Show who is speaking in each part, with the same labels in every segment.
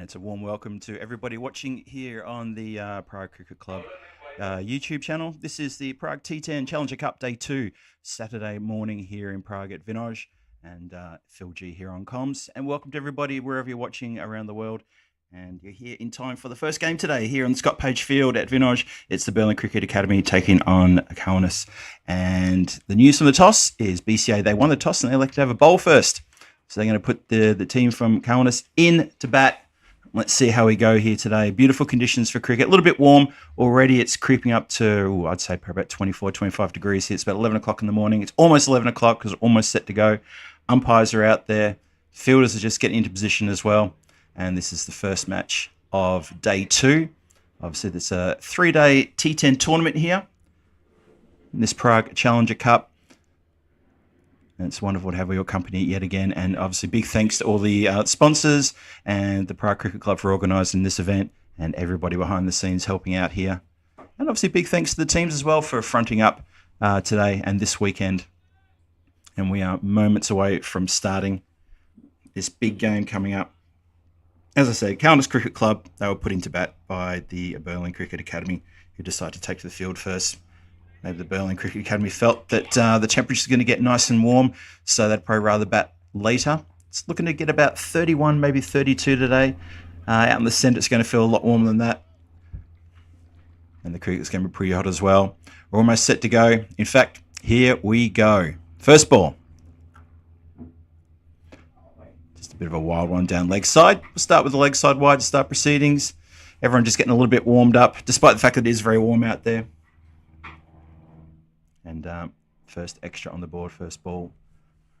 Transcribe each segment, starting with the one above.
Speaker 1: it's a warm welcome to everybody watching here on the Prague Cricket Club YouTube channel. This is the Prague T10 Challenger Cup Day 2, Saturday morning here in Prague at Vinoj, and Phil G here on comms. And welcome to everybody wherever you're watching around the world. And you're here in time for the first game today here on Scott Page Field at Vinoj. It's the Berlin Cricket Academy taking on Kaunas. And the news from the toss is BCA, they won the toss and they elected to have a bowl first. So they're going to put the team from Kaunas in to bat. Let's see how we go here today. Beautiful conditions for cricket. A little bit warm already. It's creeping up to, I'd say, about 24, 25 degrees here. It's about 11 o'clock in the morning. It's almost 11 o'clock because it's almost set to go. Umpires are out there. Fielders are just getting into position as well. And this is the first match of day 2. Obviously, there's a 3-day T10 tournament here in this Prague Challenger Cup. And it's wonderful to have your company yet again. And obviously, big thanks to all the sponsors and the Prague Cricket Club for organising this event and everybody behind the scenes helping out here. And obviously, big thanks to the teams as well for fronting up today and this weekend. And we are moments away from starting this big game coming up. As I said, Kaunas Cricket Club, they were put into bat by the Berlin Cricket Academy, who decided to take to the field first. Maybe the Berlin Cricket Academy felt that the temperature is going to get nice and warm, so they'd probably rather bat later. It's looking to get about 31, maybe 32 today. Out in the centre, it's going to feel a lot warmer than that. And the cricket's going to be pretty hot as well. We're almost set to go. In fact, here we go. First ball. Just a bit of a wild one down leg side. We'll start with the leg side wide to start proceedings. Everyone just getting a little bit warmed up, despite the fact that it is very warm out there. And first extra on the board, first ball.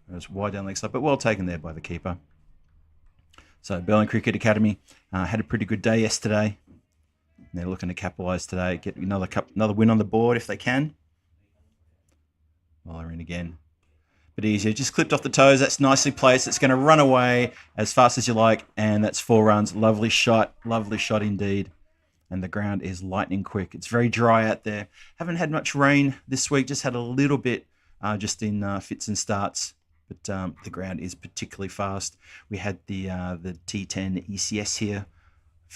Speaker 1: It was wide down leg side, but well taken there by the keeper. So Berlin Cricket Academy had a pretty good day yesterday. They're looking to capitalise today, get another win on the board if they can. Well, they're in again. But easier, just clipped off the toes. That's nicely placed. It's going to run away as fast as you like, and that's 4 runs. Lovely shot indeed. And the ground is lightning quick. It's very dry out there. Haven't had much rain this week. Just had a little bit just in fits and starts. But the ground is particularly fast. We had the T10 ECS here.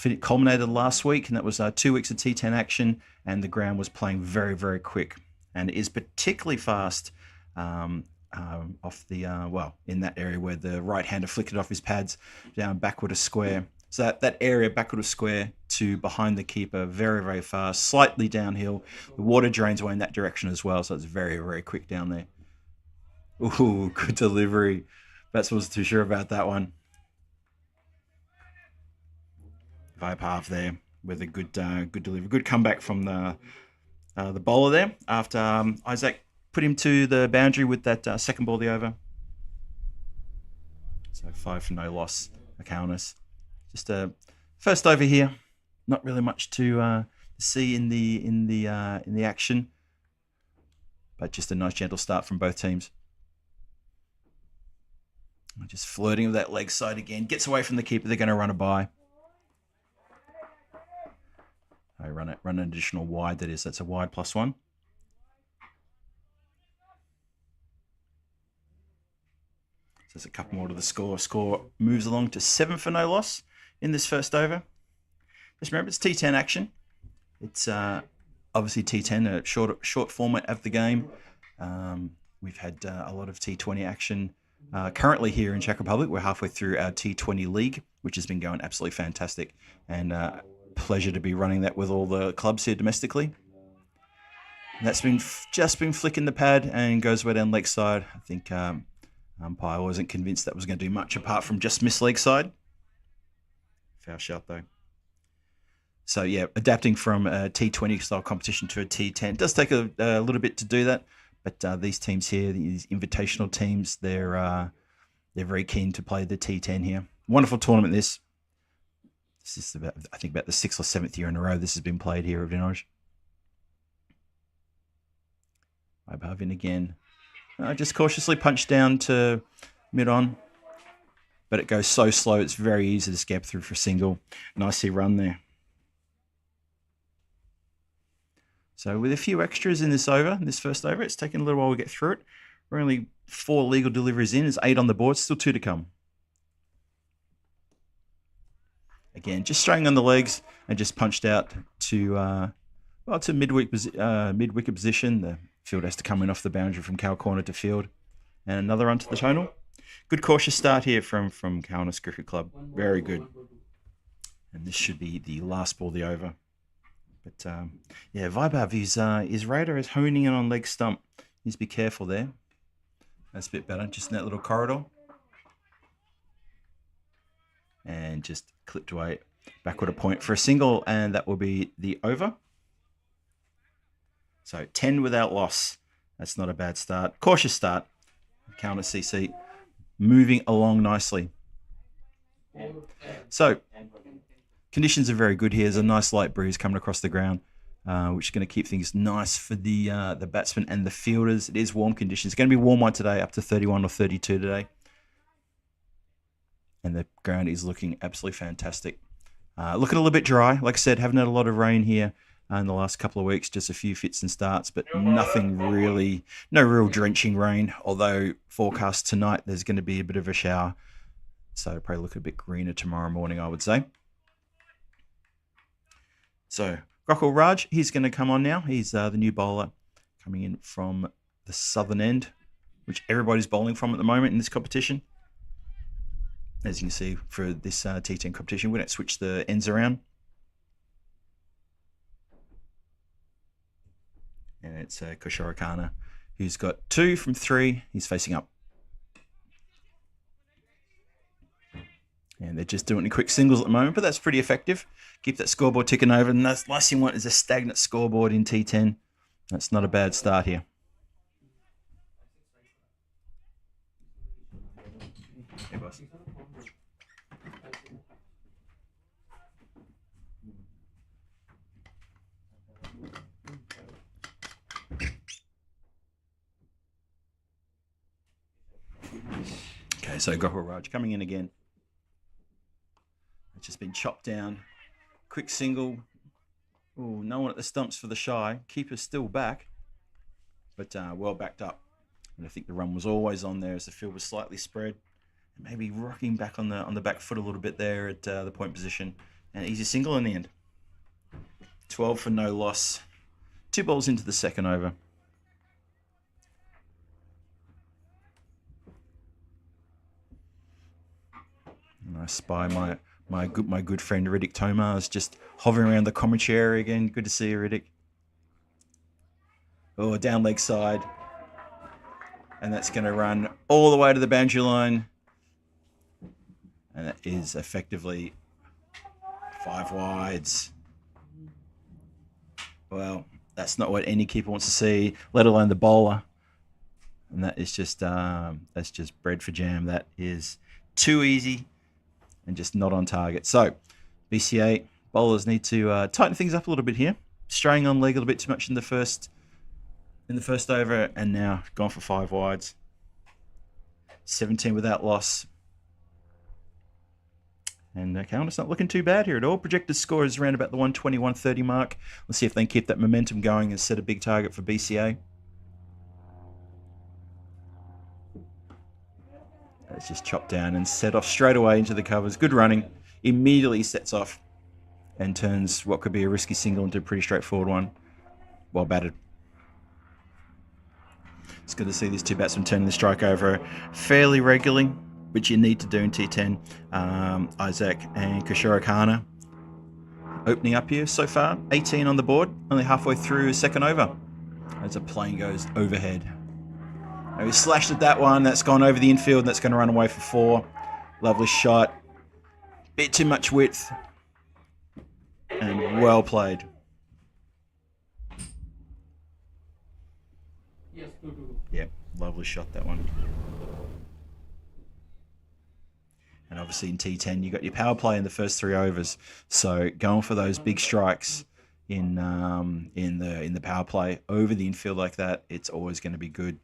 Speaker 1: It culminated last week, and that was 2 weeks of T10 action. And the ground was playing very, very quick. And it is particularly fast off the, in that area where the right-hander flickered off his pads down backward a square. So that area backward of square to behind the keeper, very, very fast, slightly downhill. The water drains away in that direction as well, so it's very, very quick down there. Ooh, good delivery. Bats wasn't too sure about that one. Vibe half there with a good delivery. Good comeback from the bowler there after Isaac put him to the boundary with that second ball of the over. So 5 for no loss, Kaunas. Just a first over here. Not really much to see in the action, but just a nice gentle start from both teams. Just flirting with that leg side again. Gets away from the keeper. They're going to run a by. I run an additional wide. That's a wide +1. So there's a couple more to the score. Score moves along to 7 for no loss in this first over. Just remember, it's T10 action. It's obviously T10, a short format of the game. We've had a lot of T20 action currently here in Czech Republic. We're halfway through our T20 league, which has been going absolutely fantastic. And pleasure to be running that with all the clubs here domestically. And that's just been flicking the pad and goes way down leg side. I think umpire wasn't convinced that was going to do much apart from just miss leg side. Foul shot though. So yeah, adapting from a T20 style competition to a T10 it does take a little bit to do that. But these teams here, these invitational teams, they're very keen to play the T10 here. Wonderful tournament. This is about the 6th or 7th year in a row this has been played here at Vinoj. Above in again. Just cautiously punched down to mid-on. But it goes so slow, it's very easy to scab through for a single. Nicely run there. So with a few extras in this first over, it's taken a little while to get through it. We're only 4 legal deliveries in. There's 8 on the board, still 2 to come. again, just straying on the legs and just punched out to midwicket position. The field has to come in off the boundary from cow corner to field. And another run to the tonal. Good cautious start here from Kaunas Cricket Club. Very good. And this should be the last ball of the over. But yeah, Vibav, his radar is honing in on leg stump. Needs to be careful there. That's a bit better, just in that little corridor. And just clipped away backward a point for a single, and that will be the over. So 10 without loss. That's not a bad start. Cautious start. KCC moving along nicely. So conditions are very good here. There's a nice light breeze coming across the ground, which is going to keep things nice for the batsmen and the fielders. It is warm conditions. It's going to be warm one today, up to 31 or 32 today. And the ground is looking absolutely fantastic. Looking a little bit dry. Like I said, haven't had a lot of rain here in the last couple of weeks. Just a few fits and starts, but nothing really, no real drenching rain. Although forecast tonight, there's going to be a bit of a shower. So it'll probably look a bit greener tomorrow morning, I would say. So Gokul Raj, he's going to come on now. He's the new bowler coming in from the southern end, which everybody's bowling from at the moment in this competition. As you can see, for this T10 competition, we're going to switch the ends around. And it's Kishore Khanna, who's got 2 from 3. He's facing up. And they're just doing quick singles at the moment, but that's pretty effective. Keep that scoreboard ticking over. And the last thing you want is a stagnant scoreboard in T10. That's not a bad start here. Hey, boss. Okay, so Gokul Raj coming in again. It's just been chopped down. Quick single. Oh, no one at the stumps for the shy. Keeper's still back, but well backed up. And I think the run was always on there as the field was slightly spread. Maybe rocking back on the back foot a little bit there at the point position. And easy single in the end. 12 for no loss. 2 balls into the second over. And I spy my good friend Riddick Tomars just hovering around the commentary area again. Good to see you, Riddick. Oh, down leg side. And that's going to run all the way to the boundary line. And that is effectively 5 wides. Well, that's not what any keeper wants to see, let alone the bowler. And that is just that's just bread for jam. That is too easy and just not on target. So BCA bowlers need to tighten things up a little bit here. Straying on leg a little bit too much in the first over, and now gone for 5 wides. 17 without loss. And Kaunas not looking too bad here at all. Projected score is around about the 120, 130 mark. Let's see if they can keep that momentum going and set a big target for BCA. It's just chopped down and set off straight away into the covers. Good running. Immediately sets off and turns what could be a risky single into a pretty straightforward one. Well batted. It's good to see these 2 batsmen turning the strike over fairly regularly, which you need to do in T10. Isaac and Kishore Khanna opening up here so far. 18 on the board, only halfway through second over. As a plane goes overhead. And we slashed at that one. That's gone over the infield. And that's going to run away for 4. Lovely shot. Bit too much width. And well played. Yep, lovely shot, that one. And obviously in T10, you got your power play in the first 3 overs. So going for those big strikes in the power play over the infield like that, it's always going to be good.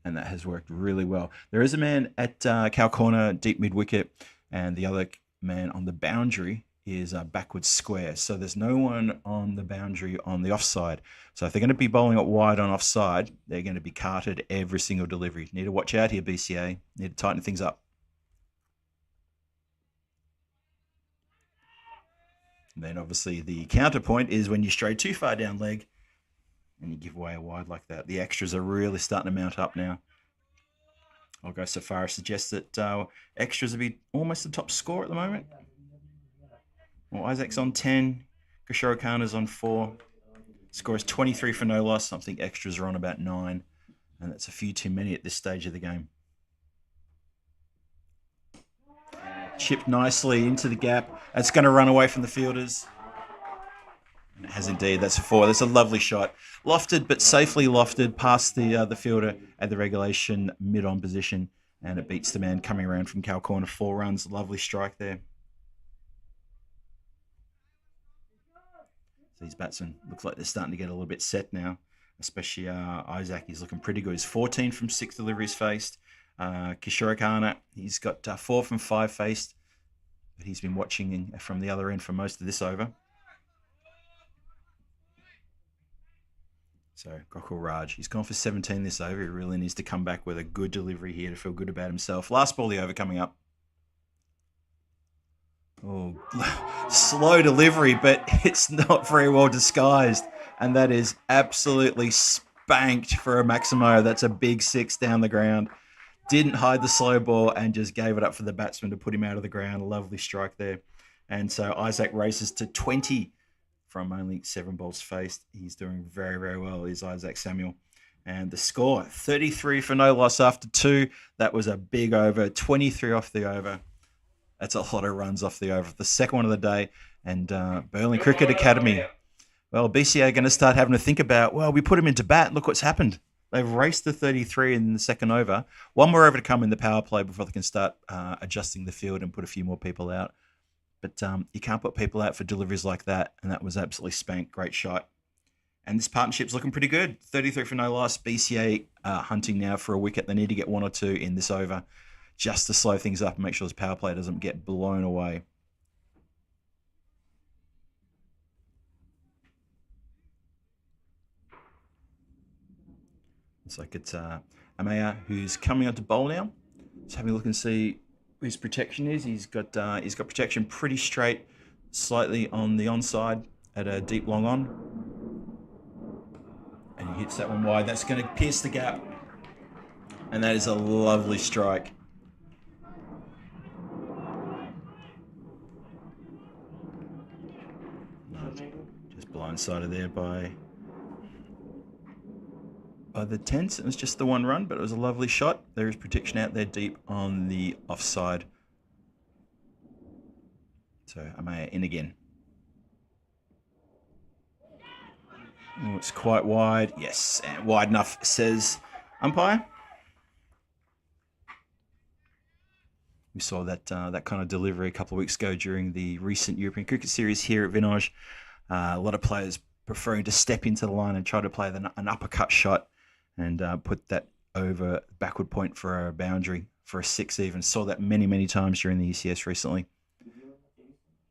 Speaker 1: And that has worked really well. There is a man at cow corner, deep mid wicket, and the other man on the boundary is backwards square. So there's no one on the boundary on the offside. So if they're going to be bowling it wide on offside, they're going to be carted every single delivery. Need to watch out here, BCA. Need to tighten things up. And then obviously the counterpoint is when you stray too far down leg and you give away a wide like that. The extras are really starting to mount up now. I'll go so far as suggest that extras will be almost the top score at the moment. Well, Isaac's on 10, Kishorokana's on 4. Score is 23 for no loss. I think extras are on about 9, and that's a few too many at this stage of the game. Chipped nicely into the gap. It's going to run away from the fielders. It has indeed. That's a 4. That's a lovely shot. Lofted, but safely lofted past the fielder at the regulation mid-on position, and it beats the man coming around from cow corner. 4 runs. Lovely strike there. So these batsmen look like they're starting to get a little bit set now, especially Isaac. He's looking pretty good. He's 14 from 6 deliveries faced. Kishorokana, he's got 4 from 5 faced, but he's been watching from the other end for most of this over. So Gokul Raj, he's gone for 17 this over. He really needs to come back with a good delivery here to feel good about himself. Last ball of the over coming up. Oh, slow delivery, but it's not very well disguised. And that is absolutely spanked for a Maximo. That's a big 6 down the ground. Didn't hide the slow ball and just gave it up for the batsman to put him out of the ground. A lovely strike there. And so Isaac races to 20 from only 7 balls faced. He's doing very, very well, is Isaac Samuel. And the score, 33 for no loss after 2. That was a big over, 23 off the over. That's a lot of runs off the over. The second one of the day. And Burling Cricket Academy. Well, BCA are going to start having to think about, well, we put him into bat. Look what's happened. They've raced to 33 in the second over. One more over to come in the power play before they can start adjusting the field and put a few more people out. But you can't put people out for deliveries like that. And that was absolutely spanked. Great shot. And this partnership's looking pretty good. 33 for no loss. BCA hunting now for a wicket. They need to get 1 or 2 in this over just to slow things up and make sure this power play doesn't get blown away. Looks like it's Amaya who's coming on to bowl now. Let's have a look and see what his protection is. He's got protection pretty straight, slightly on the onside at a deep long on. And he hits that one wide. That's going to pierce the gap. And that is a lovely strike. Just blindsided there by the tense. It was just the 1 run, but it was a lovely shot. There is protection out there deep on the offside. So Amaya in again. Oh, it's quite wide. Yes, and wide enough, says umpire. We saw that kind of delivery a couple of weeks ago during the recent European Cricket Series here at Vinaj. A lot of players preferring to step into the line and try to play an uppercut shot and put that over backward point for a boundary, for a 6 even. Saw that many, many times during the ECS recently.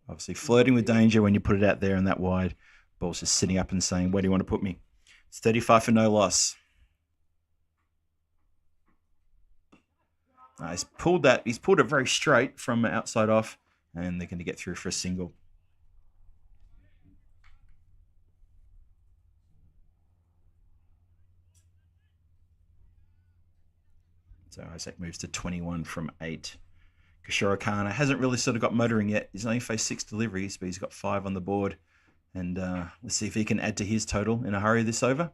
Speaker 1: Obviously flirting with danger when you put it out there and that wide. Ball's just sitting up and saying, where do you want to put me? It's 35 for no loss. He's pulled it very straight from outside off, and they're going to get through for a single. So Isaac moves to 21 from 8. Kishorokana hasn't really sort of got motoring yet. He's only faced 6 deliveries, but he's got 5 on the board. And let's see if he can add to his total in a hurry this over.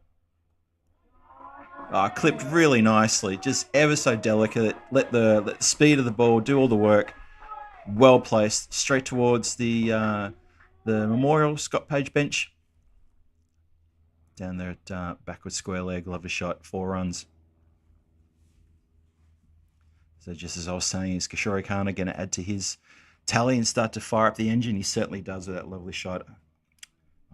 Speaker 1: Clipped really nicely, just ever so delicate. Let the speed of the ball do all the work. Well placed, straight towards the Memorial Scott Page bench. Down there at backward square leg, lovely shot, 4 runs. So just as I was saying, is Kishorokana going to add to his tally and start to fire up the engine? He certainly does with that lovely shot.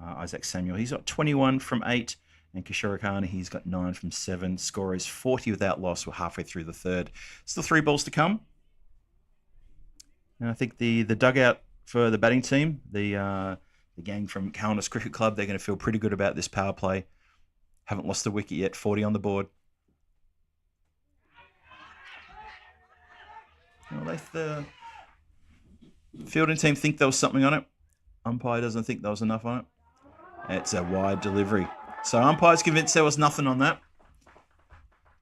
Speaker 1: Isaac Samuel, he's got 21 from 8. And Kishorokana, he's got 9 from 7. Score is 40 without loss. We're halfway through the third. Still 3 balls to come. And I think the dugout for the batting team, the gang from Kaunas Cricket Club, they're going to feel pretty good about this power play. Haven't lost a wicket yet. 40 on the board. Well, the fielding team think there was something on it. Umpire doesn't think there was enough on it. It's a wide delivery. So umpire's convinced there was nothing on that,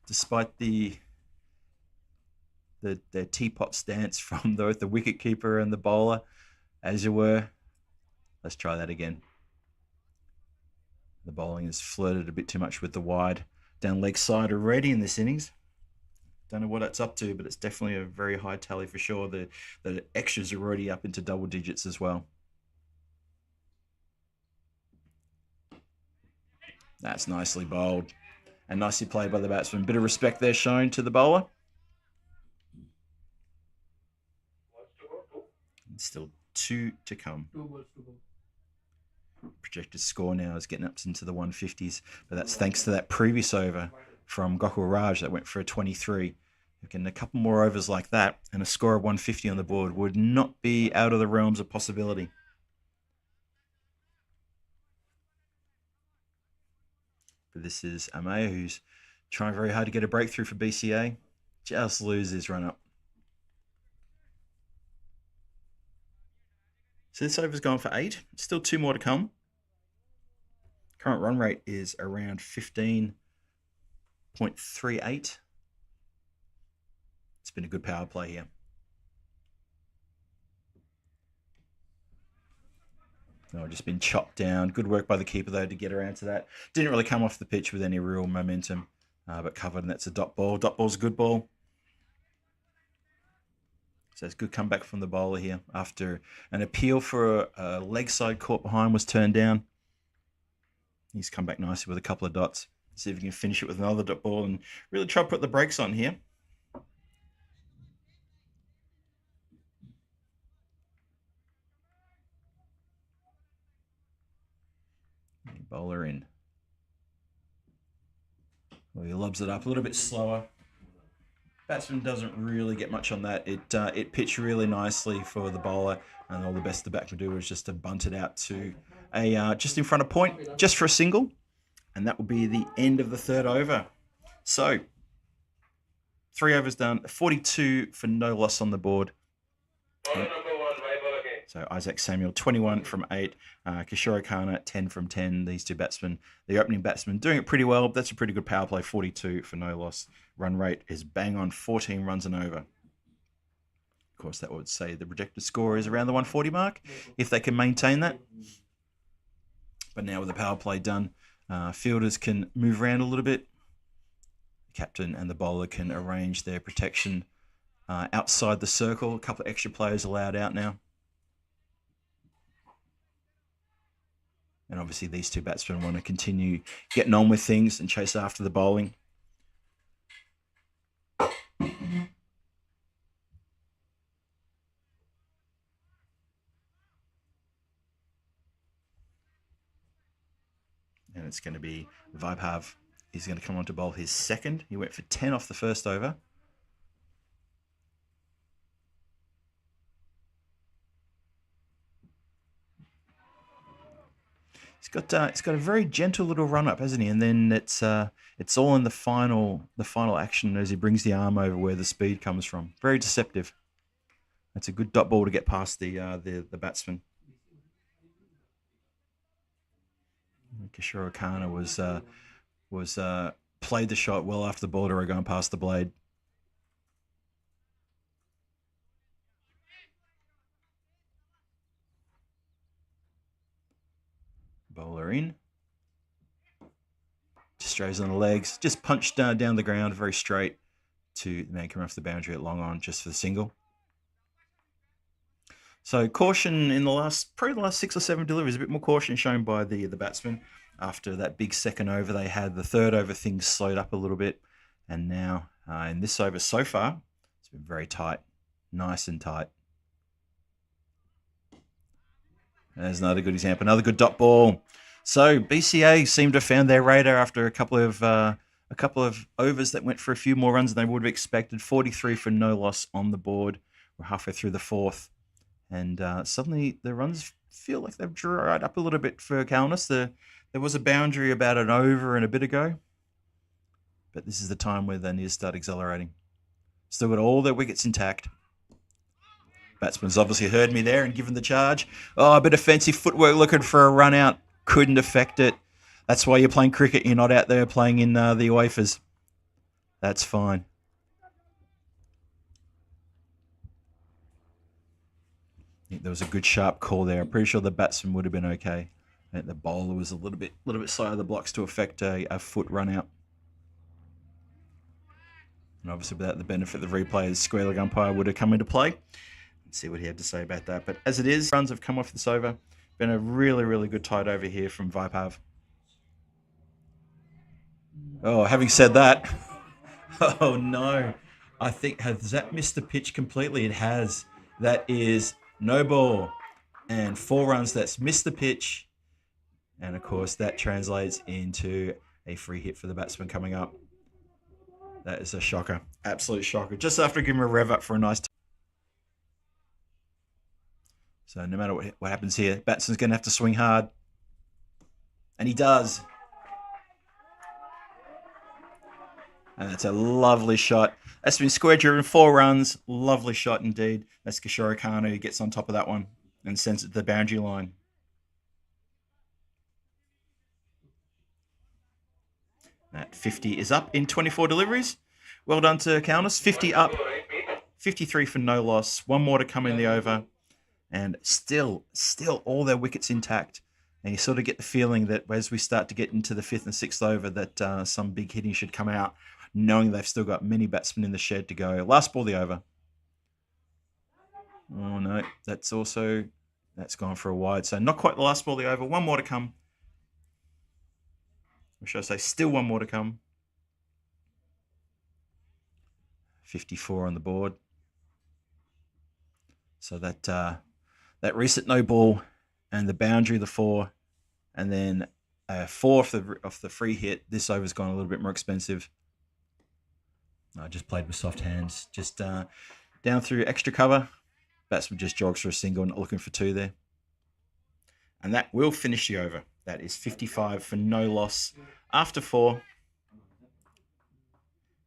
Speaker 1: despite their teapot stance from both the wicketkeeper and the bowler, as you were. Let's try that again. The bowling has flirted a bit too much with the wide down leg side already in this innings. Don't know what it's up to, but it's definitely a very high tally for sure. The extras are already up into double digits as well. That's nicely bowled and nicely played by the batsman. Bit of respect there shown to the bowler. And still 2 to come. Projected score now is getting up into the 150s, but that's thanks to that previous over from Gokul Raj that went for a 23. Again, a couple more overs like that and a score of 150 on the board would not be out of the realms of possibility. But this is Amaya, who's trying very hard to get a breakthrough for BCA. Just loses his run up. So this over's gone for 8. Still 2 more to come. Current run rate is around 15.38. It's been a good power play here. No, just been chopped down. Good work by the keeper, though, to get around to that. Didn't really come off the pitch with any real momentum, but covered, and that's a dot ball. Dot ball's a good ball. So it's a good comeback from the bowler here after an appeal for a leg side caught behind was turned down. He's come back nicely with a couple of dots. See if he can finish it with another dot ball and really try to put the brakes on here. Bowler in. Well, he lobs it up a little bit slower. Batsman doesn't really get much on that. It pitched really nicely for the bowler, and all the best the bat could do was just to bunt it out to a just in front of point, just for a single, and that will be the end of the 3rd over. So 3 overs done, 42 for no loss on the board. So Isaac Samuel, 21 from 8. Kishore Khanna, 10 from 10. These two batsmen, the opening batsman, doing it pretty well. That's a pretty good power play, 42 for no loss. Run rate is bang on 14 runs and over. Of course, that would say the projected score is around the 140 mark, if they can maintain that. But now with the power play done, fielders can move around a little bit. The captain and the bowler can arrange their protection outside the circle. A couple of extra players allowed out now. And obviously these two batsmen want to continue getting on with things and chase after the bowling. And it's going to be Vaibhav. He's going to come on to bowl his 2nd. He went for 10 off the 1st over. It's got a very gentle little run up, hasn't he? And then it's all in the final action as he brings the arm over where the speed comes from. Very deceptive. That's a good dot ball to get past the batsman. Kishore Khanna was played the shot well after the ball to going past the blade. Bowler in. Just strays on the legs. Just punched down the ground very straight to the man coming off the boundary at long on just for the single. So caution in probably the last 6 or 7 deliveries. A bit more caution shown by the batsman. After that big 2nd over they had, the 3rd over things slowed up a little bit. And now in this over so far, it's been very tight. Nice and tight. There's another good example. Another good dot ball. So BCA seemed to have found their radar after a couple of overs that went for a few more runs than they would have expected. 43 for no loss on the board. We're halfway through the 4th. And suddenly the runs feel like they've dried up a little bit for Kaunas. There was a boundary about an over and a bit ago. But this is the time where they need to start accelerating. Still got all their wickets intact. Batsman's obviously heard me there and given the charge. Oh, a bit of fancy footwork looking for a run out. Couldn't affect it. That's why you're playing cricket. You're not out there playing in the UEFAs. That's fine. I think there was a good sharp call there. I'm pretty sure the batsman would have been okay. I think the bowler was a little bit side of the blocks to affect a foot run out. And obviously without the benefit of the replay, the square leg umpire would have come into play. Let's see what he had to say about that. But as it is, runs have come off this over. Been a really, really good tide over here from Vaibhav. Oh, having said that, oh no. I think, has that missed the pitch completely? It has. That is no ball. And 4 runs, that's missed the pitch. And of course, that translates into a free hit for the batsman coming up. That is a shocker. Absolute shocker. Just after giving him a rev up for a nice time. So no matter what happens here, batsman's going to have to swing hard. And he does. And that's a lovely shot. That's been square driven, 4 runs. Lovely shot indeed. That's Kishore Khanna who gets on top of that one and sends it to the boundary line. That 50 is up in 24 deliveries. Well done to Kaunas. 50 up, 53 for no loss. 1 more to come in the over. And still all their wickets intact. And you sort of get the feeling that as we start to get into the 5th and 6th over that some big hitting should come out, knowing they've still got many batsmen in the shed to go. Last ball of the over. Oh no, that's gone for a wide. So not quite the last ball of the over. 1 more to come. Or should I say still 1 more to come. 54 on the board. So that reset no ball and the boundary, the 4, and then 4 off the free hit. This over's gone a little bit more expensive. I just played with soft hands. Just down through extra cover. Batsman just jogs for a single, not looking for 2 there. And that will finish the over. That is 55 for no loss after 4. You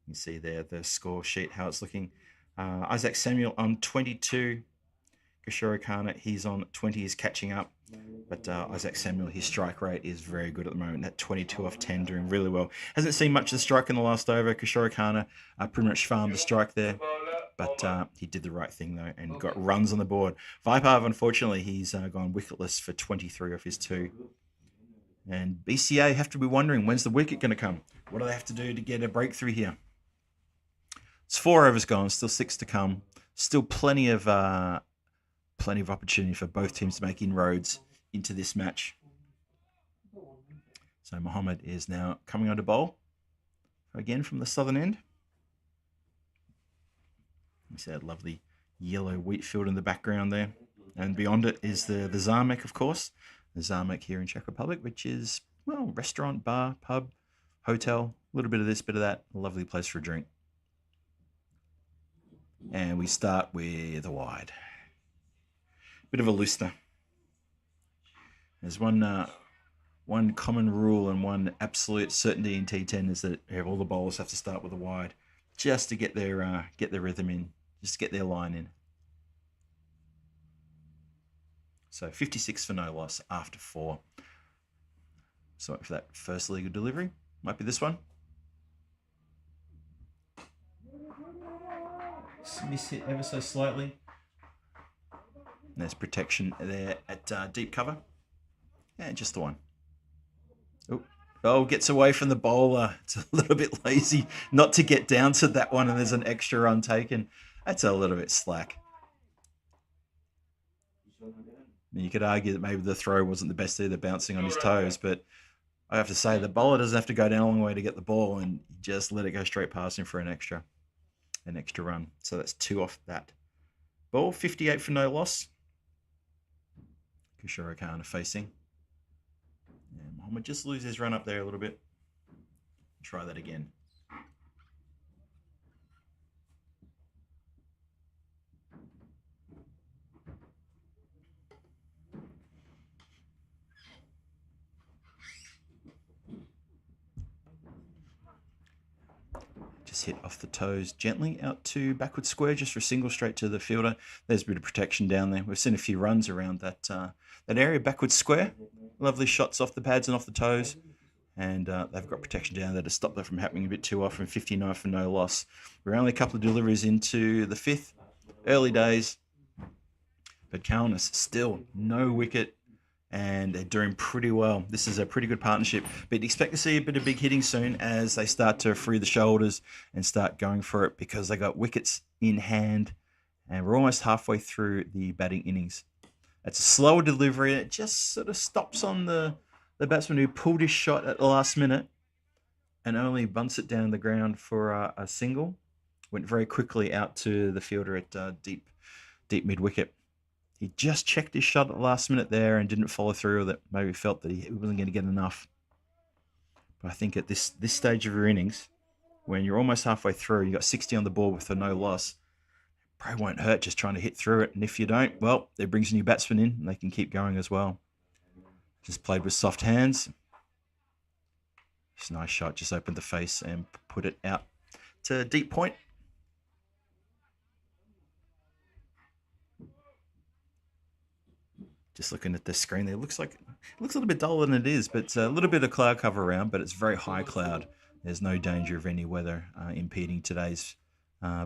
Speaker 1: can see there the score sheet, how it's looking. Isaac Samuel on 22. Kishore Khanna, he's on 20, he's catching up. But Isaac Samuel, his strike rate is very good at the moment. At 22 off 10, doing really well. Hasn't seen much of the strike in the last over. Kishore Khanna pretty much farmed the strike there. But he did the right thing, though, and got runs on the board. Vaibhav, unfortunately, he's gone wicketless for 23 off his 2. And BCA have to be wondering, when's the wicket going to come? What do they have to do to get a breakthrough here? It's 4 overs gone, still 6 to come. Still plenty of opportunity for both teams to make inroads into this match. So Mohammed is now coming on to bowl. Again from the southern end. You see that lovely yellow wheat field in the background there. And beyond it is the Zamek, of course. The Zamek here in Czech Republic, which is, well, restaurant, bar, pub, hotel. A little bit of this, bit of that. A lovely place for a drink. And we start with a wide. Bit of a loosener. There's one common rule and one absolute certainty in T10 is that all the bowlers have to start with a wide just to get their rhythm in, just to get their line in. So 56 for no loss after 4. Sorry for that first legal delivery. Might be this one. Miss hit ever so slightly. There's protection there at deep cover. And just the one. Oh, gets away from the bowler. It's a little bit lazy not to get down to that one, and there's an extra run taken. That's a little bit slack. You could argue that maybe the throw wasn't the best either, bouncing on his toes, but I have to say the bowler doesn't have to go down a long way to get the ball, and just let it go straight past him for an extra run. So that's 2 off that ball. 58 for no loss. Kishore Khanna facing. And Mohammed just loses his run up there a little bit. Try that again. Just hit off the toes gently out to backward square, just for a single straight to the fielder. There's a bit of protection down there. We've seen a few runs around that area, backward square. Lovely shots off the pads and off the toes. And they've got protection down there to stop that from happening a bit too often. 59 for no loss. We're only a couple of deliveries into the 5th. Early days. But Kaunas still no wicket. And they're doing pretty well. This is a pretty good partnership. But expect to see a bit of big hitting soon as they start to free the shoulders and start going for it, because they got wickets in hand. And we're almost halfway through the batting innings. It's a slower delivery. It just sort of stops on the batsman who pulled his shot at the last minute and only bunts it down the ground for a single. Went very quickly out to the fielder at deep mid-wicket. He just checked his shot at the last minute there and didn't follow through with it. Maybe felt that he wasn't going to get enough. But I think at this stage of your innings, when you're almost halfway through, you got 60 on the board with a no loss, it probably won't hurt just trying to hit through it. And if you don't, well, it brings a new batsman in and they can keep going as well. Just played with soft hands. Just a nice shot. Just opened the face and put it out to deep point. Just looking at the screen there, it looks a little bit duller than it is, but it's a little bit of cloud cover around, but it's very high cloud. There's no danger of any weather impeding today's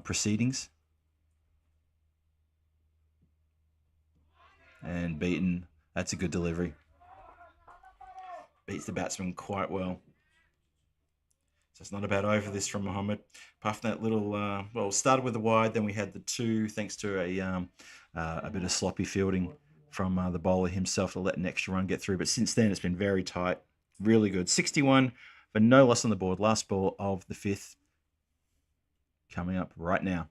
Speaker 1: proceedings. And beaten. That's a good delivery. Beats the batsman quite well. So it's not a bad over this from Mohammed. Apart from that little, well, started with the wide, then we had the 2, thanks to a bit of sloppy fielding from the bowler himself to let an extra run get through. But since then, it's been very tight. Really good. 61 for no loss on the board. Last ball of the 5th coming up right now.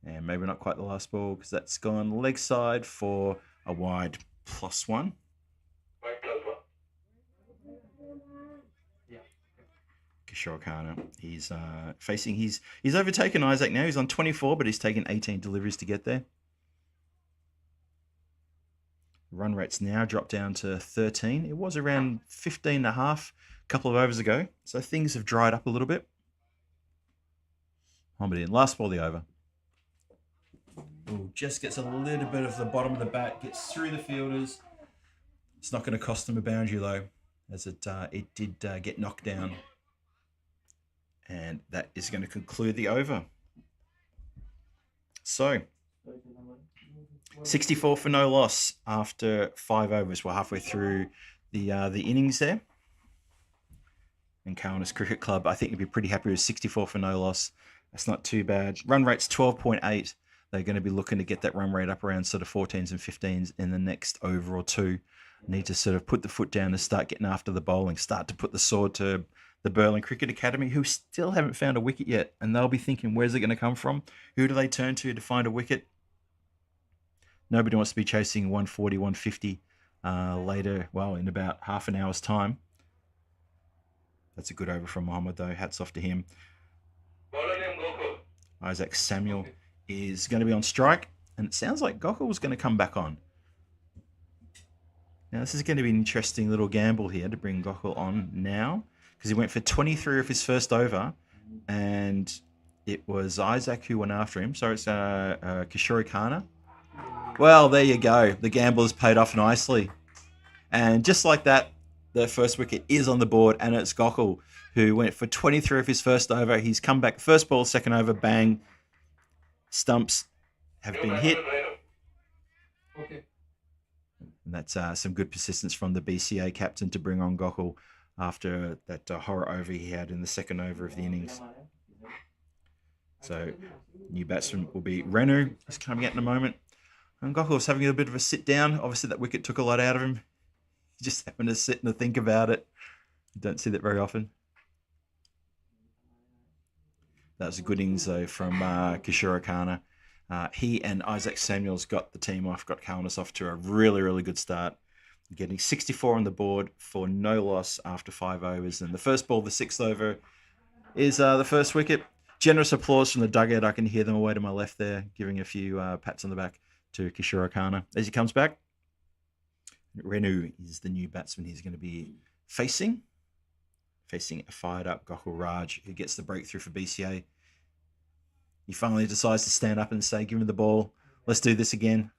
Speaker 1: And maybe not quite the last ball because that's gone leg side for a wide +1. Kishore Khanna. He's facing. He's overtaken Isaac now. He's on 24, but he's taken 18 deliveries to get there. Run rate's now dropped down to 13. It was around 15.5 a couple of overs ago, so things have dried up a little bit. Mohammed in. Last ball of the over. Ooh, just gets a little bit of the bottom of the bat, gets through the fielders. It's not going to cost them a boundary though, as it did get knocked down. And that is going to conclude the over. So, 64 for no loss after 5 overs. We're halfway through the innings there. And Kaunas Cricket Club, I think, you'd be pretty happy with 64 for no loss. That's not too bad. Run rate's 12.8. They're going to be looking to get that run rate up around sort of 14s and 15s in the next over or two. Need to sort of put the foot down and start getting after the bowling. Start to put the sword to the Berlin Cricket Academy, who still haven't found a wicket yet. And they'll be thinking, where's it going to come from? Who do they turn to find a wicket? Nobody wants to be chasing 140, 150 later, well, in about half an hour's time. That's a good over from Mohammed, though. Hats off to him. Isaac Samuel is going to be on strike. And it sounds like Gokul is going to come back on. Now, this is going to be an interesting little gamble here to bring Gokul on now, because he went for 23 of his first over, and it was Isaac who went after him. So it's Kishore Khanna. Well, there you go. The gamble has paid off nicely. And just like that, the first wicket is on the board, and it's Gokul, who went for 23 of his first over. He's come back, first ball, second over, bang. Stumps have been hit.
Speaker 2: Okay.
Speaker 1: And that's some good persistence from the BCA captain to bring on Gokul after that horror over he had in the second over of the innings. So, new batsman will be Renu. He's coming out in a moment. And Gokul's having a bit of a sit down. Obviously, that wicket took a lot out of him. He's just having to sit and think about it. You don't see that very often. That was a good innings, though, from Kishore Khanna. He and Isaac Samuels got the team off, got Kaunas off to a really, really good start. Getting 64 on the board for no loss after 5 overs. And the first ball, the 6th over, is the first wicket. Generous applause from the dugout. I can hear them away to my left there, giving a few pats on the back to Kishore Khanna. As he comes back, Renu is the new batsman he's going to be facing. facing a fired-up Gokul Raj, who gets the breakthrough for BCA. He finally decides to stand up and say, give me the ball. Let's do this again.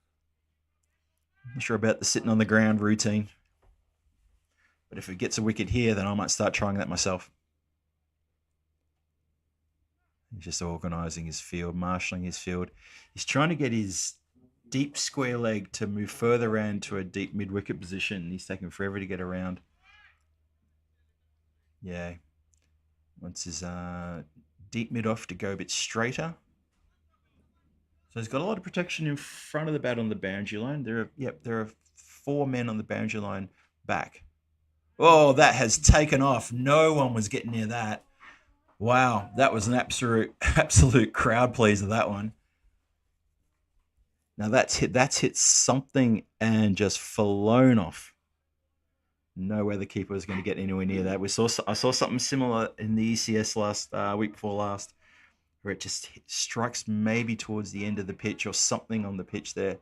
Speaker 1: Not sure about the sitting on the ground routine. But if it gets a wicket here, then I might start trying that myself. He's just organising his field, marshalling his field. He's trying to get his deep square leg to move further around to a deep mid-wicket position. He's taking forever to get around. Yeah. Wants his deep mid-off to go a bit straighter. So he's got a lot of protection in front of the bat on the boundary line. There are 4 men on the boundary line back. Oh, that has taken off. No one was getting near that. Wow, that was an absolute crowd pleaser, that one. Now that's hit something and just flown off. No way the keeper was going to get anywhere near that. I saw something similar in the ECS last week before last, where it just strikes maybe towards the end of the pitch or something on the pitch there,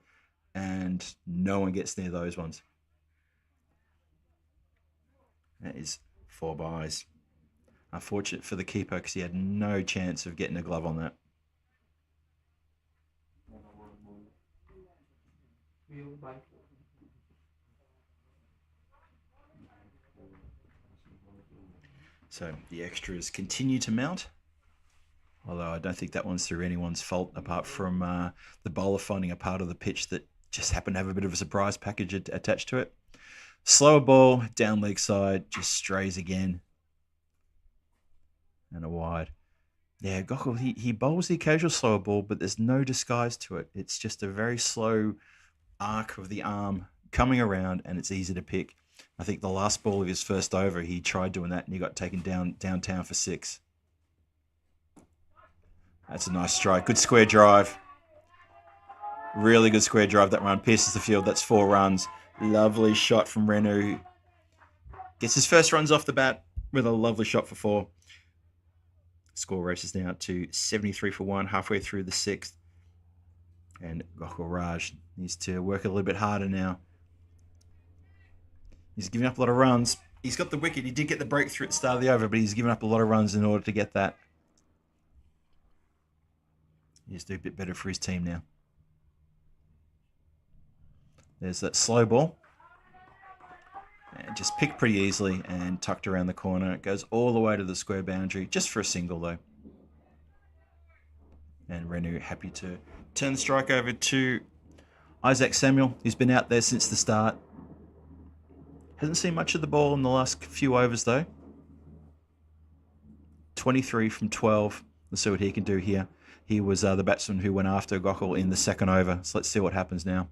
Speaker 1: and no one gets near those ones. That is 4 byes. Unfortunate for the keeper because he had no chance of getting a glove on that. So the extras continue to mount. Although I don't think that one's through anyone's fault apart from the bowler finding a part of the pitch that just happened to have a bit of a surprise package attached to it. Slower ball, down leg side, just strays again. And a wide. Yeah, Gokul, he bowls the occasional slower ball, but there's no disguise to it. It's just a very slow arc of the arm coming around, and it's easy to pick. I think the last ball of his first over, he tried doing that, and he got taken downtown for 6. That's a nice strike. Good square drive. Really good square drive. That run pierces the field. That's 4 runs. Lovely shot from Renu. Gets his first runs off the bat with a lovely shot for 4. Score races now to 73 for 1, halfway through the 6th. And Gokul Raj needs to work a little bit harder now. He's giving up a lot of runs. He's got the wicket. He did get the breakthrough at the start of the over, but he's given up a lot of runs in order to get that. He needs to do a bit better for his team now. There's that slow ball. And just picked pretty easily and tucked around the corner. It goes all the way to the square boundary, just for a single though. And Renu happy to turn the strike over to Isaac Samuel, who's been out there since the start. Hasn't seen much of the ball in the last few overs though. 23 from 12. Let's see what he can do here. He was the batsman who went after Gokul in the second over. So let's see what happens now.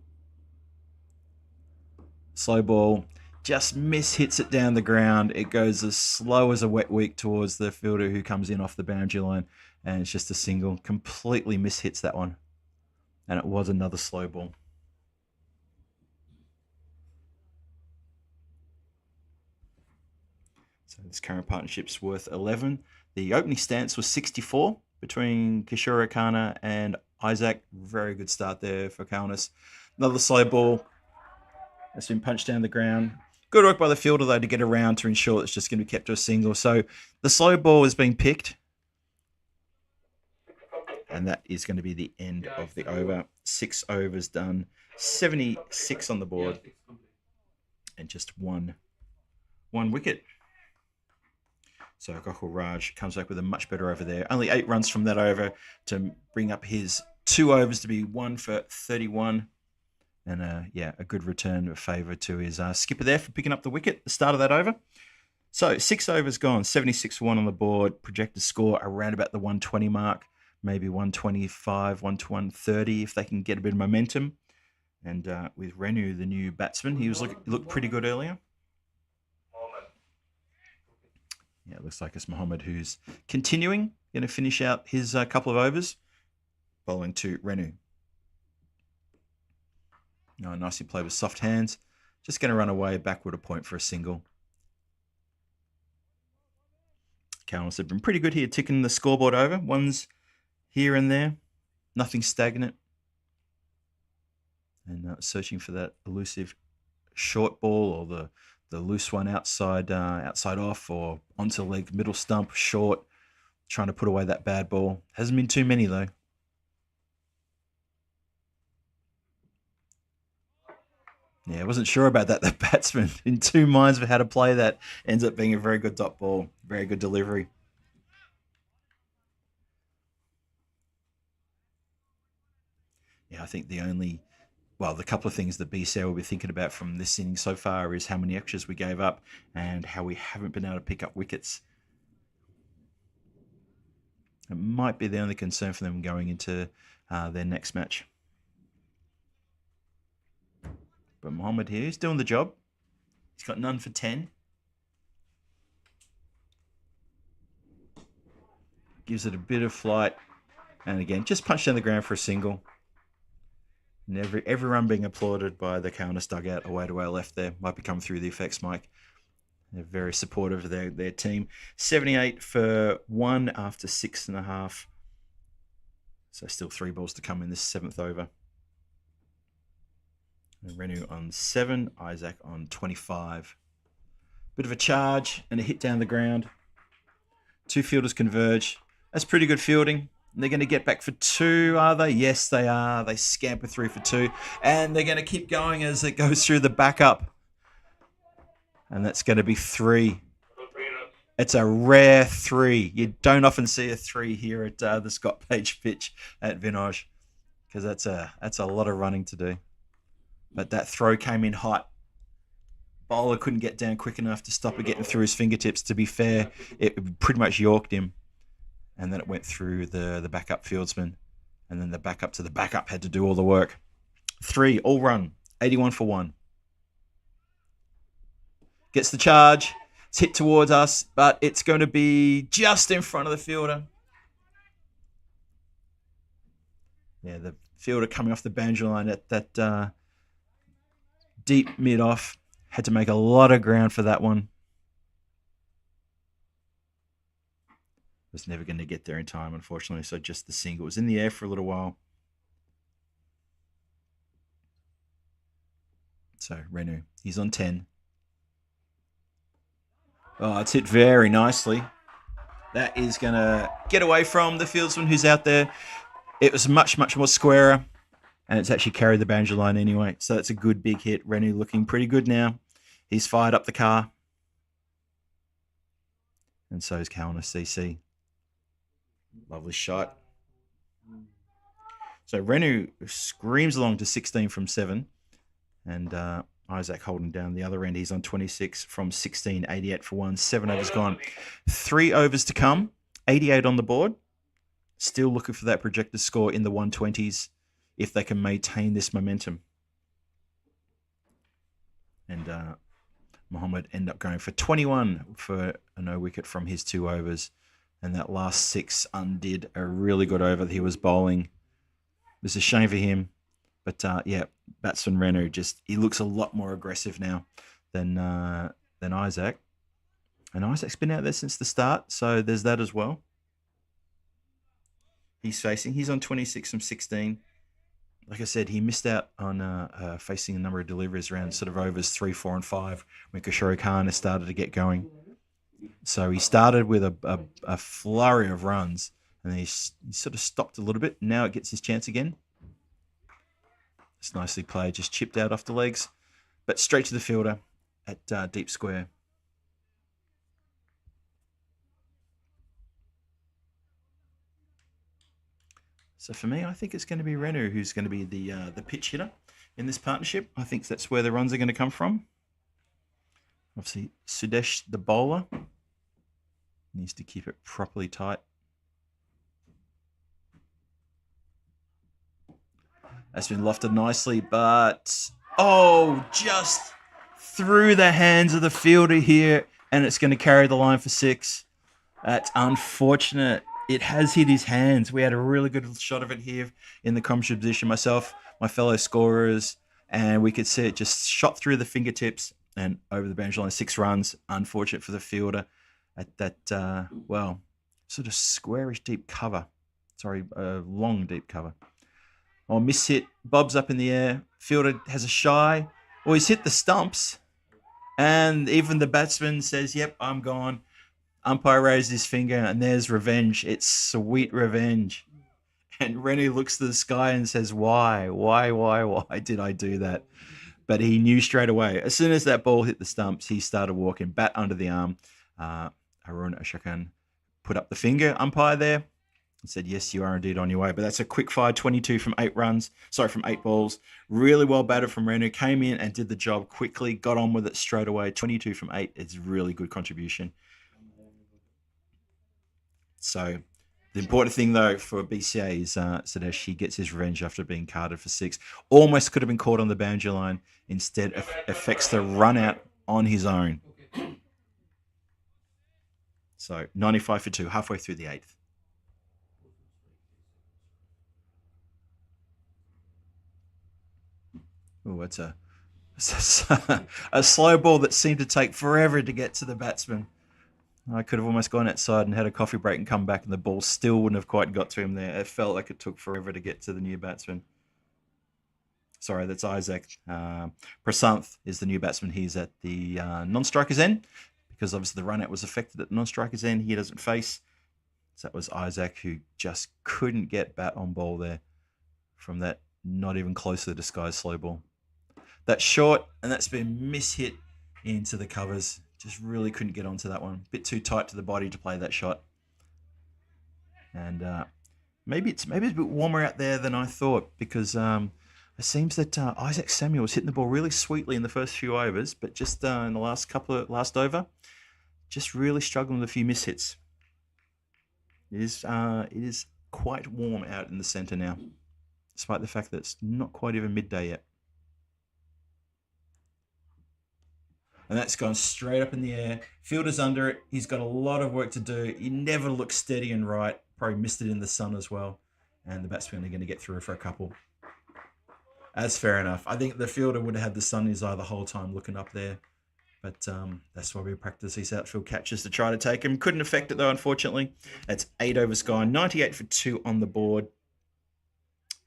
Speaker 1: Slow ball. Just hits it down the ground. It goes as slow as a wet week towards the fielder who comes in off the boundary line. And it's just a single. Completely hits that one. And it was another slow ball. So this current partnership's worth 11. The opening stance was 64 between Kishore Khanna and Isaac. Very good start there for Kaunas. Another slow ball. That's been punched down the ground. Good work by the fielder, though, to get around to ensure it's just going to be kept to a single. So the slow ball is being picked. And that is going to be the end of the over. 6 overs done. 76 on the board. And just one wicket. So Gokul Raj comes back with a much better over there. Only 8 runs from that over to bring up his 2 overs to be 1 for 31. And a good return of favour to his skipper there for picking up the wicket at the start of that over. So 6 overs gone, 76 for 1 on the board. Projected score around about the 120 mark, maybe 125, 130 if they can get a bit of momentum. And with Renu, the new batsman, he looked pretty good earlier. Yeah, it looks like it's Mohammed who's continuing, going to finish out his couple of overs, bowling to Renu. Oh, nicely played with soft hands. Just going to run away backward a point for a single. Cowans have been pretty good here, ticking the scoreboard over. Ones here and there. Nothing stagnant. And searching for that elusive short ball or the loose one outside off or onto leg, middle stump, short, trying to put away that bad ball. Hasn't been too many though. Yeah, I wasn't sure about that. The batsman in two minds of how to play that. Ends up being a very good dot ball, very good delivery. Yeah, I think the couple of things that BCA will be thinking about from this inning so far is how many extras we gave up and how we haven't been able to pick up wickets. It might be the only concern for them going into their next match. But Mohammed here, he's doing the job. He's got none for 10. Gives it a bit of flight. And again, just punched down the ground for a single. And every run being applauded by the Kaunas dugout away to our left there. Might be coming through the effects mic. They're very supportive of their team. 78 for 1 after 6.5. So still 3 balls to come in this 7th over. And Renu on 7, Isaac on 25. Bit of a charge and a hit down the ground. 2 fielders converge. That's pretty good fielding. They're going to get back for 2, are they? Yes, they are. They scamper through for 2. And they're going to keep going as it goes through the backup. And that's going to be 3. It's a rare 3. You don't often see a 3 here at the Scott Page pitch at Vinaj, because that's a lot of running to do. But that throw came in hot. Bowler couldn't get down quick enough to stop it getting through his fingertips. To be fair, it pretty much yorked him. And then it went through the backup fieldsman. And then the backup to the backup had to do all the work. 3, all run. 81 for 1. Gets the charge. It's hit towards us, but it's going to be just in front of the fielder. Yeah, the fielder coming off the boundary line at that deep mid-off. Had to make a lot of ground for that one. Was never going to get there in time, unfortunately. So just the single. It was in the air for a little while. So Renu, he's on 10. Oh, it's hit very nicely. That is going to get away from the fieldsman who's out there. It was much, much more squarer. And it's actually carried the boundary line anyway. So that's a good big hit. Renu looking pretty good now. He's fired up the car. And so is Kaunas CC. Lovely shot. So Renu screams along to 16 from 7. And Isaac holding down the other end. He's on 26 from 16, 88 for 1. 7 overs gone. 3 overs to come. 88 on the board. Still looking for that projected score in the 120s if they can maintain this momentum. And Mohammed end up going for 21 for a no wicket from his 2 overs. And that last 6 undid a really good over that he was bowling. It was a shame for him. But yeah, batsman Renu he looks a lot more aggressive now than Isaac. And Isaac's been out there since the start, so there's that as well. He's on 26 from 16. Like I said, he missed out on facing a number of deliveries around sort of overs 3, 4, and 5 when Kishore Khan has started to get going. So he started with a flurry of runs, and then he sort of stopped a little bit. Now it gets his chance again. It's nicely played, just chipped out off the legs, but straight to the fielder at deep square. So for me, I think it's going to be Renu who's going to be the pitch hitter in this partnership. I think that's where the runs are going to come from. Obviously, Sudesh, the bowler, needs to keep it properly tight. That's been lofted nicely, but just through the hands of the fielder here, and it's going to carry the line for 6. That's unfortunate. It has hit his hands. We had a really good shot of it here in the commentary position, myself, my fellow scorers, and we could see it just shot through the fingertips and over the boundary line. 6 runs. Unfortunate for the fielder at that, sort of squarish deep cover. Sorry, long deep cover. Oh, miss hit. Bob's up in the air. Fielder has a shy. He's hit the stumps. And even the batsman says, "Yep, I'm gone." Umpire raises his finger, and there's revenge. It's sweet revenge. And Rennie looks to the sky and says, why did I do that? But he knew straight away. As soon as that ball hit the stumps, he started walking, bat under the arm. Harun Ashakan put up the finger, umpire there, and said, yes, you are indeed on your way. But that's a quick fire, 22 from 8 runs. Sorry, from 8 balls. Really well batted from Renu. Came in and did the job quickly, got on with it straight away. 22 from 8. It's really good contribution. So the important thing, though, for BCA is Sadesh, he gets his revenge after being carded for 6. Almost could have been caught on the boundary line. Instead, affects the run out on his own. So 95 for 2, halfway through the 8th. Oh, that's a slow ball that seemed to take forever to get to the batsman. I could have almost gone outside and had a coffee break and come back, and the ball still wouldn't have quite got to him there. It felt like it took forever to get to the new batsman. Sorry, that's Isaac. Prasanth is the new batsman. He's at the non-striker's end because obviously the run-out was affected at the non-striker's end. He doesn't face. So that was Isaac, who just couldn't get bat on ball there from that not even closely disguised slow ball. That's short, and that's been mishit into the covers. Just really couldn't get onto that one. Bit too tight to the body to play that shot. And maybe it's a bit warmer out there than I thought, because it seems that Isaac Samuel was hitting the ball really sweetly in the first few overs, but just in the last over, just really struggling with a few mishits. It is quite warm out in the centre now, despite the fact that it's not quite even midday yet. And that's gone straight up in the air. Fielder's under it. He's got a lot of work to do. He never looks steady and right. Probably missed it in the sun as well. And the batsmen are going to get through for a couple. That's fair enough. I think the fielder would have had the sun in his eye the whole time looking up there. But that's why we practice these outfield catches to try to take him. Couldn't affect it though, unfortunately. That's 8 overs gone. 98 for 2 on the board.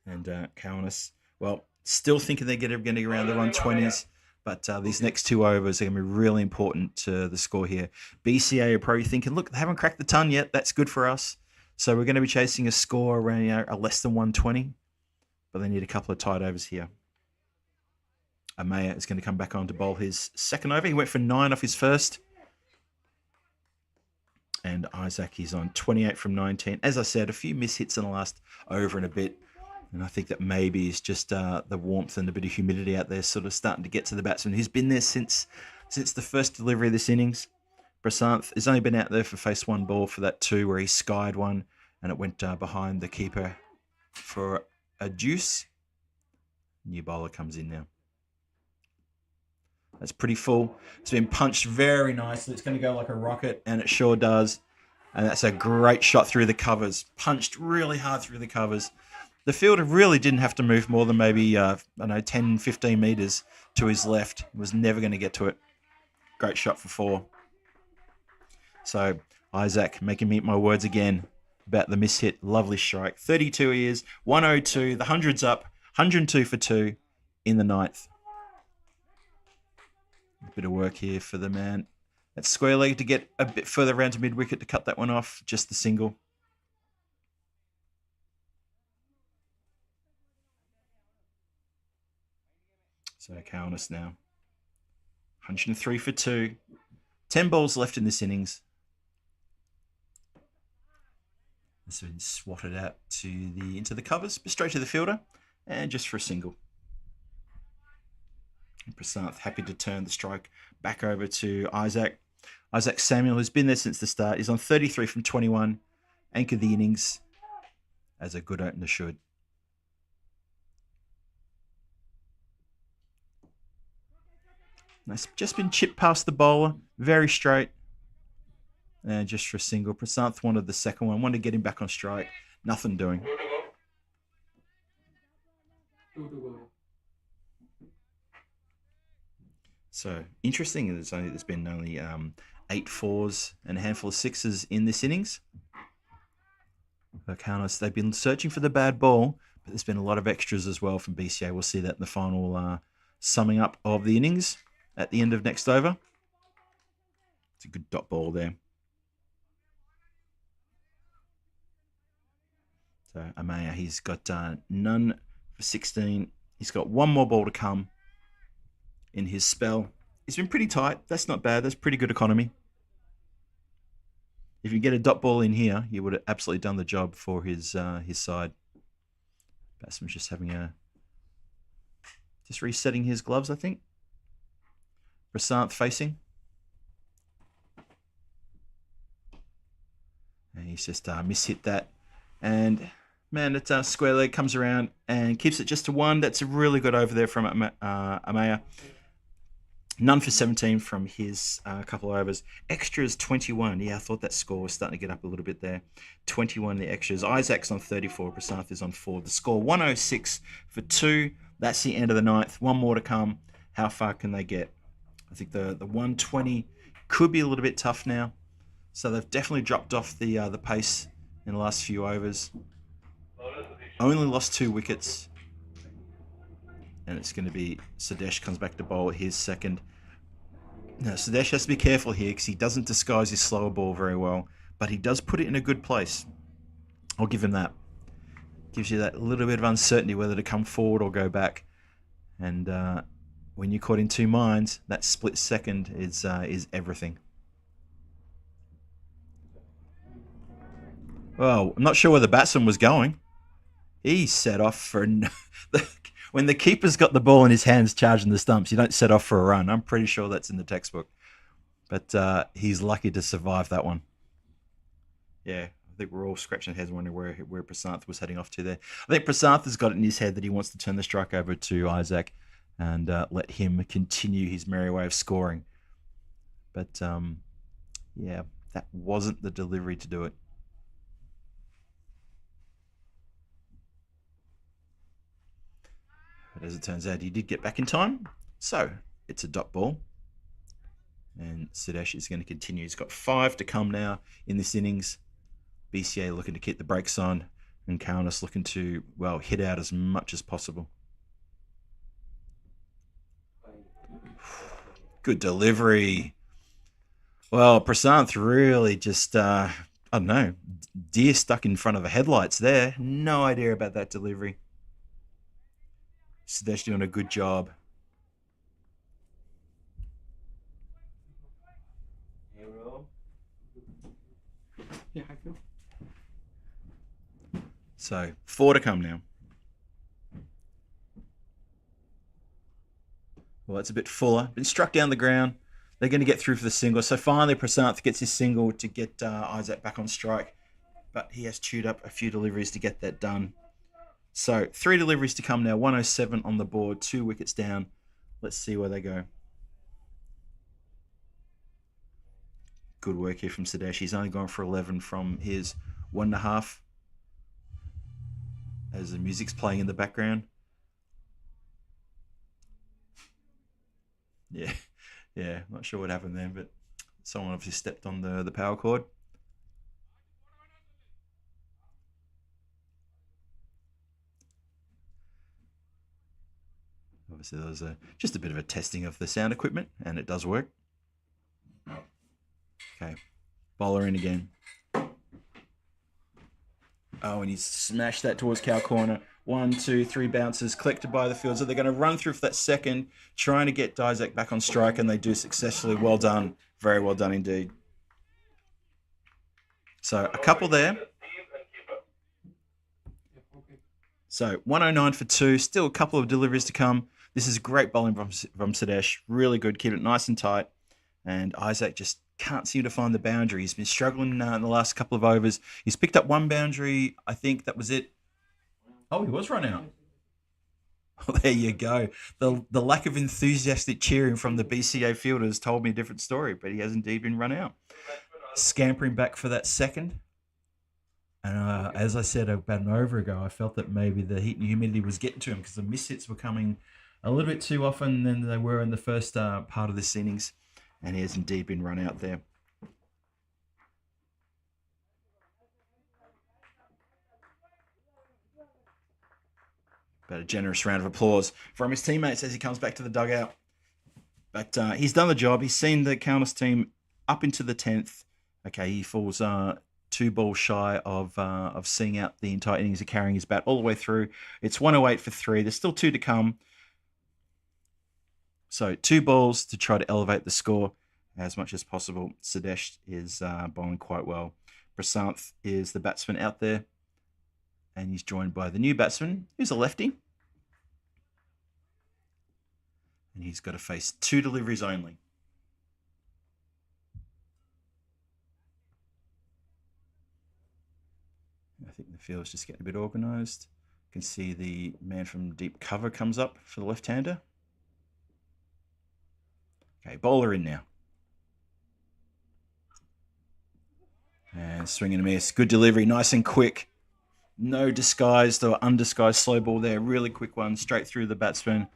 Speaker 1: And Kaunas, well, still thinking they're going to get around the 120s. But these next 2 overs are going to be really important to the score here. BCA are probably thinking, look, they haven't cracked the ton yet. That's good for us. So we're going to be chasing a score around a less than 120. But they need a couple of tight overs here. Amaya is going to come back on to bowl his second over. He went for 9 off his first. And Isaac is on 28 from 19. As I said, a few mishits in the last over and a bit. And I think that maybe it's just the warmth and a bit of humidity out there sort of starting to get to the batsman. He's been there since the first delivery of this innings. Prasanth has only been out there for face 1 ball for that 2 where he skied one and it went behind the keeper for a deuce. New bowler comes in now. That's pretty full. It's been punched very nicely. It's going to go like a rocket, and it sure does. And that's a great shot through the covers. Punched really hard through the covers. The fielder really didn't have to move more than maybe, 10, 15 metres to his left. He was never going to get to it. Great shot for 4. So, Isaac making me eat my words again about the mishit. Lovely strike. 32 he is. 102. The 100's up. 102 for 2 in the 9th. A bit of work here for the man. That's square leg to get a bit further around to mid-wicket to cut that one off. Just the single. So Kaunas now. 103 for 2. 10 balls left in this innings. This has been swatted out into the covers, but straight to the fielder, and just for a single. And Prasanth happy to turn the strike back over to Isaac. Isaac Samuel, who's been there since the start, is on 33 from 21. Anchored the innings as a good opener should. That's just been chipped past the bowler. Very straight. And just for a single. Prasanth wanted the second one. Wanted to get him back on strike. Nothing doing.
Speaker 2: 2 to go.
Speaker 1: So interesting. There's been only 8 4s and a handful of 6s in this innings. Kaunas, they've been searching for the bad ball, but there's been a lot of extras as well from BCA. We'll see that in the final summing up of the innings. at the end of next over. It's a good dot ball there. So Amaya, he's got none for 16. He's got one more ball to come in his spell. It's been pretty tight. That's not bad. That's pretty good economy. If you get a dot ball in here, he would have absolutely done the job for his side. Batsman's just just resetting his gloves, I think. Prasanth facing. And he's just mishit that. And man, it's square leg, comes around and keeps it just to 1. That's a really good over there from Amaya. None for 17 from his couple of overs. Extras 21. Yeah, I thought that score was starting to get up a little bit there. 21 the extras. Isaac's on 34. Prasanth is on 4. The score 106 for 2. That's the end of the 9th. One more to come. How far can they get? I think the 120 could be a little bit tough now. So they've definitely dropped off the pace in the last few overs. Only lost 2 wickets. And it's going to be Sudesh comes back to bowl his second. Now, Sudesh has to be careful here because he doesn't disguise his slower ball very well, but he does put it in a good place. I'll give him that. Gives you that little bit of uncertainty whether to come forward or go back. And when you're caught in 2 minds, that split second is everything. Well, I'm not sure where the batsman was going. He set off for... When the keeper's got the ball in his hands charging the stumps, you don't set off for a run. I'm pretty sure that's in the textbook. But he's lucky to survive that one. Yeah, I think we're all scratching our heads wondering where Prasanth was heading off to there. I think Prasanth has got it in his head that he wants to turn the strike over to Isaac and let him continue his merry way of scoring. But, yeah, that wasn't the delivery to do it. But as it turns out, he did get back in time. So it's a dot ball. And Sudesh is going to continue. He's got 5 to come now in this innings. BCA looking to keep the brakes on. And Kaunas looking to, well, hit out as much as possible. Good delivery. Well, Prasanth really just, I don't know, deer stuck in front of the headlights there. No idea about that delivery. Sudesh doing a good job.
Speaker 2: Yeah, I feel.
Speaker 1: So 4 to come now. Well, that's a bit fuller. Been struck down the ground. They're going to get through for the single. So finally, Prasanth gets his single to get Isaac back on strike. But he has chewed up a few deliveries to get that done. So 3 deliveries to come now. 107 on the board. 2 wickets down. Let's see where they go. Good work here from Sudesh. He's only gone for 11 from his 1.5. As the music's playing in the background. Yeah, not sure what happened there, but someone obviously stepped on the power cord. Obviously, there was just a bit of a testing of the sound equipment, and it does work. Okay, bowler in again. Oh, and he's smashed that towards cow corner. 1, 2, 3 bounces collected by the field. So they're going to run through for that second, trying to get Isaac back on strike, and they do successfully. Well done. Very well done indeed. So a couple there. So 109 for 2. Still a couple of deliveries to come. This is great bowling from Sudesh. Really good. Keep it nice and tight. And Isaac just can't seem to find the boundary. He's been struggling in the last couple of overs. He's picked up 1 boundary. I think that was it. Oh, he was run out. Oh, there you go. The lack of enthusiastic cheering from the BCA fielders told me a different story, but he has indeed been run out. Scampering back for that second. And as I said about an over ago, I felt that maybe the heat and humidity was getting to him because the mishits were coming a little bit too often than they were in the first part of this innings. And he has indeed been run out there. But a generous round of applause from his teammates as he comes back to the dugout. But he's done the job. He's seen the Kaunas team up into the 10th. Okay, he falls 2 balls shy of seeing out the entire innings of carrying his bat all the way through. It's 108 for 3. There's still 2 to come. So 2 balls to try to elevate the score as much as possible. Sadesh is bowling quite well. Prasanth is the batsman out there, and he's joined by the new batsman, who's a lefty. And he's got to face 2 deliveries only. I think the field's just getting a bit organised. You can see the man from deep cover comes up for the left-hander. Okay, bowler in now. And swing and a miss. Good delivery, nice and quick. No disguised or undisguised slow ball there. Really quick one, straight through the batsman.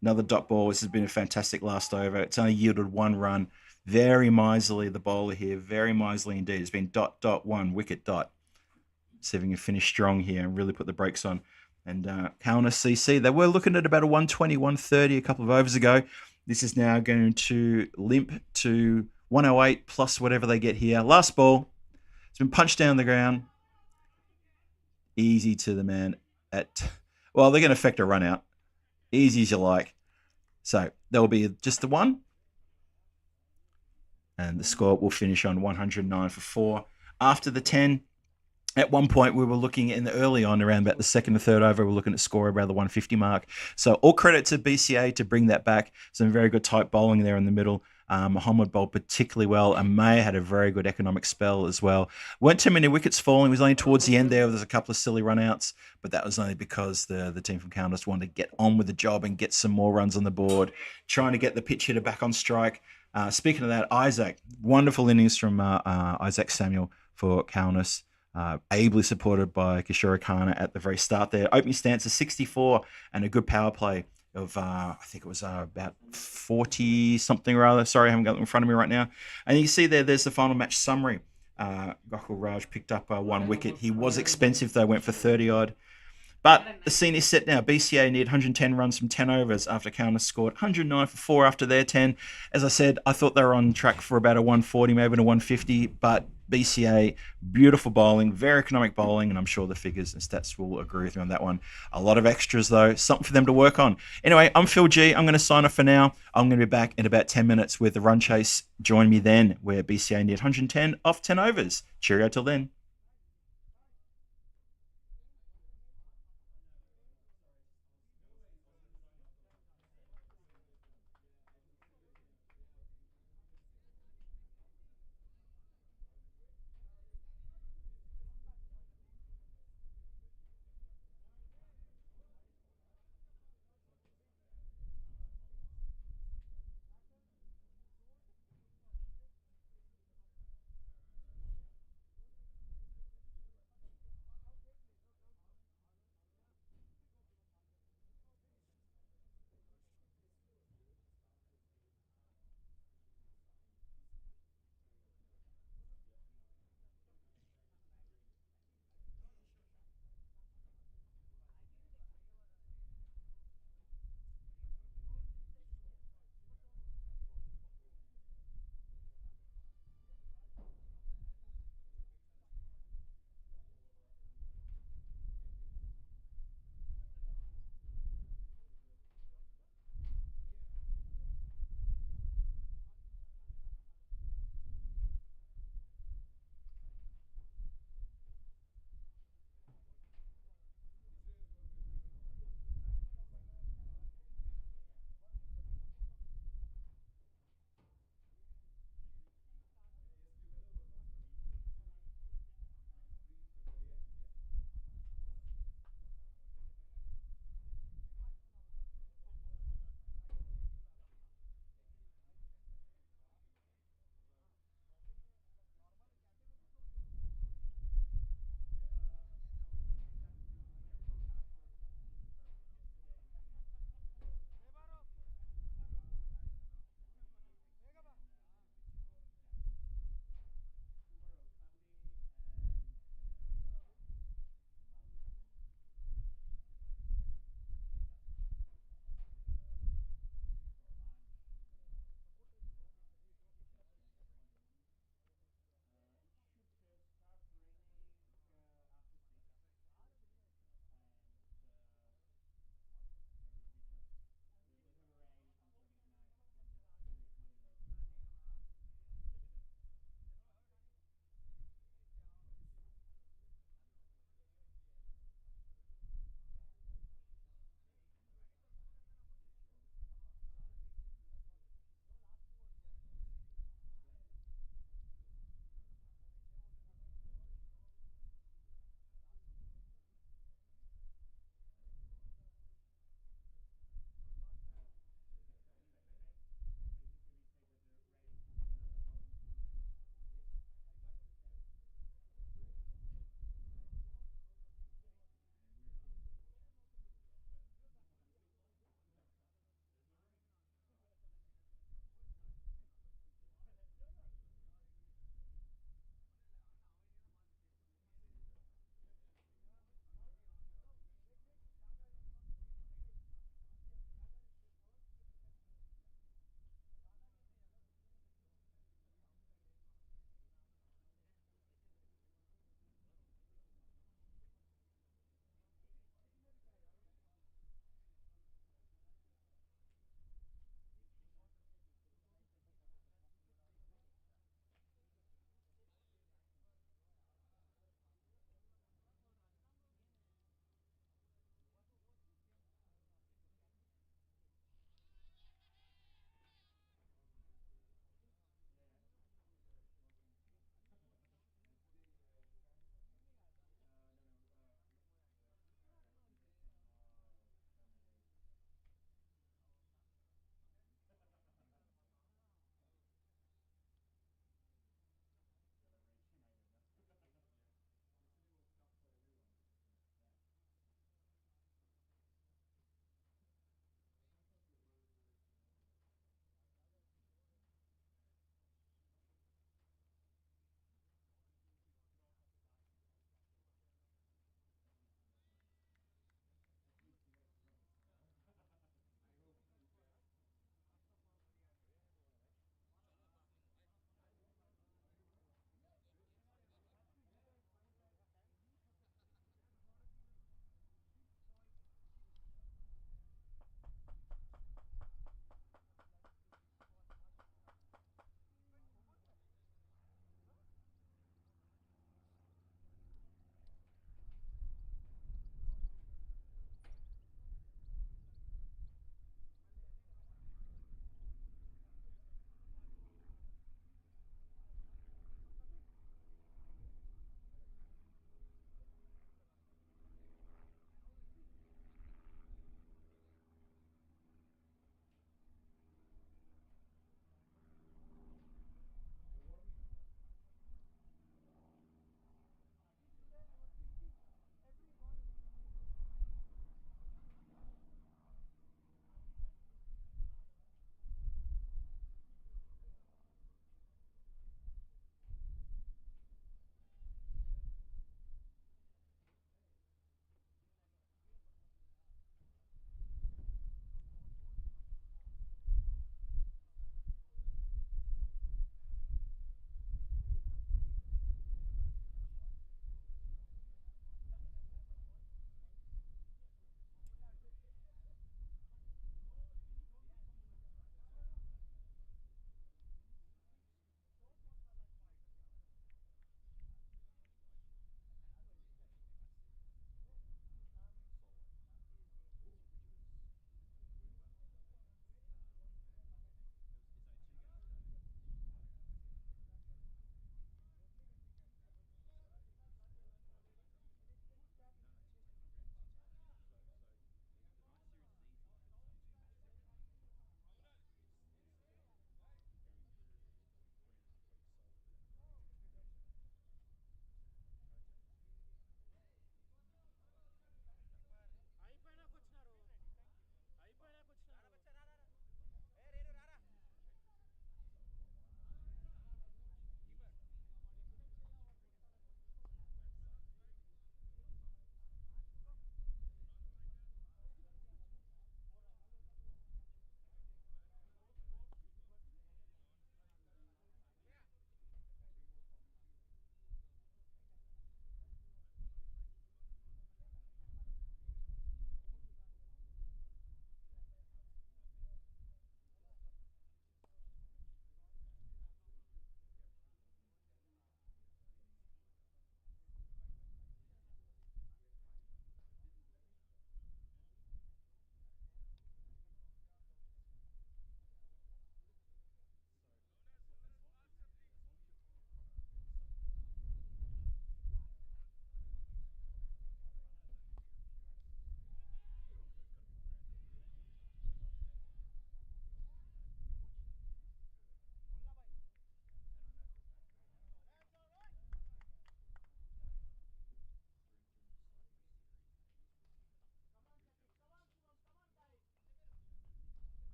Speaker 1: Another dot ball. This has been a fantastic last over. It's only yielded 1 run. Very miserly, the bowler here. Very miserly indeed. It's been dot, dot, 1, wicket, dot. See if we can finish strong here and really put the brakes on. And Kaunas CC, they were looking at about a 120, 130 a couple of overs ago. This is now going to limp to 108 plus whatever they get here. Last ball. It's been punched down the ground. Easy to the man at... Well, they're going to affect a run out. Easy as you like. So there will be just the 1. And the score will finish on 109 for 4. After the 10... At one point, we were looking in the early on around about the 2nd or 3rd over, we were looking at score around the 150 mark. So all credit to BCA to bring that back. Some very good tight bowling there in the middle. Muhammad bowled particularly well, and May had a very good economic spell as well. Weren't too many wickets falling. It was only towards the end there. There's a couple of silly run-outs, but that was only because the team from Kaunas wanted to get on with the job and get some more runs on the board, trying to get the pitch hitter back on strike. Speaking of that, Isaac, wonderful innings from Isaac Samuel for Kaunas. Ably supported by Kishore Khanna at the very start there. Opening stance is 64 and a good power play of, I think it was about 40 something or other. Sorry, I haven't got it in front of me right now. And you can see there's the final match summary. Gokul Raj picked up 1 wicket. He was expensive though, went for 30 odd. But the scene is set now. BCA need 110 runs from 10 overs after Kaunas scored 109 for 4 after their 10. As I said, I thought they were on track for about a 140, maybe a 150, but BCA, beautiful bowling, very economic bowling, and I'm sure the figures and stats will agree with me on that one. A lot of extras, though, something for them to work on. Anyway, I'm Phil G. I'm going to sign off for now. I'm going to be back in about 10 minutes with the run chase. Join me then, where BCA need 110 off 10 overs. Cheerio till then.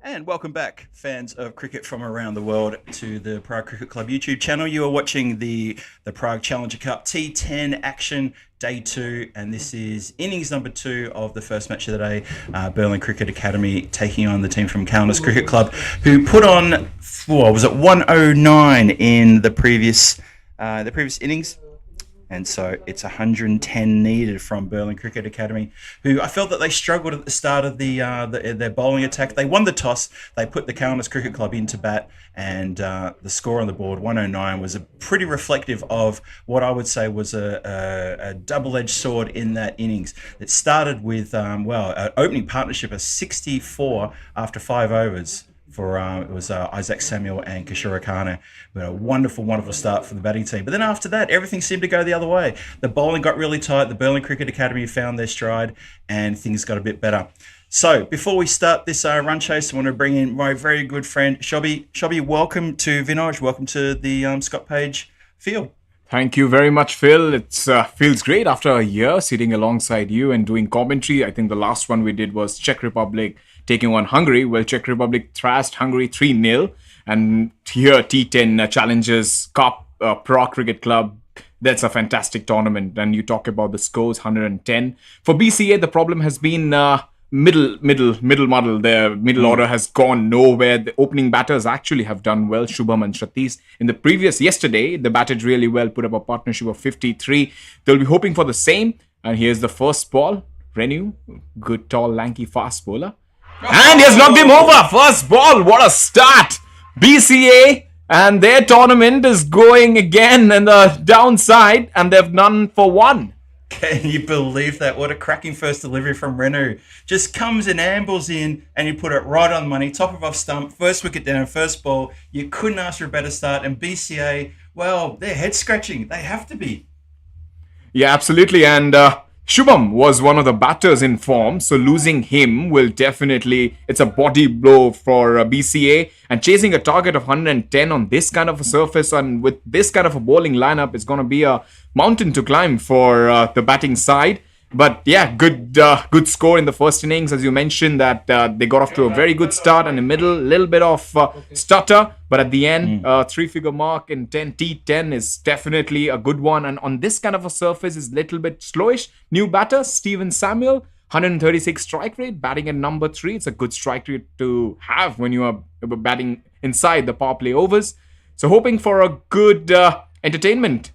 Speaker 1: And welcome back, fans of cricket from around the world, to the Prague Cricket Club YouTube channel. You are watching the Prague Challenger Cup T10 action, day 2, and this is innings number 2 of the first match of the day. Berlin Cricket Academy taking on the team from Kaunas Cricket Club, who put on, was it 109 in the previous innings? And so it's 110 needed from Berlin Cricket Academy, who I felt that they struggled at the start of their bowling attack. They won the toss. They put the Kaunas Cricket Club into bat, and the score on the board, 109, was a pretty reflective of what I would say was a double-edged sword in that innings. It started with, an opening partnership of 64 after 5 overs. It was Isaac Samuel and Kishore Khanna. A wonderful, wonderful start for the batting team. But then after that, everything seemed to go the other way. The bowling got really tight. The Berlin Cricket Academy found their stride, and things got a bit better. So before we start this run chase, I want to bring in my very good friend, Shobby. Shobby, welcome to Vinoj. Welcome to the Scott Page field.
Speaker 3: Thank you very much, Phil. It feels great after a year sitting alongside you and doing commentary. I think the last one we did was Czech Republic taking on Hungary. Well, Czech Republic thrashed Hungary 3-0. And here, T10 Challengers Cup, Prague Cricket Club. That's a fantastic tournament. And you talk about the scores, 110. For BCA, the problem has been middle model. Their middle order has gone nowhere. The opening batters actually have done well, Shubham and Satish. In the yesterday, they batted really well, put up a partnership of 53. They'll be hoping for the same. And here's the first ball. Renu, good, tall, lanky, fast bowler. And he has knocked him over. First ball. What a start. BCA and their tournament is going again in the downside, and they've none for one.
Speaker 1: Can you believe that? What a cracking first delivery from Renu. Just comes and ambles in, and you put it right on the money. Top of off stump, first wicket down, first ball. You couldn't ask for a better start. And BCA, well, they're head scratching. They have to be.
Speaker 3: Yeah, absolutely. And Shubham was one of the batters in form, so losing him will definitely, it's a body blow for BCA, and chasing a target of 110 on this kind of a surface and with this kind of a bowling lineup is going to be a mountain to climb for the batting side. But yeah, good score in the first innings. As you mentioned, that they got off to a very good start, and in the middle, a little bit of stutter. But at the end, three-figure mark in T10 is definitely a good one. And on this kind of a surface is a little bit slowish. New batter, Stephen Samuel, 136 strike rate, batting at number 3. It's a good strike rate to have when you are batting inside the power play overs. So hoping for a good entertainment.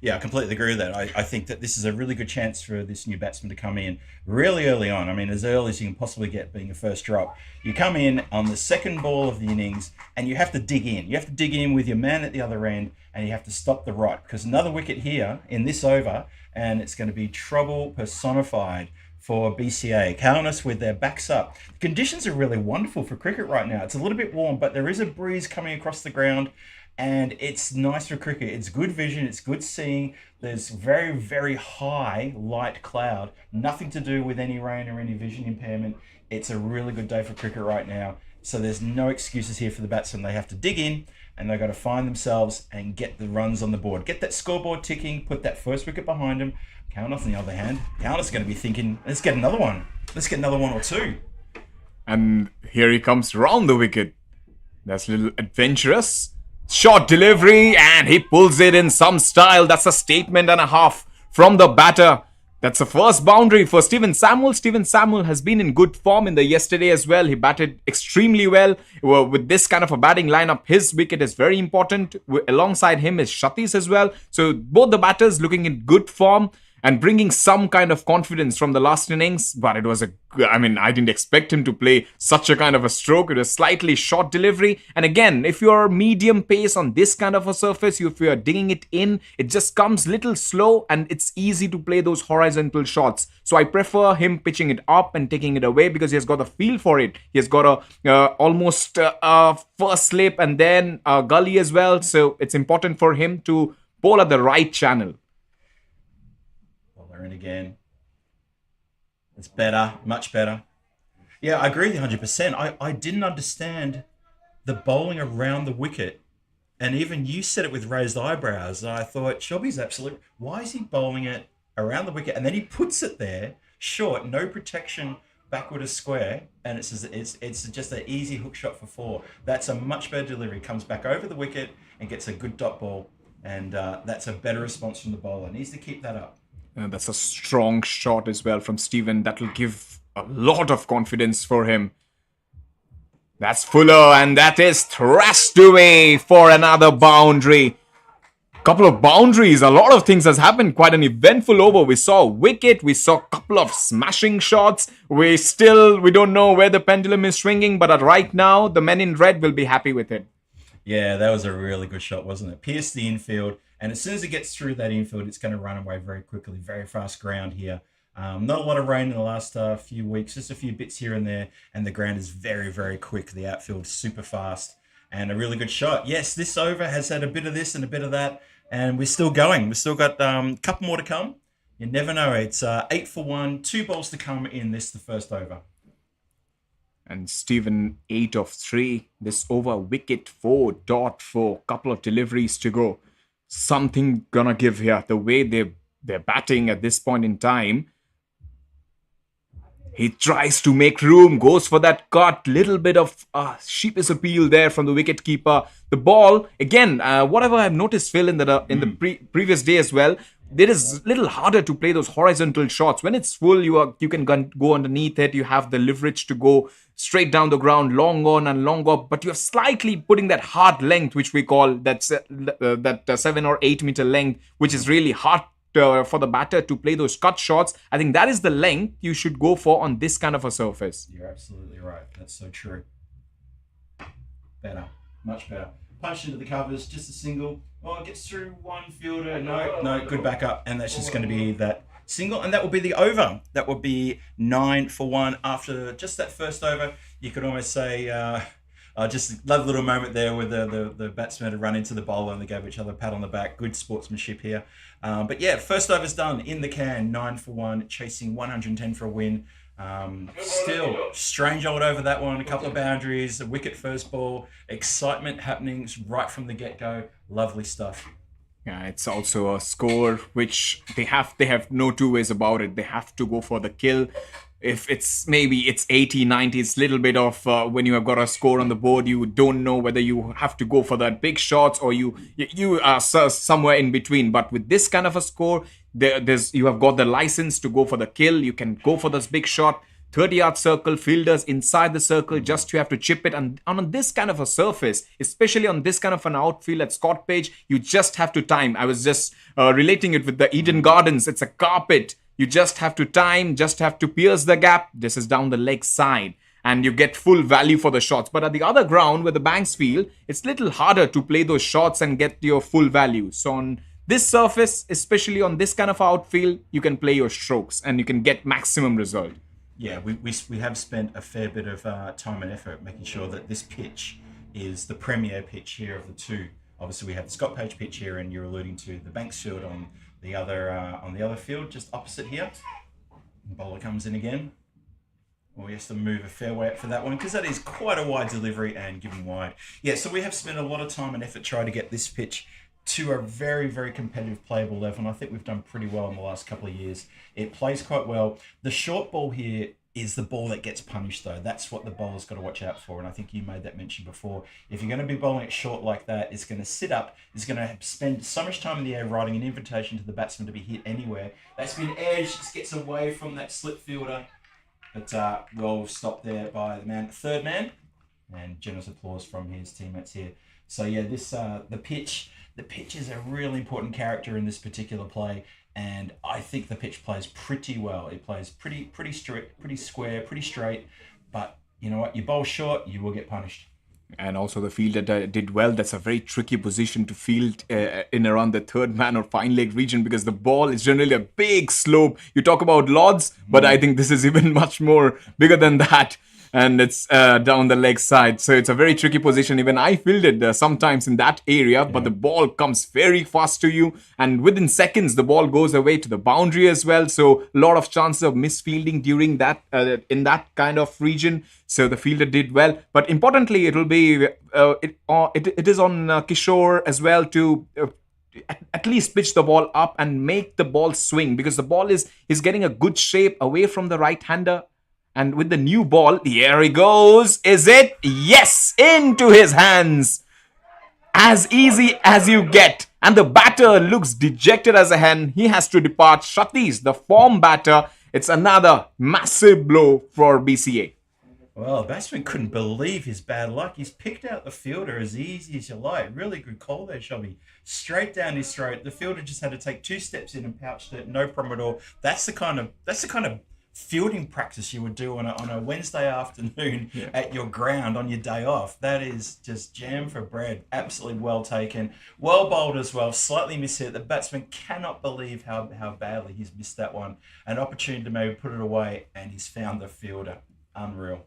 Speaker 1: Yeah, I completely agree with that. I think that this is a really good chance for this new batsman to come in really early on. I mean, as early as you can possibly get, being a first drop. You come in on the second ball of the innings, and you have to dig in. You have to dig in with your man at the other end, and you have to stop the right, because another wicket here in this over, and it's going to be trouble personified for BCA. Kaunas with their backs up. The conditions are really wonderful for cricket right now. It's a little bit warm, but there is a breeze coming across the ground. And it's nice for cricket. It's good vision. It's good seeing. There's very, very high light cloud. Nothing to do with any rain or any vision impairment. It's a really good day for cricket right now. So there's no excuses here for the batsmen. They have to dig in, and they've got to find themselves and get the runs on the board. Get that scoreboard ticking. Put that first wicket behind them. Kaunas, on the other hand, Kaunas is going to be thinking, let's get another one. Let's get another one or two.
Speaker 3: And here he comes round the wicket. That's a little adventurous. Short delivery, and he pulls it in some style. That's a statement and a half from the batter. That's the first boundary for Stephen Samuel. Stephen Samuel has been in good form in the yesterday as well. He batted extremely well. With this kind of a batting lineup, his wicket is very important. Alongside him is Satish as well. So both the batters looking in good form and bringing some kind of confidence from the last innings. But it was I didn't expect him to play such a kind of a stroke. It was slightly short delivery. And again, if you're medium pace on this kind of a surface, if you're digging it in, it just comes little slow, and it's easy to play those horizontal shots. So I prefer him pitching it up and taking it away, because he has got a feel for it. He has got almost first slip and then a gully as well. So it's important for him to bowl at the right channel.
Speaker 1: In again. It's better, much better. Yeah, I agree with you 100%. I didn't understand the bowling around the wicket, and even you said it with raised eyebrows. And I thought, Shobby's absolutely, why is he bowling it around the wicket? And then he puts it there, short, no protection backward of square, and it's just an easy hook shot for 4. That's a much better delivery. Comes back over the wicket and gets a good dot ball, and that's a better response from the bowler. Needs to keep that up.
Speaker 3: And that's a strong shot as well from Steven. That will give a lot of confidence for him. That's Fuller, and that is thrashed away for another boundary. Couple of boundaries, a lot of things has happened. Quite an eventful over. We saw a wicket, we saw a couple of smashing shots. We don't know where the pendulum is swinging, but right now the men in red will be happy with it.
Speaker 1: Yeah, that was a really good shot, wasn't it? Pierced the infield, and as soon as it gets through that infield, it's going to run away very quickly. Very fast ground here. Not a lot of rain in the last few weeks, just a few bits here and there, and the ground is very, very quick. The outfield super fast, and a really good shot. Yes, this over has had a bit of this and a bit of that, and we're still going. We've still got a couple more to come. You never know. It's 8 for 1, 2 balls to come in the first over.
Speaker 3: And Steven, 8 of 3. This over, wicket 4.4. Couple of deliveries to go. Something gonna give here. The way they're batting at this point in time. He tries to make room, goes for that cut. Little bit of sheepish appeal there from the wicketkeeper. The ball, again, whatever I've noticed, Phil, in the previous day as well, it is a little harder to play those horizontal shots. When it's full, you can go underneath it. You have the leverage to go straight down the ground, long on and long off. But you're slightly putting that hard length, which we call that 7 or 8 meter length, which is really hard for the batter to play those cut shots. I think that is the length you should go for on this kind of a surface.
Speaker 1: You're absolutely right. That's so true. Better. Much better. Punched into the covers, just a single. Oh, it gets through one fielder. No, good backup. And that's just going to be that single. And that will be the over. That will be 9 for 1 after just that first over. You could almost say... just love a little moment there where the batsmen had run into the bowler and they gave each other a pat on the back. Good sportsmanship here. But yeah, first over's done in the can, 9 for 1, chasing 110 for a win. Still, strange old over that one. A couple of boundaries, a wicket first ball, excitement happening right from the get-go. Lovely stuff.
Speaker 3: Yeah, it's also a score which they have no two ways about it. They have to go for the kill. If it's 80, 90, it's a little bit of when you have got a score on the board, you don't know whether you have to go for that big shots or you are somewhere in between. But with this kind of a score, you have got the license to go for the kill. You can go for this big shot, 30-yard circle, fielders inside the circle, just you have to chip it. And on this kind of a surface, especially on this kind of an outfield at Scott Page, you just have to time. I was just relating it with the Eden Gardens. It's a carpet. You just have to time, just have to pierce the gap. This is down the leg side. And you get full value for the shots. But at the other ground where the Banks field, it's a little harder to play those shots and get your full value. So on this surface, especially on this kind of outfield, you can play your strokes and you can get maximum result.
Speaker 1: Yeah, we have spent a fair bit of time and effort making sure that this pitch is the premier pitch here of the two. Obviously, we have the Scott Page pitch here, and you're alluding to the Banks field on the other field, just opposite here. The bowler comes in again. Well, he has to move a fair way up for that one because that is quite a wide delivery and given wide. Yeah, so we have spent a lot of time and effort trying to get this pitch to a very, very competitive playable level, and I think we've done pretty well in the last couple of years. It plays quite well. The short ball here is the ball that gets punished, though. That's what the bowler's got to watch out for, and I think you made that mention before. If you're going to be bowling it short like that, it's going to sit up, it's going to spend so much time in the air writing an invitation to the batsman to be hit anywhere. That spin edge just gets away from that slip fielder, but well stopped there by the third man, and generous applause from his teammates here. So yeah, this the pitch is a really important character in this particular play, and I think the pitch plays pretty well. It plays pretty straight, pretty square, pretty straight, but you know what? You bowl short, you will get punished.
Speaker 3: And also the fielder did well. That's a very tricky position to field in around the third man or fine leg region because the ball is generally a big slope. You talk about Lords, but I think this is even much more bigger than that. And it's down the leg side. So it's a very tricky position. Even I fielded sometimes in that area, but the ball comes very fast to you. And within seconds, the ball goes away to the boundary as well. So a lot of chances of misfielding during that, in that kind of region. So the fielder did well. But importantly, it will be, it is on Kishore as well to at least pitch the ball up and make the ball swing. Because the ball is getting a good shape away from the right-hander. And with the new ball, here he goes. Is it? Yes, into his hands. As easy as you get. And the batter looks dejected as a hen. He has to depart. Satish, the form batter. It's another massive blow for BCA.
Speaker 1: Well, the batsman couldn't believe his bad luck. He's picked out the fielder as easy as you like. Really good call there, Shelby. Straight down his throat. The fielder just had to take 2 steps in and pouched it. No problem at all. That's the kind of fielding practice you would do on a Wednesday afternoon at your ground on your day off. That is just jam for bread. Absolutely well taken. Well bowled as well. Slightly mishit. The batsman cannot believe how badly he's missed that one. An opportunity to maybe put it away, and he's found the fielder. Unreal.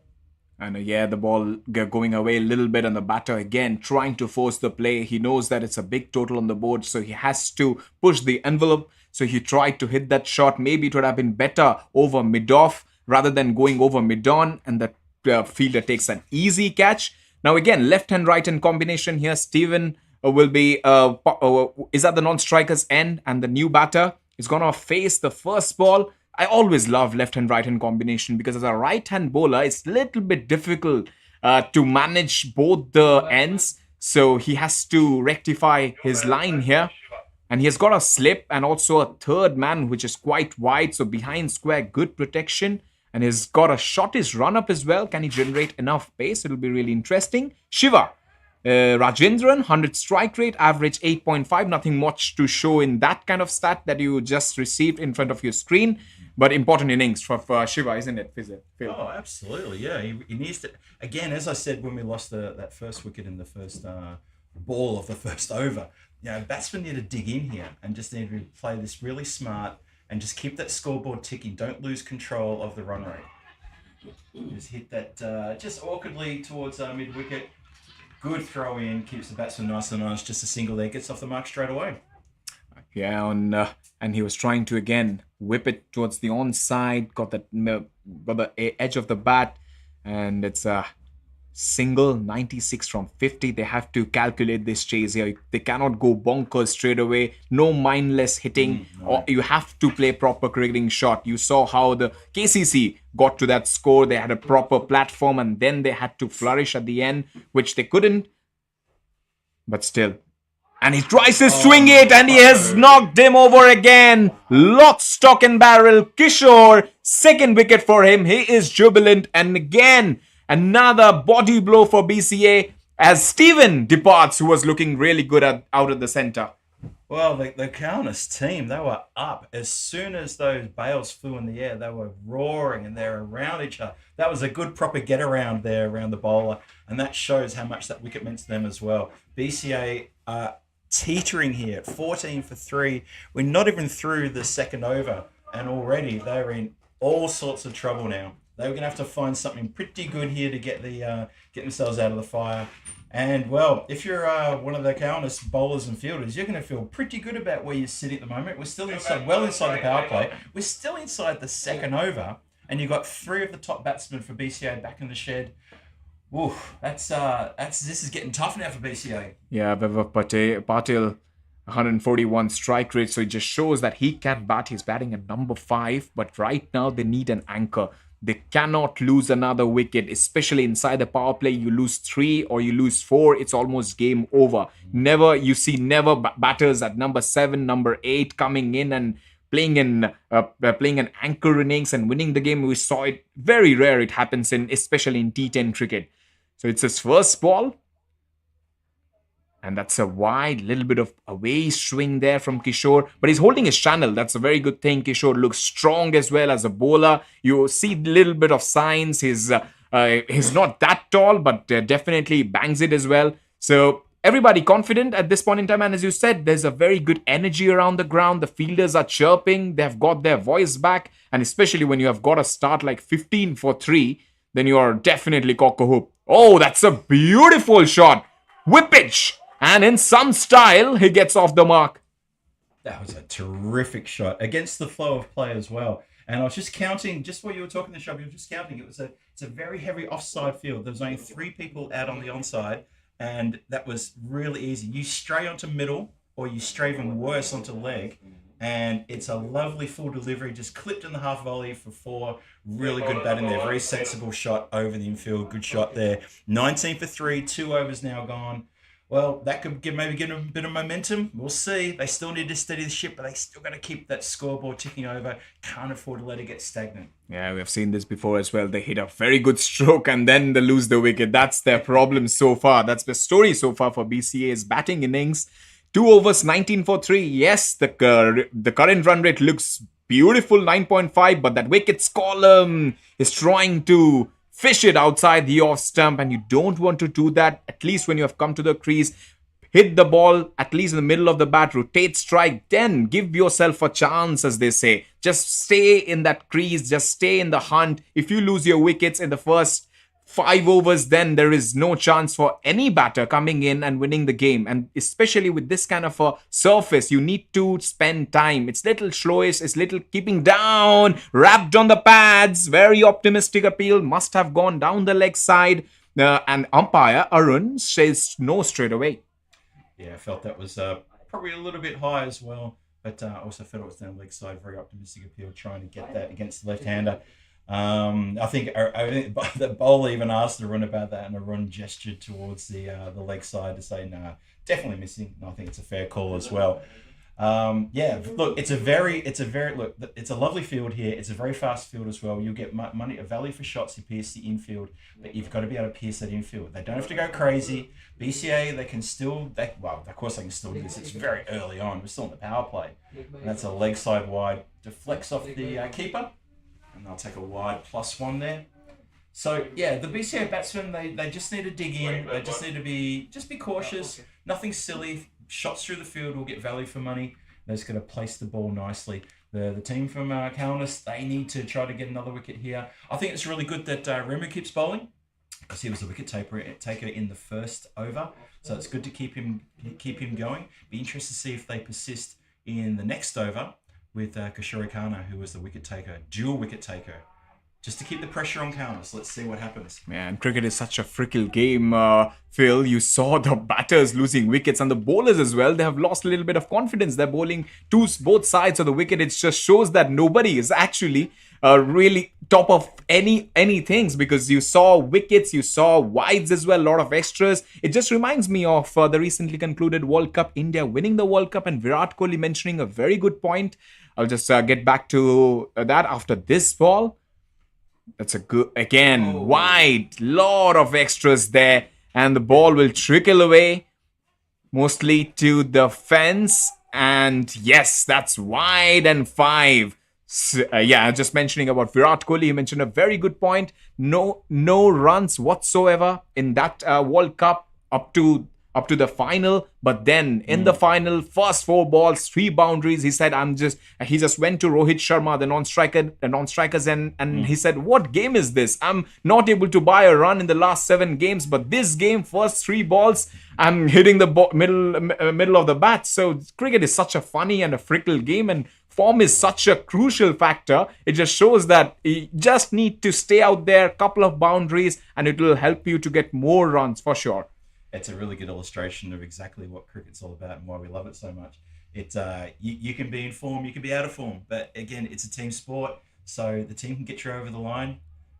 Speaker 3: And the ball going away a little bit, and the batter again trying to force the play. He knows that it's a big total on the board, so he has to push the envelope. So he tried to hit that shot. Maybe it would have been better over mid-off rather than going over mid-on, and the fielder takes an easy catch. Now again, left-hand, right-hand combination here. Steven will be, is at the non-striker's end, and the new batter is going to face the first ball. I always love left-hand, right-hand combination because as a right-hand bowler, it's a little bit difficult to manage both the ends. So he has to rectify his line here. And he has got a slip and also a third man, which is quite wide. So behind square, good protection. And he's got a shortish run-up as well. Can he generate enough pace? It'll be really interesting. Shiva. Rajendran, 100 strike rate, average 8.5. Nothing much to show in that kind of stat that you just received in front of your screen. But important innings for Shiva, isn't it, Phil?
Speaker 1: Oh, absolutely, yeah. He needs to, again, as I said when we lost that first wicket in the first ball of the first over, batsmen need to dig in here and just need to play this really smart and just keep that scoreboard ticking. Don't lose control of the run rate. Just hit that just awkwardly towards mid-wicket. Good throw in, keeps the batsman nice and nice. Just a single there, gets off the mark straight away.
Speaker 3: Yeah, and he was trying to again whip it towards the onside, got the edge of the bat, and it's a single, 96 from 50. They have to calculate this chase here. They cannot go bonkers straight away. No mindless hitting. Or you have to play proper cricketing shot. You saw how the KCC got to that score. They had a proper platform and then they had to flourish at the end, which they couldn't. But still. And he tries to swing it and he has knocked him over again. Lock, stock and barrel. Kishore, second wicket for him. He is jubilant. And again, another body blow for BCA as Steven departs, who was looking really good out of the centre.
Speaker 1: Well, the Kaunas team, they were up. As soon as those bails flew in the air, they were roaring and they're around each other. That was a good proper get around there around the bowler. And that shows how much that wicket meant to them as well. BCA teetering here at 14 for 3. We're not even through the second over. And already they're in all sorts of trouble now. They were going to have to find something pretty good here to get themselves out of the fire. And, well, if you're one of the Kaunas bowlers and fielders, you're going to feel pretty good about where you sit at the moment. We're still inside the power play. We're still inside the second over. And you've got 3 of the top batsmen for BCA back in the shed. Oof, this is getting tough now for BCA.
Speaker 3: Yeah, Vaibhav Patil, 141 strike rate. So it just shows that he can bat. He's batting at number 5. But right now, they need an anchor. They cannot lose another wicket, especially inside the power play. You lose 3 or you lose 4, it's almost game over. Never batters at number 7, number 8 coming in and playing an anchor innings and winning the game. We saw it very rare. It happens especially in T10 cricket. So it's his first ball. And that's a wide, little bit of away swing there from Kishore. But he's holding his channel. That's a very good thing. Kishore looks strong as well as a bowler. You see a little bit of signs. He's not that tall, but definitely bangs it as well. So everybody confident at this point in time. And as you said, there's a very good energy around the ground. The fielders are chirping. They've got their voice back. And especially when you have got a start like 15 for 3, then you are definitely cock-a-hoop. Oh, that's a beautiful shot. Whippage. And in some style, he gets off the mark.
Speaker 1: That was a terrific shot against the flow of play as well. And I was just counting, just while you were talking to the shop, you were just counting. It's a very heavy offside field. There was only 3 people out on the onside, and that was really easy. You stray onto middle, or you stray even worse onto leg, And it's a lovely full delivery, just clipped in the half volley for 4. Really good batting there. Very sensible shot over the infield. Good shot there. 19 for 3, 2 overs now gone. Well, that could maybe give them a bit of momentum. We'll see. They still need to steady the ship, but they still got to keep that scoreboard ticking over. Can't afford to let it get stagnant.
Speaker 3: Yeah, we have seen this before as well. They hit a very good stroke and then they lose the wicket. That's their problem so far. That's the story so far for BCA's batting innings. 2 overs, 19 for 3. Yes, the current run rate looks beautiful, 9.5, but that wickets column is trying to fish it outside the off stump, and you don't want to do that, at least when you have come to the crease. Hit the ball at least in the middle of the bat, rotate, strike, then give yourself a chance, as they say. Just stay in that crease, just stay in the hunt. If you lose your wickets in the first 5 overs, then there is no chance for any batter coming in and winning the game. And especially with this kind of a surface, you need to spend time. It's little slowish, it's little keeping down, wrapped on the pads. Very optimistic appeal, must have gone down the leg side. And umpire Arun says no straight away.
Speaker 1: Yeah, I felt that was probably a little bit high as well. But I also felt it was down the leg side. Very optimistic appeal, trying to get that against the left-hander. I think the bowler even asked Arun about that, and Arun gestured towards the leg side to say, "Nah, definitely missing." And I think it's a fair call as well. Yeah, look, it's a lovely field here. It's a very fast field as well. You'll get money, a value for shots. You pierce the infield, but you've got to be able to pierce that infield. They don't have to go crazy. BCA, they can still, of course they can still do this. It's very early on. We're still in the power play, and that's a leg side wide, deflects off the keeper. And they'll take a wide +1 there. So yeah, the BCA batsmen, they just need to dig in. They just need to be cautious. Nothing silly. Shots through the field will get value for money. They're just going to place the ball nicely. The team from Kaunas, they need to try to get another wicket here. I think it's really good that Remu keeps bowling, because he was a wicket taker in the first over. So it's good to keep him going. Be interested to see if they persist in the next over with Kishore Khanna, who was the wicket taker, dual wicket taker, just to keep the pressure on Kaunas. Let's see what happens.
Speaker 3: Man, cricket is such a fickle game, Phil. You saw the batters losing wickets and the bowlers as well. They have lost a little bit of confidence. They're bowling both sides of the wicket. It just shows that nobody is actually really top of any things, because you saw wickets, you saw wides as well, a lot of extras. It just reminds me of the recently concluded World Cup, India winning the World Cup, and Virat Kohli mentioning a very good point. I'll just get back to that after this ball. That's a good, again, wide, lot of extras there, and the ball will trickle away mostly to the fence, and yes, that's wide and 5. So, yeah, just mentioning about Virat Kohli, he mentioned a very good point. No runs whatsoever in that World Cup up to the final, but then in the final, first 4 balls, 3 boundaries. He said, he just went to Rohit Sharma, the non-strikers, and he said, what game is this? I'm not able to buy a run in the last 7 games, but this game, first 3 balls, I'm hitting the middle of the bat. So cricket is such a funny and a fickle game, and form is such a crucial factor. It just shows that you just need to stay out there, couple of boundaries, and it will help you to get more runs for sure.
Speaker 1: It's a really good illustration of exactly what cricket's all about and why we love it so much. It's you can be in form, you can be out of form, but again, it's a team sport, so the team can get you over the line.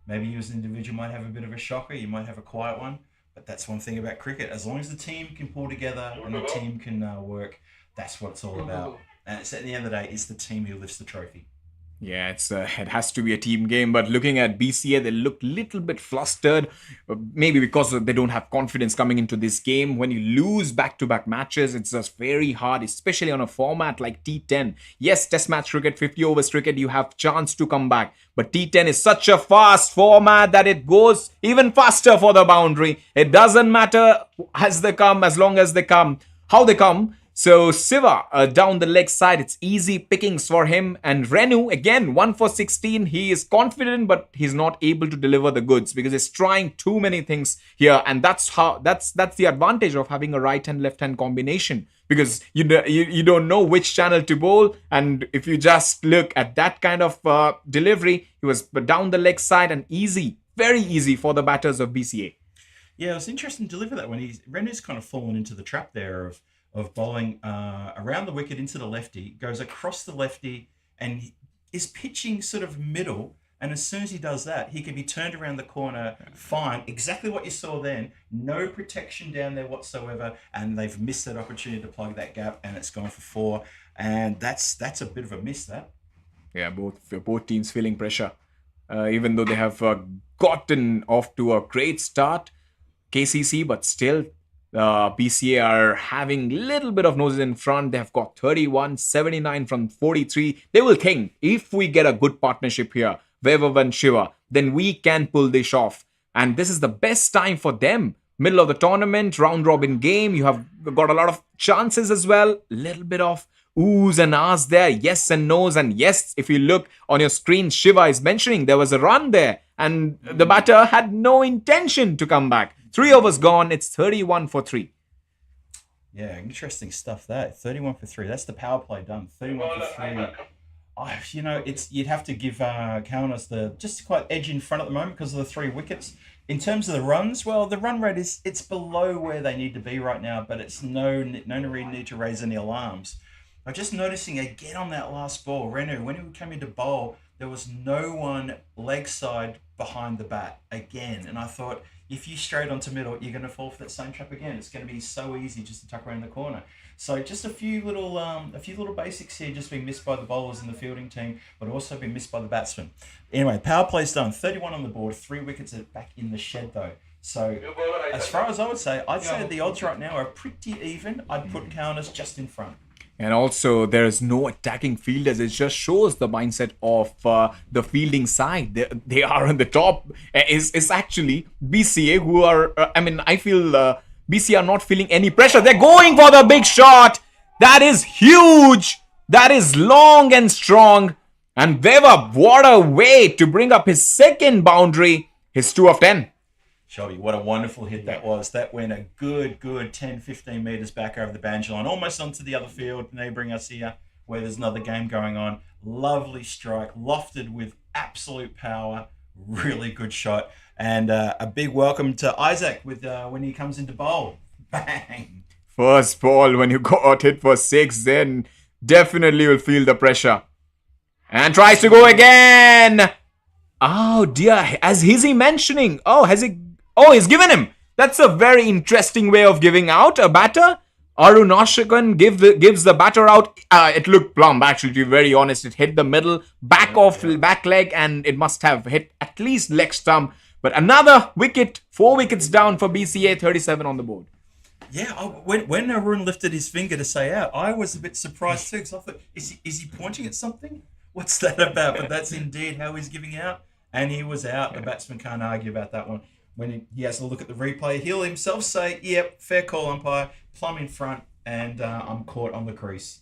Speaker 1: Maybe you as an individual might have a bit of a shocker, you might have a quiet one, but that's one thing about cricket. As long as the team can pull together and the team can work, that's what it's all about. And it's, at the end of the day, it's the team who lifts the trophy.
Speaker 3: Yeah, it has to be a team game, but looking at BCA, they look a little bit flustered, maybe because they don't have confidence coming into this game. When you lose back-to-back matches, it's just very hard, especially on a format like T10. Yes, test match cricket, 50 overs cricket, you have chance to come back, but T10 is such a fast format that it goes even faster for the boundary. It doesn't matter as they come, as long as they come, how they come. So Siva down the leg side, it's easy pickings for him. And Renu, again, 1 for 16. He is confident, but he's not able to deliver the goods because he's trying too many things here. And that's the advantage of having a right and left hand combination, because you don't know which channel to bowl. And if you just look at that kind of delivery, he was down the leg side and easy, very easy for the batters of BCA.
Speaker 1: Yeah, it was interesting to deliver that when Renu's kind of fallen into the trap there of bowling around the wicket into the lefty, goes across the lefty, and is pitching sort of middle. And as soon as he does that, he can be turned around the corner fine. Exactly what you saw then. No protection down there whatsoever. And they've missed that opportunity to plug that gap, and it's gone for 4. And that's a bit of a miss, that.
Speaker 3: Yeah, both teams feeling pressure. Even though they have gotten off to a great start, KCC, but still BCA are having a little bit of noses in front. They have got 31, 79 from 43. They will think, if we get a good partnership here, Vaibhav and Shiva, then we can pull this off. And this is the best time for them. Middle of the tournament, round robin game. You have got a lot of chances as well. Little bit of oohs and ahs there, yes and no's. And yes, if you look on your screen, Shiva is mentioning there was a run there and the batter had no intention to come back. 3 overs gone, it's 31 for 3.
Speaker 1: Yeah, interesting stuff that. 31 for 3. That's the power play done. 31 for 3. You'd have to give Kaunas the just quite edge in front at the moment because of the 3 wickets. In terms of the runs, well, the run rate it's below where they need to be right now, but it's no need to raise any alarms. I'm just noticing again on that last ball, Renu, when he came into bowl, there was no one leg side behind the bat again. And I thought, if you straight onto middle, you're going to fall for that same trap again. It's going to be so easy just to tuck around the corner. So just a few little basics here just being missed by the bowlers and the fielding team, but also been missed by the batsmen. Anyway, power play's done. 31 on the board, 3 wickets are back in the shed though. So as far as I'd say the odds right now are pretty even. I'd put Kaunas just in front.
Speaker 3: And also, there is no attacking fielders. It just shows the mindset of the fielding side. They are on the top. It's actually BCA who are... I feel BCA are not feeling any pressure. They're going for the big shot. That is huge. That is long and strong. And Vaibhav, what a way to bring up his second boundary. His 2 of 10.
Speaker 1: Shelby, what a wonderful hit that was. That went a good 10, 15 metres back over the boundary line, almost onto the other field, neighbouring us here, where there's another game going on. Lovely strike, lofted with absolute power. Really good shot. And a big welcome to Isaac with when he comes into bowl. Bang!
Speaker 3: First ball, when you got hit for 6, then definitely will feel the pressure. And tries to go again. Oh dear, as is he mentioning? He's given him. That's a very interesting way of giving out a batter. Arunashakan gives the batter out. It looked plumb, actually, to be very honest. It hit the middle, back leg, and it must have hit at least leg stump. But another wicket, 4 wickets down for BCA, 37 on the board.
Speaker 1: Yeah, when Arun lifted his finger to say out, I was a bit surprised too, because I thought, is he pointing at something? What's that about? But that's indeed how he's giving out. And he was out. The batsman can't argue about that one. When he has to look at the replay, he'll himself say, yep, fair call, umpire, plumb in front, and I'm caught on the crease.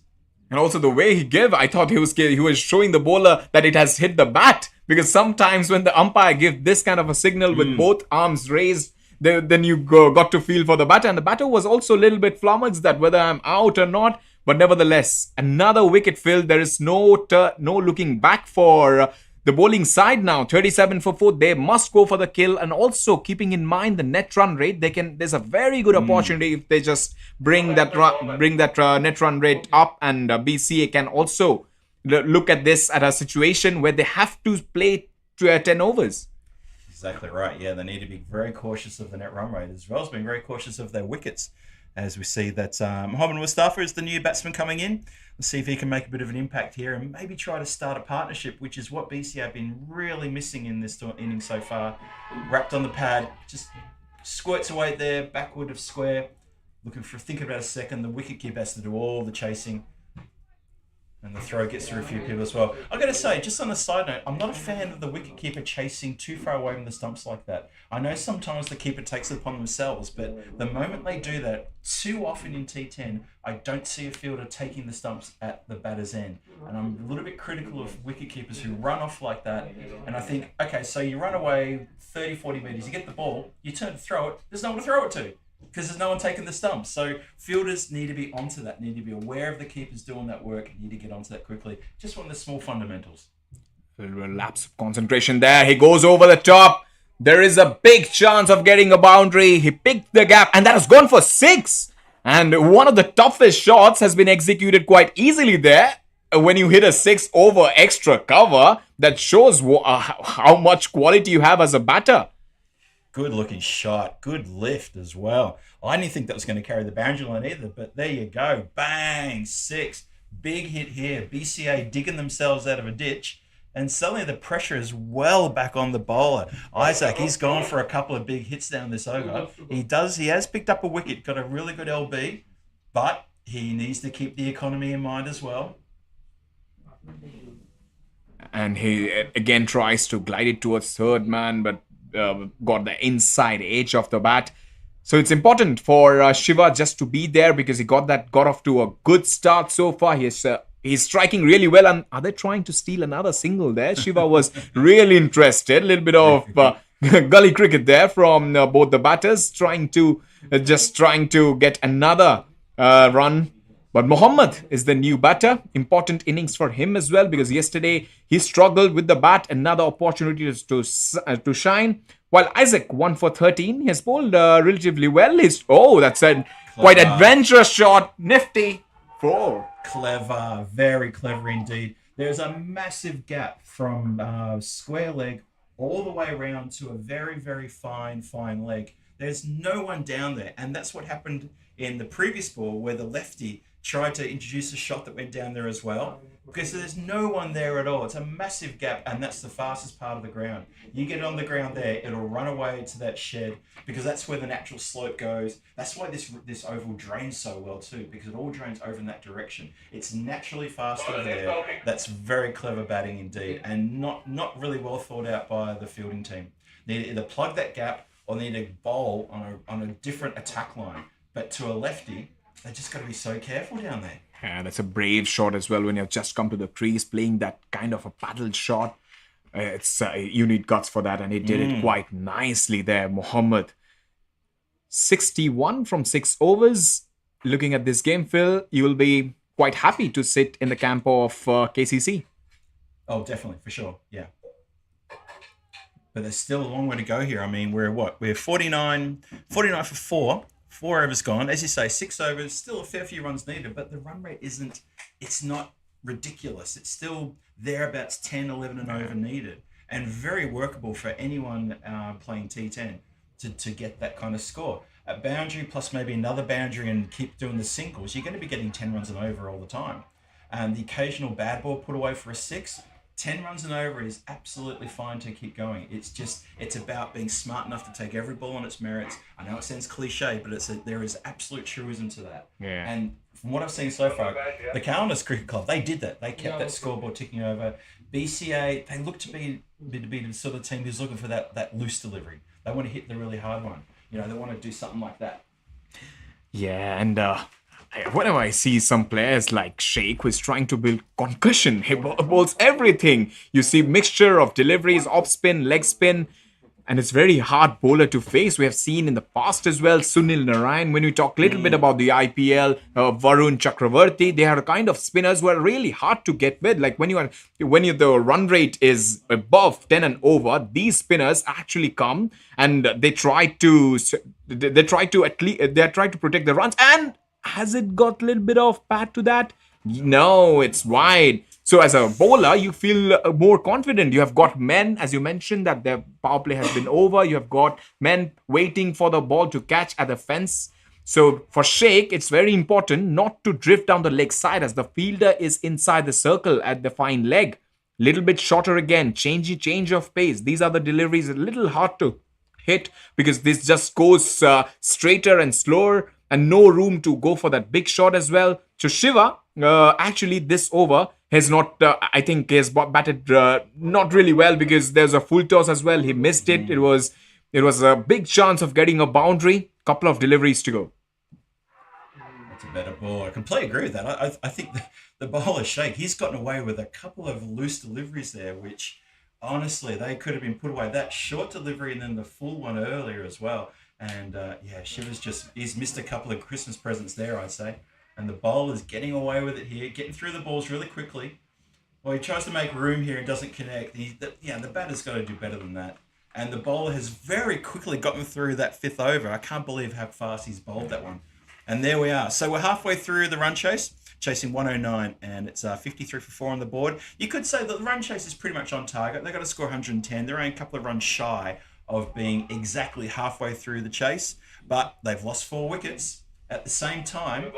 Speaker 3: And also the way he gave, I thought he was showing the bowler that it has hit the bat. Because sometimes when the umpire gives this kind of a signal with both arms raised, then you got to feel for the batter. And the batter was also a little bit flummoxed that whether I'm out or not. But nevertheless, another wicket filled. There is no looking back for the bowling side now. 37 for 4. They must go for the kill. And also keeping in mind the net run rate, there's a very good opportunity if they just bring that net run rate up. And BCA can also look at this at a situation where they have to play 10 overs.
Speaker 1: Exactly right. Yeah, they need to be very cautious of the net run rate as well as being very cautious of their wickets. As we see that Mohamed Mustafa is the new batsman coming in. Let's see if he can make a bit of an impact here and maybe try to start a partnership, which is what BCA have been really missing in this inning so far. Wrapped on the pad, just squirts away there, backward of square. Thinking about a second. The wicketkeeper has to do all the chasing. And the throw gets through a few people as well. I've got to say, just on a side note, I'm not a fan of the wicketkeeper chasing too far away from the stumps like that. I know sometimes the keeper takes it upon themselves, but the moment they do that, too often in T10, I don't see a fielder taking the stumps at the batter's end. And I'm a little bit critical of wicketkeepers who run off like that. And I think, okay, so you run away 30, 40 metres, you get the ball, you turn to throw it, there's no one to throw it to. Because there's no one taking the stumps. So fielders need to be onto that, need to be aware of the keepers doing that work, need to get onto that quickly. Just one of the small fundamentals.
Speaker 3: A little lapse of concentration there. He goes over the top. There is a big chance of getting a boundary. He picked the gap and that has gone for 6. And one of the toughest shots has been executed quite easily there. When you hit a 6 over extra cover, that shows how much quality you have as a batter.
Speaker 1: Good looking shot. Good lift as well. I didn't think that was going to carry the boundary line either, but there you go. Bang, 6. Big hit here. BCA digging themselves out of a ditch. And suddenly the pressure is well back on the bowler. Isaac, he's gone for a couple of big hits down this over. He has picked up a wicket, got a really good LB, but he needs to keep the economy in mind as well.
Speaker 3: And he again tries to glide it towards third man, but got the inside edge of the bat. So it's important for Shiva just to be there because he got off to a good start so far. He's striking really well. And are they trying to steal another single there? Shiva was really interested. A little bit of gully cricket there from both the batters, trying to get another run. But Mohammad is the new batter. Important innings for him as well because yesterday he struggled with the bat. Another opportunity to shine. While Isaac 1 for 13, he has bowled relatively well. That's a quite adventurous shot. Nifty 4.
Speaker 1: Clever, very clever indeed. There's a massive gap from square leg all the way around to a very, very fine leg. There's no one down there. And that's what happened in the previous ball where the lefty tried to introduce a shot that went down there as well. Because there's no one there at all. It's a massive gap, and that's the fastest part of the ground. You get it on the ground there, it'll run away to that shed because that's where the natural slope goes. That's why this oval drains so well too, because it all drains over in that direction. It's naturally fast over there. That's very clever batting indeed, and not really well thought out by the fielding team. They need to either plug that gap or they need to bowl on a different attack line. But to a lefty, they just got to be so careful down there.
Speaker 3: Yeah, that's a brave shot as well when you've just come to the crease playing that kind of a paddle shot. You need guts for that, and he did it quite nicely there, Mohammad. 61 from 6 overs. Looking at this game, Phil, you will be quite happy to sit in the camp of KCC.
Speaker 1: Oh, definitely, for sure, yeah. But there's still a long way to go here. I mean, we're 49 for 4. 4 overs gone. As you say, 6 overs, still a fair few runs needed, but the run rate it's not ridiculous. It's still thereabouts 10, 11 and over needed, and very workable for anyone playing T10 to get that kind of score. A boundary plus maybe another boundary and keep doing the singles, you're going to be getting 10 runs and over all the time. And the occasional bad ball put away for a 6, 10 runs and over is absolutely fine to keep going. It's about being smart enough to take every ball on its merits. I know it sounds cliche, but there is absolute truism to that.
Speaker 3: Yeah.
Speaker 1: And from what I've seen so far, the Calendars Cricket Club, they did that. They kept that scoreboard ticking over. BCA, they look to be the sort of team who's looking for that loose delivery. They want to hit the really hard one. They want to do something like that.
Speaker 3: Yeah, and whenever I see some players like Sheikh who is trying to build concussion, he bowls everything. You see mixture of deliveries, off spin, leg spin, and it's very hard bowler to face. We have seen in the past as well, Sunil Narayan. When we talk a little bit about the IPL, Varun Chakravarti, they are kind of spinners who are really hard to get with. Like when the run rate is above 10 and over, these spinners actually come and they try to protect the runs. And has it got a little bit of pat to that? No, it's wide. So as a bowler, you feel more confident. You have got men, as you mentioned, that their power play has been over. You have got men waiting for the ball to catch at the fence. So for Sheikh, it's very important not to drift down the leg side as the fielder is inside the circle at the fine leg. Little bit shorter again, change of pace. These are the deliveries a little hard to hit because this just goes straighter and slower, and no room to go for that big shot as well. So Shiva, actually this over has not, I think he has batted not really well because there's a full toss as well. He missed it. It was a big chance of getting a boundary. Couple of deliveries to go.
Speaker 1: That's a better ball. I completely agree with that. I think the bowler Sheikh, he's gotten away with a couple of loose deliveries there, which honestly, they could have been put away. That short delivery and then the full one earlier as well. And Shiva's he's missed a couple of Christmas presents there, I'd say. And the bowler's getting away with it here, getting through the balls really quickly. Well, he tries to make room here and doesn't connect. The batter's got to do better than that. And the bowler has very quickly gotten through that 5th over. I can't believe how fast he's bowled that one. And there we are. So we're halfway through the run chase, chasing 109, and it's 53 for 4 on the board. You could say that the run chase is pretty much on target. They've got to score 110. They're only a couple of runs shy of being exactly halfway through the chase, but they've lost 4 wickets. At the same time,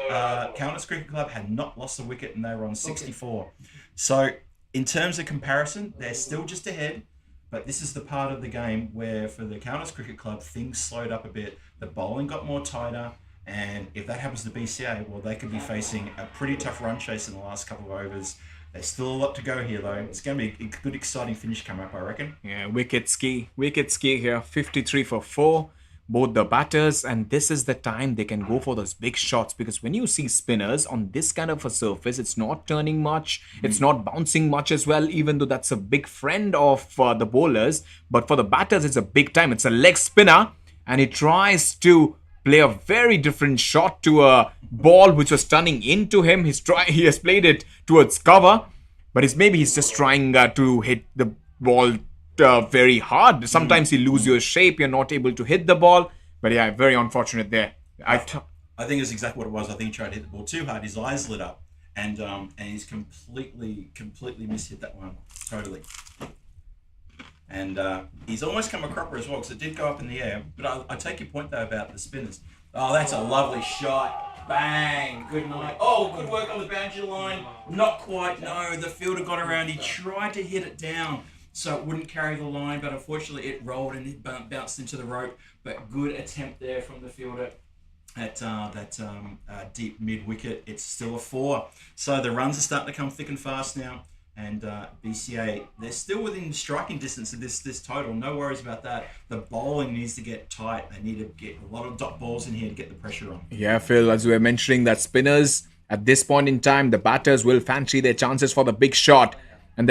Speaker 1: Countess Cricket Club had not lost a wicket, and they were on 64. So in terms of comparison, they're still just ahead. But this is the part of the game where, for the Countess Cricket Club, things slowed up a bit. The bowling got more tighter. And if that happens to BCA, well, they could be facing a pretty tough run chase in the last couple of overs. There's still a lot to go here, though. It's going to be a good, exciting finish coming up, I reckon.
Speaker 3: Yeah, wicket ski here. 53 for 4. Both the batters, and this is the time they can go for those big shots, because when you see spinners on this kind of a surface, it's not turning much, it's not bouncing much as well, even though that's a big friend of the bowlers. But for the batters, it's a big time. It's a leg spinner, and he tries to play a very different shot to a ball which was turning into him. He has played it towards cover, but he's just trying to hit the ball very hard. Sometimes you lose your shape, you're not able to hit the ball. But yeah, very unfortunate there.
Speaker 1: I think it's exactly what it was. I think he tried to hit the ball too hard. His eyes lit up, and he's completely mishit that one totally. And he's almost come a cropper as well, because it did go up in the air. But I take your point though about the spinners. Oh, that's a lovely shot. Bang. Good night. Oh, good work on the boundary line. Not quite. No, the fielder got around. He tried to hit it down so it wouldn't carry the line, but unfortunately it rolled and it bounced into the rope. But good attempt there from the fielder at that deep mid wicket. It's still a 4. So the runs are starting to come thick and fast now. And BCA, they're still within striking distance of this total. No worries about that. The bowling needs to get tight. They need to get a lot of dot balls in here to get the pressure on.
Speaker 3: Yeah, Phil, as we were mentioning, that spinners, at this point in time, the batters will fancy their chances for the big shot. And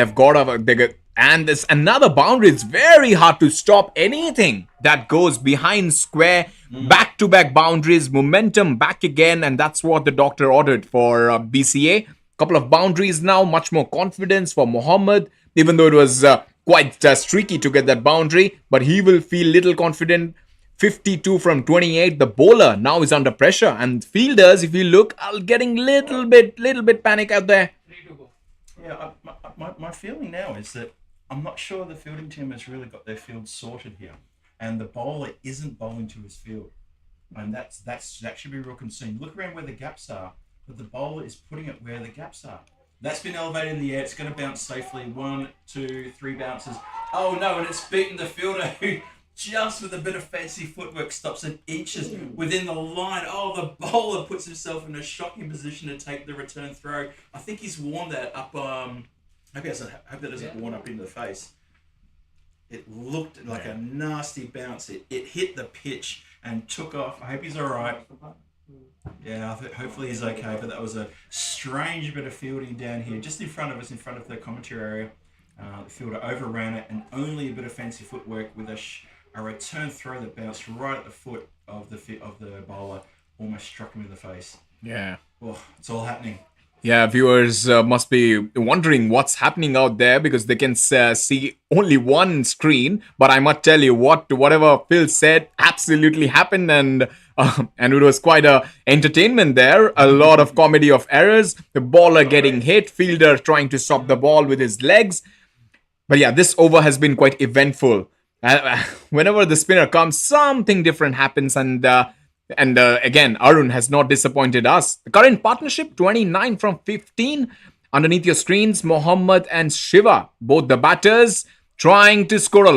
Speaker 3: and there's another boundary. It's very hard to stop anything that goes behind square. Back-to-back boundaries, momentum back again. And that's what the doctor ordered for BCA. Couple of boundaries now, much more confidence for Mohammed, even though it was quite streaky to get that boundary, but he will feel little confident. 52 from 28. The bowler now is under pressure, and fielders, if you look, are getting little bit panic out there.
Speaker 1: Yeah, my feeling now is that I'm not sure the fielding team has really got their field sorted here, and the bowler isn't bowling to his field, and that should be a real concern. Look around where the gaps are. But the bowler is putting it where the gaps are. That's been elevated in the air. It's going to bounce safely. 1, 2, 3 bounces. Oh no, and it's beaten the fielder who just with a bit of fancy footwork stops and inches within the line. Oh, the bowler puts himself in a shocking position to take the return throw. I think he's worn that up. I hope that doesn't worn up into the face. It looked like a nasty bounce. It hit the pitch and took off. I hope he's all right. Yeah, hopefully he's okay, but that was a strange bit of fielding down here, just in front of us, in front of the commentary area. The fielder overran it, and only a bit of fancy footwork with a return throw that bounced right at the foot of the bowler, almost struck him in the face.
Speaker 3: Yeah.
Speaker 1: Oh, it's all happening.
Speaker 3: Yeah, viewers must be wondering what's happening out there, because they can see only one screen. But I must tell you, whatever Phil said absolutely happened, and it was quite a entertainment there. A lot of comedy of errors. The bowler getting hit, fielder trying to stop the ball with his legs. But yeah, this over has been quite eventful. Whenever the spinner comes, something different happens, and again, Arun has not disappointed us. The current partnership, 29 from 15. Underneath your screens, Mohammed and Shiva, both the batters, trying to score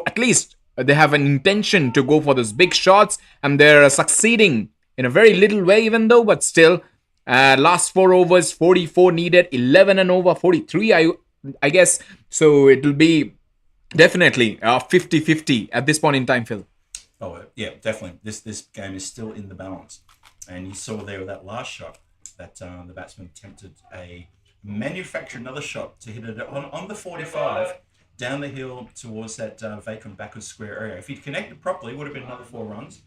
Speaker 3: at least. They have an intention to go for those big shots, and they're succeeding in a very little way, even though, but still. Last 4 overs, 44 needed, 11 and over, 43, I guess. So it will be definitely 50-50 at this point in time, Phil.
Speaker 1: Oh, yeah, definitely. This game is still in the balance. And you saw there with that last shot that the batsman attempted manufacture another shot to hit it on the 45 down the hill towards that vacant backwards square area. If he'd connected properly, it would have been another 4 runs.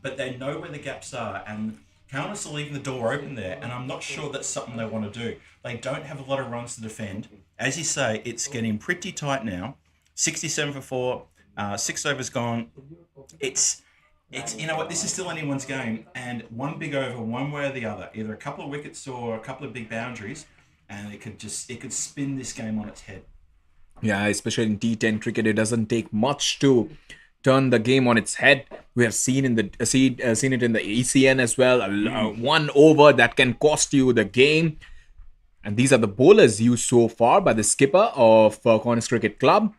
Speaker 1: But they know where the gaps are, and Countess are leaving the door open there, and I'm not sure that's something they want to do. They don't have a lot of runs to defend. As you say, it's getting pretty tight now. 67 for 4, 6 overs gone. It's It's, you know what, this is still anyone's game, and one big over, one way or the other, either a couple of wickets or a couple of big boundaries, and it could spin this game on its head.
Speaker 3: Yeah, especially in T10 cricket, it doesn't take much to turn the game on its head. We have seen seen it in the ECN as well. One over that can cost you the game. And these are the bowlers used so far by the skipper of Corners Cricket Club.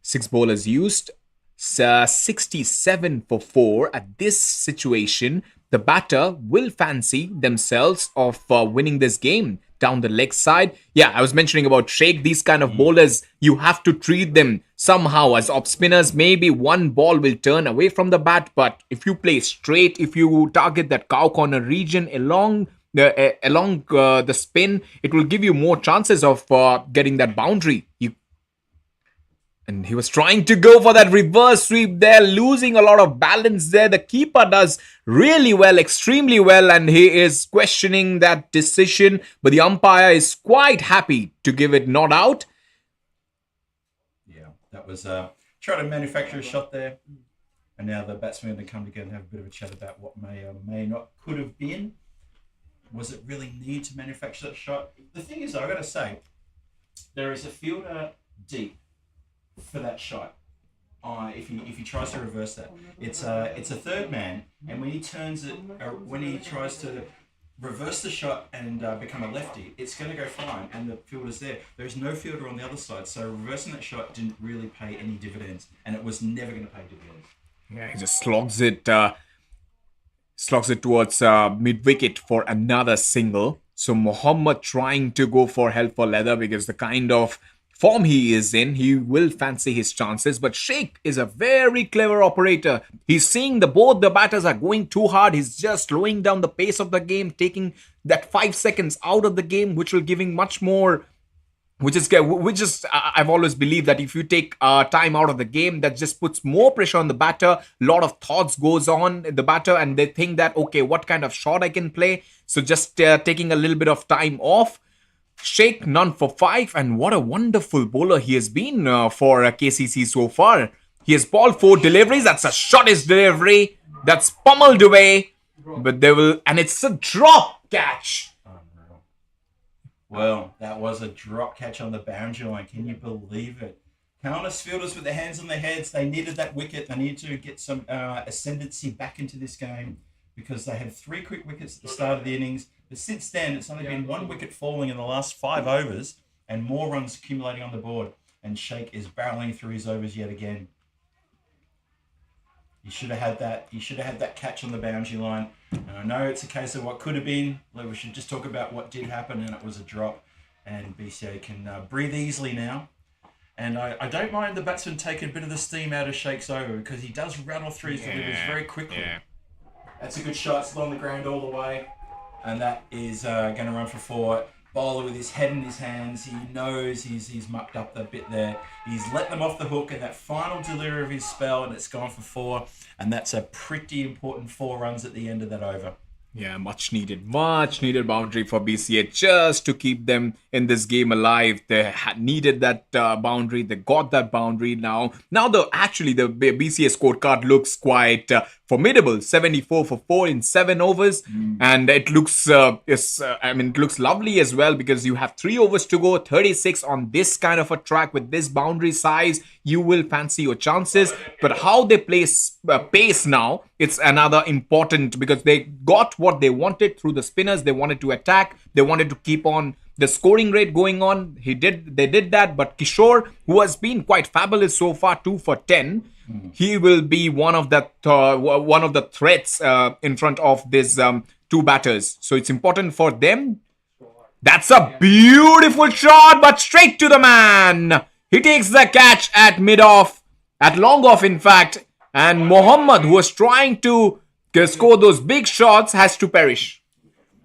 Speaker 3: 6 bowlers used. 67 for 4. At this situation, the batter will fancy themselves of winning this game down the leg side. Yeah, I was mentioning about Sheikh. These kind of bowlers, you have to treat them somehow as off spinners. Maybe one ball will turn away from the bat, but if you play straight, if you target that cow corner region along the spin, it will give you more chances of getting that boundary. And he was trying to go for that reverse sweep there, losing a lot of balance there. The keeper does really well, extremely well, and he is questioning that decision. But the umpire is quite happy to give it not out.
Speaker 1: Yeah, that was try to manufacture a shot there. And now the batsmen are going to come together and have a bit of a chat about what may or may not could have been. Was it really need to manufacture that shot? The thing is, I've got to say, there is a fielder deep for that shot. If he tries to reverse that, it's a third man, and when he turns it, when he tries to reverse the shot and become a lefty, it's going to go fine, and the fielder's there. There's no fielder on the other side, so reversing that shot didn't really pay any dividends, and it was never going to pay dividends.
Speaker 3: Yeah, he just slogs it towards mid wicket for another single. So Mohammad trying to go for hell for leather because the kind of form he is in, he will fancy his chances. But Sheikh is a very clever operator. He's seeing both the batters are going too hard. He's just slowing down the pace of the game, taking that 5 seconds out of the game, which will giving much more. I've always believed that if you take time out of the game, that just puts more pressure on the batter. A lot of thoughts goes on the batter, and they think that, okay, what kind of shot I can play? So just taking a little bit of time off. Sheikh none for 5, and what a wonderful bowler he has been for KCC so far. He has balled 4 deliveries. That's a shortest delivery. That's pummeled away. But it's a drop catch.
Speaker 1: Well, that was a drop catch on the boundary line. Can you believe it? Countless fielders with their hands on their heads. They needed that wicket. They needed to get some ascendancy back into this game because they had 3 quick wickets at the start of the innings. But since then, it's only been 1 wicket falling in the last 5 overs and more runs accumulating on the board. And Sheikh is barreling through his overs yet again. You should have had that. You should have had that catch on the boundary line. And I know it's a case of what could have been. We should just talk about what did happen, and it was a drop. And BCA can breathe easily now. And I don't mind the batsman taking a bit of the steam out of Sheikh's over because he does rattle through his deliveries very quickly. Yeah. That's a good shot. It's along the ground all the way. And that is going to run for 4. Bowler with his head in his hands. He knows he's mucked up a bit there. He's let them off the hook in that final delivery of his spell, and it's gone for 4. And that's a pretty important 4 runs at the end of that over.
Speaker 3: Yeah, much needed boundary for BCA just to keep them in this game alive. They had needed that boundary. They got that boundary now. Now the BCA scorecard looks quite formidable. 74 for 4 in 7 overs, and it looks it looks lovely as well because you have 3 overs to go. 36 on this kind of a track with this boundary size. You will fancy your chances, but how they play pace now, it's another important because they got what they wanted through the spinners. They wanted to attack. They wanted to keep on the scoring rate going on. They did that. But Kishore, who has been quite fabulous so far, 2 for 10, he will be one of the threats in front of these 2 batters. So it's important for them. That's a beautiful shot, but straight to the man. He takes the catch at mid-off, at long-off in fact. And Mohammad, who was trying to score those big shots, has to perish.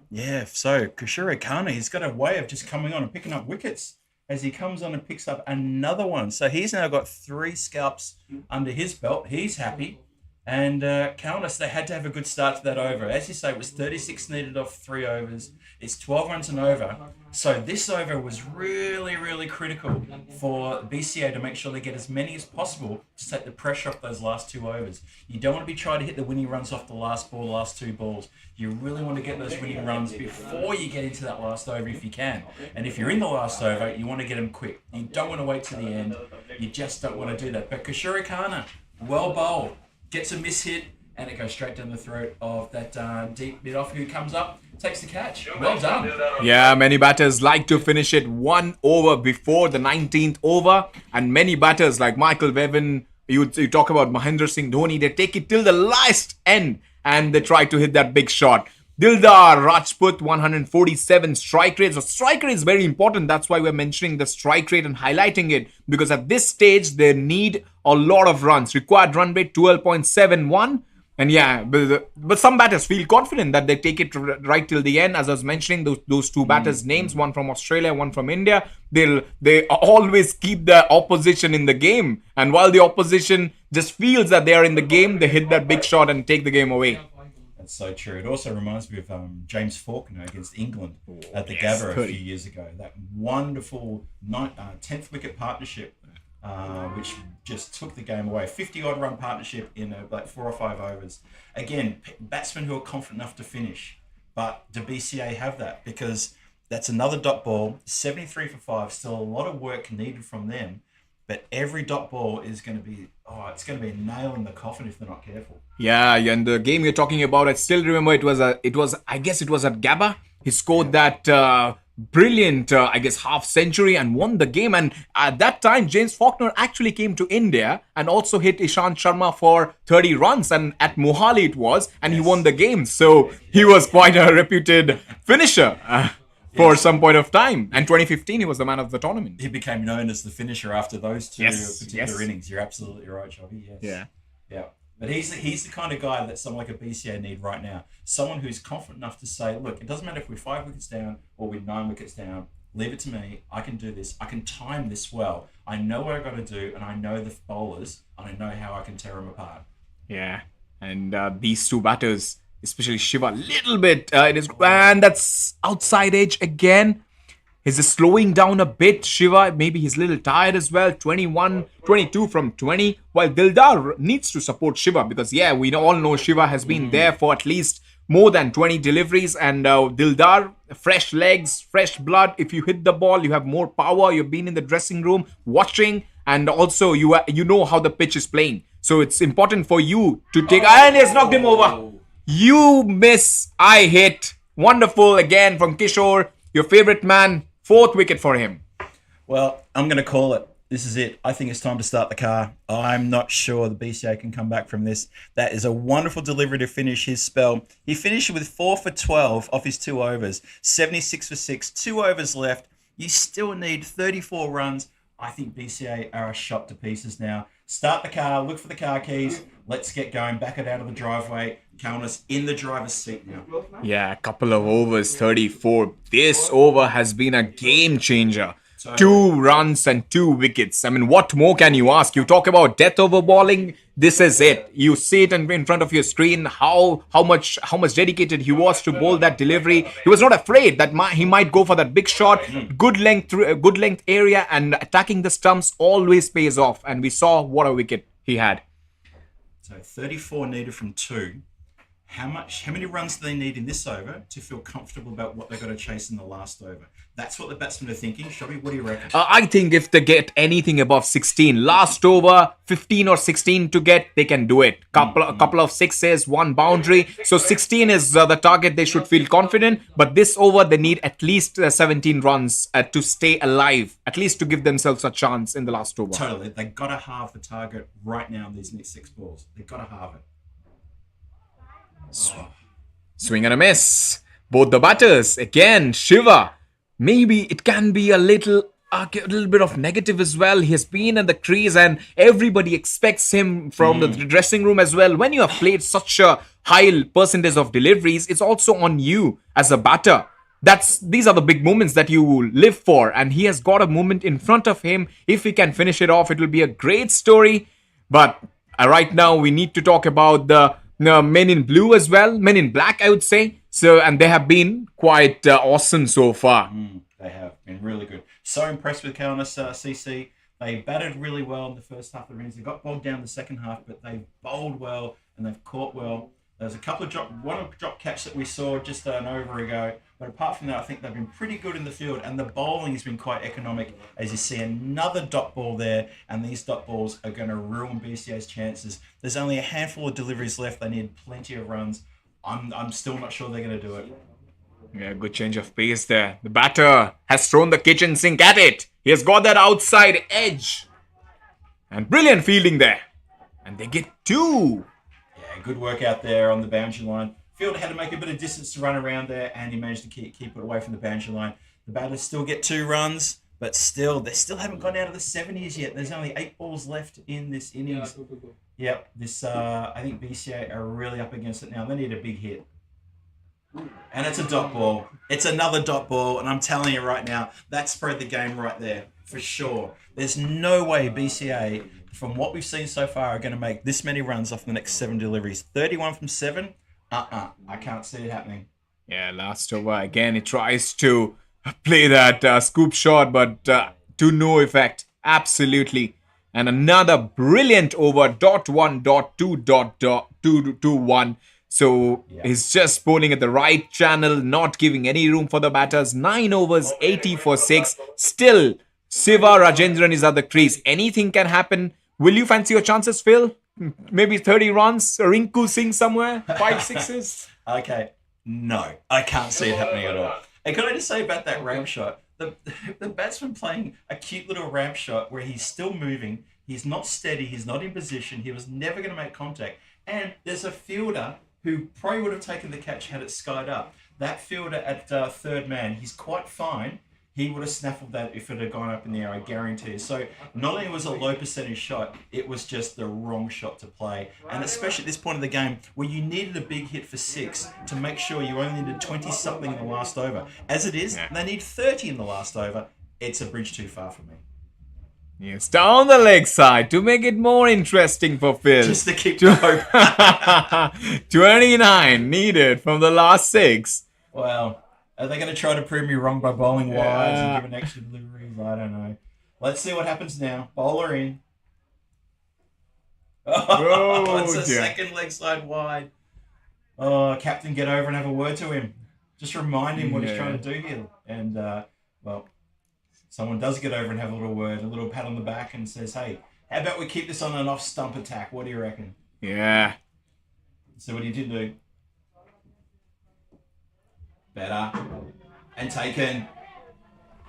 Speaker 1: Yeah, so Kishore Kana, he's got a way of just coming on and picking up wickets as he comes on and picks up another one. So he's now got 3 scalps under his belt. He's happy. And Kaunas, they had to have a good start to that over. As you say, it was 36 needed off 3 overs. It's 12 runs and over. So this over was really, really critical for BCA to make sure they get as many as possible to take the pressure off those last 2 overs. You don't want to be trying to hit the winning runs off the last ball, last 2 balls. You really want to get those winning runs before you get into that last over if you can. And if you're in the last over, you want to get them quick. You don't want to wait to the end. You just don't want to do that. But Kishore Khanna, well bowled. Gets a miss hit, and it goes straight down the throat of that deep mid-off who comes up, takes the catch. Well done.
Speaker 3: Yeah, many batters like to finish it 1 over before the 19th over, and many batters like Michael Bevan, you talk about Mahendra Singh Dhoni, they take it till the last end, and they try to hit that big shot. Dildar Rajput, 147 strike rate. So strike rate is very important. That's why we're mentioning the strike rate and highlighting it. Because at this stage, they need a lot of runs. Required run rate, 12.71. And yeah, but some batters feel confident that they take it right till the end. As I was mentioning, those 2 batters' names, one from Australia, one from India. They always keep the opposition in the game. And while the opposition just feels that they are in the game, they hit that big shot and take the game away.
Speaker 1: So true. It also reminds me of James Faulkner against England at the Gabba a few years ago. That wonderful 10th wicket partnership, which just took the game away. 50-odd run partnership in like 4 or 5 overs. Again, batsmen who are confident enough to finish. But do BCA have that? Because that's another dot ball, 73 for 5. Still a lot of work needed from them. But every dot ball is going to be, it's going to be a nail in the coffin if they're not careful.
Speaker 3: Yeah, and the game you're talking about, I still remember I guess it was at Gabba. He scored that brilliant, half century and won the game. And at that time, James Faulkner actually came to India and also hit Ishant Sharma for 30 runs. And at Mohali it was, and he won the game. So he was quite a reputed finisher. For some point of time. And 2015, he was the man of the tournament.
Speaker 1: He became known as the finisher after those 2 particular innings. You're absolutely right, Chubby. Yes. Yeah. But he's the kind of guy that someone like a BCA need right now. Someone who's confident enough to say, look, it doesn't matter if we're 5 wickets down or we're 9 wickets down. Leave it to me. I can do this. I can time this well. I know what I've got to do, and I know the bowlers, and I know how I can tear them apart.
Speaker 3: Yeah. And these 2 batters, especially Shiva, little bit. And that's outside edge again. He's slowing down a bit. Shiva, maybe he's a little tired as well. 22 from 20. While Dildar needs to support Shiva because, we all know Shiva has been there for at least more than 20 deliveries. And Dildar, fresh legs, fresh blood. If you hit the ball, you have more power. You've been in the dressing room watching. And also, you know how the pitch is playing. So it's important for you to take... And he has knocked him over. You miss, I hit. Wonderful again from Kishore, your favorite man. 4th wicket for him.
Speaker 1: Well, I'm going to call it. This is it. I think it's time to start the car. I'm not sure the BCA can come back from this. That is a wonderful delivery to finish his spell. He finished with 4 for 12 off his 2 overs. 76 for 6. 2 overs left. You still need 34 runs. I think BCA are a shot to pieces now. Start the car. Look for the car keys. Let's get going. Back it out of the driveway. Kaunas in the driver's seat now.
Speaker 3: Yeah, a couple of overs, 34. This over has been a game changer. 2 runs and 2 wickets. I mean, what more can you ask? You talk about death over bowling. This is it. You see it in front of your screen. How much dedicated he was to bowl that delivery. He was not afraid that he might go for that big shot. Good length area, and attacking the stumps always pays off. And we saw what a wicket he had.
Speaker 1: So 34 needed from 2. How many runs do they need in this over to feel comfortable about what they've got to chase in the last over? That's what the batsmen are thinking. Shabby, what do you reckon?
Speaker 3: I think if they get anything above 16, last over, 15 or 16 to get, they can do it. A couple of sixes, 1 boundary. So 16 is the target. They should feel confident. But this over, they need at least 17 runs to stay alive. At least to give themselves a chance in the last over.
Speaker 1: Totally. They've got to halve the target right now in these next 6 balls. They've got to halve it.
Speaker 3: Swing and a miss. Both the batters. Again, Shiva. Maybe it can be a little bit of negative as well. He has been in the crease and everybody expects him from the dressing room as well. When you have played such a high percentage of deliveries, it's also on you as a batter. These are the big moments that you live for. And he has got a moment in front of him. If he can finish it off, it will be a great story. But right now we need to talk about the men in blue as well, men in black, I would say. So, and they have been quite awesome so far.
Speaker 1: They have been really good. So impressed with Kaunas CC. They batted really well in the first half of the innings. They got bogged down in the second half, but they bowled well and they've caught well. There's a couple of drop catch that we saw just an over ago. But apart from that, I think they've been pretty good in the field. And the bowling has been quite economic. As you see, another dot ball there. And these dot balls are going to ruin BCA's chances. There's only a handful of deliveries left. They need plenty of runs. I'm still not sure they're going to do it.
Speaker 3: Yeah, good change of pace there. The batter has thrown the kitchen sink at it. He has got that outside edge. And brilliant fielding there. And they get 2.
Speaker 1: Yeah, good work out there on the boundary line. Fielder had to make a bit of distance to run around there, and he managed to keep it away from the boundary line. The batters still get 2 runs, but they still haven't gone out of the 70s yet. There's only 8 balls left in this innings. Yep, I think BCA are really up against it now. They need a big hit. And it's a dot ball. It's another dot ball, and I'm telling you right now, that spread the game right there, for sure. There's no way BCA, from what we've seen so far, are going to make this many runs off the next 7 deliveries. 31 from 7? I can't see it happening.
Speaker 3: Yeah, last over again. He tries to play that scoop shot, but to no effect. Absolutely. And another brilliant over. .1, .2, .2, So he's just bowling at the right channel, not giving any room for the batters. 9 overs, 80 for 6. Still, Siva Rajendran is at the crease. Anything can happen. Will you fancy your chances, Phil? Maybe 30 runs, Rinku Singh somewhere, 5 sixes.
Speaker 1: Okay, no, I can't see it happening at all. And can I just say about that ramp shot, the batsman playing a cute little ramp shot where he's still moving, he's not steady, he's not in position, he was never going to make contact. And there's a fielder who probably would have taken the catch had it skied up. That fielder at third man, he's quite fine. He would have snaffled that if it had gone up in the air, I guarantee. So not only was it a low percentage shot, it was just the wrong shot to play. And especially at this point of the game where you needed a big hit for 6 to make sure you only needed 20-something in the last over. As it is, they need 30 in the last over. It's a bridge too far for me.
Speaker 3: Yes, down the leg side to make it more interesting for Phil.
Speaker 1: Just to keep the hope.
Speaker 3: 29 needed from the last 6.
Speaker 1: Well, are they going to try to prove me wrong by bowling wides and giving extra deliveries? I don't know. Let's see what happens now. Bowler in. It's a second leg side wide. Oh, captain, get over and have a word to him. Just remind him what he's trying to do here. And, well, someone does get over and have a little word, a little pat on the back and says, hey, how about we keep this on an off-stump attack? What do you reckon?
Speaker 3: Yeah.
Speaker 1: So what he did do. Better. And taken.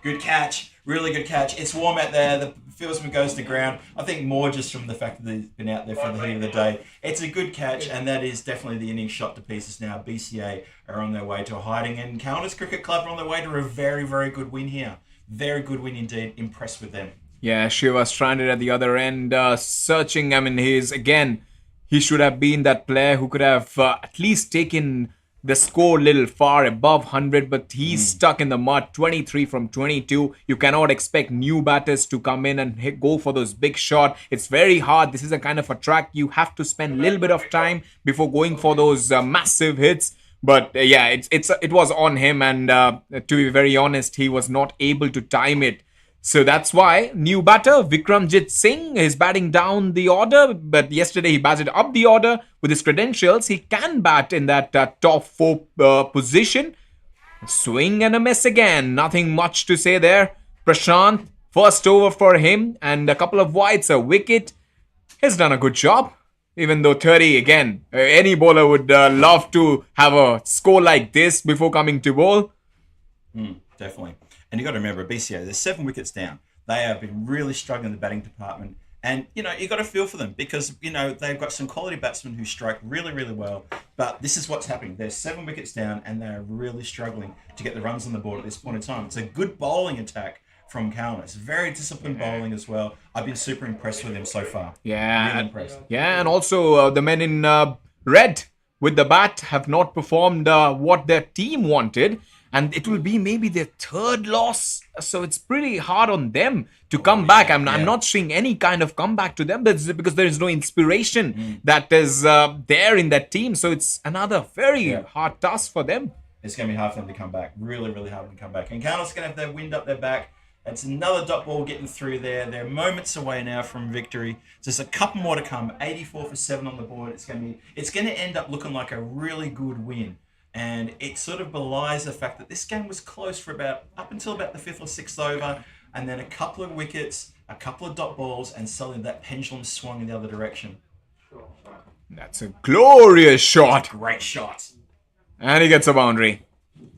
Speaker 1: Good catch. Really good catch. It's warm out there. The fieldsman goes to ground. I think more just from the fact that he's been out there for the heat of the day. It's a good catch, and that is definitely the innings shot to pieces now. BCA are on their way to a hiding, and Kaunas Cricket Club are on their way to a very, very good win here. Very good win indeed. Impressed with them.
Speaker 3: Yeah, Shiva stranded at the other end, searching. I mean, he should have been that player who could have at least taken the score a little far above 100, but he's stuck in the mud. 23 from 22. You cannot expect new batters to come in and go for those big shots. It's very hard. This is a kind of a track you have to spend a little bit of time before going for those massive hits. But yeah, it was on him, and to be very honest, he was not able to time it. So that's why new batter Vikramjit Singh is batting down the order, but yesterday he batted up the order. With his credentials, he can bat in that top 4 position. Swing and a miss again. Nothing much to say there. Prashant, first over for him, and a couple of wides, a wicket. He's done a good job. Even though 30 again, any bowler would love to have a score like this before coming to bowl.
Speaker 1: Definitely. And you got to remember, BCA, there's 7 wickets down. They have been really struggling in the batting department. And, you got to feel for them because, they've got some quality batsmen who strike really, really well. But this is what's happening. There's 7 wickets down and they're really struggling to get the runs on the board at this point in time. It's a good bowling attack from Kaunas. Very disciplined bowling as well. I've been super impressed with him so far.
Speaker 3: Yeah.
Speaker 1: Really impressed.
Speaker 3: Yeah, and also the men in red with the bat have not performed what their team wanted. and it will be maybe their third loss. So it's pretty hard on them to come back. I'm not seeing any kind of comeback to them, because there is no inspiration that is there in that team. So it's another very hard task for them.
Speaker 1: It's going to be hard for them to come back. Really, really hard for them to come back. And Carlos going to have their wind up their back. It's another dot ball getting through there. They're moments away now from victory. Just a couple more to come. 84 for 7 on the board. It's going to end up looking like a really good win. And it sort of belies the fact that this game was close for up until about the 5th or 6th over, and then a couple of wickets, a couple of dot balls, and suddenly that pendulum swung in the other direction.
Speaker 3: That's a glorious shot.
Speaker 1: Great shot.
Speaker 3: And he gets a boundary.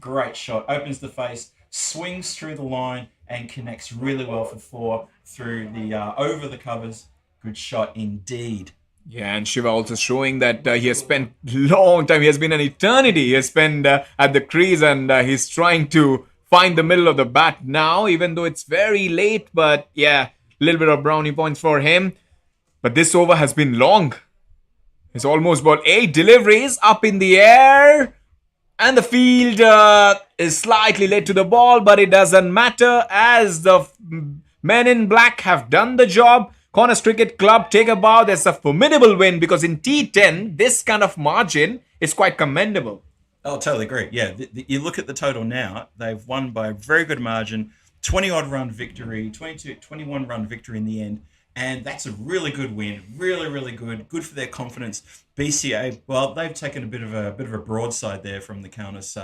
Speaker 1: Great shot. Opens the face, swings through the line, and connects really well for 4 through the over the covers. Good shot indeed.
Speaker 3: Yeah, and Shiva also showing that he has spent long time. He has been an eternity. He has spent at the crease, and he's trying to find the middle of the bat now, even though it's very late. But yeah, a little bit of brownie points for him. But this over has been long. It's almost about 8 deliveries up in the air. And the field is slightly late to the ball, but it doesn't matter, as the men in black have done the job. Corners Cricket Club take a bow. That's a formidable win, because in T10, this kind of margin is quite commendable.
Speaker 1: Oh, totally agree. Yeah, you look at the total now, they've won by a very good margin, 20-odd run victory, 21 run victory in the end, and that's a really good win. Really, really good. Good for their confidence. BCA, well, they've taken a bit of a broadside there from the Countess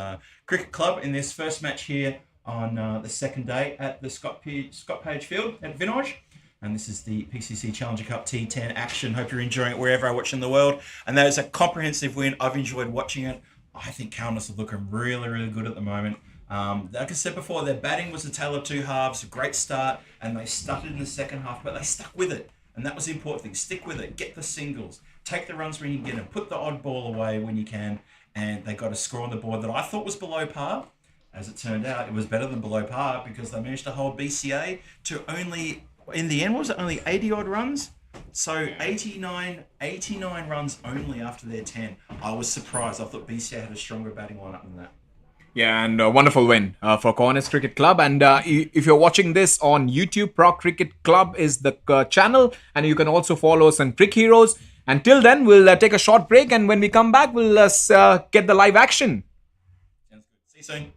Speaker 1: Cricket Club in this first match here on the second day at the Scott Page Field at Vinoj. And this is the PCC Challenger Cup T10 action. Hope you're enjoying it wherever I watch in the world. And that is a comprehensive win. I've enjoyed watching it. I think Countess are looking really, really good at the moment. Like I said before, their batting was a tale of two halves. A great start, and they stuttered in the second half, but they stuck with it. And that was the important thing. Stick with it. Get the singles. Take the runs when you get them. Put the odd ball away when you can. And they got a score on the board that I thought was below par. As it turned out, it was better than below par, because they managed to hold BCA to only... In the end, was it only 80-odd runs? So 89 runs only after their 10. I was surprised. I thought BCA had a stronger batting lineup than that.
Speaker 3: Yeah, and a wonderful win for Corners Cricket Club. And if you're watching this on YouTube, Prague Cricket Club is the channel. And you can also follow us on Crick Heroes. Until then, we'll take a short break. And when we come back, we'll get the live action.
Speaker 1: Sounds good. See you soon.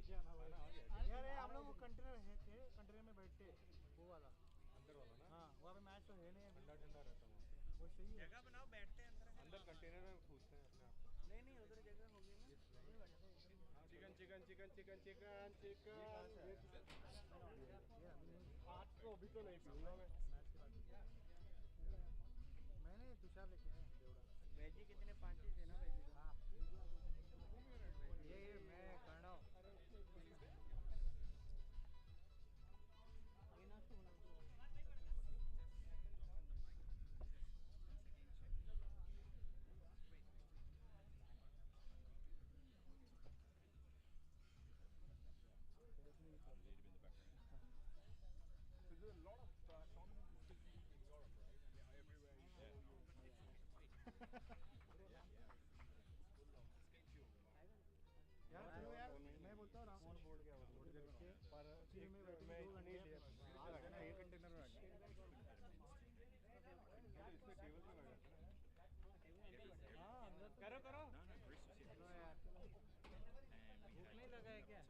Speaker 2: लेके आना भाई
Speaker 4: यार ये हम लोग वो container है थे कंटेनर में बैठते वो वाला
Speaker 2: अंदर वाला ना
Speaker 4: हाँ वहाँ पे मैच तो है नहीं अभी
Speaker 2: ठंडा ठंडा रहता है
Speaker 4: वो सही है
Speaker 5: जगह बनाओ बैठते हैं अंदर
Speaker 2: अंदर कंटेनर में पूछते हैं अपने आप को
Speaker 4: नहीं नहीं उधर जगह होगी ना
Speaker 2: chicken chicken chicken chicken chicken chicken आज तो अभी तो नहीं पीऊंगा मैं
Speaker 4: मैच के बाद मैंने तुषार लेके आया देवड़ा
Speaker 5: वेजी कितने 5 ही थे ना वेजी का
Speaker 4: हाँ ये मैं करना
Speaker 2: So there's a lot of tournaments in Europe, right? Everywhere you go,
Speaker 4: यार चलो यार मैं बोलता हूँ राउंड बोर्ड क्या बोर्ड करके पर फिर मैं बैठे 2 घंटे ना एक कंटेनर में
Speaker 2: इसमें टेबल पे लगा
Speaker 4: हाँ अंदर करो करो चलो यार भूख नहीं लगा है क्या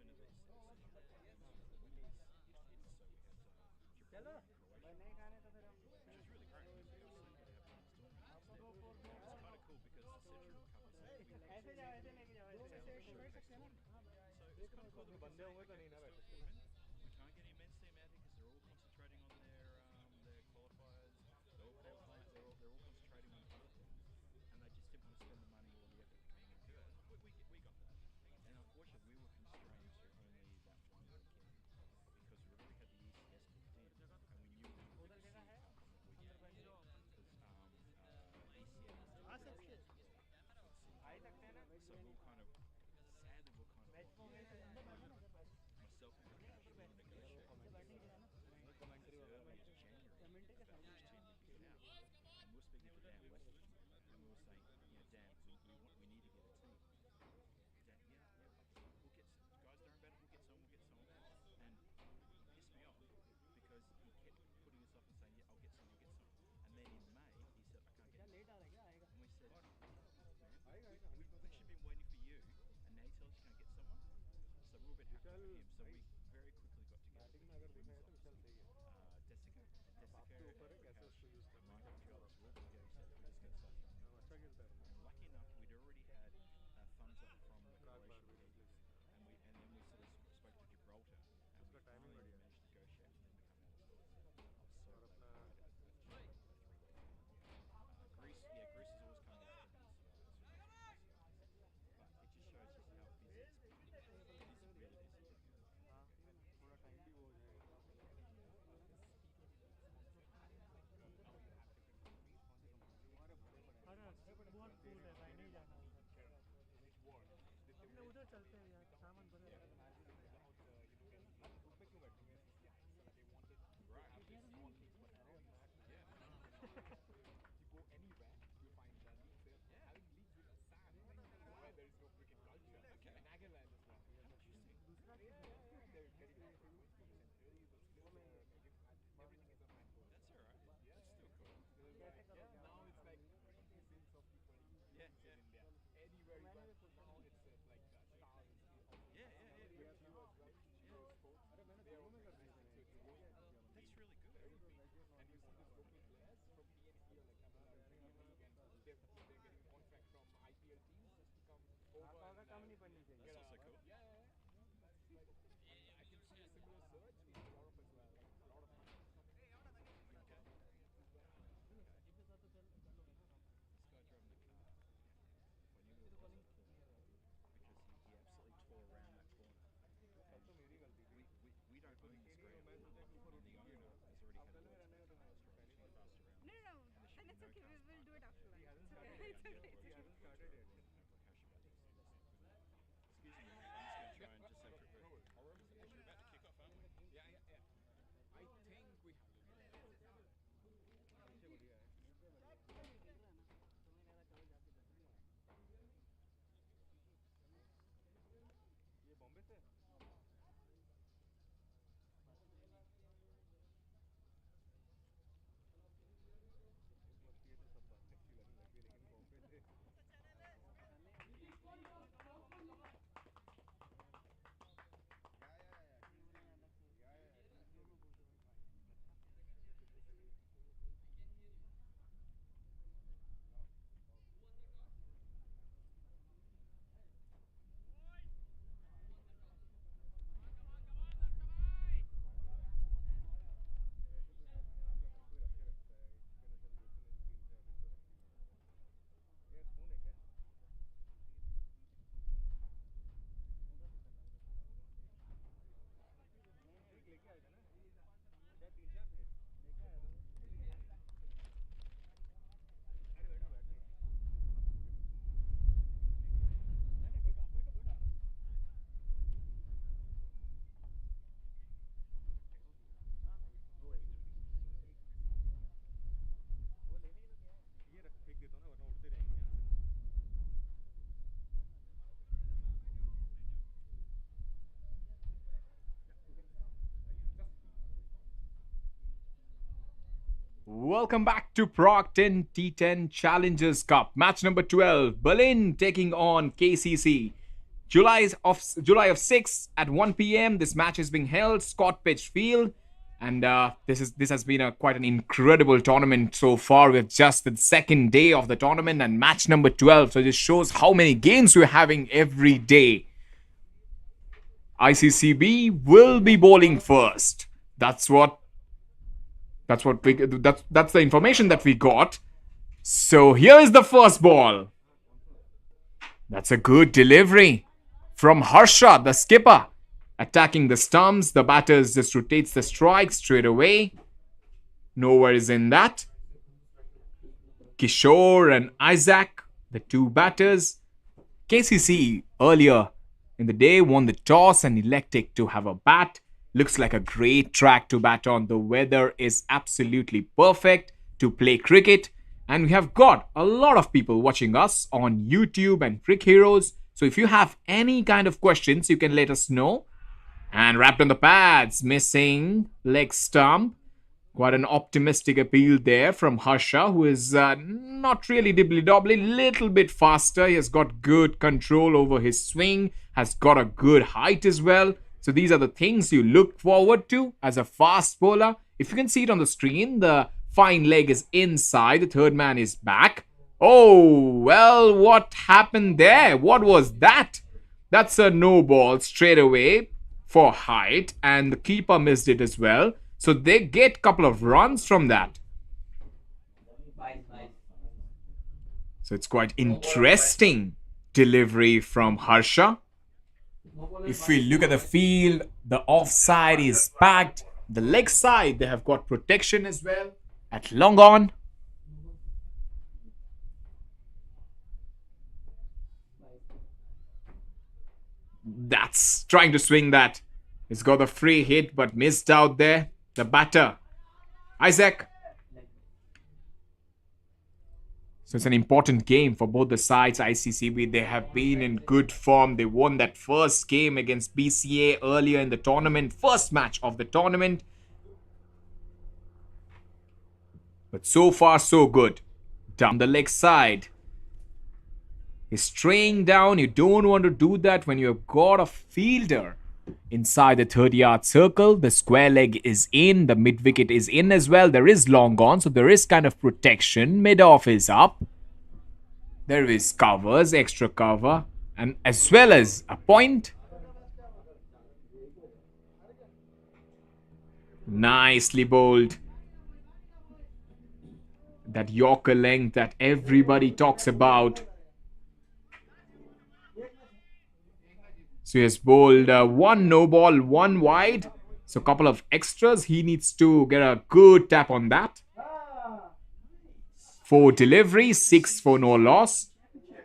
Speaker 4: चलो नहीं खाने तो फिर हम ऐसे जाओ ऐसे लेके जाओ ऐसे बैठ सकते हैं ना
Speaker 2: बंदे होंगे तो नहीं ना बैठ सकते
Speaker 1: We can't get immense team out here because they're all concentrating on their qualifiers. They're all concentrating on other things, and they just didn't want to spend the money or the effort that came into it. We got that, and unfortunately we were constrained to only that one weekend because we already had the ECS booked in, and we knew we would see how we get because ECS. So we were kind of sadly we're kind of myself and the coach were negotiating early January about which team we could get out. And we were speaking to Dan West and we were saying, Dan, we need to get a team. Dan, we'll get some. Guys don't about it, we'll get some. And he pissed me off because he kept putting us off and saying, I'll get some. And then in May, he said, I can't get it. And we said, man, we've actually been waiting for you, and now he tells us you can't get someone. So we were a bit happy for him. So we very quickly got together.
Speaker 2: Batting में अगर देखा है तो विशाल सही है
Speaker 1: Desica,
Speaker 2: आपके ऊपर है कैसे उसको यूज करना
Speaker 1: Michael Jones, we're all together. He said, we're just going to start.
Speaker 2: अच्छा खेलता है
Speaker 1: And lucky enough, we'd already had thumbs up from the Croatian leagues, and then we sort of spoke to Gibraltar, and we
Speaker 2: timing
Speaker 1: finally
Speaker 2: बढ़िया है।
Speaker 1: managed to negotiate for them to come out as well. So
Speaker 2: और
Speaker 1: they
Speaker 2: अपना
Speaker 1: provided Greece is always coming out from these but it just shows just how busy it's been. It is really busy.
Speaker 4: हाँ थोड़ा time भी वो हो जाएगा अरे बहुत कूल है भाई नहीं जाना अपने उधर चलते हैं यार सामान भरे
Speaker 2: you go anywhere, you find that leagues there. Having leagues with sand, where there is no cricket culture. Okay. And Nagaland as well.
Speaker 1: Interesting.
Speaker 2: They're getting everything is a man board.
Speaker 1: That's alright. That's still cool.
Speaker 2: Now it's like 20 sins of people in India. Anywhere you go, now it's like stars.
Speaker 1: Yeah.
Speaker 3: Welcome back to Prague T10 Challengers Cup. Match number 12. Berlin taking on KCC. July of 6 at 1 p.m. This match is being held. Scott Pitch Field. And this has been quite an incredible tournament so far. We're just the second day of the tournament and match number 12. So this shows how many games we're having every day. ICCB will be bowling first. That's the information that we got. So here is the first ball. That's a good delivery from Harsha, the skipper. Attacking the stumps, the batters just rotates the strike straight away. No worries in that. Kishore and Isaac, the two batters. KCC earlier in the day won the toss and elected to have a bat. Looks like a great track to bat on. The weather is absolutely perfect to play cricket. And we have got a lot of people watching us on YouTube and Crick Heroes. So if you have any kind of questions, you can let us know. And wrapped on the pads, missing leg stump. Quite an optimistic appeal there from Harsha, who is not really dibbly-dobbly, little bit faster. He has got good control over his swing, has got a good height as well. So these are the things you look forward to as a fast bowler. If you can see it on the screen, the fine leg is inside, the third man is back. Oh, well, what happened there? What was that? That's a no ball straight away for height, and the keeper missed it as well. So they get a couple of runs from that. So it's quite interesting delivery from Harsha. If we look at the field, the offside is packed. The leg side, they have got protection as well at long on. That's trying to swing that. He's got a free hit but missed out there. The batter, Isaac. So it's an important game for both the sides. ICCB, they have been in good form. They won that first game against BCA earlier in the tournament. First match of the tournament. But so far, so good. Down the leg side. He's straying down. You don't want to do that when you've got a fielder inside the 30-yard circle. The square leg is in. The mid-wicket is in as well. There is long on, so there is kind of protection. Mid-off is up. There is covers, extra cover, and as well as a point. Nicely bowled. That Yorker length that everybody talks about. So he has bowled one no ball, one wide. So a couple of extras. He needs to get a good tap on that. 4 deliveries, 6 for no loss.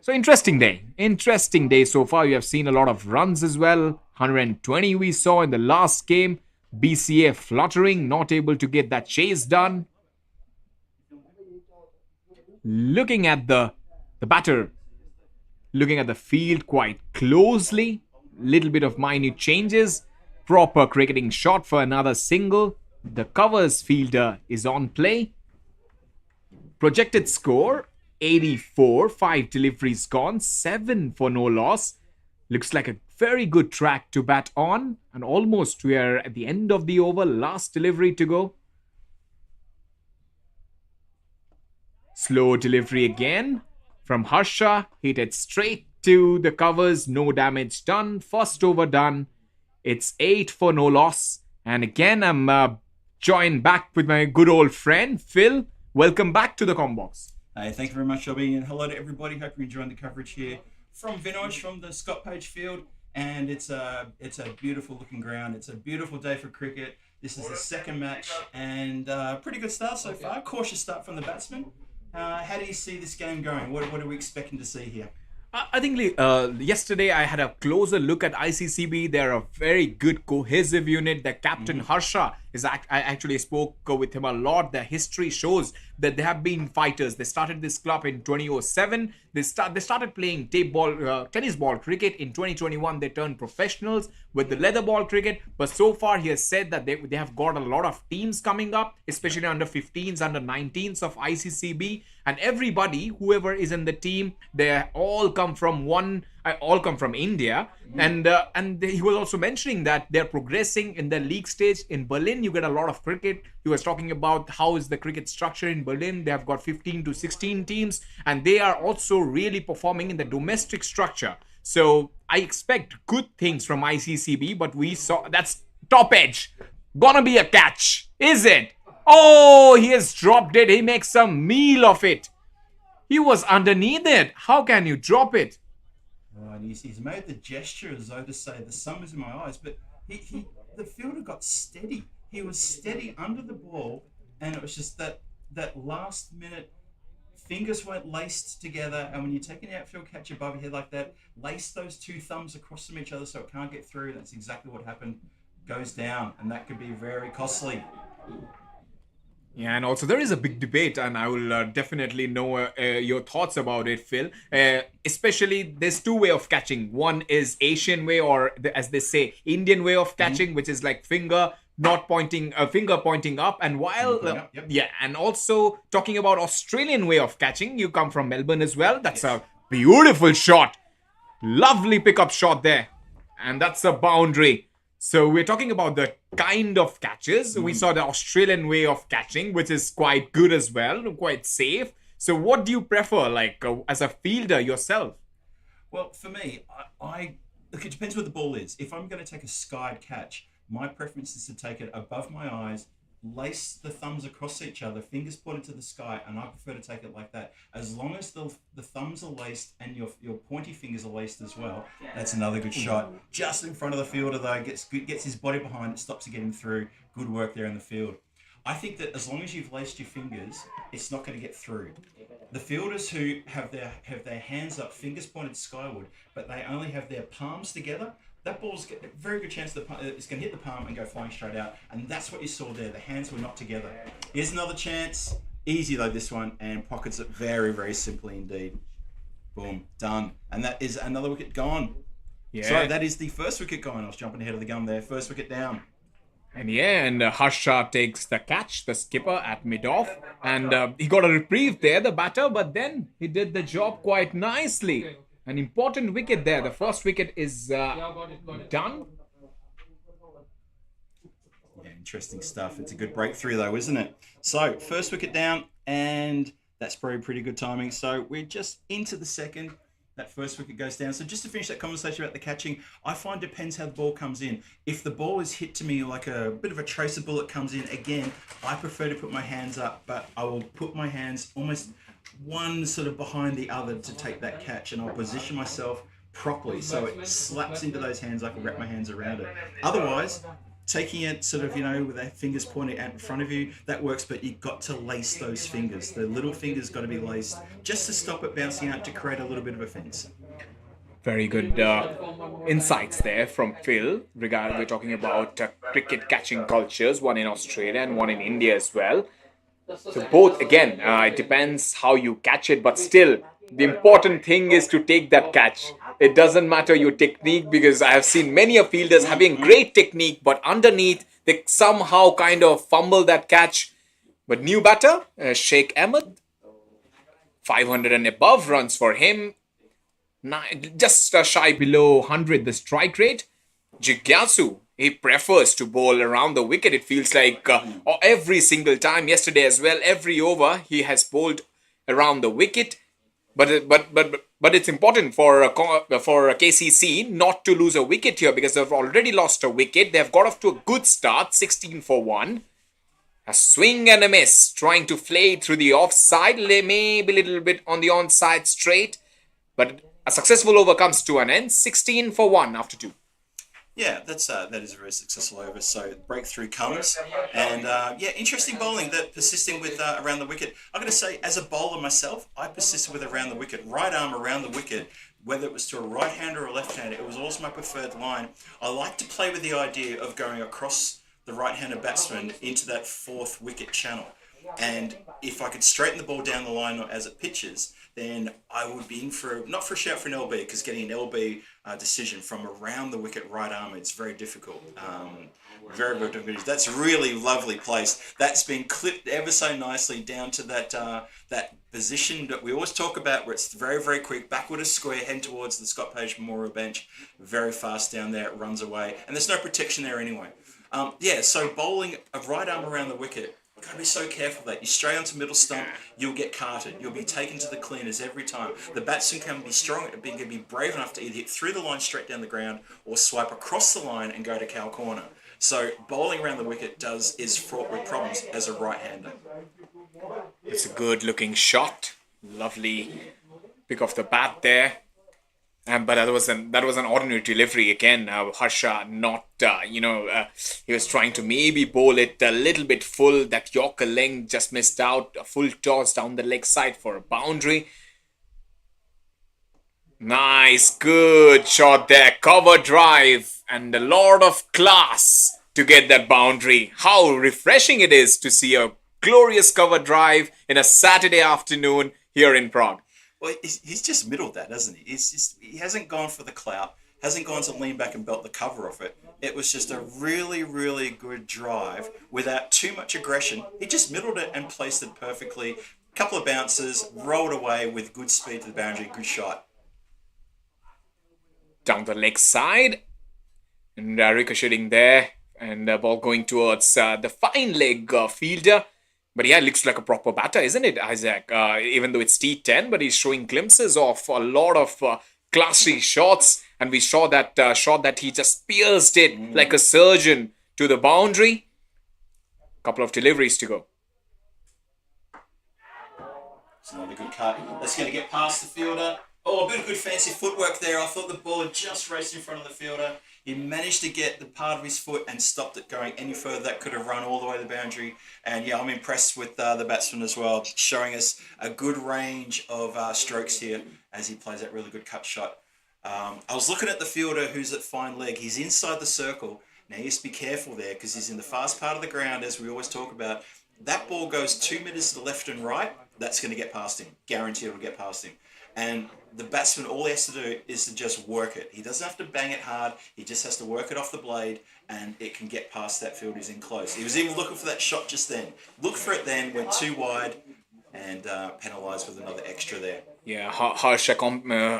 Speaker 3: So interesting day. Interesting day so far. You have seen a lot of runs as well. 120 we saw in the last game. BCA fluttering, not able to get that chase done. Looking at the batter. Looking at the field quite closely. Little bit of minute changes. Proper cricketing shot for another single. The covers fielder is on play. Projected score 84. 5 deliveries gone. 7 for no loss. Looks like a very good track to bat on. And almost we are at the end of the over. Last delivery to go. Slow delivery again from Harsha. Hit it straight to the covers. No damage done. First over done. It's 8 for no loss. And again, I'm joined back with my good old friend, Phil. Welcome back to the Combox.
Speaker 1: Hey, thank you very much, Shelby, and hello to everybody. Hope you're enjoying the coverage here from Vinoj, from the Scott Page Field. And it's a beautiful looking ground. It's a beautiful day for cricket. This is the second match, and pretty good start so far. Cautious start from the batsman. How do you see this game going? What are we expecting to see here?
Speaker 3: I think yesterday I had a closer look at ICCB. They're a very good cohesive unit. Their captain Harsha I actually spoke with him a lot. The history shows that they have been fighters. They started this club in 2007. They started playing tennis ball cricket in 2021. They turned professionals with the leather ball cricket. But so far, he has said that they have got a lot of teams coming up, especially under 15s, under 19s of ICCB, and everybody, whoever is in the team, they all come from India. And he was also mentioning that they're progressing in the league stage. In Berlin, you get a lot of cricket. He was talking about how is the cricket structure in Berlin. They have got 15 to 16 teams, and they are also really performing in the domestic structure. So I expect good things from ICCB, but we saw that's top edge. Gonna be a catch, is it? Oh, he has dropped it. He makes some meal of it. He was underneath it. How can you drop it?
Speaker 1: Oh, and he's made the gesture as though to say the sun is in my eyes, but the fielder got steady. He was steady under the ball, and it was just that last minute fingers weren't laced together, and when you take an outfield catch above your head like that, lace those two thumbs across from each other so it can't get through. That's exactly what happened. Goes down, and that could be very costly.
Speaker 3: Yeah, and also there is a big debate, and I will definitely know your thoughts about it, Phil. Especially, there's two way of catching. One is Asian way, or as they say, Indian way of catching, which is like finger pointing up. And while yeah, and also talking about Australian way of catching, you come from Melbourne as well. That's a beautiful shot, lovely pickup shot there, and that's a boundary. So we're talking about the kind of catches. We saw the Australian way of catching, which is quite good as well, quite safe. So what do you prefer, like as a fielder yourself?
Speaker 1: Well, for me, I look, it depends what the ball is. If I'm going to take a skied catch, my preference is to take it above my eyes, lace the thumbs across each other, fingers pointed to the sky, and I prefer to take it like that. As long as the thumbs are laced and your pointy fingers are laced as well, that's another good shot. Just in front of the fielder though, gets his body behind it, stops it getting through. Good work there in the field. I think that as long as you've laced your fingers, it's not going to get through. The fielders who have their hands up, fingers pointed skyward, but they only have their palms together, that ball's got a very good chance that it's going to hit the palm and go flying straight out. And that's what you saw there. The hands were not together. Here's another chance. Easy though, this one, and pockets it very, very simply indeed. Boom, done. And that is another wicket gone.
Speaker 3: Yeah.
Speaker 1: Sorry, that is the first wicket gone. I was jumping ahead of the gun there. First wicket down.
Speaker 3: And Harsha takes the catch, the skipper at mid-off. And he got a reprieve there, the batter, but then he did the job quite nicely. An important wicket there. The first wicket is done.
Speaker 1: Yeah, interesting stuff. It's a good breakthrough though, isn't it? So, first wicket down, and that's probably pretty good timing. So, we're just into the second. That first wicket goes down. So, just to finish that conversation about the catching, I find it depends how the ball comes in. If the ball is hit to me like a bit of a tracer bullet comes in, again, I prefer to put my hands up, but I will put my hands almost one sort of behind the other to take that catch, and I'll position myself properly so it slaps into those hands. I can wrap my hands around it. Otherwise, taking it sort of, with their fingers pointed out in front of you, that works, but you've got to lace those fingers. The little fingers got to be laced just to stop it bouncing out, to create a little bit of a fence.
Speaker 3: Very good insights there from Phil. We're talking about cricket catching cultures, one in Australia and one in India as well. So both, again, it depends how you catch it, but still, the important thing is to take that catch. It doesn't matter your technique, because I have seen many of fielders having great technique, but underneath, they somehow kind of fumble that catch. But new batter, Sheikh Ahmed, 500 and above runs for him. Just shy below 100, the strike rate. Jigyasu, he prefers to bowl around the wicket. It feels like every single time, yesterday as well, every over he has bowled around the wicket. But it's important for KCC not to lose a wicket here, because they've already lost a wicket. They've got off to a good start, 16 for 1. A swing and a miss, trying to flay through the offside, maybe a little bit on the onside straight. But a successful over comes to an end, 16 for 1 after 2.
Speaker 1: Yeah, that is a very successful over. So breakthrough comes, and interesting bowling. That persisting with around the wicket. I'm going to say, as a bowler myself, I persisted with around the wicket, right arm around the wicket. Whether it was to a right-hander or a left-hander, it was also my preferred line. I like to play with the idea of going across the right-handed batsman into that fourth wicket channel. And if I could straighten the ball down the line as it pitches, then I would be in for, not for a shout for an LB, because getting an LB decision from around the wicket right arm, it's very difficult. Very, very difficult. That's a really lovely place. That's been clipped ever so nicely down to that that position that we always talk about, where it's very, very quick, backward of square, heading towards the Scott Page Memorial Bench. Very fast down there, it runs away. And there's no protection there anyway. So bowling a right arm around the wicket, you've got to be so careful of that. You stray onto middle stump, you'll get carted. You'll be taken to the cleaners every time. The batsman can be strong, can be brave enough to either hit through the line straight down the ground or swipe across the line and go to cow corner. So bowling around the wicket is fraught with problems as a right-hander.
Speaker 3: It's a good looking shot. Lovely pick off the bat there. But that was an ordinary delivery again. Harsha not, he was trying to maybe bowl it a little bit full. That Yorker length just missed out. A full toss down the leg side for a boundary. Nice, good shot there. Cover drive and a lot of class to get that boundary. How refreshing it is to see a glorious cover drive in a Saturday afternoon here in Prague.
Speaker 1: Well, he's just middled that, hasn't he? He hasn't gone for the clout, hasn't gone to lean back and belt the cover off it. It was just a really, really good drive without too much aggression. He just middled it and placed it perfectly. A couple of bounces, rolled away with good speed to the boundary, good shot.
Speaker 3: Down the leg side, and ricocheting there, and the ball going towards the fine leg fielder. But yeah, it looks like a proper batter, isn't it, Isaac? Even though it's T10, but he's showing glimpses of a lot of classy shots. And we saw that shot that he just pierced it like a surgeon to the boundary. Couple of deliveries to go.
Speaker 1: It's another good cut. That's going to get past the fielder. Oh, a bit of good fancy footwork there. I thought the ball had just raced in front of the fielder. He managed to get the part of his foot and stopped it going any further. That could have run all the way to the boundary. And yeah, I'm impressed with the batsman as well, showing us a good range of strokes here as he plays that really good cut shot. I was looking at the fielder who's at fine leg. He's inside the circle. Now, he has to be careful there because he's in the fast part of the ground, as we always talk about. That ball goes 2 meters to the left and right. That's going to get past him. Guaranteed it'll get past him. And the batsman, all he has to do is to just work it. He doesn't have to bang it hard. He just has to work it off the blade, and it can get past that fielder who's in close. He was even looking for that shot just then. Looked for it then, went too wide, and penalised with another extra there.
Speaker 3: Yeah, Harsha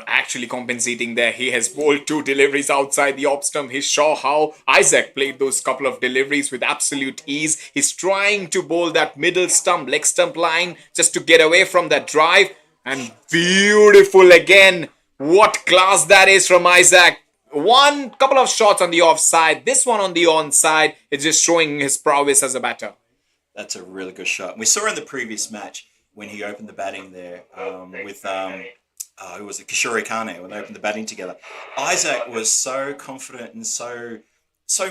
Speaker 3: actually compensating there. He has bowled 2 deliveries outside the off stump. He saw how Isaac played those couple of deliveries with absolute ease. He's trying to bowl that middle stump, leg stump line just to get away from that drive. And beautiful again. What class that is from Isaac. One couple of shots on the offside. This one on the onside. It's just showing his prowess as a batter.
Speaker 1: That's a really good shot. We saw in the previous match when he opened the batting there with who was it? Kishore Kane, when they opened the batting together. Isaac was so confident and so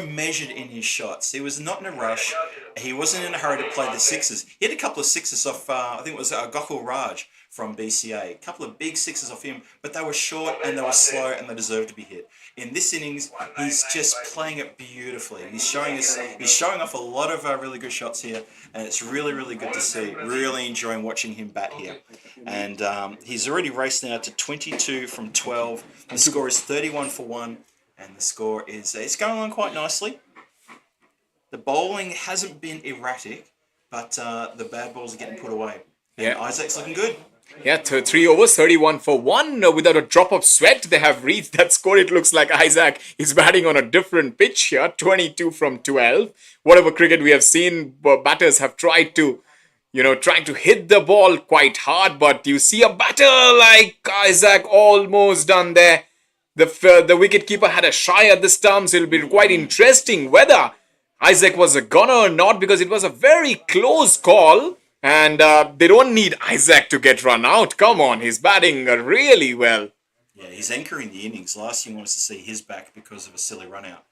Speaker 1: measured in his shots. He was not in a rush. He wasn't in a hurry to play the sixes. He had a couple of sixes off, I think it was Gokul Raj from BCA. A couple of big sixes off him, but they were short and they were slow and they deserved to be hit. In this innings, he's just playing it beautifully. He's showing off a lot of really good shots here, and it's really, really good to see. Really enjoying watching him bat here. And he's already raced now to 22 from 12. The score is 31 for 1, and the score is it's going on quite nicely. The bowling hasn't been erratic, but the bad balls are getting put away. And
Speaker 3: Yeah.
Speaker 1: Isaac's looking good.
Speaker 3: Yeah, 3 overs, 31 for 1. Without a drop of sweat, they have reached that score. It looks like Isaac is batting on a different pitch here. 22 from 12. Whatever cricket we have seen, batters have tried to, trying to hit the ball quite hard. But you see a batter like Isaac almost done there. The wicketkeeper had a shy at the stumps. It'll be quite interesting whether Isaac was a gunner or not, because it was a very close call. And they don't need Isaac to get run out. Come on, he's batting really well.
Speaker 1: Yeah, he's anchoring the innings. Last year he wants to see his back because of a silly run out.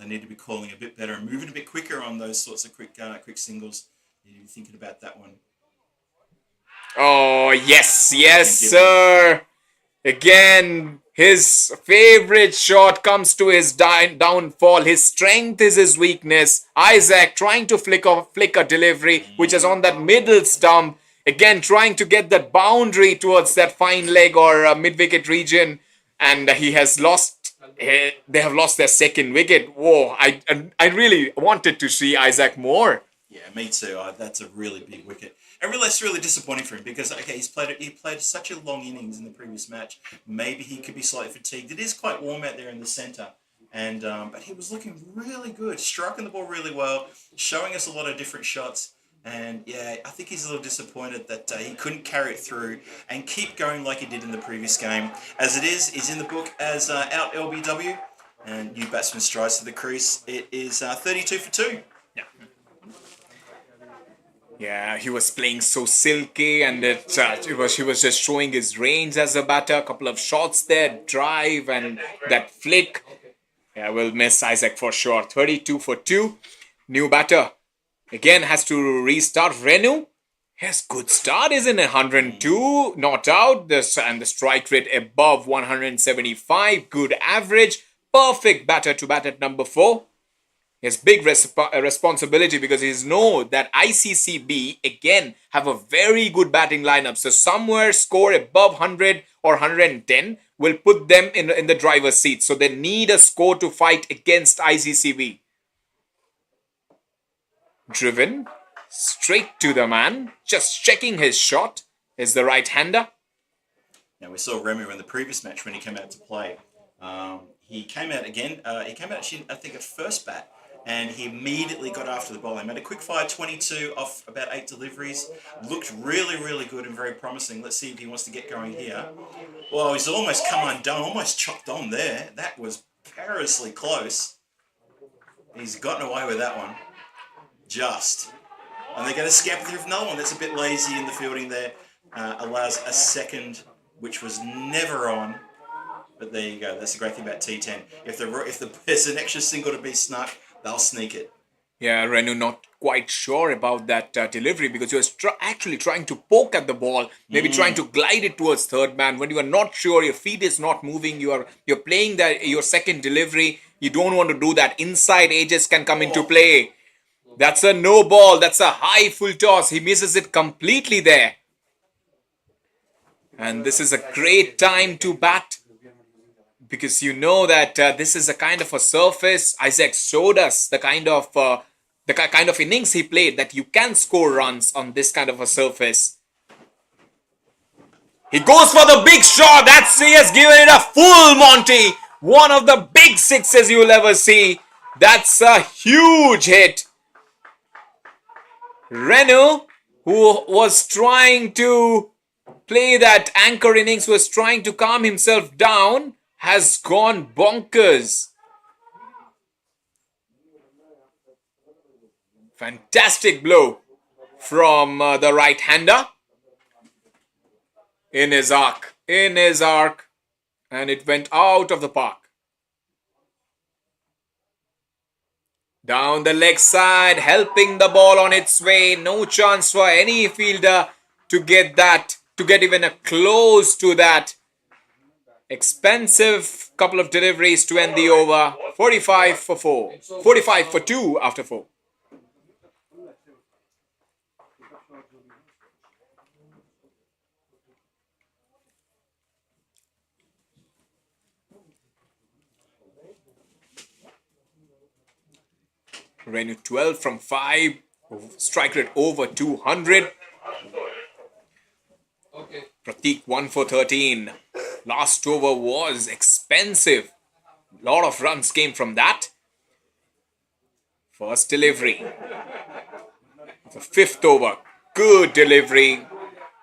Speaker 1: They need to be calling a bit better and moving a bit quicker on those sorts of quick singles. You need to be thinking about that one.
Speaker 3: Oh, yes, sir. Again, His favorite shot comes to his downfall. His strength is his weakness. Isaac trying to flick a delivery, which is on that middle stump. Again, trying to get that boundary towards that fine leg or mid-wicket region. And he has lost. They have lost their second wicket. Whoa, I really wanted to see Isaac more.
Speaker 1: Yeah, me too. That's a really big wicket. And really, that's really disappointing for him because, okay, he played such a long innings in the previous match. Maybe he could be slightly fatigued. It is quite warm out there in the centre. And but he was looking really good, striking the ball really well, showing us a lot of different shots. And yeah, I think he's a little disappointed that he couldn't carry it through and keep going like he did in the previous game. As it is, he's in the book as out LBW. And new batsman strides to the crease. It is 32 for 2.
Speaker 3: Yeah, he was playing so silky, and he was just showing his range as a batter. A couple of shots there, drive and that flick. Yeah, we'll miss Isaac for sure. 32 for 2. New batter again has to restart. Renu. Yes, good start, isn't it? 102, not out. And the strike rate above 175. Good average. Perfect batter to bat at number 4. He has big responsibility because he knows that ICCB again have a very good batting lineup. So somewhere score above 100 or 110 will put them in the driver's seat. So they need a score to fight against ICCB. Driven straight to the man, just checking his shot, is the right-hander.
Speaker 1: Now we saw Remu in the previous match when he came out to play. He came out again. He came out, I think, at first bat. And he immediately got after the ball. He made a quick fire 22 off about 8 deliveries. Looked really, really good and very promising. Let's see if he wants to get going here. Well, he's almost come undone, almost chopped on there. That was perilously close. He's gotten away with that one. Just. And they're going to scamper through for another one. That's a bit lazy in the fielding there. Allows a second, which was never on. But there you go. That's the great thing about T10. If there's an extra single to be snuck, they'll sneak it.
Speaker 3: Yeah, Renu not quite sure about that delivery because he was actually trying to poke at the ball, maybe trying to glide it towards third man. When you are not sure, your feet is not moving, you're playing your second delivery, you don't want to do that. Inside edges can come into play. That's a no ball. That's a high full toss. He misses it completely there. And this is a great time to bat. Because you know that this is a kind of a surface. Isaac showed us the kind of innings he played that you can score runs on this kind of a surface. He goes for the big shot. He has given it a full Monty. One of the big sixes you'll ever see. That's a huge hit. Renu, who was trying to play that anchor innings, was trying to calm himself down, has gone bonkers. Fantastic blow from the right-hander. In his arc. And it went out of the park. Down the leg side, helping the ball on its way. No chance for any fielder to get even a close to that. Expensive couple of deliveries to end the over. 45 for 4. 45 for 2 after 4. Renu 12 from 5. Strike rate over 200. Pratik 1 for 13. Last over was expensive. A lot of runs came from that. First delivery. The 5th over. Good delivery.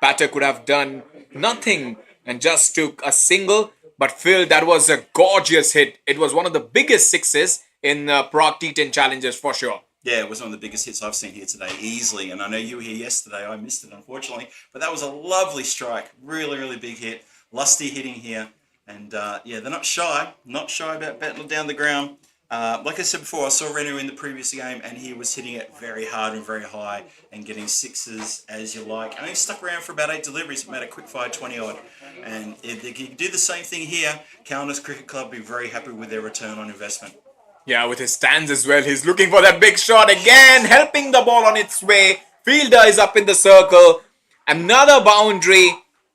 Speaker 3: Batter could have done nothing and just took a single. But Phil, that was a gorgeous hit. It was one of the biggest sixes in Prague T10 challenges for sure.
Speaker 1: Yeah, it was one of the biggest hits I've seen here today, easily. And I know you were here yesterday. I missed it, unfortunately. But that was a lovely strike. Really, really big hit. Lusty hitting here. And, yeah, they're not shy about batting down the ground. Like I said before, I saw Renu in the previous game, and he was hitting it very hard and very high and getting sixes as you like. And he stuck around for about 8 deliveries and made a quick fire 20 odd. And if they could do the same thing here, Calendars Cricket Club be very happy with their return on investment.
Speaker 3: Yeah, with his stands as well. He's looking for that big shot again, helping the ball on its way. Fielder is up in the circle. Another boundary.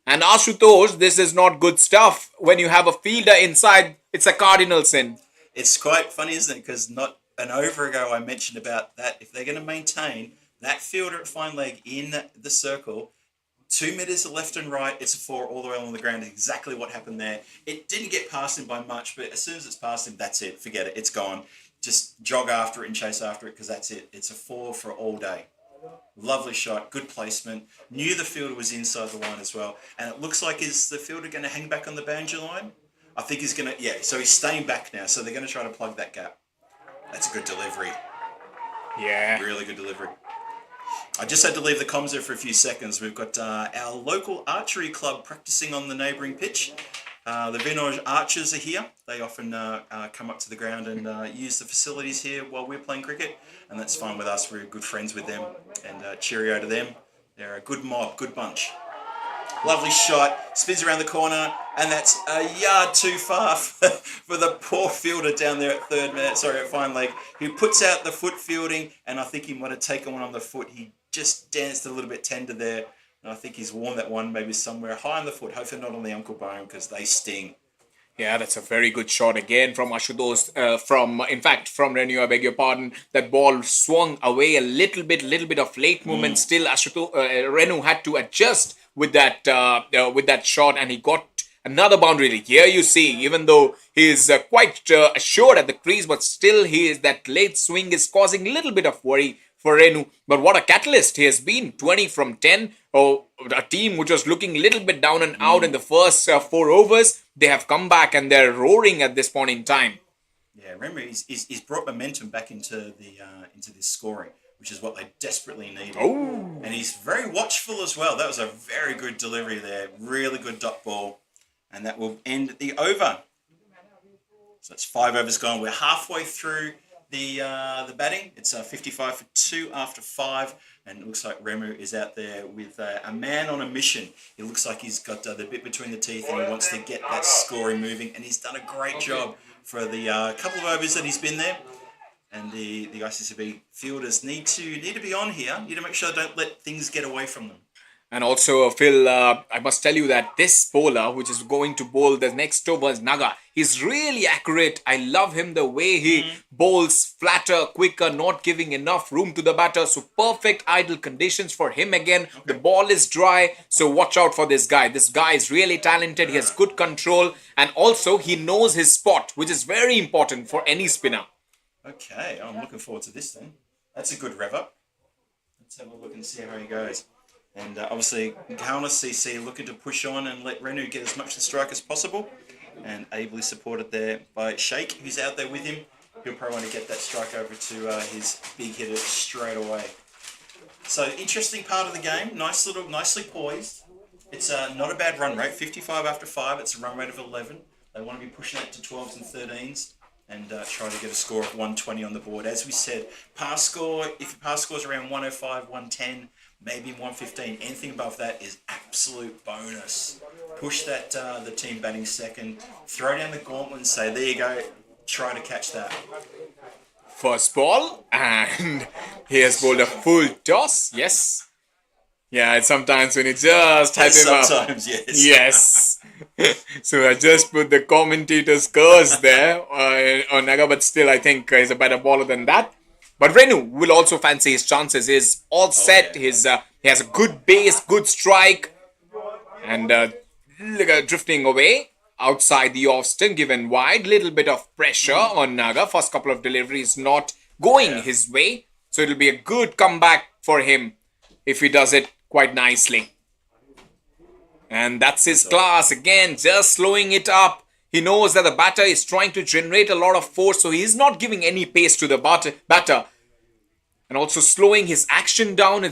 Speaker 3: And Ashutosh, this is not good stuff. When you have a fielder inside, it's a cardinal sin.
Speaker 1: It's quite funny, isn't it? Because not an over ago I mentioned about that. If they're going to maintain that fielder at fine leg in the circle, 2 meters to left and right, it's a 4 all the way along the ground. Exactly what happened there. It didn't get past him by much, but as soon as it's past him, that's it. Forget it. It's gone. Just jog after it and chase after it because that's it. It's a 4 for all day. Lovely shot, good placement. Knew the fielder was inside the line as well. And it looks like, is the fielder going to hang back on the boundary line? I think he's going to, yeah, so he's staying back now. So they're going to try to plug that gap. That's a good delivery.
Speaker 3: Yeah.
Speaker 1: Really good delivery. I just had to leave the comms there for a few seconds. We've got our local archery club practicing on the neighbouring pitch. The Vinoj archers are here. They often come up to the ground and use the facilities here while we're playing cricket. And that's fine with us. We're good friends with them. And cheerio to them. They're a good mob, good bunch. Lovely shot, spins around the corner, and that's a yard too far for the poor fielder down there at at fine leg, who puts out the foot fielding, and I think he might have taken one on the foot. He just danced a little bit tender there, and I think he's worn that one maybe somewhere high on the foot, hopefully not on the ankle bone, because they sting.
Speaker 3: Yeah, that's a very good shot again from Ashutosh. From Renu, I beg your pardon. That ball swung away a little bit of late movement. Still, Renu had to adjust with that shot, and he got another boundary. Here you see, even though he is quite assured at the crease, but still that late swing is causing a little bit of worry for Renu. But what a catalyst he has been. 20 from 10. Oh, a team which was looking a little bit down and out in the first 4 overs. They have come back and they're roaring at this point in time.
Speaker 1: Yeah, remember he's brought momentum back into this scoring, which is what they desperately needed.
Speaker 3: Oh.
Speaker 1: And he's very watchful as well. That was a very good delivery there. Really good dot ball. And that will end the over. So that's 5 overs gone. We're halfway through the batting. It's 55 for 2 after 5. And it looks like Remu is out there with a man on a mission. It looks like he's got the bit between the teeth and he wants to get that scoring moving. And he's done a great job for the couple of overs that he's been there. And the ICCB fielders need to be on here. Need to make sure they don't let things get away from them.
Speaker 3: And also, Phil, I must tell you that this bowler, which is going to bowl the next over, is Naga. He's really accurate. I love him the way he bowls flatter, quicker, not giving enough room to the batter. So perfect idle conditions for him again. Okay. The ball is dry, so watch out for this guy. This guy is really talented. He has good control. And also, he knows his spot, which is very important for any spinner.
Speaker 1: Okay, I'm looking forward to this then. That's a good rev up. Let's have a look and see how he goes. And obviously, Kaunas CC looking to push on and let Renu get as much of the strike as possible. And ably supported there by Sheikh, who's out there with him. He'll probably want to get that strike over to his big hitter straight away. So, interesting part of the game. Nicely poised. It's not a bad run rate. 55 after 5. It's a run rate of 11. They want to be pushing that to 12s and 13s. And try to get a score of 120 on the board. As we said, pass score, if your pass score is around 105, 110, maybe 115, anything above that is absolute bonus. Push that the team batting second, throw down the gauntlet and say, there you go, try to catch that.
Speaker 3: First ball, and he has bowled a full toss, yes. Yeah, it's sometimes when you just hype him up.
Speaker 1: Sometimes, yes.
Speaker 3: Yes. So I just put the commentator's curse there on Naga, but still I think he's a better bowler than that. But Renu will also fancy his chances. He's all set. Yeah. He has a good base, good strike. And drifting away outside the off stump, given wide. Little bit of pressure on Naga. First couple of deliveries not going his way. So it'll be a good comeback for him if he does it quite nicely. And that's his class again, just slowing it up. He knows that the batter is trying to generate a lot of force, so he's not giving any pace to the batter. And also slowing his action down.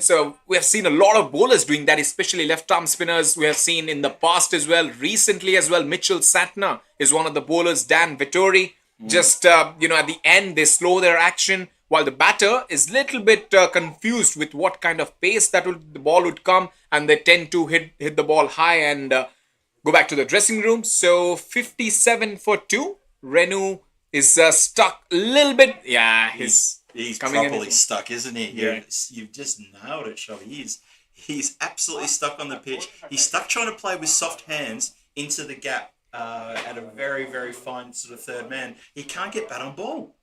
Speaker 3: We have seen a lot of bowlers doing that, especially left-arm spinners. We have seen in the past as well, recently as well. Mitchell Satner is one of the bowlers. Dan Vittori Just, at the end, they slow their action while the batter is little bit confused with what kind of pace the ball would come, and they tend to hit the ball high and go back to the dressing room. So 57 for 2. Renu is stuck a little bit. Yeah,
Speaker 1: He's
Speaker 3: coming in.
Speaker 1: properly stuck, isn't he?
Speaker 3: Yeah.
Speaker 1: You've just nailed it, Shovey. He's absolutely stuck on the pitch. He's stuck trying to play with soft hands into the gap at a very, very fine sort of third man. He can't get bat on ball.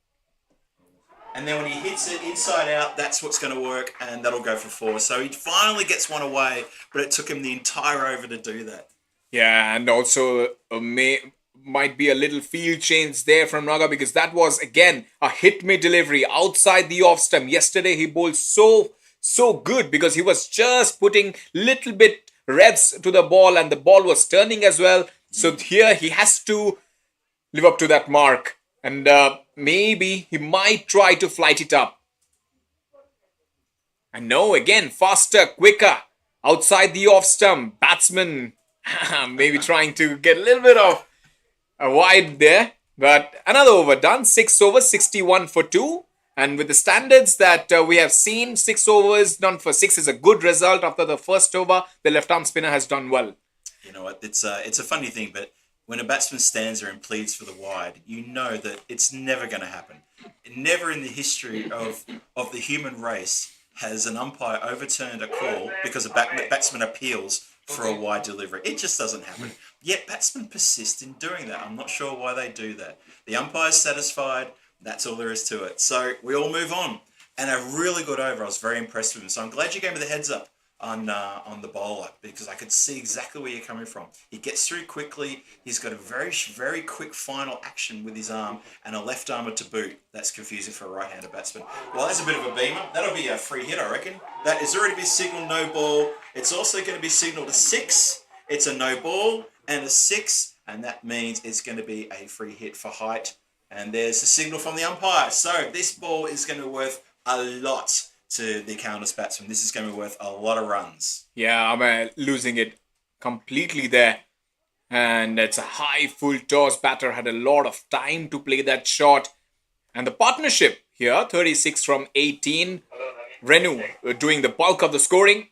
Speaker 1: And then when he hits it inside out, that's what's going to work, and that'll go for 4. So he finally gets one away, but it took him the entire over to do that.
Speaker 3: Yeah, and also might be a little field change there from Naga, because that was again a hit me delivery outside the off stump. Yesterday he bowled so good because he was just putting little bit revs to the ball and the ball was turning as well. So here he has to live up to that mark, and maybe he might try to flight it up. And no, again faster, quicker outside the off stump. Batsman maybe trying to get a little bit of a wide there, but another over done. 6 overs, 61 for 2. And with the standards that we have seen, 6 overs done for 6 is a good result. After the first over, the left-arm spinner has done well.
Speaker 1: You know what? It's a funny thing, but when a batsman stands there and pleads for the wide, you know that it's never going to happen. Never in the history of the human race has an umpire overturned a call because a batsman appeals for a wide delivery. It just doesn't happen. Yet batsmen persist in doing that. I'm not sure why they do that. The umpire's satisfied. That's all there is to it. So we all move on. And a really good over. I was very impressed with him. So I'm glad you gave me the heads up on the bowler, because I could see exactly where you're coming from. He gets through quickly. He's got a very, very quick final action with his arm and a left armer to boot. That's confusing for a right-handed batsman. Well, that's a bit of a beamer. That'll be a free hit, I reckon. That is already been signalled no ball. It's also going to be signalled a 6. It's a no ball and a 6, and that means it's going to be a free hit for height. And there's the signal from the umpire. So this ball is going to be worth a lot to the Countess batsman. This is going to be worth a lot of runs.
Speaker 3: Yeah, I'm losing it completely there. And it's a high full toss. Batter had a lot of time to play that shot. And the partnership here, 36 from 18. Renu doing the bulk of the scoring.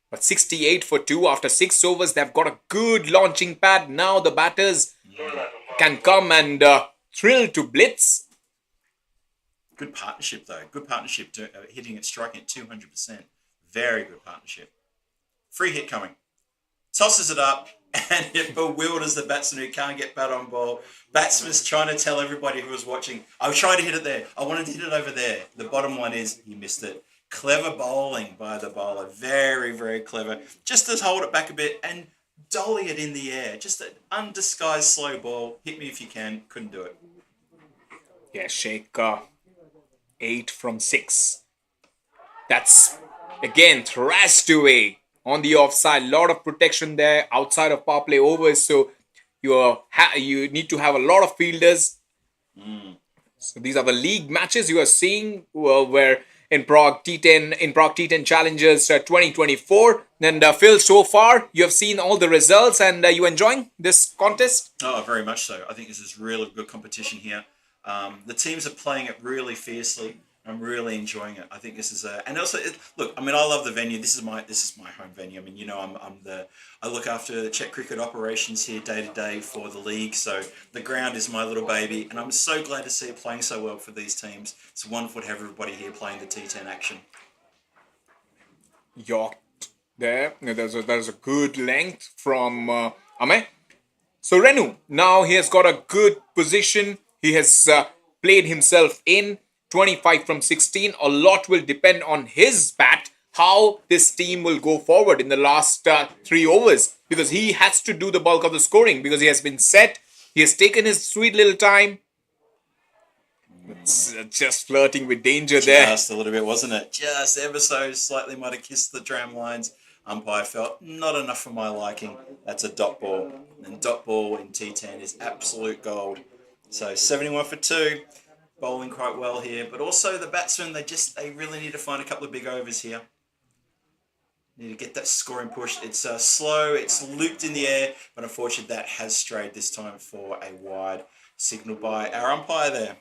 Speaker 3: But 68 for 2 after 6 overs. They've got a good launching pad. Now the batters can come and thrill to blitz.
Speaker 1: Good partnership, though. Good partnership, hitting it, striking at 200%. Very good partnership. Free hit coming. Tosses it up, and it bewilders the batsman who can't get bat on ball. Batsman's trying to tell everybody who was watching, I was trying to hit it there. I wanted to hit it over there. The bottom line is he missed it. Clever bowling by the bowler. Very, very clever. Just to hold it back a bit and dolly it in the air. Just an undisguised slow ball. Hit me if you can. Couldn't do it.
Speaker 3: Yeah, Sheikh. 8 from 6. That's again thrashed away on the offside. Lot of protection there outside of power play overs. So you need to have a lot of fielders. So these are the league matches you are seeing where in Prague T10 Challengers 2024. And Phil, so far you have seen all the results, and you enjoying this contest?
Speaker 1: Oh, very much so. I think this is really good competition here. The teams are playing it really fiercely. I'm really enjoying it. I think this is and also look. I mean, I love the venue. This is my home venue. I mean, you know, I look after the Czech cricket operations here day to day for the league. So the ground is my little baby, and I'm so glad to see it playing so well for these teams. It's wonderful to have everybody here playing the T10 action.
Speaker 3: Yacht there. There's a good length from Ame. So Renu now he has got a good position. He has played himself in 25 from 16. A lot will depend on his bat, how this team will go forward in the last 3 overs. Because he has to do the bulk of the scoring. Because he has been set. He has taken his sweet little time. It's just flirting with danger there.
Speaker 1: Just a little bit, wasn't it? Just ever so slightly might have kissed the tram lines. Umpire felt not enough for my liking. That's a dot ball. And dot ball in T10 is absolute gold. So 71 for 2, bowling quite well here. But also the batsmen, they really need to find a couple of big overs here. Need to get that scoring push. It's slow, it's looped in the air, but unfortunately that has strayed this time for a wide. signaled by our umpire there.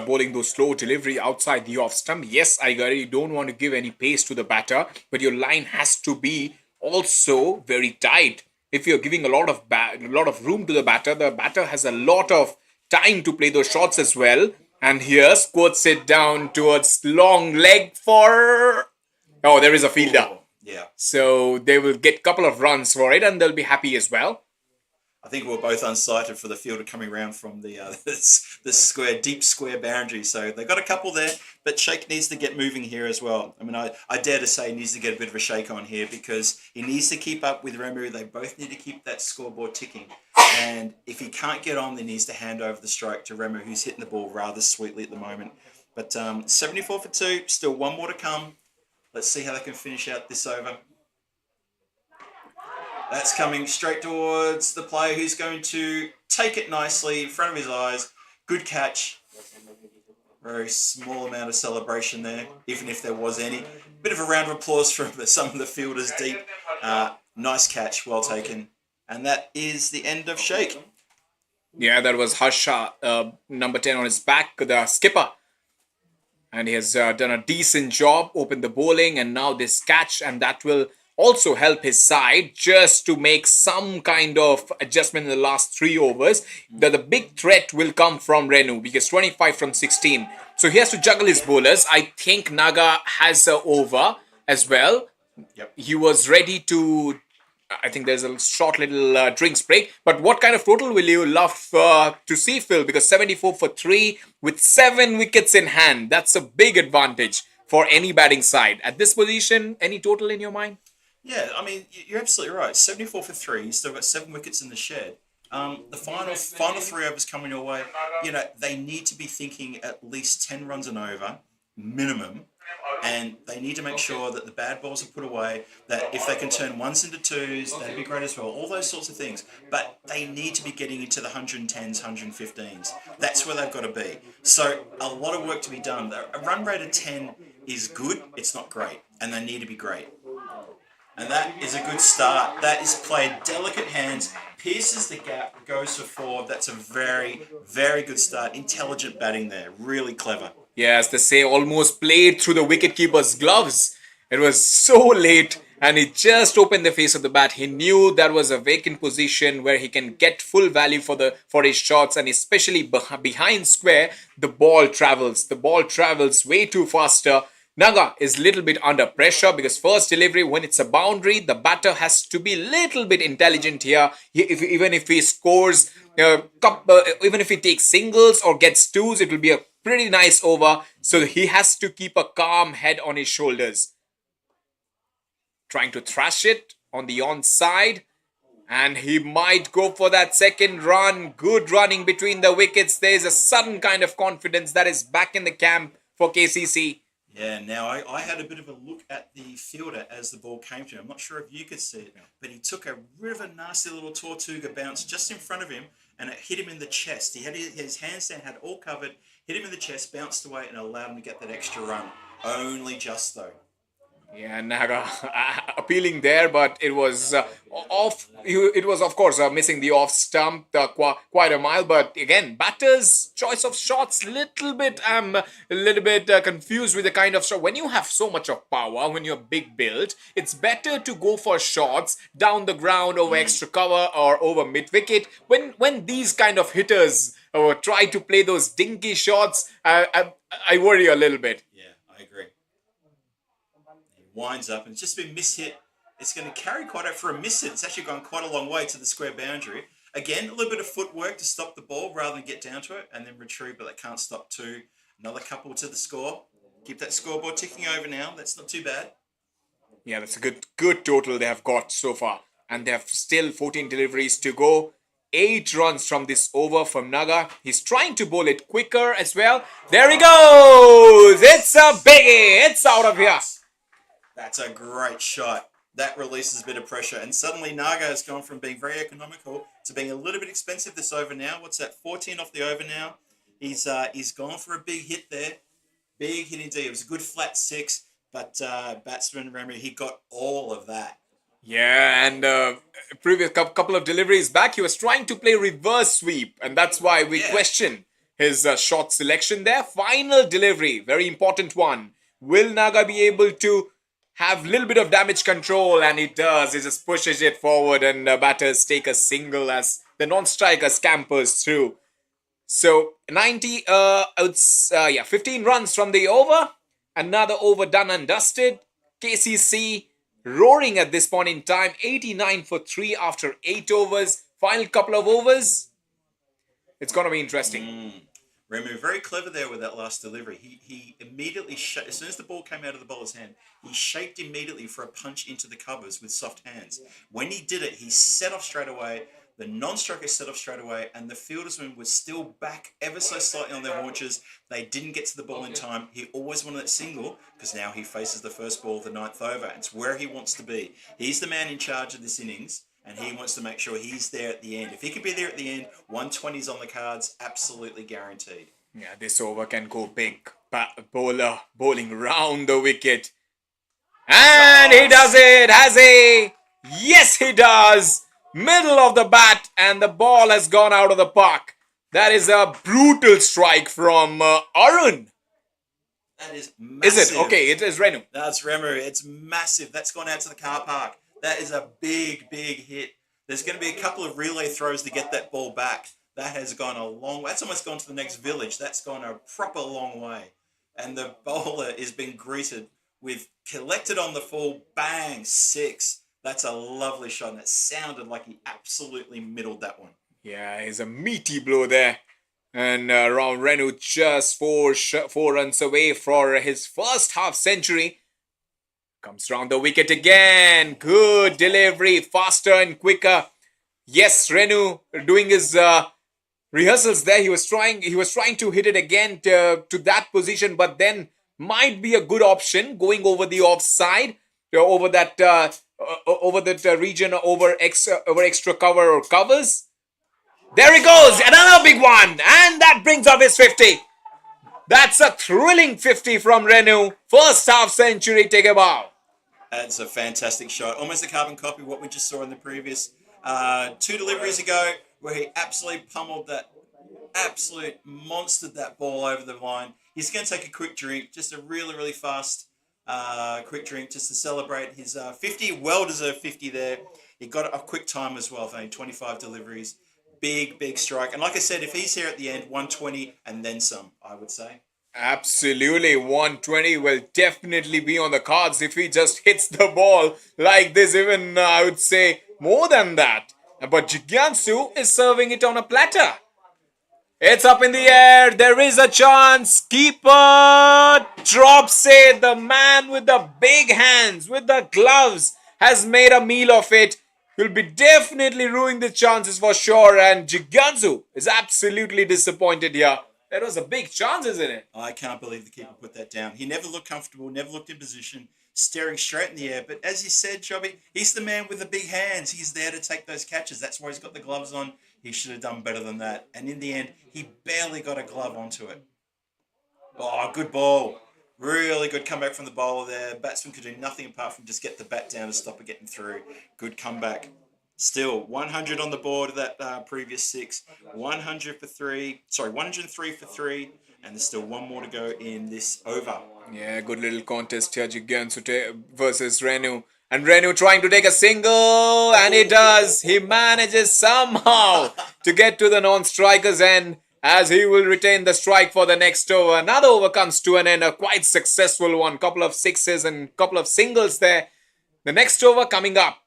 Speaker 3: Bowling those slow delivery outside the off stump. Yes, I got it. You don't want to give any pace to the batter, but your line has to be also very tight. If you're giving a lot of room to the batter has a lot of time to play those shots as well. And here, squirts it down towards long leg for. Oh, there is a fielder.
Speaker 1: Yeah.
Speaker 3: So they will get a couple of runs for it, and they'll be happy as well.
Speaker 1: I think we're both unsighted for the fielder coming around from the deep square boundary. So they got a couple there, but Shake needs to get moving here as well. I mean, I dare to say he needs to get a bit of a shake on here because he needs to keep up with Remu. They both need to keep that scoreboard ticking. And if he can't get on, then he needs to hand over the strike to Remu, who's hitting the ball rather sweetly at the moment. But 74 for 2, still one more to come. Let's see how they can finish out this over. That's coming straight towards the player who's going to take it nicely in front of his eyes. Good catch. Very small amount of celebration there, even if there was any. Bit of a round of applause from some of the fielders deep. Nice catch, well taken. And that is the end of Shake.
Speaker 3: Yeah, that was Harsha, number 10 on his back, the skipper. And he has done a decent job, opened the bowling, and now this catch, and that will also help his side just to make some kind of adjustment in the last 3 overs. The big threat will come from Renu because 25 from 16. So he has to juggle his bowlers. I think Naga has a over as well.
Speaker 1: Yep.
Speaker 3: He was ready to... I think there's a short little drinks break. But what kind of total will you love to see, Phil? Because 74 for 3 with 7 wickets in hand. That's a big advantage for any batting side. At this position, any total in your mind?
Speaker 1: Yeah, I mean, you're absolutely right. 74 for 3. You still got 7 wickets in the shed. The final 3 overs coming your way. You know, they need to be thinking at least 10 runs and over, minimum. And they need to make sure that the bad balls are put away, that if they can turn 1s into 2s, that'd be great as well. All those sorts of things. But they need to be getting into the 110s, 115s. That's where they've got to be. So a lot of work to be done. A run rate of 10 is good. It's not great. And they need to be great. And that is a good start. That is played delicate hands, pierces the gap, goes for 4. That's a very, very good start. Intelligent batting there. Really clever.
Speaker 3: Yeah, as they say, almost played through the wicketkeeper's gloves. It was so late and he just opened the face of the bat. He knew that was a vacant position where he can get full value for his shots, and especially behind square, the ball travels. The ball travels way too faster. Naga is a little bit under pressure because first delivery, when it's a boundary, the batter has to be a little bit intelligent here. Even if he scores, even if he takes singles or gets 2s, it will be a pretty nice over. So he has to keep a calm head on his shoulders. Trying to thrash it on the onside. And he might go for that second run. Good running between the wickets. There is a sudden kind of confidence that is back in the camp for KCC.
Speaker 1: Yeah, now I had a bit of a look at the fielder as the ball came to him. I'm not sure if you could see it, but he took a really nasty little Tortuga bounce just in front of him and it hit him in the chest. He had his handstand had all covered, hit him in the chest, bounced away and allowed him to get that extra run. Only just though.
Speaker 3: Yeah, Naga appealing there, but it was off. It was, of course, missing the off stump quite a mile. But again, batter's choice of shots, I'm a little bit confused with the kind of shot. When you have so much of power, when you're big built, it's better to go for shots down the ground over extra cover or over mid wicket. When these kind of hitters try to play those dinky shots, I worry a little bit.
Speaker 1: Yeah, I agree. Winds up and it's just been mishit. It's going to carry quite out for a miss hit. It's actually gone quite a long way to the square boundary. Again, a little bit of footwork to stop the ball rather than get down to it and then retrieve, but they can't stop 2. Another couple to the score. Keep that scoreboard ticking over now. That's not too bad.
Speaker 3: Yeah, that's a good total they have got so far. And they have still 14 deliveries to go. 8 runs from this over from Naga. He's trying to bowl it quicker as well. There he goes! It's a biggie! It's out of here!
Speaker 1: That's a great shot. That releases a bit of pressure. And suddenly Naga has gone from being very economical to being a little bit expensive this over now. What's that? 14 off the over now. He's gone for a big hit there. Big hit indeed. It was a good flat 6. But batsman Remu, he got all of that.
Speaker 3: Yeah, and previous couple of deliveries back, he was trying to play reverse sweep, and that's why we question his shot selection there. Final delivery, very important one. Will Naga be able to have a little bit of damage control? And he does. He just pushes it forward, and batters take a single as the non-striker scampers through. So 90, 15 runs from the over. Another over done and dusted. KCC roaring at this point in time. 89 for 3 after 8 overs. Final couple of overs. It's going to be interesting.
Speaker 1: Remu, very clever there with that last delivery. He immediately, as soon as the ball came out of the bowler's hand, he shaped immediately for a punch into the covers with soft hands. When he did it, he set off straight away. The non-striker set off straight away, and the fieldersmen were still back ever so slightly on their haunches. They didn't get to the ball in time. He always wanted that single because now he faces the first ball of the 9th over. It's where he wants to be. He's the man in charge of this innings, and he wants to make sure he's there at the end. If he can be there at the end, 120's on the cards, absolutely guaranteed.
Speaker 3: Yeah, this over can go big. Bowler bowling round the wicket. And he does it, has he? Yes, he does. Middle of the bat, and the ball has gone out of the park. That is a brutal strike from Arun.
Speaker 1: That is massive.
Speaker 3: Is it? Okay, it is Renu.
Speaker 1: That's Remu. It's massive. That's gone out to the car park. That is a big hit. There's going to be a couple of relay throws to get that ball back. That has gone a long way. That's almost gone to the next village. That's gone a proper long way. And the bowler is being greeted with collected on the full, bang, 6. That's a lovely shot. And it sounded like he absolutely middled that one.
Speaker 3: Yeah, it's a meaty blow there. And Renu just four runs away for his first half century. Comes round the wicket again. Good delivery, faster and quicker. Yes, Renu doing his rehearsals there. He was trying to hit it again to that position, but then might be a good option going over the offside, over that region, over extra cover or covers. There he goes, another big one, and that brings up his 50. That's a thrilling 50 from Renu. First half century, take a bow.
Speaker 1: That's a fantastic shot. Almost a carbon copy of what we just saw in the previous 2 deliveries ago, where he absolutely pummeled that, monstered that ball over the line. He's going to take a quick drink, just a really fast quick drink, just to celebrate his 50, well-deserved 50 there. He got a quick time as well, for 25 deliveries. Big strike. And like I said, if he's here at the end, 120 and then some, I would say.
Speaker 3: Absolutely, 120 will definitely be on the cards if he just hits the ball like this, even I would say more than that. But Jigyansu is serving it on a platter. It's up in the air. There is a chance. Keeper drops it. The man with the big hands, with the gloves, has made a meal of it. Will be definitely ruining the chances for sure. And Jigyansu is absolutely disappointed here. There was a big chance, isn't it?
Speaker 1: I can't believe the keeper put that down. He never looked comfortable, never looked in position, staring straight in the air. But as you said, Chubby, he's the man with the big hands. He's there to take those catches. That's why he's got the gloves on. He should have done better than that. And in the end, he barely got a glove onto it. Oh, good ball. Really good comeback from the bowler there. Batsman could do nothing apart from just get the bat down to stop it getting through. Good comeback. Still, 100 on the board of that previous 6. 103 for 3. And there's still one more to go in this over.
Speaker 3: Yeah, good little contest here, Jigyansu versus Renu. And Renu trying to take a single, and he does. He manages somehow to get to the non-striker's end, as he will retain the strike for the next over. Another over comes to an end, a quite successful one. Couple of sixes and couple of singles there. The next over coming up.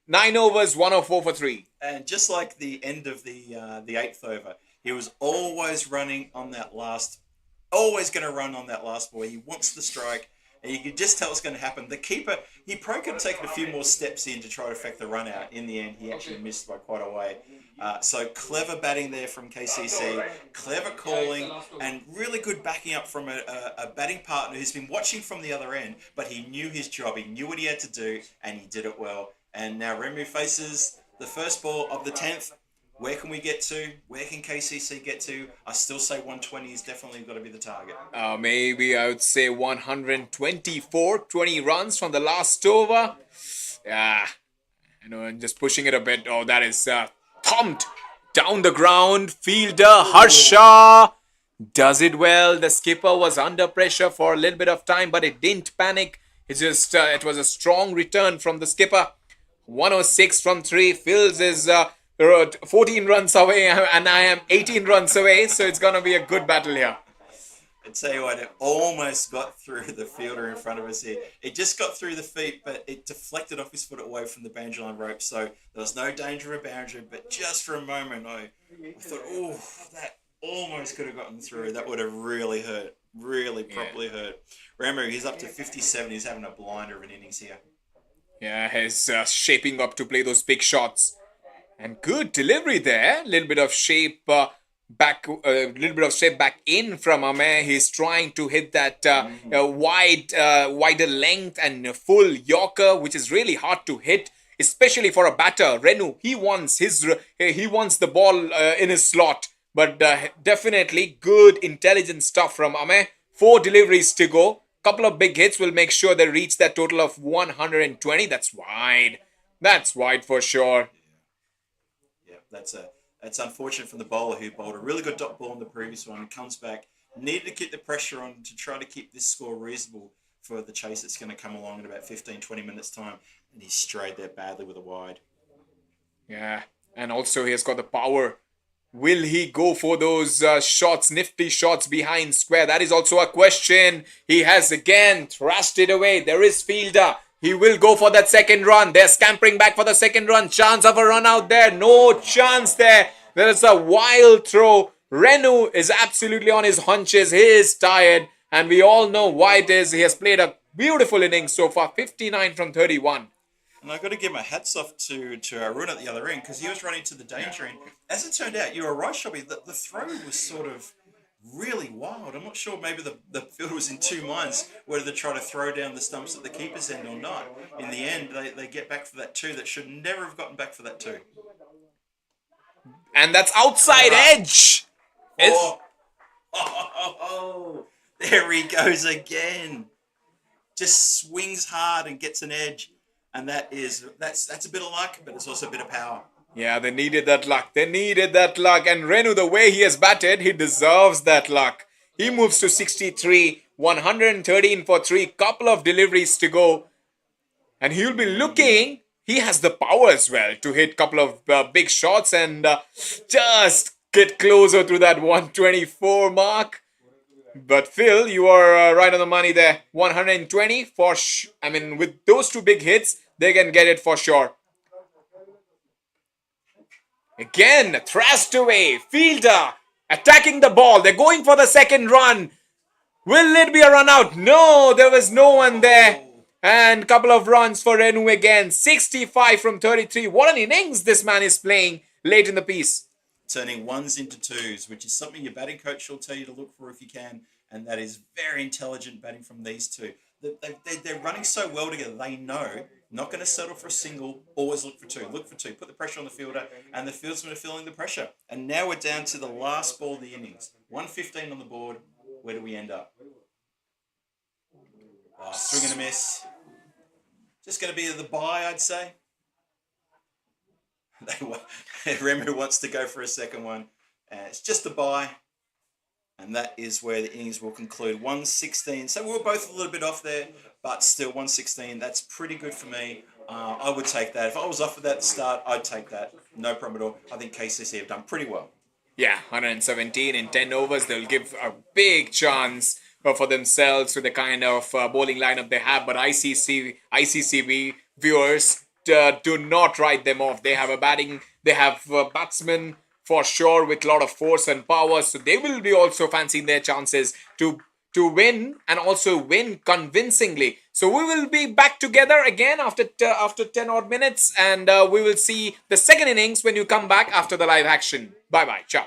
Speaker 3: 9 overs, 104 for 3.
Speaker 1: And just like the end of the 8th over, he was always running on that last, always going to run on that last ball. He wants the strike, and you can just tell what's going to happen. The keeper, he probably could have taken a few more steps in to try to affect the run out. In the end, he actually missed by quite a way. So clever batting there from KCC, clever calling, and really good backing up from a batting partner who's been watching from the other end, but he knew his job, he knew what he had to do, and he did it well. And now Remu faces the first ball of the 10th. Where can we get to? Where can KCC get to? I still say 120 is definitely got to be the target.
Speaker 3: Maybe I would say 124, 20 runs from the last over. Yeah, And just pushing it a bit. Oh, that is thumped down the ground. Fielder Harsha does it well. The skipper was under pressure for a little bit of time, but it didn't panic. It was a strong return from the skipper. 106 from 3. Phil's is 14 runs away, and I am 18 runs away, so it's going to be a good battle here.
Speaker 1: I tell you what, it almost got through the fielder in front of us here. It just got through the feet, but it deflected off his foot away from the boundary line rope, so there was no danger of a boundary, but just for a moment, I thought, oh, that almost could have gotten through. That would have really hurt, really properly hurt. Ramu, he's up to 57. He's having a blinder of an innings here.
Speaker 3: Yeah, he's shaping up to play those big shots. And good delivery there. A little bit of shape back in from Ameh. He's trying to hit that wider length and full Yorker, which is really hard to hit, especially for a batter. Renu, he wants the ball in his slot, but definitely good intelligent stuff from Ameh. 4 deliveries to go. Couple of big hits will make sure they reach that total of 120. That's wide. That's wide for sure.
Speaker 1: Yeah, that's unfortunate from the bowler who bowled a really good dot ball in the previous one and comes back. Needed to keep the pressure on to try to keep this score reasonable for the chase that's going to come along in about 15-20 minutes time, and he strayed there badly with a wide.
Speaker 3: Yeah, and also he has got the power. Will he go for those shots, nifty shots behind square? That is also a question. He has again thrashed it away. There is fielder. He will go for that second run. They're scampering back for the second run. Chance of a run out there. No chance there. There is a wild throw. Renu is absolutely on his haunches. He is tired. And we all know why it is. He has played a beautiful innings so far. 59 from 31.
Speaker 1: And I've got to give my hats off to Arun at the other end because he was running to the danger end. As it turned out, you were right, Shelby. The throw was sort of really wild. I'm not sure, maybe the fielder was in two minds whether to try to throw down the stumps at the keeper's end or not. In the end, they get back for that 2 that should never have gotten back for that 2.
Speaker 3: And that's outside edge.
Speaker 1: Oh, there he goes again. Just swings hard and gets an edge. And that's a bit of luck, but it's also a bit of power.
Speaker 3: Yeah, they needed that luck. And Renu, the way he has batted, he deserves that luck. He moves to 63, 113 for 3, couple of deliveries to go. And he'll be looking. He has the power as well to hit couple of big shots and just get closer to that 124 mark. But Phil, you are right on the money there. 120 with those 2 big hits, they can get it for sure. Again, thrashed away. Fielder attacking the ball. They're going for the second run. Will it be a run out? No, there was no one there. And couple of runs for Renu again. 65 from 33. What an innings this man is playing late in the piece.
Speaker 1: Turning 1s into 2s, which is something your batting coach will tell you to look for if you can. And that is very intelligent batting from these 2. They're running so well together. They know not going to settle for a single. Always look for 2. Look for 2. Put the pressure on the fielder, and the fieldsmen are feeling the pressure. And now we're down to the last ball of the innings. 115 on the board. Where do we end up? Swing and a miss. Just going to be the bye, I'd say. Remu wants to go for a second one. It's just a bye. And that is where the innings will conclude. 116. So we were both a little bit off there, but still 116. That's pretty good for me. I would take that. If I was off of that at the start, I'd take that. No problem at all. I think KCC have done pretty well.
Speaker 3: Yeah, 117 in 10 overs. They'll give a big chance for themselves with the kind of bowling lineup they have. But ICCB viewers do not write them off. They have batsmen for sure with a lot of force and power. So they will be also fancying their chances to win and also win convincingly. So we will be back together again after 10 odd minutes, and we will see the second innings when you come back after the live action. Bye-bye. Ciao.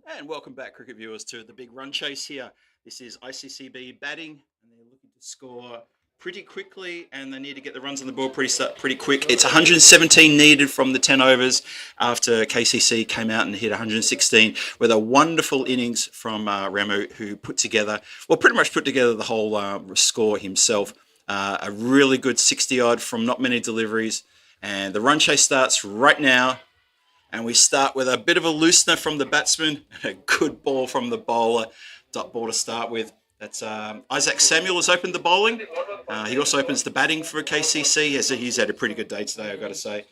Speaker 1: And welcome back, cricket viewers, to the big run chase here. This is ICCB batting, and they're looking to score pretty quickly, and they need to get the runs on the board pretty quick. It's 117 needed from the 10 overs after KCC came out and hit 116 with a wonderful innings from Remu, who pretty much put together the whole score himself. A really good 60-odd from not many deliveries, and the run chase starts right now. And we start with a bit of a loosener from the batsman and a good ball from the bowler. Dot ball to start with. That's Isaac Samuel has opened the bowling. He also opens the batting for KCC. He's had a pretty good day today, I've got to say.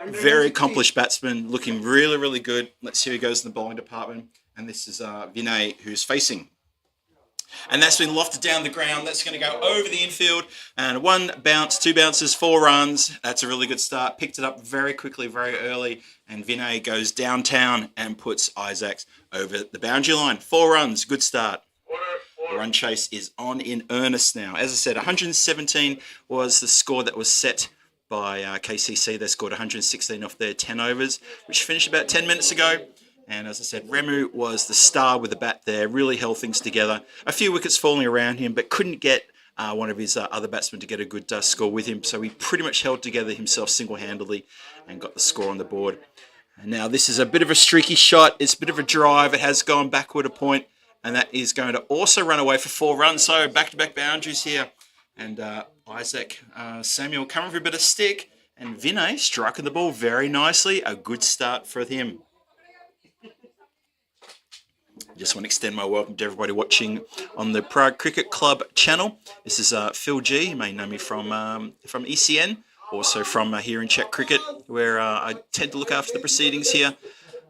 Speaker 1: Very accomplished batsman, looking really, really good. Let's see who goes in the bowling department. And this is Vinay, who's facing. And that's been lofted down the ground. That's going to go over the infield. And 1 bounce, 2 bounces, 4 runs. That's a really good start. Picked it up very quickly, very early. And Vinay goes downtown and puts Isaacs over the boundary line. 4 runs, good start. The run chase is on in earnest now. As I said, 117 was the score that was set by KCC. They scored 116 off their 10 overs, which finished about 10 minutes ago. And as I said, Remu was the star with the bat there, really held things together. A few wickets falling around him, but couldn't get one of his other batsmen to get a good score with him. So he pretty much held together himself single-handedly and got the score on the board. And now this is a bit of a streaky shot. It's a bit of a drive. It has gone backward a point, and that is going to also run away for 4 runs. So back-to-back boundaries here. And Isaac Samuel coming for a bit of stick. And Vinay striking the ball very nicely. A good start for him. Just want to extend my welcome to everybody watching on the Prague Cricket Club channel. This is Phil G. You may know me from ECN, also from here in Czech Cricket, where I tend to look after the proceedings here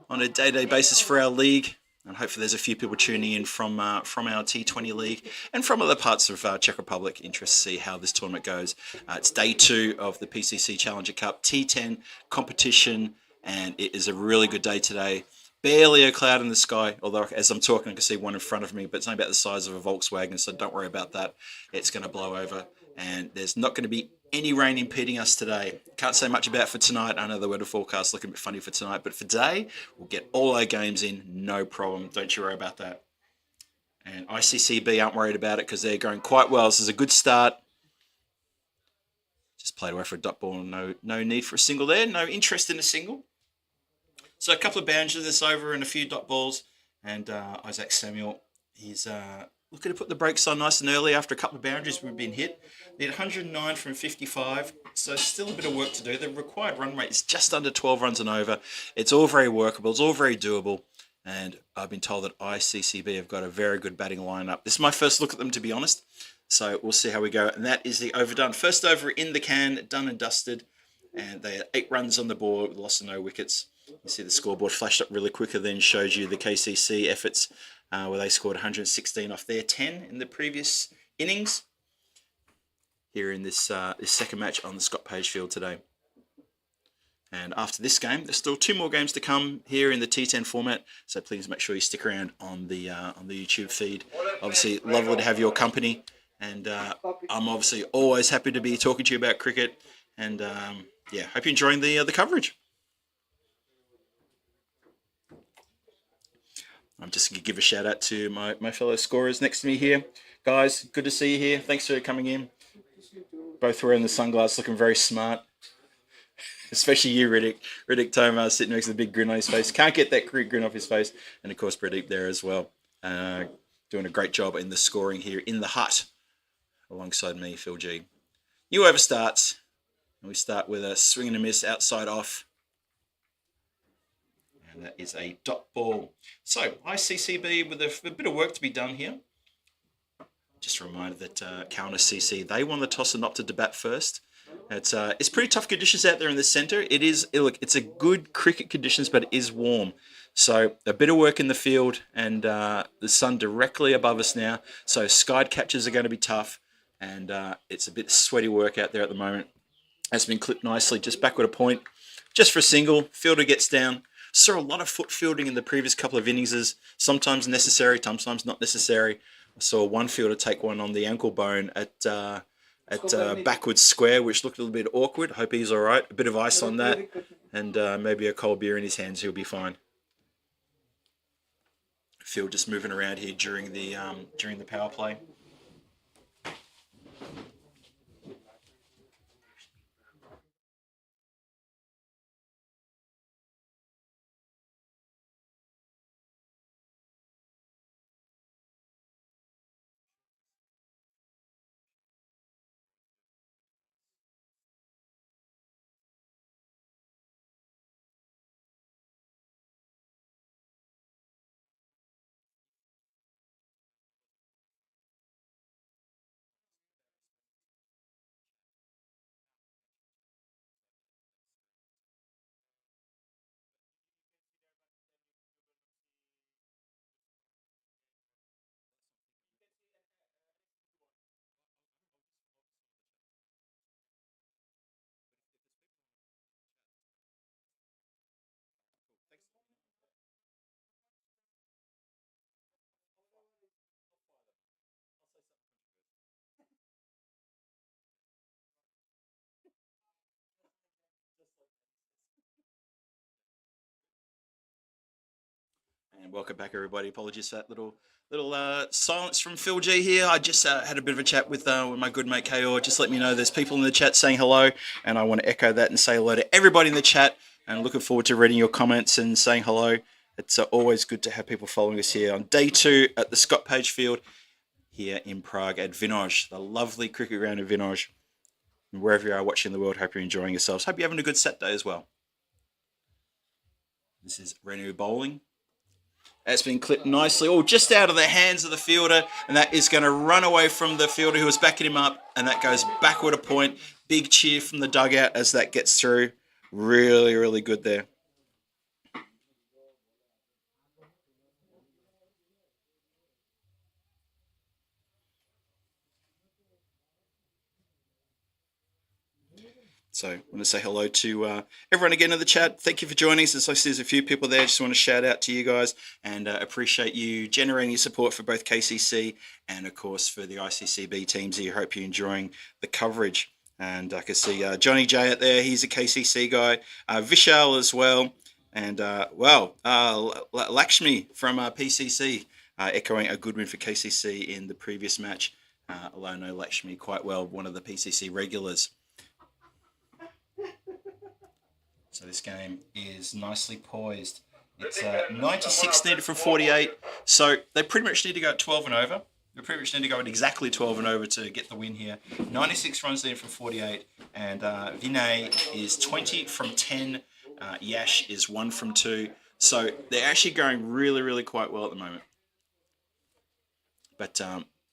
Speaker 1: on a day-to-day basis for our league. And hopefully there's a few people tuning in from our T20 league and from other parts of Czech Republic, interested to see how this tournament goes. It's day 2 of the PCC Challenger Cup T10 competition, and it is a really good day today. Barely a cloud in the sky, although as I'm talking I can see one in front of me, but it's only about the size of a Volkswagen, so don't worry about that. It's going to blow over, and there's not going to be any rain impeding us today. Can't say much about for tonight. I know the weather forecast is looking a bit funny for tonight, but for today, we'll get all our games in, no problem. Don't you worry about that. And ICCB aren't worried about it because they're going quite well. This is a good start. Just played away for a dot ball. No need for a single there. No interest in a single. So a couple of boundaries this over and a few dot balls. And Isaac Samuel, he's looking to put the brakes on nice and early after a couple of boundaries we've been hit. Need 109 from 55, so still a bit of work to do. The required run rate is just under 12 runs and over. It's all very workable. It's all very doable. And I've been told that ICCB have got a very good batting lineup. This is my first look at them, to be honest. So we'll see how we go. And that is the overdone. First over in the can, done and dusted. And they had 8 runs on the board with loss of no wickets. You see the scoreboard flashed up really quicker, then shows you the KCC efforts where they scored 116 off their 10 in the previous innings. Here in this second match on the Scott Page field today. And after this game, there's still 2 more games to come here in the T10 format. So please make sure you stick around on the YouTube feed. Obviously, lovely to have your company. And I'm obviously always happy to be talking to you about cricket. And yeah, hope you're enjoying the coverage. I'm just going to give a shout out to my fellow scorers next to me here. Guys, good to see you here. Thanks for coming in. Both wearing the sunglasses, looking very smart. Especially you, Riddick. Riddick Tomar sitting next to the big grin on his face. Can't get that grin off his face. And of course, Pradeep there as well. Doing a great job in the scoring here in the hut. Alongside me, Phil G. New over starts. And we start with a swing and a miss outside off. And that is a dot ball. So, ICCB with a bit of work to be done here. Just a reminder that Counter CC, they won the toss and opted to bat first. It's pretty tough conditions out there in the centre. It's a good cricket conditions, but it is warm. So a bit of work in the field, and the sun directly above us now. So side catches are going to be tough, and it's a bit sweaty work out there at the moment. Has been clipped nicely, just backward a point, just for a single. Fielder gets down. Saw a lot of foot fielding in the previous couple of innings. Sometimes necessary, sometimes not necessary. I saw one fielder take one on the ankle bone at backwards square, which looked a little bit awkward. Hope he's all right. A bit of ice on that, and maybe a cold beer in his hands. He'll be fine. field just moving around here during the power play. And welcome back, everybody. Apologies for that little silence from Phil G here. I just had a bit of a chat with my good mate Kayor. Just let me know there's people in the chat saying hello, and I want to echo that and say hello to everybody in the chat. And looking forward to reading your comments and saying hello. It's always good to have people following us here on day 2 at the Scott Page Field here in Prague at Vinoj, the lovely cricket ground in Vinoj. And wherever you are watching the world, hope you're enjoying yourselves. Hope you're having a good set day as well. This is Renu bowling. That's been clipped nicely. Oh, just out of the hands of the fielder. And that is going to run away from the fielder who was backing him up. And that goes backward a point. Big cheer from the dugout as that gets through. Really, really good there. So I want to say hello to everyone again in the chat. Thank you for joining us. As I see there's a few people there. Just want to shout out to you guys and appreciate you generating your support for both KCC and, of course, for the ICCB teams here. Hope you're enjoying the coverage. And I can see Johnny J out there. He's a KCC guy. Vishal as well. And, Lakshmi from PCC echoing a good win for KCC in the previous match. Although I know Lakshmi quite well, one of the PCC regulars. So this game is nicely poised. It's 96 needed from 48. So they pretty much need to go at 12 and over. They pretty much need to go at exactly 12 and over to get the win here. 96 runs needed from 48. And Vinay is 20 from 10. Yash is 1 from 2. So they're actually going really, really quite well at the moment. But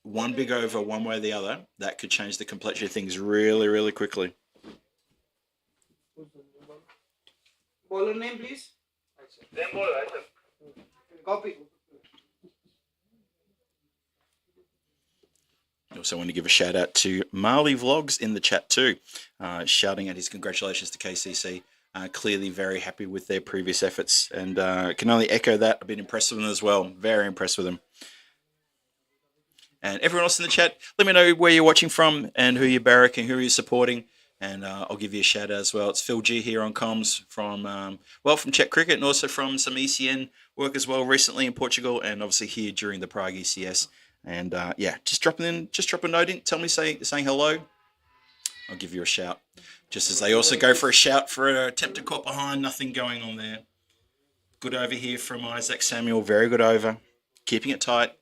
Speaker 1: one big over one way or the other, that could change the complexion of things really, really quickly.
Speaker 6: Bowler name, please. Copy.
Speaker 1: I also want to give a shout out to Marley Vlogs in the chat too, shouting out his congratulations to KCC. Clearly very happy with their previous efforts, and can only echo that. I've been impressed with them as well. Very impressed with them. And everyone else in the chat, let me know where you're watching from and who you're barracking, who you're supporting. And I'll give you a shout out as well. It's Phil G here on comms from Czech cricket and also from some ECN work as well recently in Portugal and obviously here during the Prague ECS. And just drop a note in, tell me saying hello. I'll give you a shout. Just as they also go for a shout for an attempt to caught behind, nothing going on there. Good over here from Isaac Samuel, very good over. Keeping it tight.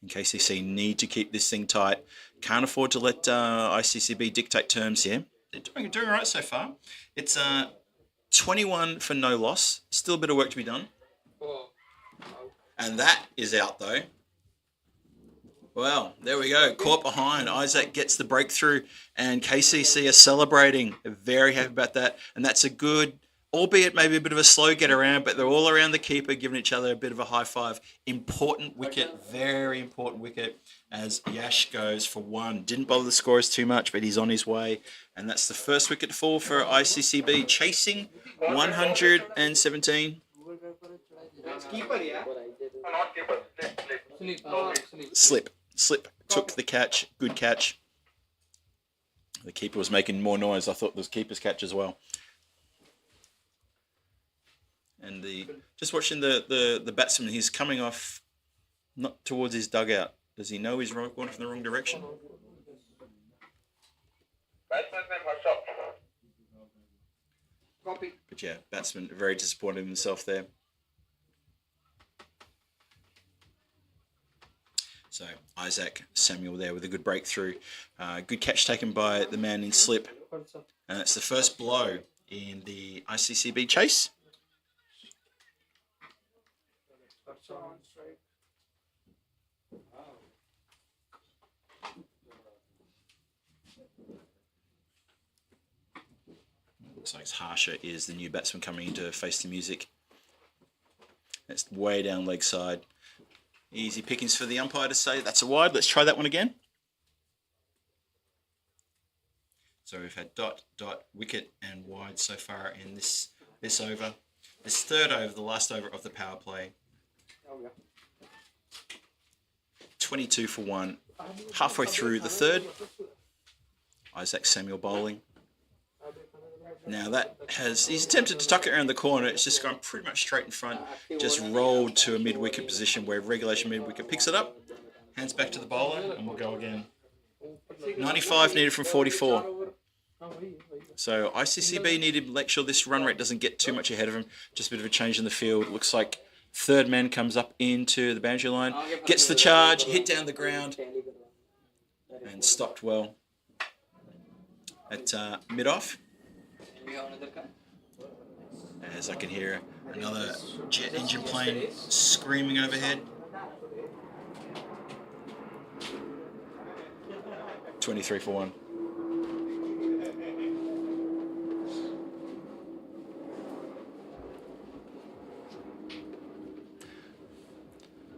Speaker 1: And KCC need to keep this thing tight. Can't afford to let ICCB dictate terms here. They're doing all right so far. It's 21 for no loss. Still a bit of work to be done. And that is out though. Well, there we go. Caught behind. Isaac gets the breakthrough and KCC are celebrating. They're very happy about that. And that's a good, albeit maybe a bit of a slow get around, but they're all around the keeper, giving each other a bit of a high five. Important wicket, very important wicket as Yash goes for 1. Didn't bother the scorers too much, but he's on his way. And that's the first wicket to fall for ICCB, chasing 117. Slip took the catch. Good catch. The keeper was making more noise. I thought it was keeper's catch as well. And just watching the batsman, he's coming off not towards his dugout. Does he know he's going from the wrong direction?
Speaker 6: Copy.
Speaker 1: But yeah, batsman very disappointed in himself there. So Isaac Samuel there with a good breakthrough. Good catch taken by the man in slip. And it's the first blow in the ICCB chase. Looks like Harsha is the new batsman coming in to face the music. That's way down leg side. Easy pickings for the umpire to say that's a wide. Let's try that one again. So we've had dot, dot, wicket and wide so far in this over. This third over, the last over of the power play. 22 for 1. Halfway through the third. Isaac Samuel bowling. Now he's attempted to tuck it around the corner. It's just gone pretty much straight in front. Just rolled to a mid-wicket position where regulation mid-wicket picks it up. Hands back to the bowler and we'll go again. 95 needed from 44. So ICCB needed to make sure this run rate doesn't get too much ahead of him. Just a bit of a change in the field. Looks like third man comes up into the boundary line. Gets the charge, hit down the ground and stopped well at mid-off. As I can hear another jet engine plane screaming overhead. 23 for 1.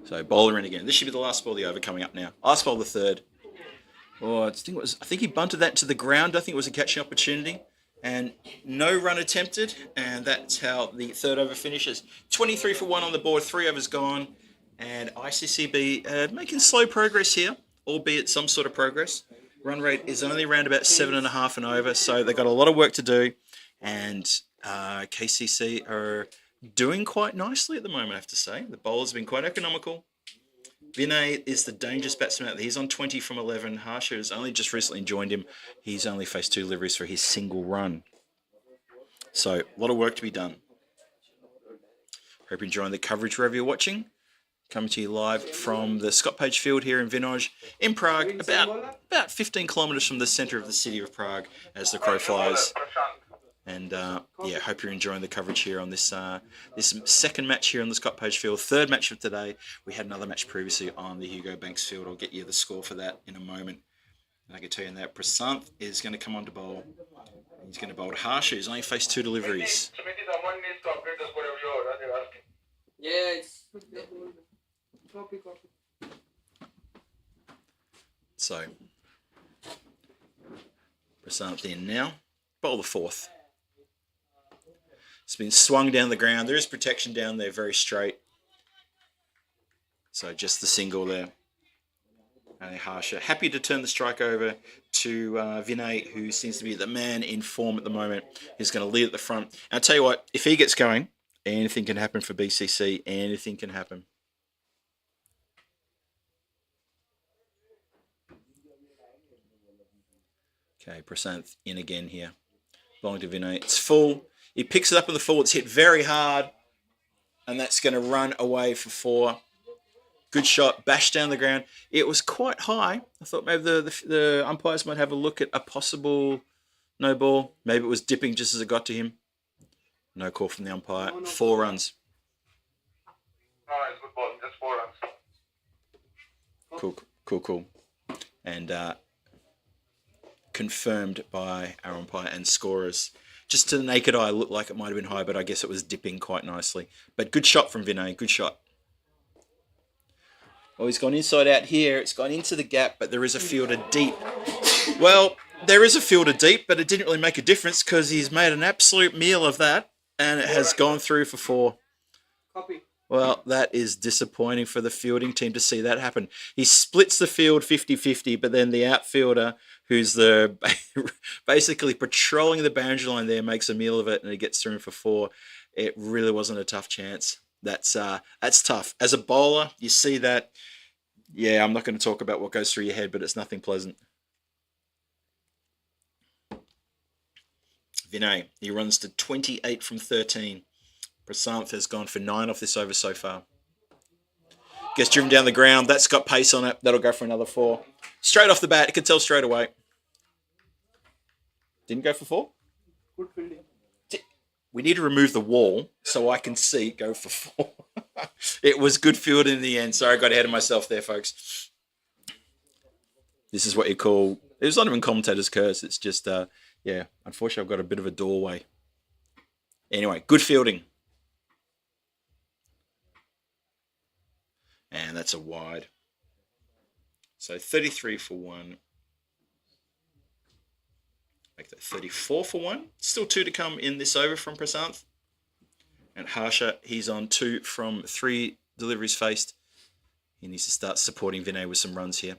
Speaker 1: So bowler in again. This should be the last ball of the over coming up now. Last ball of the third. Oh, I think he bunted that to the ground. I think it was a catching opportunity. And no run attempted, and that's how the third over finishes. 23 for 1 on the board, 3 overs gone, and ICCB making slow progress here, albeit some sort of progress. Run rate is only around about 7.5 and over, so they've got a lot of work to do, and KCC are doing quite nicely at the moment, I have to say. The bowlers have been quite economical. Vinay is the dangerous batsman out there. He's on 20 from 11. Harsha has only just recently joined him. He's only faced 2 deliveries for his single run. So, a lot of work to be done. Hope you're enjoying the coverage wherever you're watching. Coming to you live from the Scott Page Field here in Vinoj, in Prague, about 15 kilometres from the centre of the city of Prague as the crow flies. And yeah, hope you're enjoying the coverage here on this this second match here on the Scott Page Field. Third match of today. We had another match previously on the Hugo Banks Field. I'll get you the score for that in a moment. And I can tell you that Prasanth is going to come on to bowl. He's going to bowl Harsha, who's only faced 2 deliveries.
Speaker 6: Yeah, it's copy.
Speaker 1: So Prasanth in now. Bowl the fourth. It's been swung down the ground. There is protection down there, very straight. So just the single there. And Harsha happy to turn the strike over to Vinay, who seems to be the man in form at the moment. He's going to lead at the front. And I'll tell you what, if he gets going, anything can happen for BCC. Anything can happen. Okay, Prasanth in again here. Bowling to Vinay. It's full. He picks it up in the full. It's hit very hard. And that's going to run away for 4. Good shot. Bashed down the ground. It was quite high. I thought maybe the umpires might have a look at a possible no ball. Maybe it was dipping just as it got to him. No call from the umpire. 4 runs.
Speaker 7: No, it's good ball. Just 4 runs.
Speaker 1: Cool. And confirmed by our umpire and scorers. Just to the naked eye, it looked like it might have been high, but I guess it was dipping quite nicely. But good shot from Vinay. Good shot. Oh, he's gone inside out here. It's gone into the gap, but there is a fielder deep. Well, there is a fielder deep, but it didn't really make a difference because he's made an absolute meal of that, and it has gone through for 4.
Speaker 6: Copy.
Speaker 1: Well, that is disappointing for the fielding team to see that happen. He splits the field 50-50, but then the outfielder, who's the basically patrolling the boundary line there, makes a meal of it, and he gets through for 4. It really wasn't a tough chance. That's tough. As a bowler, you see that. Yeah, I'm not going to talk about what goes through your head, but it's nothing pleasant. Vinay, he runs to 28 from 13. Prasanth has gone for 9 off this over so far. Gets driven down the ground. That's got pace on it. That'll go for another 4. Straight off the bat, you can tell straight away. Didn't go for 4?
Speaker 6: Good fielding.
Speaker 1: We need to remove the wall so I can see go for 4. It was good field in the end. Sorry, I got ahead of myself there, folks. This is what you call... It was not even commentator's curse. It's just, yeah, unfortunately, I've got a bit of a doorway. Anyway, good fielding. And that's a wide. So 33 for 1. Make that 34 for 1. Still 2 to come in this over from Prasanth. And Harsha, he's on 2 from 3 deliveries faced. He needs to start supporting Vinay with some runs here.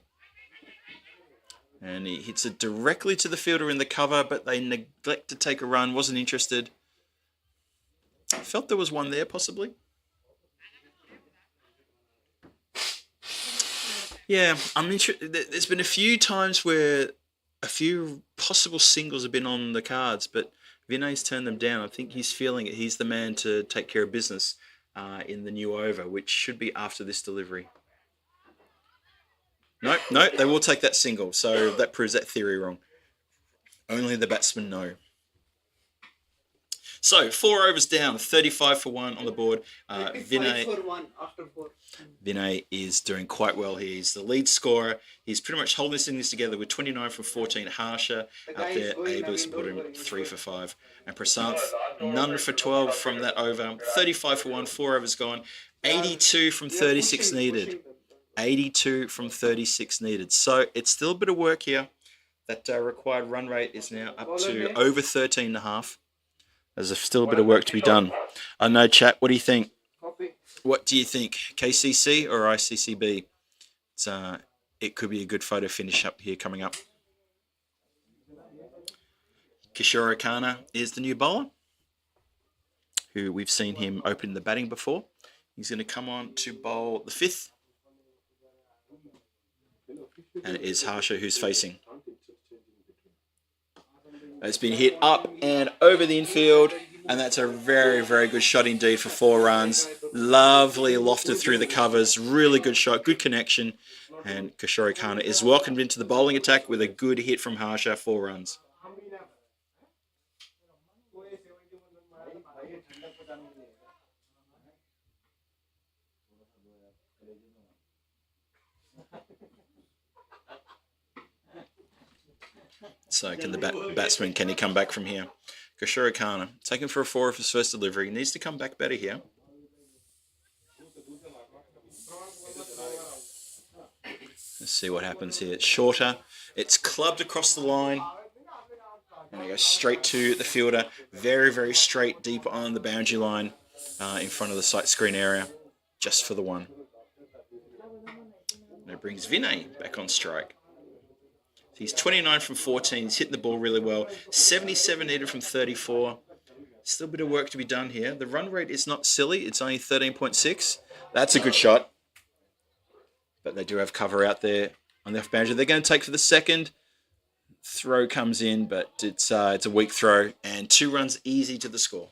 Speaker 1: And he hits it directly to the fielder in the cover, but they neglect to take a run. Wasn't interested. I felt there was one there, possibly. Yeah, I'm interested. There's been a few times where a few possible singles have been on the cards, but Vinay's turned them down. I think he's feeling it. He's the man to take care of business in the new over, which should be after this delivery. No, they will take that single, so that proves that theory wrong. Only the batsmen know. So 4 overs down, 35 for 1 on the board. Vinay,
Speaker 6: 5 for 1 after 4.
Speaker 1: Vinay is doing quite well here. He's the lead scorer. He's pretty much holding this innings together with 29 from 14. Harsha out there able to put him 3 for 5. And Prasanth, none for 12 from that over. 35 for 1, 4 overs gone. 82 from 36 needed. 82 from 36 needed. So it's still a bit of work here. That required run rate is now up to over 13.5. There's still a bit of work to be done. I know, chat. What do you think?
Speaker 6: Copy.
Speaker 1: What do you think? KCC or ICCB? It could be a good photo finish up here coming up. Kishore Khanna is the new bowler, who we've seen him open the batting before. He's going to come on to bowl the 5th. And it is Harsha who's facing. It's been hit up and over the infield, and that's a very, very good shot indeed for 4 runs. Lovely lofted through the covers, really good shot, good connection. And Kishore Khanna is welcomed into the bowling attack with a good hit from Harsha, 4 runs. So can the batsman, can he come back from here? Kishore Khanna, taken for a 4 of his first delivery. He needs to come back better here. Let's see what happens here. It's shorter. It's clubbed across the line. And it goes straight to the fielder. Very, very straight, deep on the boundary line in front of the sight screen area. Just for the 1. And it brings Vinay back on strike. He's 29 from 14. He's hitting the ball really well. 77 needed from 34. Still a bit of work to be done here. The run rate is not silly. It's only 13.6. That's a good shot. But they do have cover out there on the off boundary. They're going to take for the 2nd. Throw comes in, but it's a weak throw. And 2 runs easy to the score.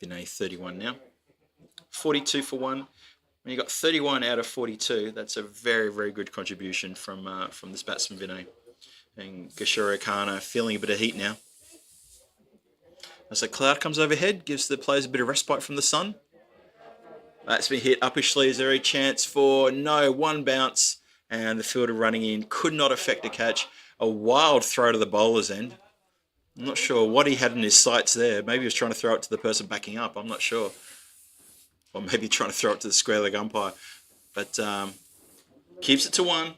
Speaker 1: Vinay 31 now. 42 for 1. When you got 31 out of 42, that's a very, very good contribution from this batsman Vinay. And Kishore Khanna feeling a bit of heat now. As a cloud comes overhead, gives the players a bit of respite from the sun. That's been hit up his sleeve. Is there a chance for no? 1 bounce, and the fielder running in could not affect a catch. A wild throw to the bowler's end. I'm not sure what he had in his sights there. Maybe he was trying to throw it to the person backing up. I'm not sure. Or maybe trying to throw it to the square leg umpire. But keeps it to 1.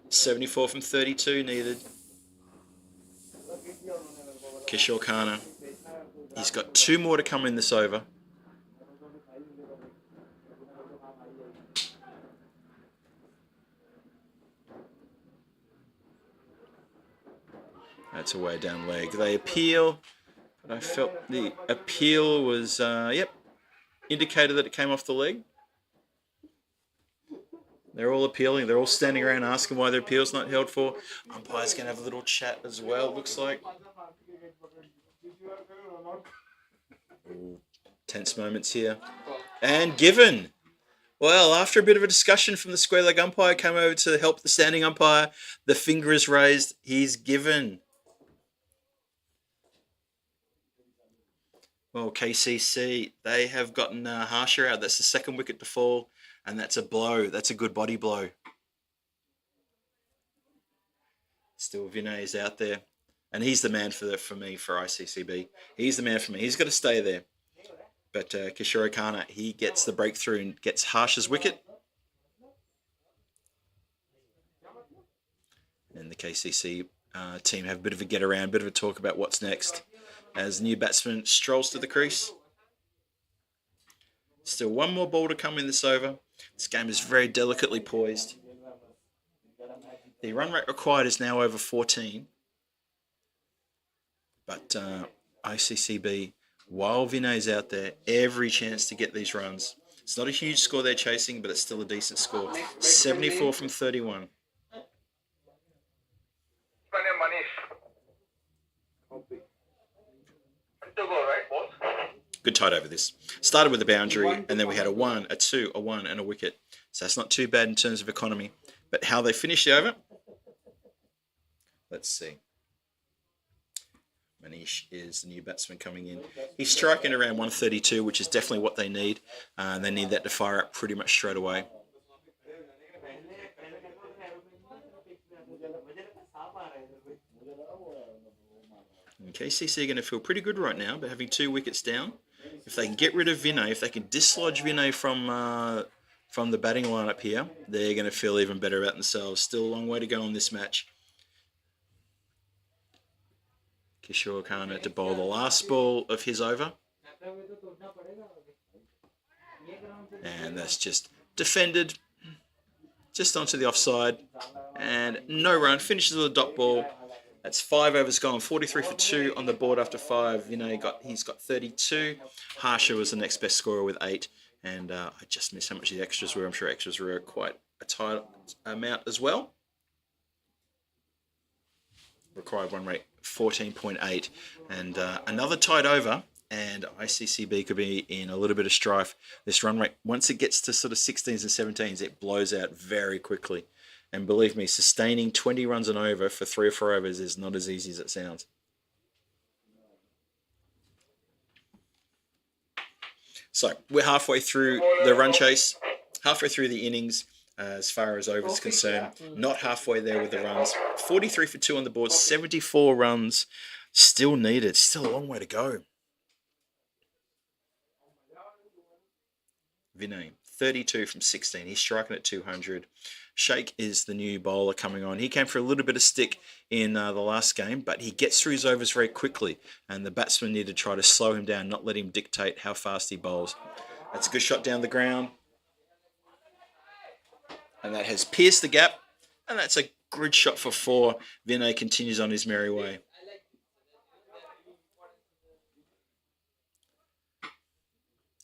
Speaker 1: 74 from 32 needed. Kishore Khanna He's got 2 more to come in this over. That's a way down leg. They appeal, but I felt the appeal was, indicated that it came off the leg. They're all appealing. They're all standing around asking why their appeal's not held for. Umpire's going to have a little chat as well, looks like. Ooh, tense moments here. And given. Well, after a bit of a discussion from the square leg umpire, came over to help the standing umpire. The finger is raised. He's given. Well, KCC, they have gotten Harsher out. That's the second wicket to fall, and that's a blow. That's a good body blow. Still, Vinay is out there, and he's the man for ICCB. He's the man for me. He's got to stay there. But Kishore Khanna, he gets the breakthrough and gets Harsher's wicket. And the KCC team have a bit of a get around, bit of a talk about what's next. As the new batsman strolls to the crease. Still 1 more ball to come in this over. This game is very delicately poised. The run rate required is now over 14. But ICCB, while Vinay's out there, every chance to get these runs. It's not a huge score they're chasing, but it's still a decent score. 74 from 31. Good tight over this. Started with a boundary, and then we had a 1, a 2, a 1, and a wicket. So that's not too bad in terms of economy. But how they finish the over? Let's see. Manish is the new batsman coming in. He's striking around 132, which is definitely what they need. They need that to fire up pretty much straight away. And KCC are going to feel pretty good right now, but having 2 wickets down. If they can get rid of Vinay, if they can dislodge Vinay from the batting lineup here, they're going to feel even better about themselves. Still a long way to go in this match. Kishore Khanna to bowl the last ball of his over. And that's just defended, just onto the offside. And no run, finishes with a dot ball. That's 5 overs gone, 43 for 2 on the board after 5. He's got 32. Harsher was the next best scorer with 8. And I just missed how much the extras were. I'm sure extras were quite a tight amount as well. Required run rate 14.8. And another tight over. And ICCB could be in a little bit of strife. This run rate, once it gets to sort of 16s and 17s, it blows out very quickly. And believe me, sustaining 20 runs and over for 3 or 4 overs is not as easy as it sounds. So we're halfway through the run chase, halfway through the innings as far as overs is concerned. Not halfway there with the runs. 43 for 2 on the board, 74 runs still needed. Still a long way to go. Vinay, 32 from 16. He's striking at 200. Sheikh is the new bowler coming on. He came for a little bit of stick in the last game, but he gets through his overs very quickly, and the batsmen need to try to slow him down, not let him dictate how fast he bowls. That's a good shot down the ground, and that has pierced the gap, and that's a good shot for 4. Vinay continues on his merry way.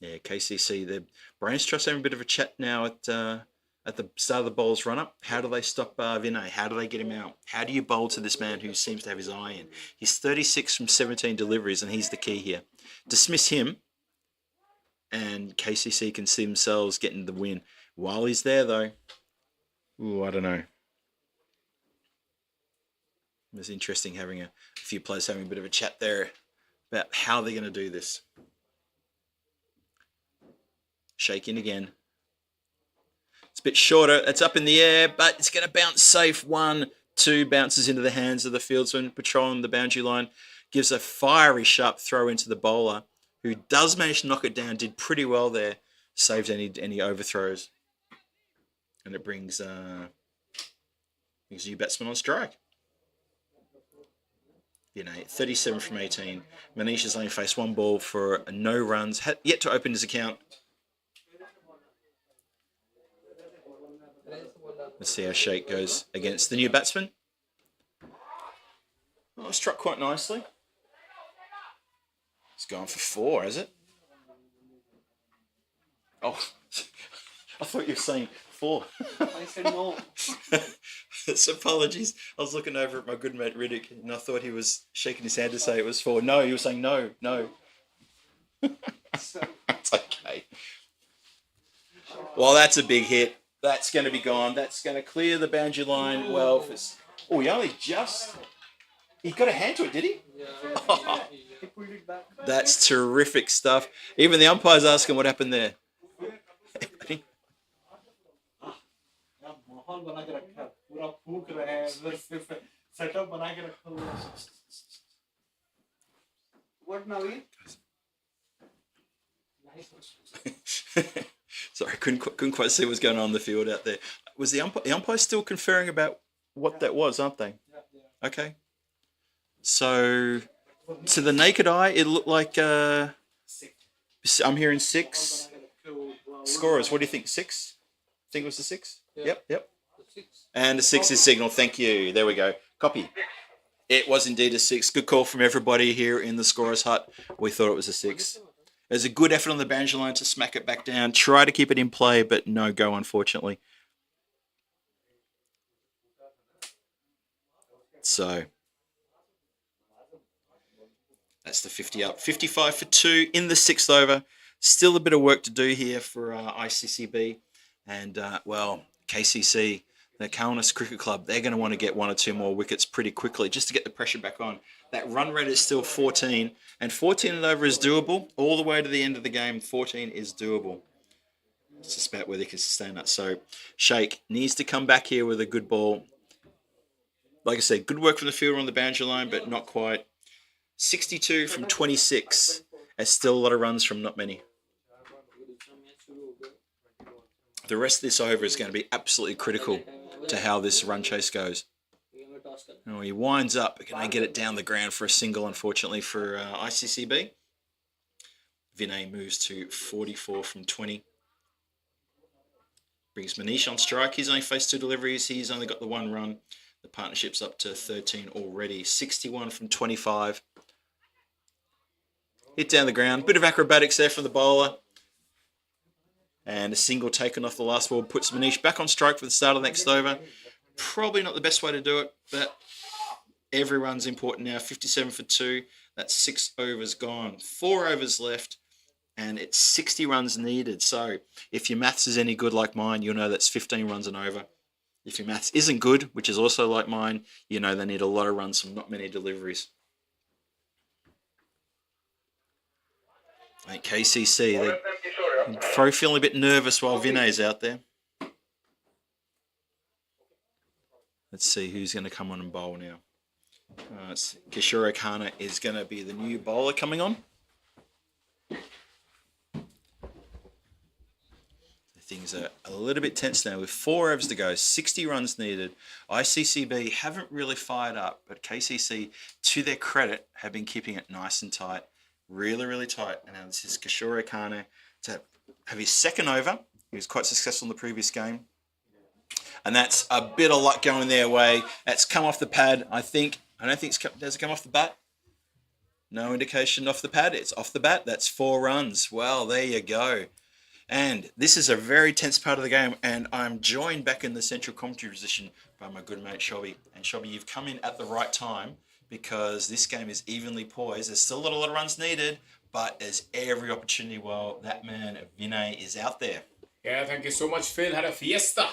Speaker 1: Yeah, KCC, the brains trust having a bit of a chat now at the start of the bowl's run-up. How do they stop Vinay? How do they get him out? How do you bowl to this man who seems to have his eye in? He's 36 from 17 deliveries, and he's the key here. Dismiss him, and KCC can see themselves getting the win. While he's there, though, ooh, I don't know. It's interesting having a few players having a bit of a chat there about how they're going to do this. Shake in again. It's a bit shorter. It's up in the air, but it's going to bounce safe. 1, 2 bounces into the hands of the fieldsman patrolling the boundary line. Gives a fiery, sharp throw into the bowler, who does manage to knock it down. Did pretty well there. Saved any overthrows. And it brings new batsman on strike. Vinay, 37 from 18. Manish has only faced one ball for no runs, yet to open his account. Let's see how Sheikh goes against the new batsman. Oh, struck quite nicely. It's gone for 4, is it? Oh, I thought you were saying 4.
Speaker 6: I said no.
Speaker 1: It's apologies. I was looking over at my good mate Riddick and I thought he was shaking his hand to say it was 4. No, he was saying no. It's okay. Well, that's a big hit. That's going to be gone. That's going to clear the boundary line well. He only just... He got a hand to it, did he?
Speaker 6: Yeah. He pulled it back.
Speaker 1: That's terrific stuff. Even the umpire's asking what happened there.
Speaker 6: माहौल बना के रखा है, पूरा फूक रहे हैं, सिर्फ सेटअप बना के रखा हुआ है. What now?
Speaker 1: Sorry, couldn't quite see what's going on in the field out there. Was the umpire still conferring about what that was, aren't they?
Speaker 6: Yeah.
Speaker 1: Okay. So, to the naked eye, it looked like I'm hearing 6. Scorers, what do you think? 6? I think it was the 6.
Speaker 6: Yeah.
Speaker 1: Yep. And the 6 is signal. Thank you. There we go. Copy. It was indeed a 6. Good call from everybody here in the scorer's hut. We thought it was a 6. There's a good effort on the boundary line to smack it back down. Try to keep it in play, but no go, unfortunately. So, that's the 50 up. 55 for 2 in the 6th over. Still a bit of work to do here for ICCB. And, KCC, the Kaunas Cricket Club, they're going to want to get 1 or 2 more wickets pretty quickly just to get the pressure back on. That run rate is still 14, and 14 and over is doable. All the way to the end of the game, 14 is doable. It's just about whether they can sustain that. So, Sheikh needs to come back here with a good ball. Like I said, good work from the fielder on the boundary line, but not quite. 62 from 26. That's still a lot of runs from not many. The rest of this over is going to be absolutely critical to how this run chase goes. Oh, he winds up, but can they get it down the ground for a single, unfortunately, for ICCB? Vinay moves to 44 from 20. Brings Manish on strike. He's only faced 2 deliveries. He's only got the 1 run. The partnership's up to 13 already. 61 from 25. Hit down the ground. Bit of acrobatics there from the bowler. And a single taken off the last ball puts Manish back on strike for the start of the next over. Probably not the best way to do it, but every run's important now. 57 for 2. That's 6 overs gone. 4 overs left, and it's 60 runs needed. So if your maths is any good like mine, you'll know that's 15 runs and over. If your maths isn't good, which is also like mine, you know they need a lot of runs from not many deliveries. I think KCC, they're probably feeling a bit nervous while Vinay's out there. Let's see who's going to come on and bowl now. Kishore Khanna is going to be the new bowler coming on. Things are a little bit tense now with 4 overs to go, 60 runs needed. ICCB haven't really fired up, but KCC, to their credit, have been keeping it nice and tight. Really, really tight. And now this is Kishore Khanna to have his 2nd over. He was quite successful in the previous game. And that's a bit of luck going their way. That's come off the pad, I think. I don't think does it come off the bat? No indication off the pad. It's off the bat. That's 4 runs. Well, there you go. And this is a very tense part of the game, and I'm joined back in the central commentary position by my good mate Shobby. And Shobby, you've come in at the right time because this game is evenly poised. There's still not a lot of runs needed, but there's every opportunity while that man Vinay is out there.
Speaker 3: Yeah, thank you so much, Phil. Had a fiesta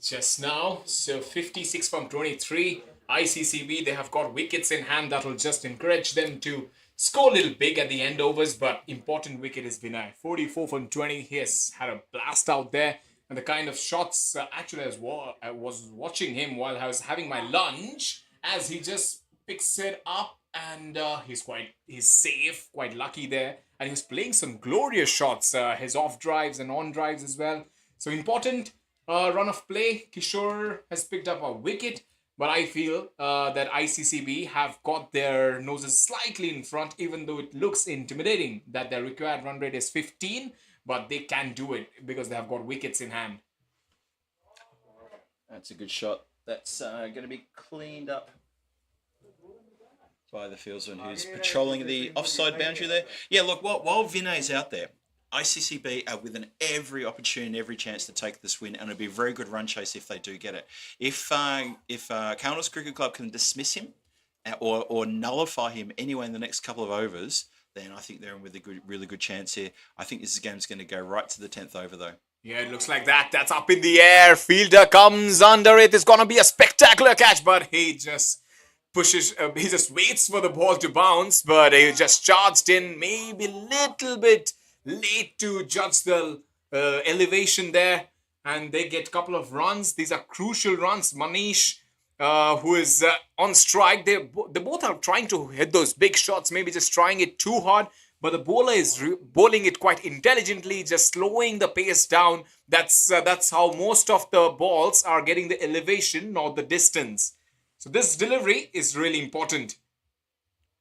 Speaker 3: just now. So 56 from 23. ICCB, they have got wickets in hand that will just encourage them to score a little big at the end overs, but important wicket is Vinay. 44 from 20. He has had a blast out there. And the kind of shots, actually, I was watching him while I was having my lunch, as he just picks it up and he's safe, quite lucky there. And he was playing some glorious shots, his off drives and on drives as well. So important run of play. Kishore has picked up a wicket. But I feel that ICCB have got their noses slightly in front, even though it looks intimidating that their required run rate is 15, but they can do it because they have got wickets in hand.
Speaker 1: That's a good shot. That's going to be cleaned up by the fieldsman who's patrolling the offside boundary there. Yeah, look, while Vinay's out there, ICCB are within every opportunity, every chance to take this win, and it'll be a very good run chase if they do get it. If Kaunas Cricket Club can dismiss him or nullify him anyway in the next couple of overs, then I think they're in with a really good chance here. I think this game's going to go right to the 10th over, though.
Speaker 3: Yeah, it looks like that. That's up in the air. Fielder comes under it. It's going to be a spectacular catch, but he just pushes, he just waits for the ball to bounce, but he just charged in maybe a little bit late to judge the elevation there, and they get a couple of runs. These are crucial runs. Manish, who is on strike, they both are trying to hit those big shots, maybe just trying it too hard, but the bowler is bowling it quite intelligently, just slowing the pace down. That's how most of the balls are getting the elevation, not the distance. So this delivery is really important.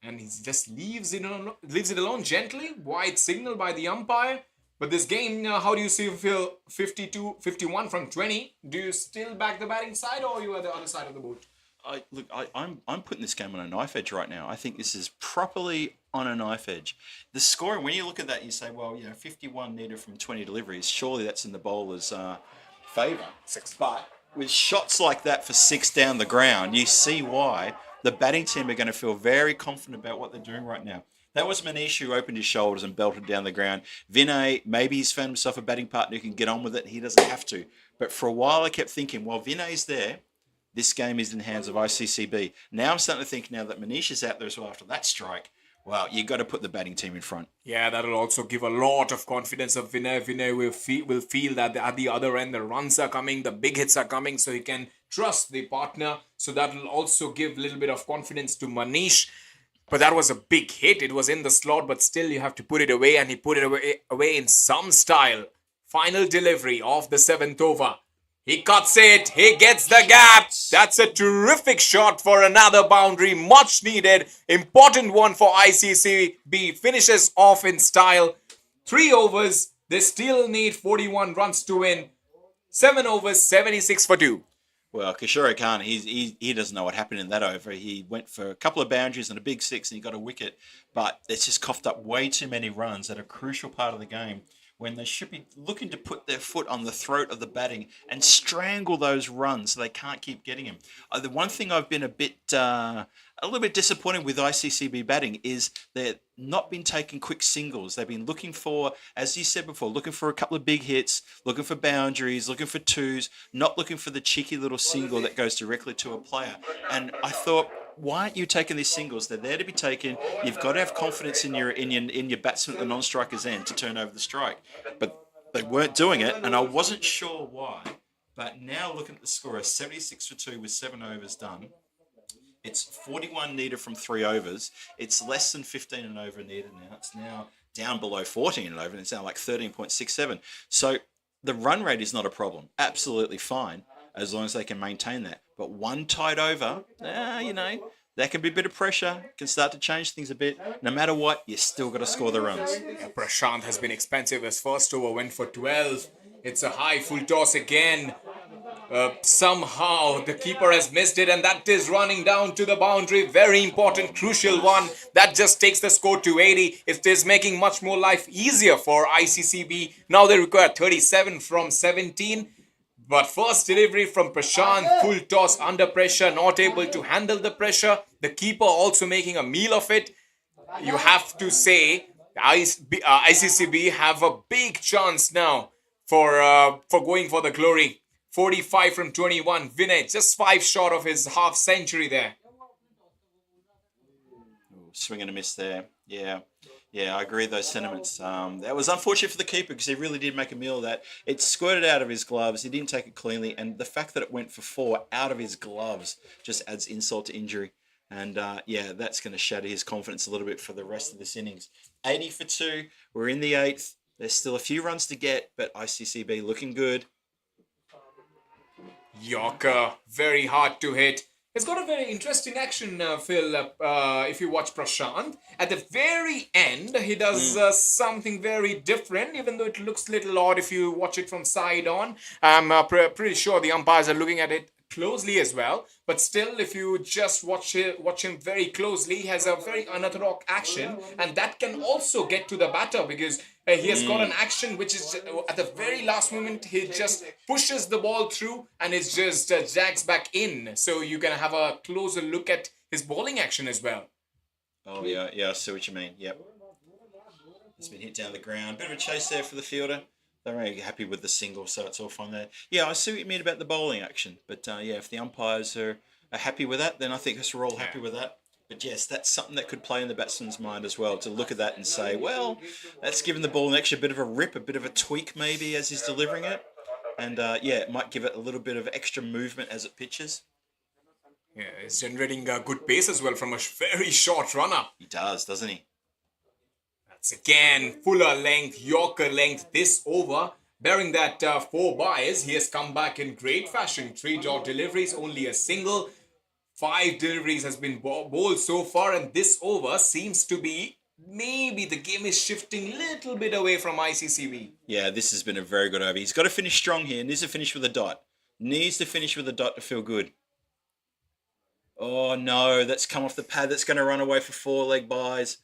Speaker 3: And he just leaves it alone gently. Wide signal by the umpire. But this game, how do you feel 51 from 20? Do you still back the batting side, or are you at the other side of the boat?
Speaker 1: I'm putting this game on a knife edge right now. I think this is properly on a knife edge. The scoring, when you look at that, you say, well, 51 needed from 20 deliveries. Surely that's in the bowler's favour. But with shots like that for 6 down the ground, you see why the batting team are going to feel very confident about what they're doing right now. That was Manish who opened his shoulders and belted down the ground. Vinay, maybe he's found himself a batting partner who can get on with it. He doesn't have to. But for a while, I kept thinking, well, Vinay's there. This game is in the hands of ICCB. Now I'm starting to think now that Manish is out there as well after that strike, well, you got to put the batting team in front.
Speaker 3: Yeah, that'll also give a lot of confidence of Vinay. Vinay will feel that at the other end, the runs are coming, the big hits are coming, so he can trust the partner. So that will also give a little bit of confidence to Manish. But that was a big hit. It was in the slot, but still you have to put it away, and he put it away in some style. Final delivery of the 7th over. He cuts it. He gets the gap. That's a terrific shot for another boundary. Much needed. Important one for ICCB. Finishes off in style. 3 overs. They still need 41 runs to win. 7 overs, 76 for 2.
Speaker 1: Well, Kishore Khan, he doesn't know what happened in that over. He went for a couple of boundaries and a big 6 and he got a wicket. But it's just coughed up way too many runs at a crucial part of the game, when they should be looking to put their foot on the throat of the batting and strangle those runs so they can't keep getting him. The one thing I've been a little bit disappointed with ICCB batting is they've not been taking quick singles. They've been looking for, as you said before, looking for a couple of big hits, looking for boundaries, looking for 2s, not looking for the cheeky little single that goes directly to a player. And I thought, why aren't you taking these singles? They're there to be taken. You've got to have confidence in your batsman at the non-striker's end to turn over the strike. But they weren't doing it, and I wasn't sure why. But now looking at the score, a 76 for 2 with 7 overs done. It's 41 needed from 3 overs. It's less than 15 an over needed now. It's now down below 14 an over, and it's now like 13.67. So the run rate is not a problem. Absolutely fine, as long as they can maintain that. But one tight over, that can be a bit of pressure. Can start to change things a bit. No matter what, you still got to score the runs.
Speaker 3: Yeah, Prashant has been expensive. His first over went for 12. It's a high full toss again. Somehow the keeper has missed it, and that is running down to the boundary. Very important, crucial one. That just takes the score to 80. It is making much more life easier for ICCB. Now they require 37 from 17. But first delivery from Prashant, full toss under pressure, not able to handle the pressure. The keeper also making a meal of it. You have to say ICCB have a big chance now for going for the glory. 45 from 21. Vinay just 5 short of his half century there.
Speaker 1: Swing and a miss there. Yeah, I agree with those sentiments. That was unfortunate for the keeper because he really did make a meal of that. It squirted out of his gloves. He didn't take it cleanly. And the fact that it went for 4 out of his gloves just adds insult to injury. And that's going to shatter his confidence a little bit for the rest of this innings. 80 for 2. We're in the 8th. There's still a few runs to get, but ICCB looking good.
Speaker 3: Yorker, very hard to hit. It's got a very interesting action, Phil. If you watch Prashant, at the very end, he does something very different, even though it looks a little odd if you watch it from side on. I'm pretty sure the umpires are looking at it closely as well. But still, if you just watch him very closely, he has a very unorthodox action, and that can also get to the batter because he has got an action which is at the very last moment he just pushes the ball through and it just jags back in. So you can have a closer look at his bowling action as well.
Speaker 1: Oh, yeah, I see what you mean. Yep. It's been hit down the ground. Bit of a chase there for the fielder. They're very happy with the single, so it's all fine there. Yeah, I see what you mean about the bowling action. But yeah, if the umpires are happy with that, then I think us we're all happy with that. But yes, that's something that could play in the batsman's mind as well, to look at that and say, well, that's giving the ball an extra bit of a rip, a bit of a tweak maybe as he's delivering it. And yeah, it might give it a little bit of extra movement as it pitches.
Speaker 3: Yeah, he's generating a good pace as well from a very short runner.
Speaker 1: He does, doesn't he?
Speaker 3: That's again fuller length, Yorker length this over. Bearing that 4 byes, he has come back in great fashion. 3 dot deliveries, only a single. 5 deliveries has been bowled so far, and this over seems to be maybe the game is shifting a little bit away from ICCB.
Speaker 1: Yeah, this has been a very good over. He's got to finish strong here. Needs to finish with a dot. Needs to finish with a dot to feel good. Oh no, that's come off the pad. That's going to run away for 4-leg byes.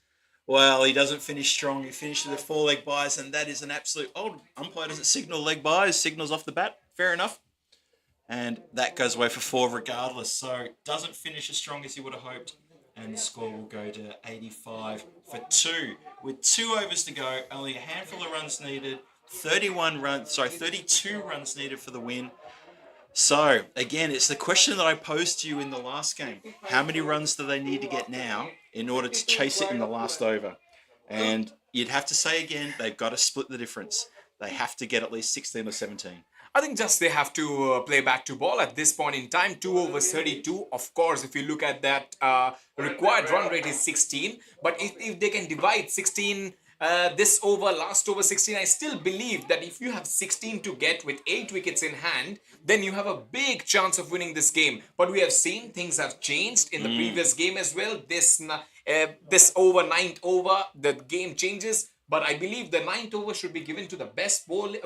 Speaker 1: Well, he doesn't finish strong. He finished with a 4-leg byes, and that is an absolute... Oh, umpire doesn't signal leg byes. Signals off the bat. Fair enough. And that goes away for 4 regardless. So doesn't finish as strong as he would have hoped. And the score will go to 85 for 2. With 2 overs to go, only a handful of runs needed. 32 runs needed for the win. So, again, it's the question that I posed to you in the last game. How many runs do they need to get now in order to chase it in the last over? And you'd have to say again, they've got to split the difference. They have to get at least 16 or 17.
Speaker 3: I think just they have to play back to ball at this point in time. 2 overs 32. Of course, if you look at that, required run rate is 16. But if they can divide 16, this over, last over 16, I still believe that if you have 16 to get with 8 wickets in hand, then you have a big chance of winning this game. But we have seen things have changed in the previous game as well. This over, 9th over, the game changes. But I believe the 9th over should be given to the best bowler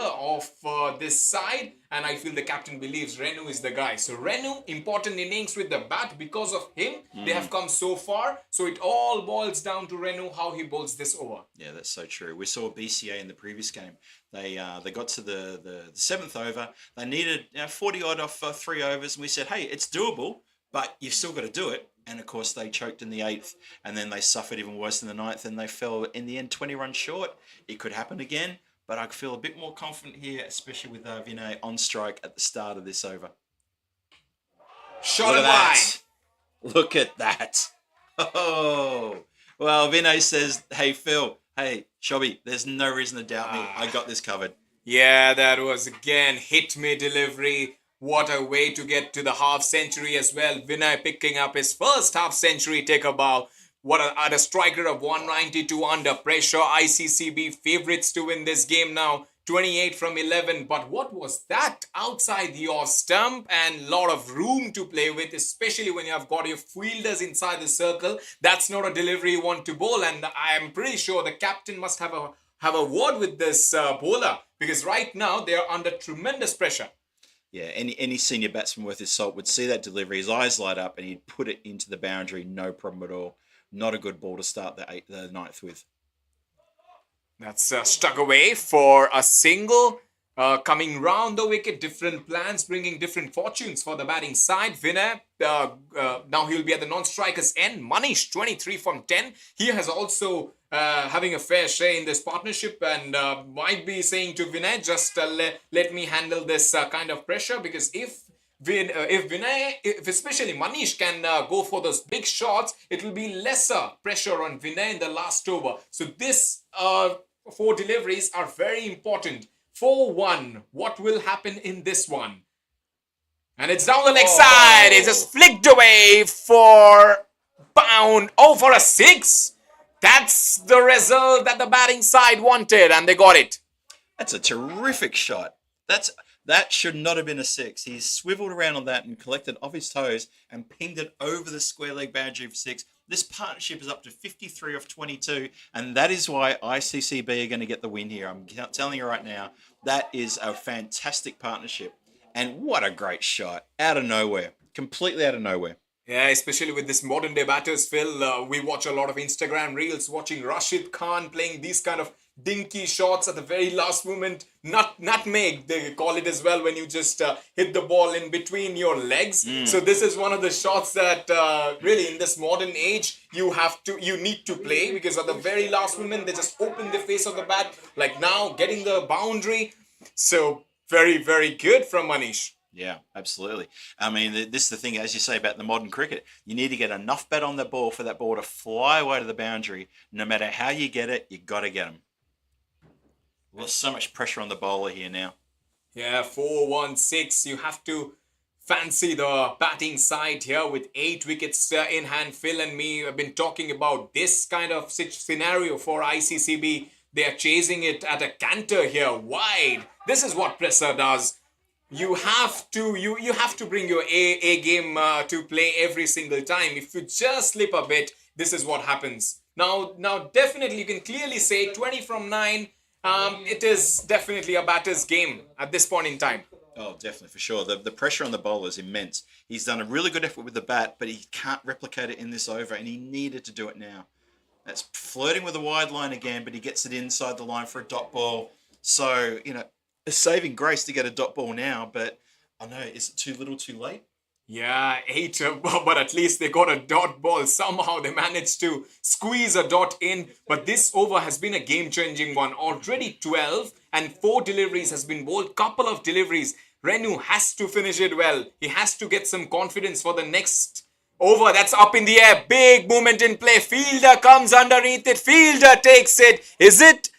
Speaker 3: of this side. And I feel the captain believes Renu is the guy. So Renu, important innings with the bat. Because of him, they have come so far. So it all boils down to Renu, how he bowls this over.
Speaker 1: Yeah, that's so true. We saw BCA in the previous game. They got to the 7th over. They needed 40-odd off 3 overs. And we said, hey, it's doable, but you've still got to do it. And, of course, they choked in the 8th, and then they suffered even worse in the 9th, and they fell, in the end, 20 runs short. It could happen again, but I feel a bit more confident here, especially with Vinay on strike at the start of this over.
Speaker 3: Shot wide.
Speaker 1: Look at that. Oh. Well, Vinay says, hey, Phil, hey, Shobby, there's no reason to doubt me. I got this covered.
Speaker 3: Yeah, that was, again, hit me delivery. What a way to get to the half century as well. Vinay picking up his first half century take a bow. At a striker of 192 under pressure. ICCB favourites to win this game now. 28 from 11. But what was that? Outside the off stump and lot of room to play with, especially when you have got your fielders inside the circle. That's not a delivery you want to bowl. And I am pretty sure the captain must have a word with this bowler. Because right now they are under tremendous pressure.
Speaker 1: Yeah, any senior batsman worth his salt would see that delivery, his eyes light up, and he'd put it into the boundary, no problem at all. Not a good ball to start the 9th with.
Speaker 3: That's stuck away for a single. Coming round the wicket, different plans, bringing different fortunes for the batting side. Vinay, now he'll be at the non-strikers end. Manish, 23 from 10. He has also having a fair share in this partnership and might be saying to Vinay, just let me handle this kind of pressure, because if especially Manish can go for those big shots, it will be lesser pressure on Vinay in the last over. So this 4 deliveries are very important. 4-1. What will happen in this one? And it's down the leg side. It's just flicked away for bound. Oh, for a 6. That's the result that the batting side wanted, and they got it.
Speaker 1: That's a terrific shot. That's That should not have been a 6. He swiveled around on that and collected off his toes and pinged it over the square leg boundary for 6. This partnership is up to 53 off 22, and that is why ICCB are going to get the win here. I'm telling you right now, that is a fantastic partnership. And what a great shot. Out of nowhere. Completely out of nowhere.
Speaker 3: Yeah, especially with this modern day batters, Phil. We watch a lot of Instagram reels watching Rashid Khan playing these kind of dinky shots at the very last moment. Nutmeg, they call it as well, when you just hit the ball in between your legs. So this is one of the shots that really in this modern age you need to play, because at the very last moment they just open the face of the bat, like now getting the boundary. So very, very good from Manish.
Speaker 1: Yeah, absolutely. I mean, this is the thing, as you say, about the modern cricket. You need to get enough bat on the ball for that ball to fly away to the boundary. No matter how you get it, you got to get them. There's so much pressure on the bowler here now.
Speaker 3: Yeah, 4-1-6. You have to fancy the batting side here with 8 wickets in hand. Phil and me have been talking about this kind of scenario for ICCB. They are chasing it at a canter here, wide. This is what pressure does. You have to bring your A game to play every single time. If you just slip a bit, this is what happens. Now definitely you can clearly say 20 from 9. It is definitely a batter's game at this point in time.
Speaker 1: Oh, definitely, for sure. The pressure on the bowler is immense. He's done a really good effort with the bat, but he can't replicate it in this over, and he needed to do it now. That's flirting with a wide line again, but he gets it inside the line for a dot ball. So, a saving grace to get a dot ball now, but I know, is it too little too late?
Speaker 3: Yeah, 8, but at least they got a dot ball. Somehow they managed to squeeze a dot in, but this over has been a game-changing one. Already 12 and 4 deliveries has been bowled, couple of deliveries. Renu has to finish it well. He has to get some confidence for the next over. That's up in the air. Big movement in play. Fielder comes underneath it. Fielder takes it. Is it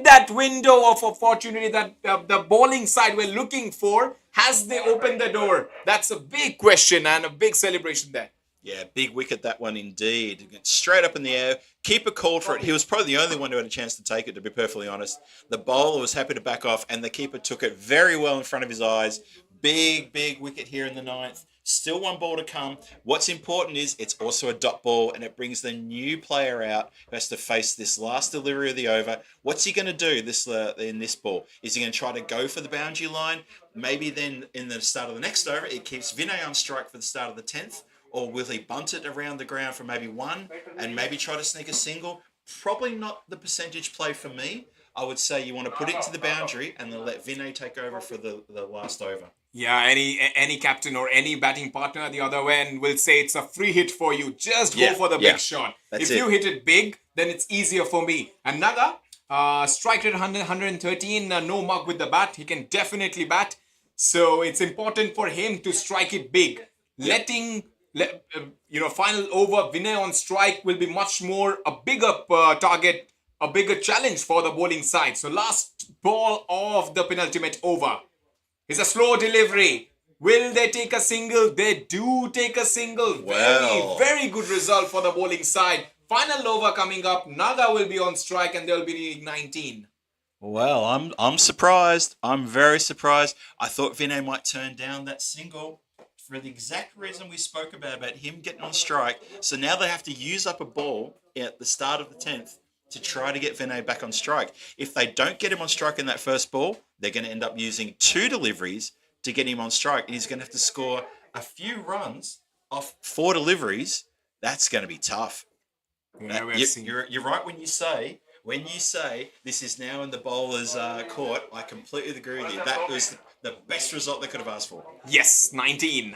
Speaker 3: that window of opportunity that the bowling side were looking for? Has they opened the door? That's a big question and a big celebration there.
Speaker 1: Yeah, big wicket, that one indeed. Straight up in the air. Keeper called for it. He was probably the only one who had a chance to take it, to be perfectly honest. The bowler was happy to back off, and the keeper took it very well in front of his eyes. Big wicket here in the 9th. Still one ball to come. What's important is it's also a dot ball, and it brings the new player out who has to face this last delivery of the over. What's he going to do in this ball? Is he going to try to go for the boundary line? Maybe then in the start of the next over, it keeps Vinay on strike for the start of the 10th. Or will he bunt it around the ground for maybe 1 and maybe try to sneak a single? Probably not the percentage play for me. I would say you want to put it into the boundary and then let Vinay take over for the last over.
Speaker 3: Yeah, any captain or any batting partner at the other end will say it's a free hit for you. Just go for the big shot. If you hit it big, then it's easier for me. Another strike rate 113, no mark with the bat. He can definitely bat. So it's important for him to strike it big. Final over, Vinay on strike will be much more a bigger target, a bigger challenge for the bowling side. So last ball of the penultimate over. It's a slow delivery. Will they take a single? They do take a single.
Speaker 1: Wow.
Speaker 3: Very good result for the bowling side. Final over coming up. Naga will be on strike and they'll be needing 19.
Speaker 1: Well, I'm surprised. I'm very surprised. I thought Vinay might turn down that single for the exact reason we spoke about him getting on strike. So now they have to use up a ball at the start of the 10th to try to get Vinay back on strike. If they don't get him on strike in that first ball, they're going to end up using 2 deliveries to get him on strike. And he's going to have to score a few runs off 4 deliveries. That's going to be tough.
Speaker 3: Yeah,
Speaker 1: you're right when you say this is now in the bowler's court. I completely agree with you. That was the best result they could have asked for.
Speaker 3: Yes, 19.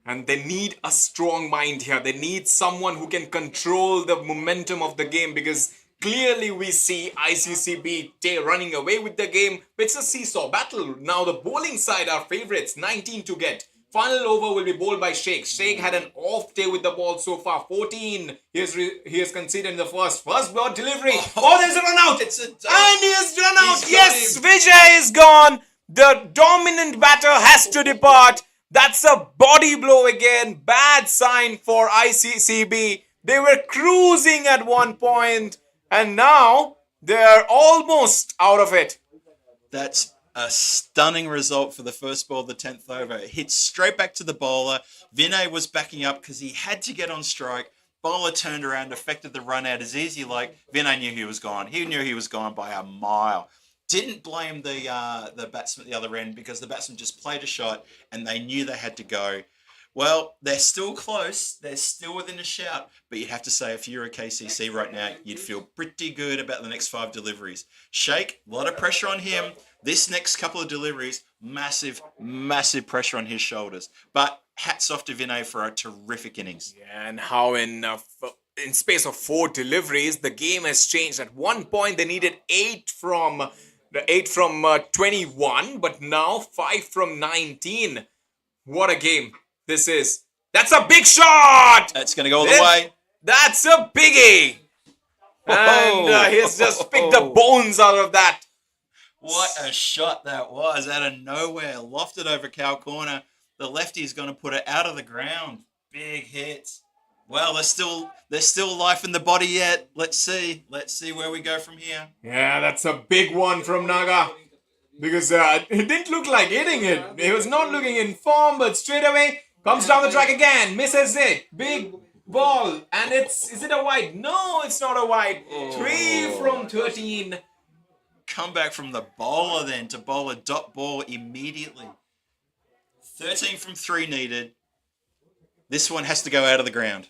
Speaker 3: And they need a strong mind here. They need someone who can control the momentum of the game, because clearly we see ICCB running away with the game. It's a seesaw battle. Now the bowling side are favorites, 19 to get. Final over will be bowled by Sheikh. Sheikh had an off day with the ball so far. 14. He has conceded in the first ball delivery. There's a run out. And he has run out. Yes, Vijay is gone. The dominant batter has to depart. That's a body blow again. Bad sign for ICCB. They were cruising at one point and now they're almost out of it.
Speaker 1: That's A stunning result for the first ball of the 10th over. It hit straight back to the bowler. Vinay was backing up because he had to get on strike. Bowler turned around, affected the run out as easy. Like Vinay knew he was gone. He knew he was gone by a mile. Didn't blame the batsman at the other end because the batsman just played a shot and they knew they had to go. Well, they're still close. They're still within a shout. But you'd have to say, if you're a KCC right now, you'd feel pretty good about the next 5 deliveries. Sheikh, a lot of pressure on him. This next couple of deliveries, massive, massive pressure on his shoulders. But hats off to Vinay for a terrific innings.
Speaker 3: Yeah, and how in space of 4 deliveries, the game has changed. At one point, they needed 8 from 21, but now 5 from 19. What a game this is. That's a big shot!
Speaker 1: That's going to go all the way.
Speaker 3: That's a biggie! And he's just picked the bones out of that.
Speaker 1: What a shot that was out of nowhere. Lofted over cow corner. The lefty's going to put it out of the ground. Big hit. Well, there's still life in the body yet. Let's see. Let's see where we go from here.
Speaker 3: Yeah, that's a big one from Naga. Because it didn't look like hitting it. He was not looking in form, but straight away comes down the track again. Misses it. Big ball. And is it a wide? No, it's not a wide. 3 from 13.
Speaker 1: Come back from the bowler then to bowl a dot ball immediately. 13 from 3 needed. This one has to go out of the ground.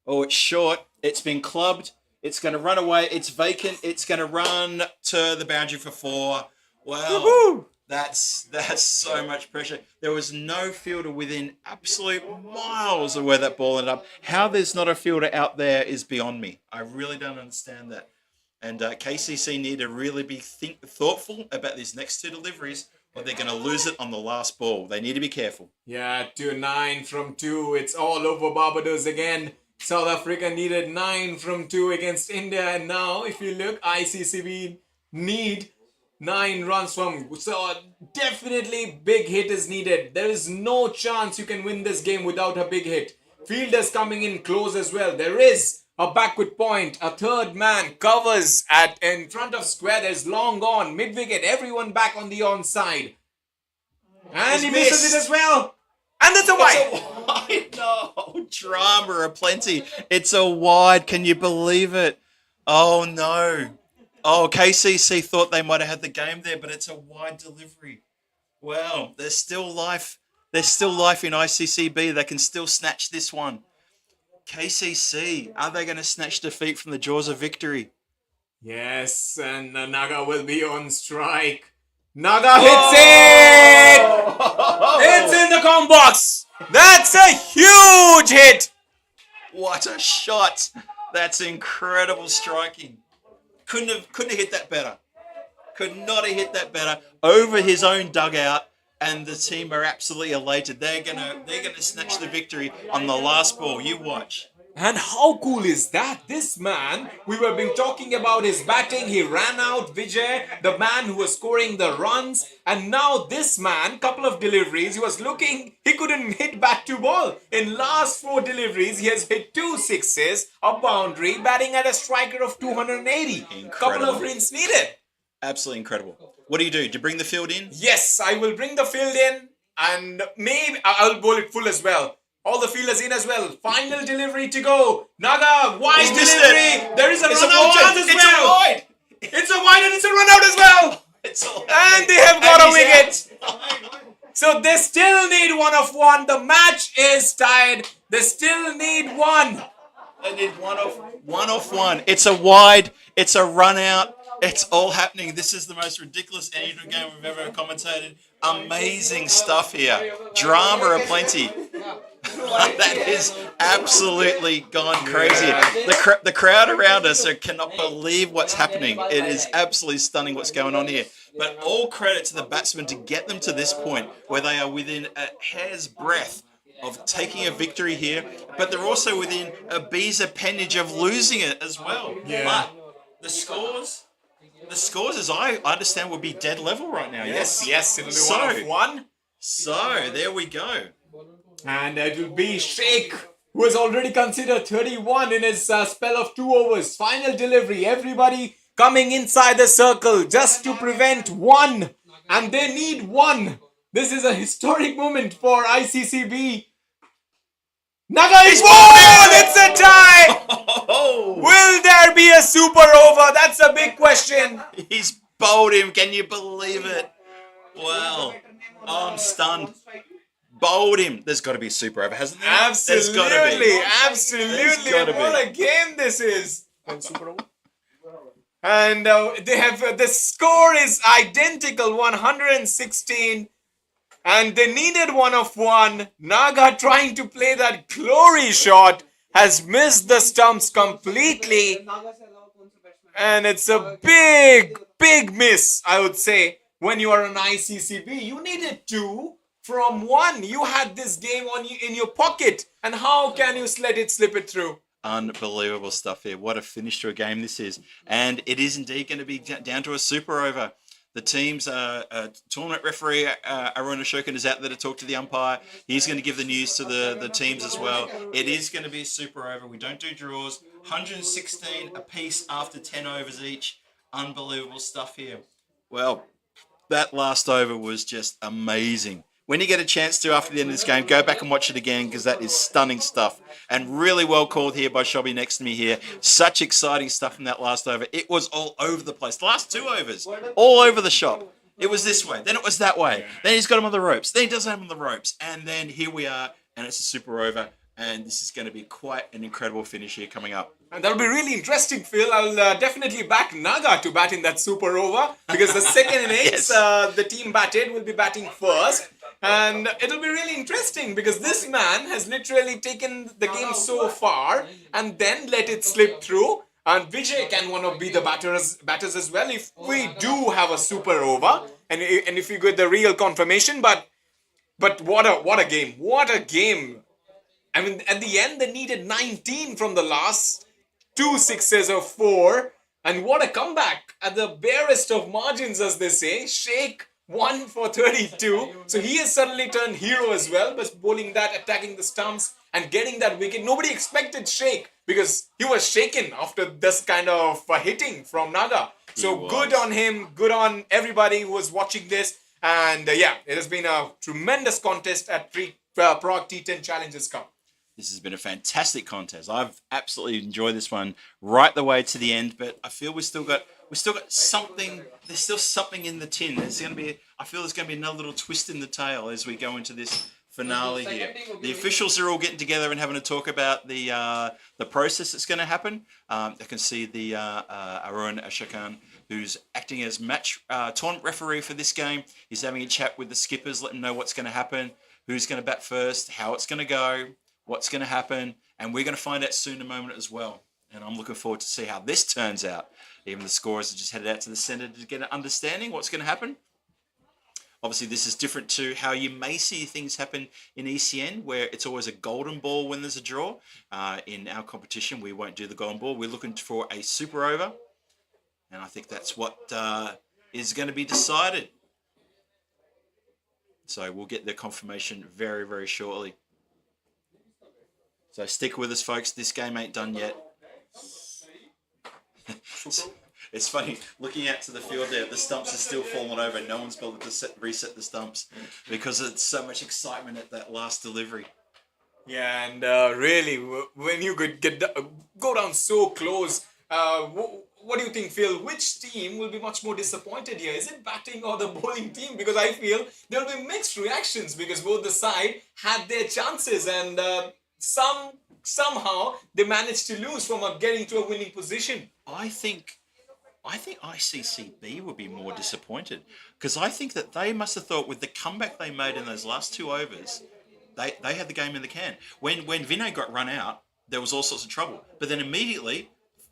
Speaker 1: Oh, it's short. It's been clubbed. It's going to run away. It's vacant. It's going to run to the boundary for 4. Well, that's so much pressure. There was no fielder within absolute miles of where that ball ended up. How there's not a fielder out there is beyond me. I really don't understand that. And KCC need to really be thoughtful about these next 2 deliveries, or they're going to lose it on the last ball. They need to be careful.
Speaker 3: Yeah, 9 from 2. It's all over Barbados again. South Africa needed 9 from 2 against India. And now, if you look, ICCB need 9 runs from. So, definitely big hit is needed. There is no chance you can win this game without a big hit. Fielders coming in close as well. There is a backward point. A third man covers in front of square. There's long gone. Mid-wicket. Everyone back on the onside. And he misses it as well. And it's a wide.
Speaker 1: No, drama aplenty. It's a wide. Can you believe it? Oh, no. Oh, KCC thought they might have had the game there, but it's a wide delivery. Well, there's still life. There's still life in ICCB. They can still snatch this one. KCC, are they going to snatch defeat from the jaws of victory?
Speaker 3: Yes, and Naga will be on strike. Naga hits it! It's in the comb box! That's a huge hit!
Speaker 1: What a shot! That's incredible striking. Couldn't have hit that better. Could not have hit that better. Over his own dugout, and the team are absolutely elated. They're gonna snatch the victory on the last ball. You watch.
Speaker 3: And how cool is that? This man, we were been talking about his batting. He ran out Vijay, the man who was scoring the runs. And now this man, couple of deliveries, he was looking, he couldn't hit bat to ball. In last 4 deliveries, he has hit 2 sixes, a boundary, batting at a striker of 280.
Speaker 1: Incredible.
Speaker 3: Couple of runs needed.
Speaker 1: Absolutely incredible. What do? Do you bring the field in?
Speaker 3: Yes, I will bring the field in and maybe I'll bowl it full as well. All the fielders in as well. Final delivery to go. Naga, wide delivery. There is a run out chance as well.
Speaker 1: It's a wide.
Speaker 3: It's a wide and it's a run out as well. And they have got a wicket. So they still need 1 of 1. The match is tied. They still need 1.
Speaker 1: They need 1 off 1. It's a wide. It's a run out. It's all happening. This is the most ridiculous Edition game we've ever commentated. Amazing stuff here. Drama aplenty. That is absolutely gone crazy. The crowd around us cannot believe what's happening. It is absolutely stunning what's going on here. But all credit to the batsmen to get them to this point where they are within a hair's breadth of taking a victory here, but they're also within a bee's appendage of losing it as well.
Speaker 3: Yeah.
Speaker 1: But the scores, as I understand, will be dead level right now.
Speaker 3: Yes, it'll be 1 of 1.
Speaker 1: So there we go.
Speaker 3: And it will be Sheikh, who has already considered 31 in his spell of 2 overs. Final delivery. Everybody coming inside the circle just to prevent one. And they need one. This is a historic moment for ICCB. Naga is won! It's a tie!
Speaker 1: Oh,
Speaker 3: Will there be a super over? That's a big question.
Speaker 1: he's bowled him. Can you believe it? Wow. Oh, I'm stunned. Bowled him. There's got to be a super over, hasn't there? There's gotta
Speaker 3: Absolutely,
Speaker 1: be.
Speaker 3: absolutely.
Speaker 1: There's gotta
Speaker 3: What
Speaker 1: be.
Speaker 3: a game this is. And they have the score is identical, 116, and they needed one of one. Naga trying to play that glory shot has missed the stumps completely, and it's a big miss, I would say. When you are an ICCB, you needed two from one. You had this game on you in your pocket, and how can you let it slip it through?
Speaker 1: Unbelievable stuff here. What a finish to a game this is. And it is indeed going to be down to a super over. The team's tournament referee, Arun Ashokan, is out there to talk to the umpire. He's going to give the news to the teams as well. It is going to be a super over. We don't do draws. 116 apiece after 10 overs each. Unbelievable stuff here. Well, that last over was just amazing. When you get a chance to after the end of this game, go back and watch it again because that is stunning stuff. And really well called here by Shobby next to me here. Such exciting stuff in that last over. It was all over the place. The last two overs, all over the shop. It was this way, then it was that way. Then he's got him on the ropes. Then he doesn't have him on the ropes. And then here we are, and it's a super over. And this is going to be quite an incredible finish here coming up.
Speaker 3: And that'll be really interesting, Phil. I'll definitely back Naga to bat in that super over because the second innings the team batted will be batting first. And it'll be really interesting because this man has literally taken the game so far and then let it slip through. And Vijay can one of be the batters as well if we do have a super over and if you get the real confirmation. But what a game! What a game! I mean, at the end they needed 19 from the last 2 sixes or 4, and what a comeback at the barest of margins, as they say. Sheikh 1 for 32, so he has suddenly turned hero as well, but bowling that, attacking the stumps and getting that wicket. Nobody expected Sheikh because he was shaken after this kind of hitting from Naga. So good on him, good on everybody who was watching this, and yeah, it has been a tremendous contest at Prague T10 Challengers Cup.
Speaker 1: This has been a fantastic contest. I've absolutely enjoyed this one right the way to the end, but I feel we've still got something. There's still something in the tin. I feel there's going to be another little twist in the tail as we go into this finale here. The officials are all getting together and having a talk about the process that's going to happen. I can see the Arun Ashokan, who's acting as tournament referee for this game. He's having a chat with the skippers, letting them know what's going to happen, who's going to bat first, how it's going to go, what's going to happen, and we're going to find out soon in a moment as well. And I'm looking forward to see how this turns out. Even the scorers are just headed out to the centre to get an understanding what's going to happen. Obviously, this is different to how you may see things happen in ECN, where it's always a golden ball when there's a draw. In our competition, we won't do the golden ball. We're looking for a super over, and I think that's what is going to be decided. So we'll get the confirmation very, very shortly. So stick with us, folks. This game ain't done yet. It's funny, looking out to the field there, the stumps are still falling over. No one's bothered to reset the stumps because it's so much excitement at that last delivery.
Speaker 3: Yeah, and really, when you could go down so close, what do you think, Phil? Which team will be much more disappointed here? Is it batting or the bowling team? Because I feel there will be mixed reactions because both the side had their chances and somehow they managed to lose from getting to a winning position.
Speaker 1: I think ICCB would be more disappointed because I think that they must have thought with the comeback they made in those last 2 overs, they had the game in the can. When Vinay got run out, there was all sorts of trouble. But then immediately,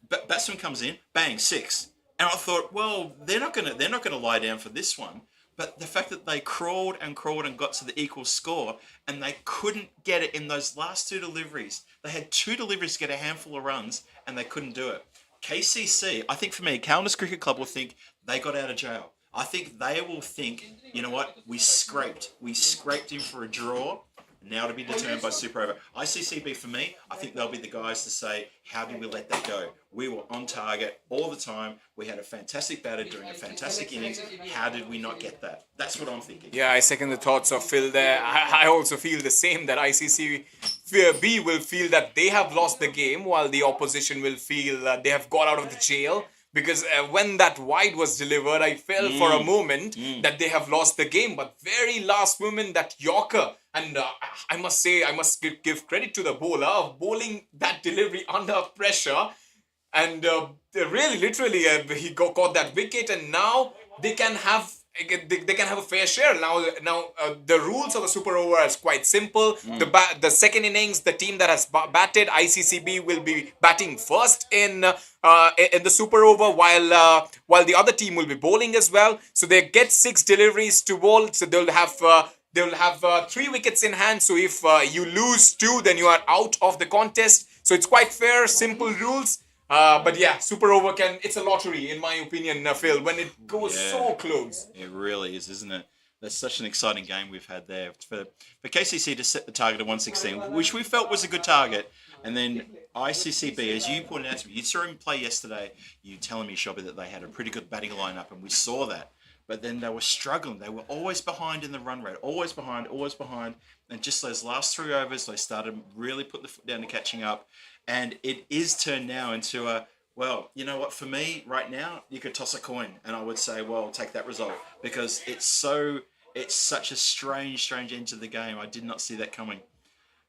Speaker 1: batsman comes in, bang, 6. And I thought, well, they're not gonna lie down for this one. But the fact that they crawled and got to the equal score and they couldn't get it in those last 2 deliveries. They had 2 deliveries to get a handful of runs and they couldn't do it. KCC, I think for me, Calendars Cricket Club will think they got out of jail. I think they will think, you know what, we scraped in for a draw. Now to be determined by super over. ICCB for me, I think they'll be the guys to say, how did we let that go? We were on target all the time. We had a fantastic batter doing a fantastic innings. How did we not get that? That's what I'm thinking.
Speaker 3: Yeah, I second the thoughts of Phil there. I also feel the same, that ICCB will feel that they have lost the game, while the opposition will feel they have got out of the jail. Because when that wide was delivered, I felt for a moment that they have lost the game. But very last moment, that Yorker, and I must say, I must give credit to the bowler of bowling that delivery under pressure. And really, literally, he caught that wicket, and now they can have a fair share. Now the rules of the super over is quite simple. The second innings, the team that has batted, ICCB, will be batting first in the super over, while the other team will be bowling as well. So they get 6 deliveries to bowl. So they'll have 3 wickets in hand. So if you lose 2, then you are out of the contest. So it's quite fair, simple rules. But yeah, super over it's a lottery, in my opinion, Phil, when it goes so close.
Speaker 1: It really is, isn't it? That's such an exciting game we've had there. For KCC to set the target of 116, which we felt was a good target, and then ICCB, as you pointed out to me, you saw him play yesterday, you telling me, Shobby, that they had a pretty good batting lineup, and we saw that. But then they were struggling. They were always behind in the run rate, always behind. And just those last 3 overs, they started really putting the foot down and catching up. And it is turned now into well, you know what, for me right now, you could toss a coin and I would say, well, take that result, because it's such a strange end to the game. I did not see that coming.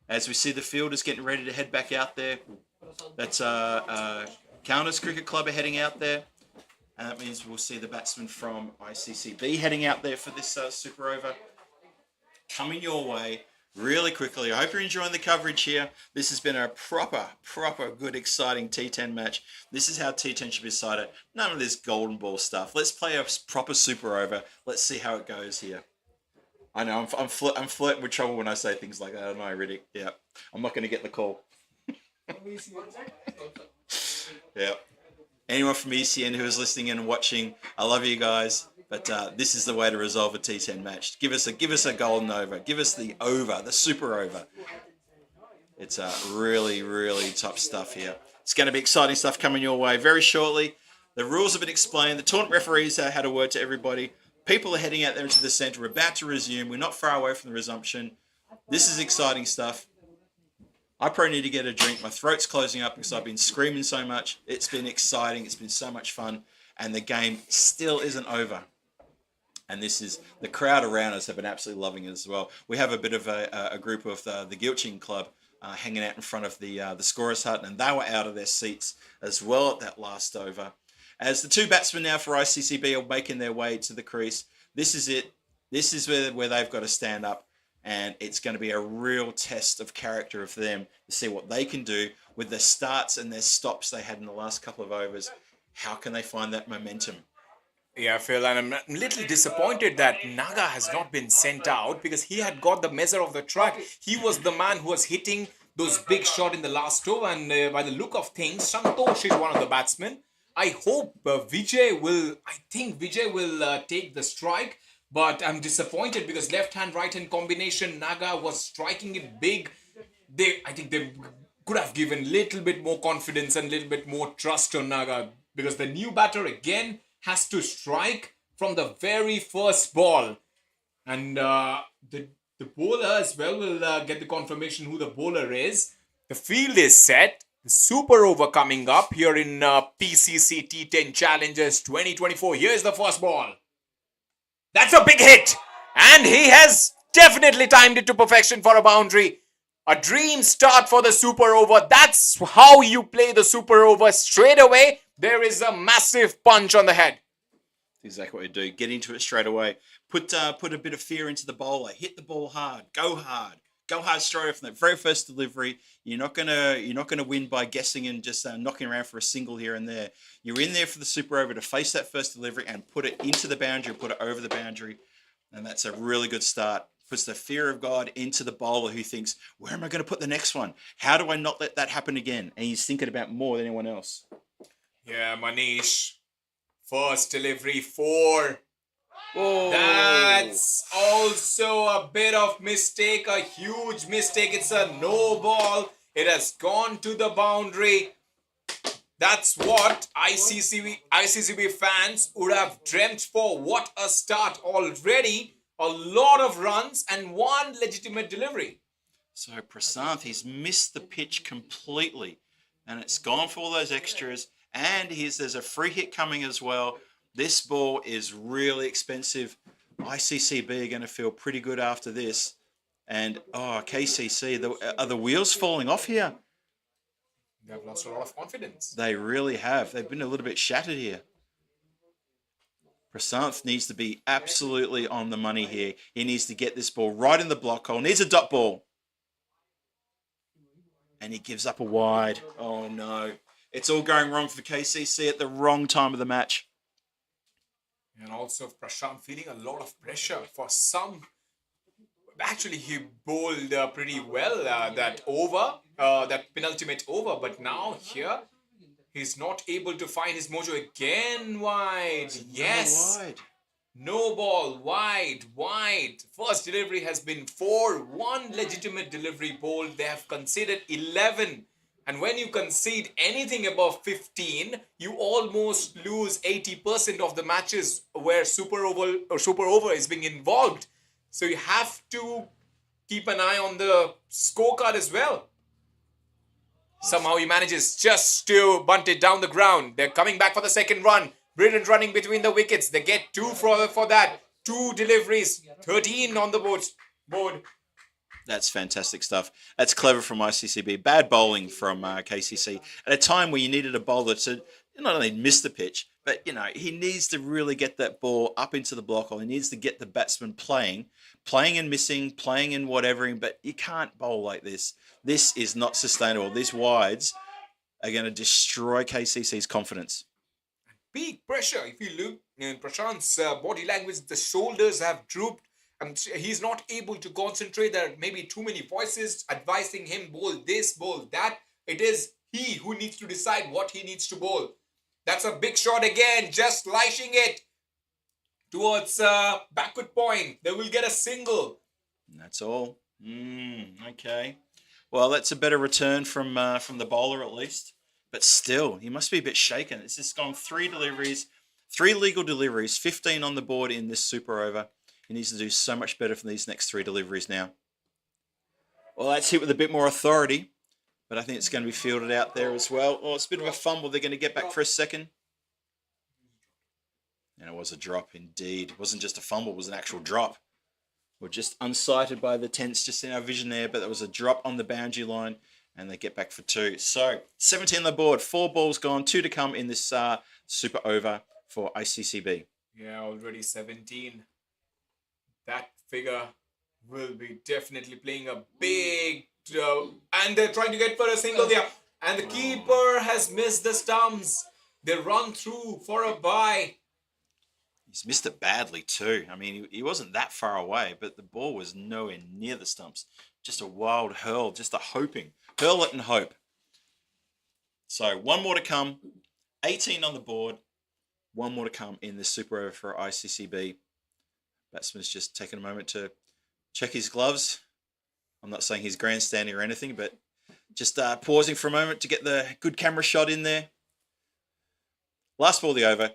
Speaker 1: As we see the fielders getting ready to head back out there, that's Counters Cricket Club are heading out there. And that means we'll see the batsmen from ICCB heading out there for this super over. Coming your way really quickly. I hope you're enjoying the coverage here. This has been a proper, good, exciting T10 match. This is how T10 should be decided. None of this golden ball stuff. Let's play a proper super over. Let's see how it goes here. I know, I'm flirting with trouble when I say things like that. I know, Riddick. Yeah, I'm not going to get the call. Yeah. Anyone from ECN who is listening in and watching, I love you guys. But this is the way to resolve a T10 match. Give us a golden over. Give us the over, the super over. It's really tough stuff here. It's going to be exciting stuff coming your way very shortly. The rules have been explained. The tournament referees had a word to everybody. People are heading out there into the centre. We're about to resume. We're not far away from the resumption. This is exciting stuff. I probably need to get a drink. My throat's closing up because I've been screaming so much. It's been exciting. It's been so much fun. And the game still isn't over. And the crowd around us have been absolutely loving it as well. We have a bit of a group of the Gilching Club hanging out in front of the scorer's hut, and they were out of their seats as well at that last over. As the 2 batsmen now for ICCB are making their way to the crease, this is it. This is where they've got to stand up, and it's going to be a real test of character for them to see what they can do with the starts and their stops they had in the last couple of overs. How can they find that momentum?
Speaker 3: Yeah, Phil, and I'm a little disappointed that Naga has not been sent out, because he had got the measure of the track. He was the man who was hitting those big shots in the last over, and by the look of things, Santosh is one of the batsmen. I hope Vijay will take the strike, but I'm disappointed because left-hand, right-hand combination, Naga was striking it big. I think they could have given a little bit more confidence and a little bit more trust on Naga, because the new batter again has to strike from the very first ball. And the bowler as well will get the confirmation who the bowler is. The field is set. The super over coming up here in PCC T10 Challengers 2024. Here's the first ball. That's a big hit. And he has definitely timed it to perfection for a boundary. A dream start for the super over. That's how you play the super over. Straight away, there is a massive punch on the head.
Speaker 1: Exactly what you do. Get into it straight away. Put a bit of fear into the bowler. Hit the ball hard. Go hard. Go hard straight away from that very first delivery. You're not gonna win by guessing and just knocking around for a single here and there. You're in there for the super over to face that first delivery and put it into the boundary, put it over the boundary, and that's a really good start. Puts the fear of God into the bowler who thinks, where am I going to put the next one? How do I not let that happen again? And he's thinking about more than anyone else.
Speaker 3: Yeah, Manish. First delivery 4.
Speaker 1: Oh,
Speaker 3: That's also a bit of mistake, a huge mistake. It's a no ball. It has gone to the boundary. That's what ICCB fans would have dreamt for. What a start already. A lot of runs and one legitimate delivery.
Speaker 1: So Prasanth, he's missed the pitch completely, and it's gone for all those extras. And there's a free hit coming as well. This ball is really expensive. ICCB are going to feel pretty good after this. And KCC, are the wheels falling off here?
Speaker 3: They have lost a lot of confidence.
Speaker 1: They really have. They've been a little bit shattered here. Prasanth needs to be absolutely on the money here. He needs to get this ball right in the block hole. Needs a dot ball. And he gives up a wide. Oh, no. It's all going wrong for KCC at the wrong time of the match.
Speaker 3: And also Prashant feeling a lot of pressure for some. Actually, he bowled pretty well that penultimate over. But now here, he's not able to find his mojo again. Wide. Yes.
Speaker 1: Wide.
Speaker 3: No ball. Wide. First delivery has been 4. One legitimate delivery bowled. They have conceded 11. And when you concede anything above 15, you almost lose 80% of the matches where super over is being involved. So you have to keep an eye on the scorecard as well. Somehow he manages just to bunt it down the ground. They're coming back for the second run. Brilliant running between the wickets. They get 2 for that. 2 deliveries. 13 on the board.
Speaker 1: That's fantastic stuff. That's clever from ICCB. Bad bowling from KCC at a time where you needed a bowler to not only miss the pitch, but he needs to really get that ball up into the block hole. He needs to get the batsman playing and missing, playing and whatevering. But you can't bowl like this. This is not sustainable. These wides are going to destroy KCC's confidence.
Speaker 3: Big pressure. If you look in Prashant's body language, the shoulders have drooped. And he's not able to concentrate. There are maybe too many voices advising him, bowl this, bowl that. It is he who needs to decide what he needs to bowl. That's a big shot again, just lashing it towards backward point. They will get a single.
Speaker 1: That's all. Okay. Well, that's a better return from the bowler at least. But still, he must be a bit shaken. It's just gone 3 deliveries, 3 legal deliveries, 15 on the board in this super over. He needs to do so much better from these next 3 deliveries now. Well, that's hit with a bit more authority, but I think it's going to be fielded out there as well. Oh, it's a bit of a fumble. They're going to get back for a second. And it was a drop indeed. It wasn't just a fumble, it was an actual drop. We're just unsighted by the tents just in our vision there, but there was a drop on the boundary line, and they get back for 2. So 17 on the board, 4 balls gone, 2 to come in this super over for ICCB.
Speaker 3: Yeah, already 17. That figure will be definitely playing a big... and they're trying to get for a single there. And the keeper has missed the stumps. They run through for a bye.
Speaker 1: He's missed it badly too. I mean, he wasn't that far away, but the ball was nowhere near the stumps. Just a wild hurl, just a hoping. Hurl it and hope. So 1 more to come. 18 on the board. 1 more to come in this super over for ICCB. Batsman's just taking a moment to check his gloves. I'm not saying he's grandstanding or anything, but just pausing for a moment to get the good camera shot in there. Last ball of the over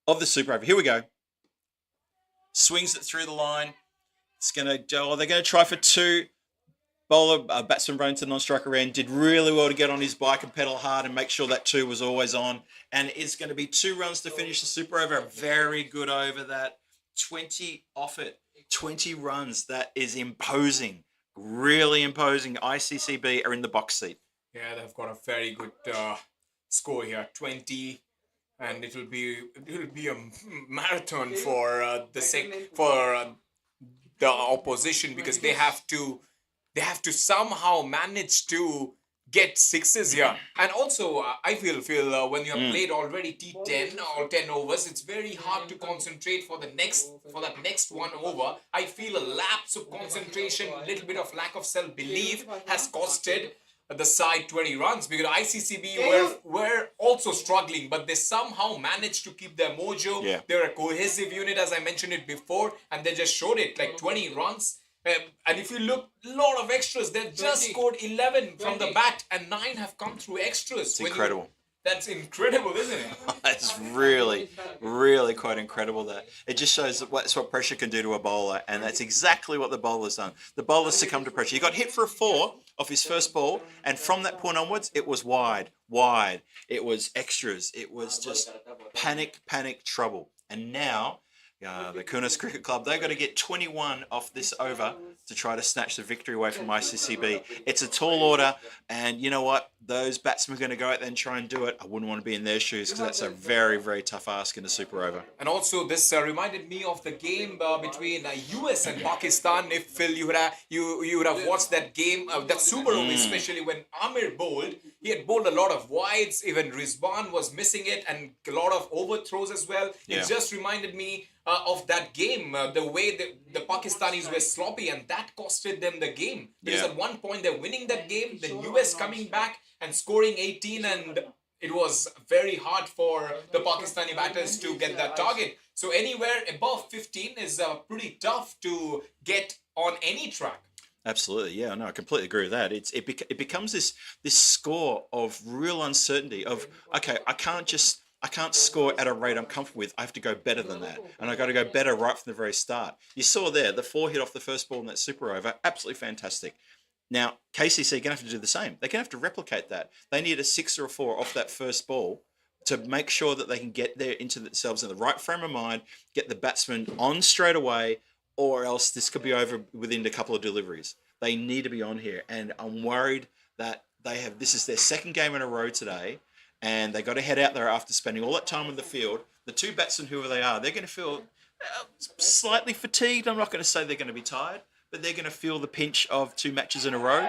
Speaker 1: of the super over. Here we go. Swings it through the line. It's going to go. They're going to try for 2. Bowler, batsman running to the non-striker end, did really well to get on his bike and pedal hard and make sure that 2 was always on. And it's going to be 2 runs to finish the super over. Very good over that. 20 off it. 20 runs. That is imposing. Really imposing. ICCB are in the box seat.
Speaker 3: Yeah, they've got a very good score here. 20. And it will be a marathon for the opposition, because they have to somehow manage to get 6s here. And also, I feel when you have played already T10 or 10 overs, it's very hard to concentrate for that next 1 over. I feel a lapse of concentration, a little bit of lack of self-belief has costed the side 20 runs because ICCB were also struggling, but they somehow managed to keep their mojo.
Speaker 1: Yeah.
Speaker 3: They're a cohesive unit, as I mentioned it before, and they just showed it like 20 runs. And if you look, a lot of extras. They just scored 11 from the bat, and 9 have come through extras.
Speaker 1: It's incredible.
Speaker 3: That's incredible, isn't it?
Speaker 1: It's really, really quite incredible that it just shows that's what pressure can do to a bowler, and that's exactly what the bowler's done. The bowler succumbed to pressure. He got hit for a 4 off his first ball, and from that point onwards, it was wide. It was extras. It was just panic trouble. And now, the Kaunas Cricket Club, they've got to get 21 off this over to try to snatch the victory away from ICCB. It's a tall order, and you know what? Those batsmen are going to go out there and try and do it. I wouldn't want to be in their shoes because that's a very, very tough ask in a super over.
Speaker 3: And also, this reminded me of the game between US and Pakistan. If Phil, you would have watched that game, that super over, especially when Amir bowled. He had bowled a lot of wides. Even Rizwan was missing it, and a lot of overthrows as well.
Speaker 1: Yeah.
Speaker 3: It just reminded me of that game, the way the Pakistanis were sloppy, and that costed them the game. Because at one point they're winning that game, the US coming back and scoring 18, and it was very hard for the Pakistani batters to get that target. So anywhere above 15 is pretty tough to get on any track.
Speaker 1: Absolutely, yeah, no, I completely agree with that. It becomes this score of real uncertainty of, okay, I can't score at a rate I'm comfortable with. I have to go better than that. And I got to go better right from the very start. You saw there, the 4 hit off the first ball in that super over. Absolutely fantastic. Now, KCC are going to have to do the same. They're going to have to replicate that. They need a 6 or a 4 off that first ball to make sure that they can get there into themselves in the right frame of mind, get the batsman on straight away, or else this could be over within a couple of deliveries. They need to be on here. And I'm worried that this is their second game in a row today, and they got to head out there after spending all that time in the field. The 2 batsmen, whoever they are, they're going to feel slightly fatigued. I'm not going to say they're going to be tired, but they're going to feel the pinch of 2 matches in a row,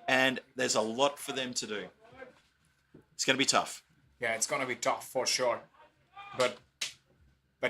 Speaker 1: and there's a lot for them to do. It's going to be tough.
Speaker 3: Yeah, it's going to be tough for sure. But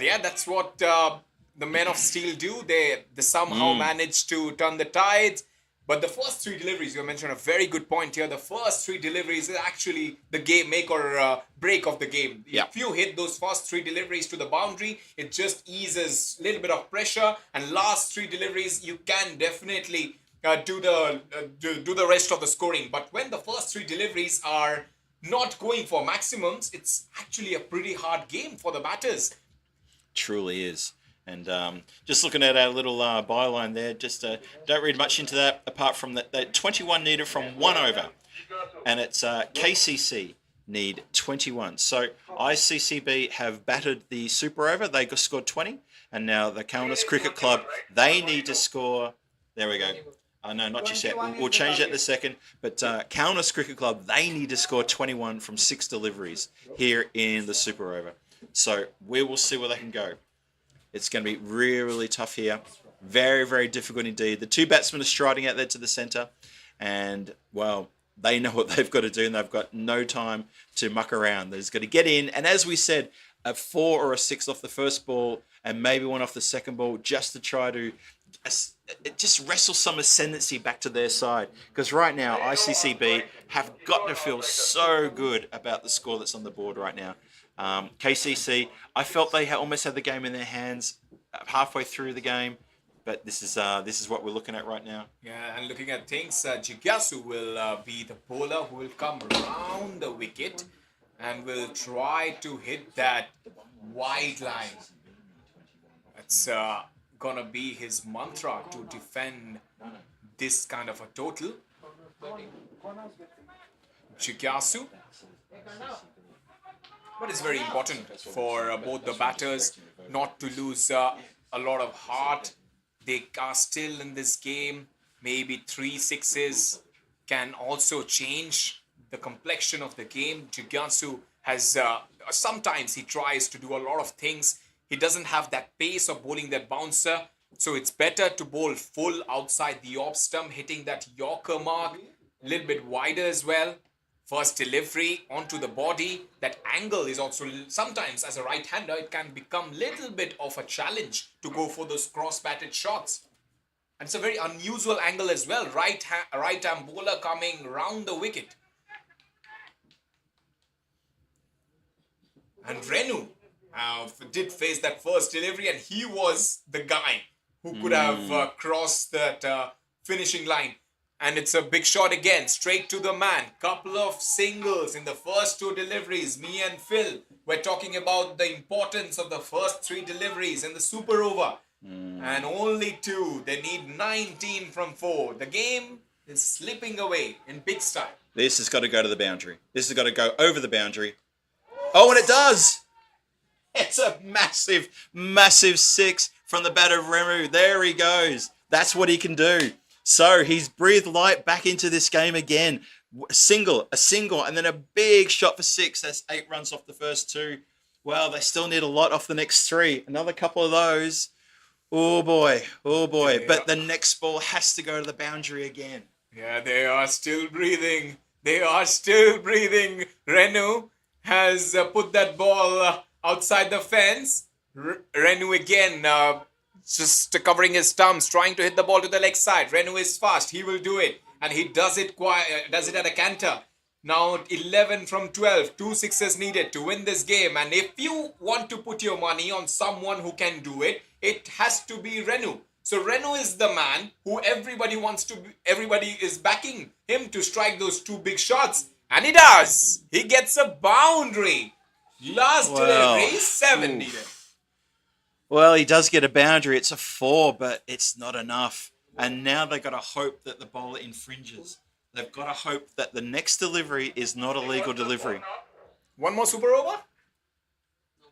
Speaker 3: yeah, that's what the men of steel do. They somehow manage to turn the tides. But the first 3 deliveries, you mentioned a very good point here. The first 3 deliveries is actually the game make or break of the game.
Speaker 1: Yeah.
Speaker 3: If you hit those first 3 deliveries to the boundary, it just eases a little bit of pressure. And last 3 deliveries, you can definitely do the rest of the scoring. But when the first 3 deliveries are not going for maximums, it's actually a pretty hard game for the batters.
Speaker 1: Truly is. And just looking at our little byline there, just don't read much into that apart from that 21 needed from 1 over. And it's KCC need 21. So ICCB have battered the super over. They scored 20. And now the Kaunas Cricket Club, they need to score. There we go. No, not just yet. We'll change that in a second. But Kaunas Cricket Club, they need to score 21 from 6 deliveries here in the super over. So we will see where they can go. It's going to be really, really tough here. Very, very difficult indeed. The 2 batsmen are striding out there to the centre. And, well, they know what they've got to do, and they've got no time to muck around. They've got to get in. And as we said, a 4 or a 6 off the first ball and maybe 1 off the second ball just to try to just wrestle some ascendancy back to their side. Because right now, ICCB have got to feel so good about the score that's on the board right now. KCC, I felt they almost had the game in their hands halfway through the game, but this is what we're looking at right now.
Speaker 3: Yeah, and looking at things, Jigyasu will be the bowler who will come around the wicket and will try to hit that wide line. That's gonna be his mantra to defend this kind of a total. Jigyasu. But it's very important for both the batters not to lose a lot of heart. They are still in this game. Maybe 3 sixes can also change the complexion of the game. Jigyasu has, sometimes he tries to do a lot of things. He doesn't have that pace of bowling that bouncer. So it's better to bowl full outside the off stump, hitting that Yorker mark, a little bit wider as well. First delivery onto the body. That angle is also sometimes, as a right-hander, it can become a little bit of a challenge to go for those cross-batted shots. And it's a very unusual angle as well. Right arm bowler coming round the wicket. And Renu did face that first delivery, and he was the guy who could have crossed that finishing line. And it's a big shot again, straight to the man. Couple of singles in the first two deliveries. Me and Phil were talking about the importance of the first three deliveries in the super over. And only two. They need 19 from 4. The game is slipping away in big style.
Speaker 1: This has got to go to the boundary. This has got to go over the boundary. Oh, and it does! It's a massive, massive 6 from the batter of Remu. There he goes. That's what he can do. So he's breathed light back into this game again. A single, and then a big shot for 6. That's 8 runs off the first 2. Well, they still need a lot off the next 3. Another couple of those. Oh boy.
Speaker 3: Yeah.
Speaker 1: But the next ball has to go to the boundary again.
Speaker 3: Yeah, they are still breathing. Renu has put that ball outside the fence. Renu again just covering his thumbs, trying to hit the ball to the leg side. Renu is fast. He will do it. And he does it at a canter. Now 11 from 12. 2 sixes needed to win this game. And if you want to put your money on someone who can do it, it has to be Renu. So Renu is the man who everybody is backing him to strike those 2 big shots. And he does. He gets a boundary. Last delivery, 7 needed.
Speaker 1: Well, he does get a boundary. It's a 4, but it's not enough. And now they've got to hope that the bowler infringes. They've got to hope that the next delivery is not a legal delivery.
Speaker 3: One more super over?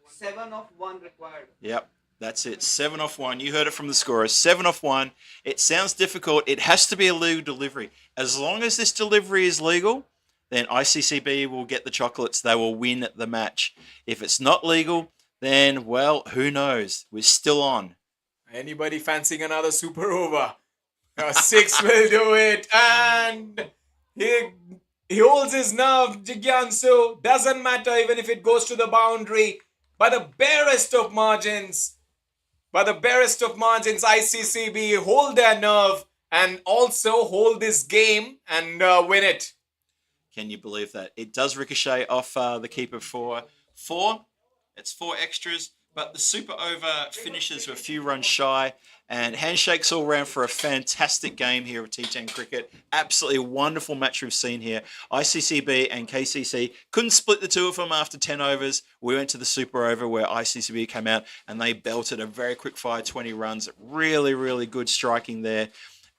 Speaker 5: 7 of 1 required.
Speaker 1: Yep, that's it. 7 off 1. You heard it from the scorers. 7 off 1. It sounds difficult. It has to be a legal delivery. As long as this delivery is legal, then ICCB will get the chocolates. They will win the match. If it's not legal, then, well, who knows? We're still on.
Speaker 3: Anybody fancying another super over? 6 will do it. And he holds his nerve, Jigyansu. Doesn't matter even if it goes to the boundary. By the barest of margins, ICCB hold their nerve and also hold this game and win it.
Speaker 1: Can you believe that? It does ricochet off the keeper for 4. It's 4 extras, but the super over finishes a few runs shy, and handshakes all round for a fantastic game here of T10 cricket. Absolutely wonderful match we've seen here. ICCB and KCC couldn't split the two of them after 10 overs. We went to the super over where ICCB came out and they belted a very quick fire 20 runs. Really, really good striking there.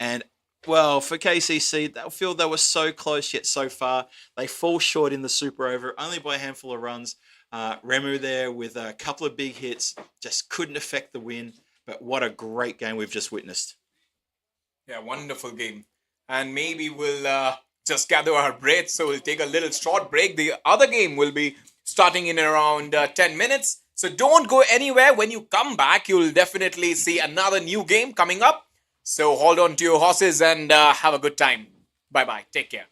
Speaker 1: And well, for KCC, they'll feel they were so close yet so far. They fall short in the super over, only by a handful of runs. Remu there with a couple of big hits, just couldn't affect the win. But what a great game we've just witnessed.
Speaker 3: Yeah, wonderful game. And maybe we'll just gather our breath. So we'll take a little short break. The other game will be starting in around 10 minutes. So don't go anywhere. When you come back, you'll definitely see another new game coming up. So hold on to your horses and have a good time. Bye-bye. Take care.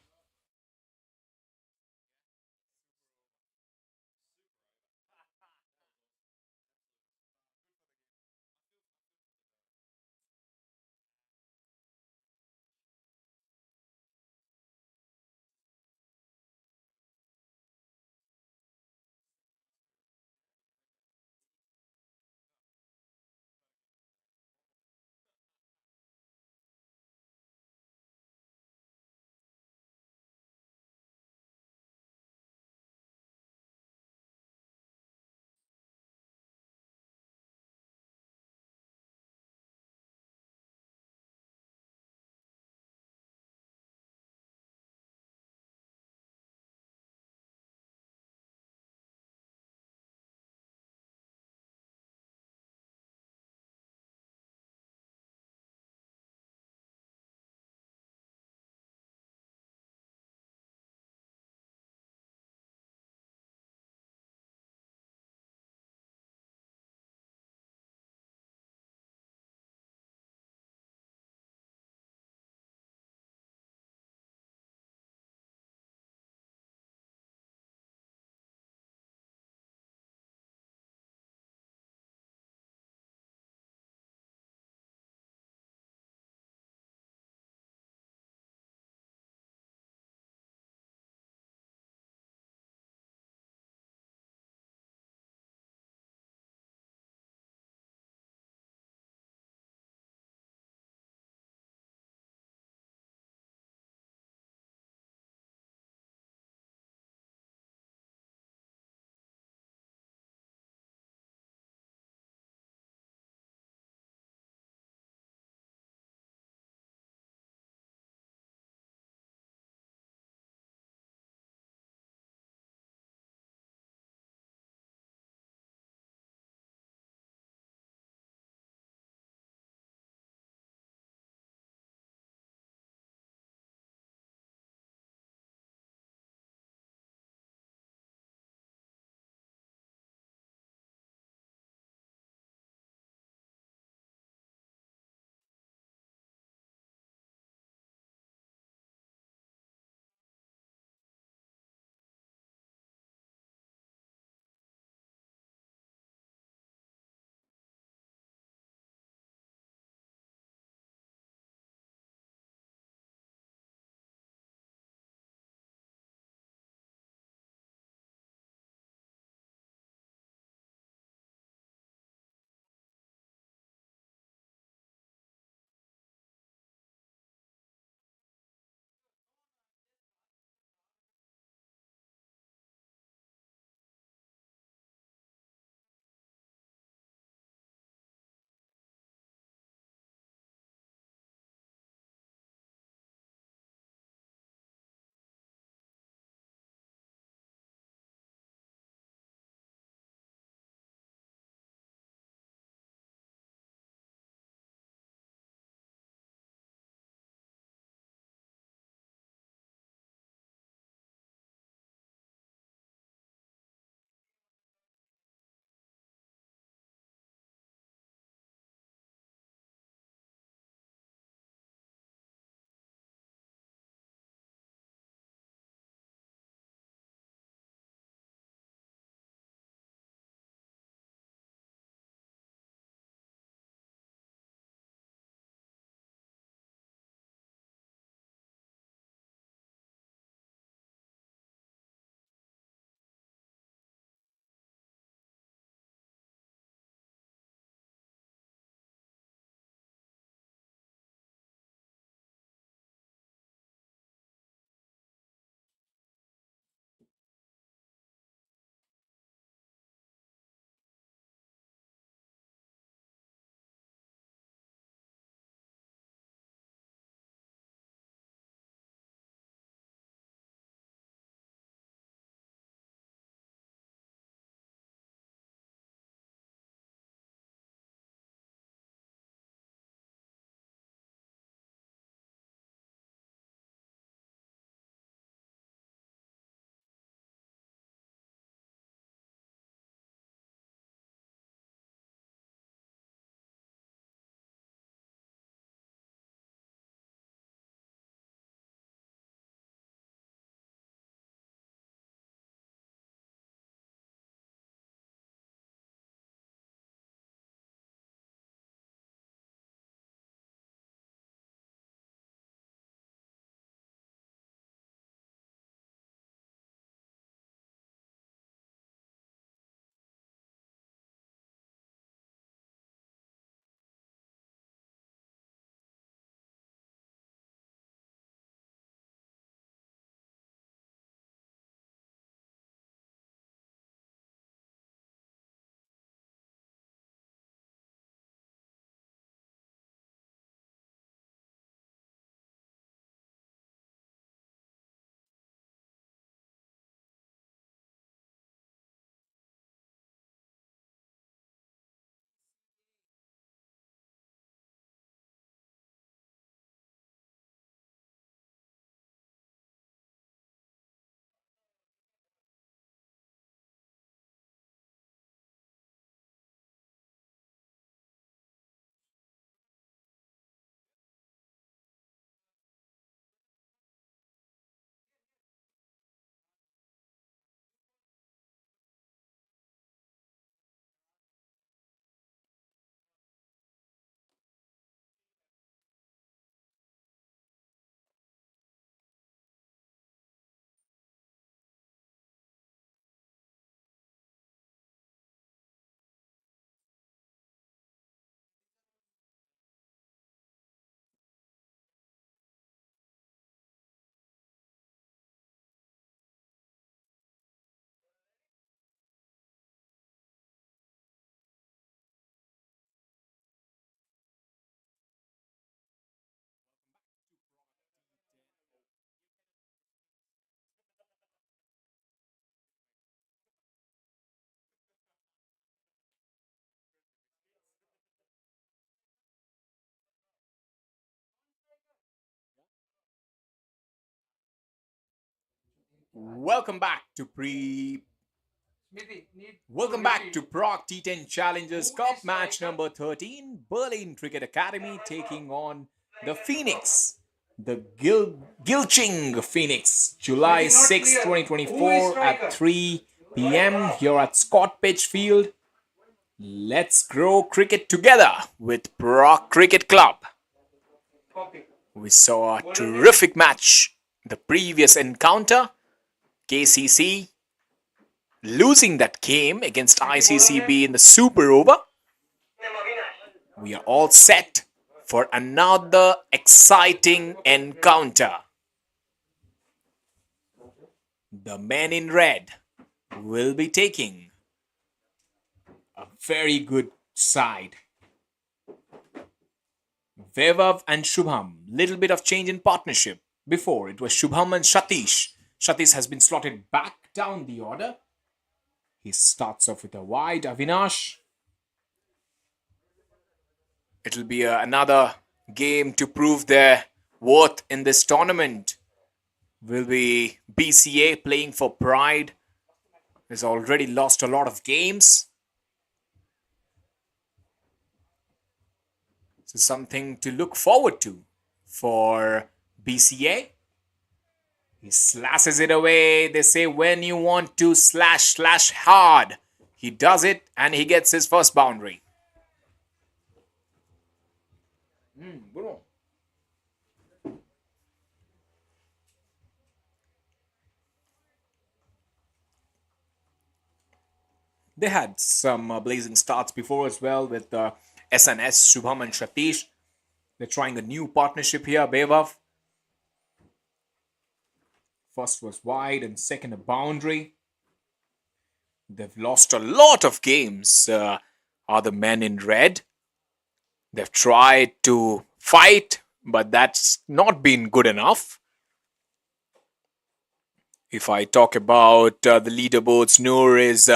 Speaker 3: Welcome back to
Speaker 5: Smithy, need
Speaker 3: Welcome
Speaker 5: to
Speaker 3: back
Speaker 5: repeat.
Speaker 3: to Prague T10 Challengers
Speaker 5: Who
Speaker 3: Cup
Speaker 5: is
Speaker 3: match
Speaker 5: striker?
Speaker 3: number 13. Berlin Cricket Academy taking on the Phoenix. The Gilching Phoenix. July
Speaker 5: Smithy, not
Speaker 3: 6,
Speaker 5: clear. Who is
Speaker 3: 2024
Speaker 5: striker?
Speaker 3: at 3 p.m. here at Scott Pitch Field. Let's grow cricket together with Prague Cricket Club.
Speaker 5: Copy.
Speaker 3: We saw a terrific match. The previous encounter, KCC losing that game against ICCB in the Super Over. We are all set for another exciting encounter. The men in red will be taking a very good side. Vaibhav and Shubham, little bit of change in partnership. Before it was Shubham and Satish. Satish has been slotted back down the order. He starts off with a wide. Avinash. It'll be another game to prove their worth in this tournament. Will be BCA playing for pride. Has already lost a lot of games. So something to look forward to for BCA. He slashes it away. They say when you want to slash hard. He does it and he gets his first boundary. They had some blazing starts before as well with SNS, Shubham and Satish. They're trying a new partnership here, Vaibhav. First was wide and second a boundary. They've lost a lot of games, are the men in red. They've tried to fight, but that's not been good enough. If I talk about the leaderboards, Noor is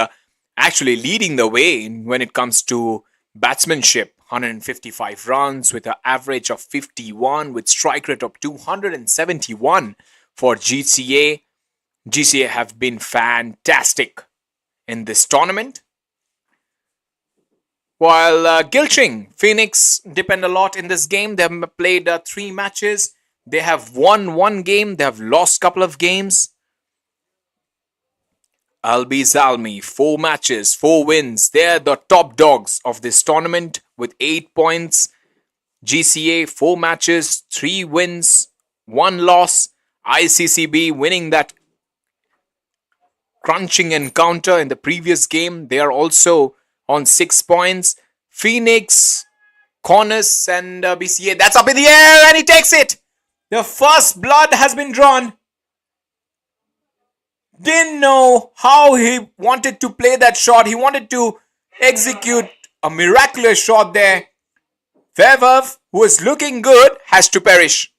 Speaker 3: actually leading the way when it comes to batsmanship. 155 runs with an average of 51 with strike rate of 271 for GCA. GCA have been fantastic in this tournament. While Gilching, Phoenix depend a lot in this game. They have played 3 matches. They have won 1 game. They have lost couple of games. Albi Zalmi, 4 matches, 4 wins. They're the top dogs of this tournament with 8 points. GCA, 4 matches, 3 wins, 1 loss. ICCB winning that crunching encounter in the previous game. They are also on 6 points. Phoenix, Cornus and BCA. That's up in the air and he takes it. The first blood has been drawn. Didn't know how he wanted to play that shot. He wanted to execute a miraculous shot there. Vaibhav, who is looking good, has to perish.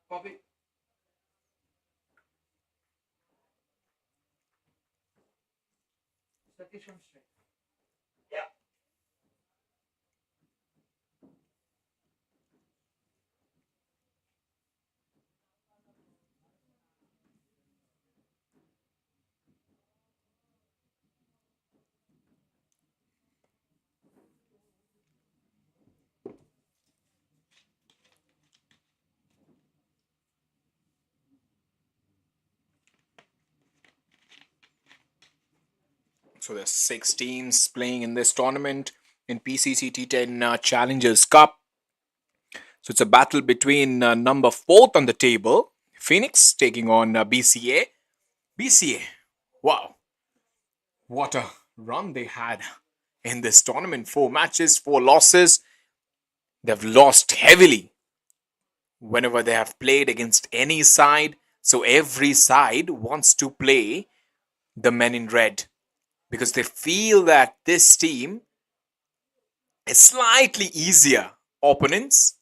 Speaker 5: Copy. Satish on strike.
Speaker 3: So there's 6 teams playing in this tournament in PCC T10 Challengers Cup. So it's a battle between number 4th on the table, Phoenix, taking on BCA. BCA, wow, what a run they had in this tournament. 4 matches, 4 losses. They've lost heavily whenever they have played against any side. So every side wants to play the men in red because they feel that this team is slightly easier opponents.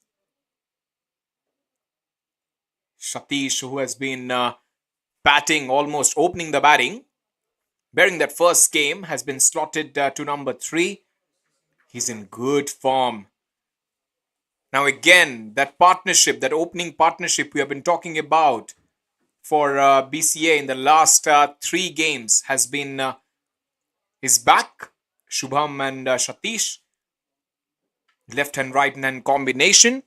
Speaker 3: Satish, who has been batting, almost opening the batting. bearing that first game, has been slotted to number 3. He's in good form. Now again, that partnership, that opening partnership we have been talking about for BCA in the last 3 games has been is back. Shubham and Satish, left and right hand combination.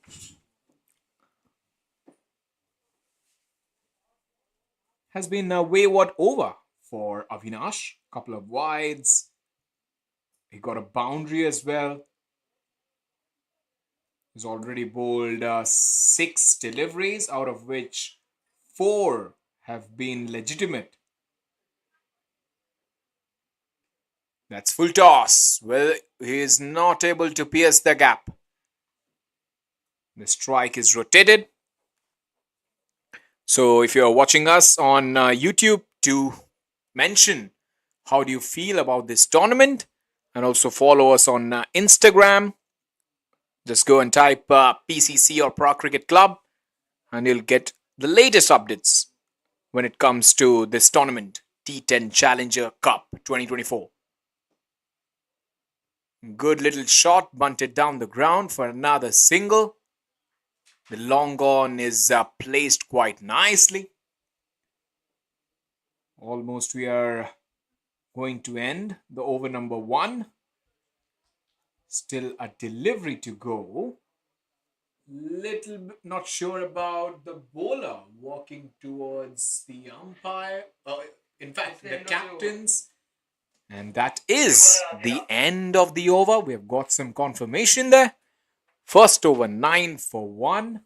Speaker 3: Has been wayward over for Avinash. Couple of wides. He got a boundary as well. He's already bowled 6 deliveries, out of which 4 have been legitimate. That's full toss. Well, he is not able to pierce the gap. The strike is rotated. So if you're watching us on YouTube, do mention how do you feel about this tournament, and also follow us on Instagram. Just go and type PCC or Prague Cricket Club and you'll get the latest updates when it comes to this tournament, T10 Challenger Cup 2024. Good little shot, bunted down the ground for another single. The long on is placed quite nicely. Almost we are going to end the over number 1. Still a delivery to go. Little bit not sure about the bowler walking towards the umpire. In fact, the captains. And that is the end of the over. We have got some confirmation there. First over 9 for 1.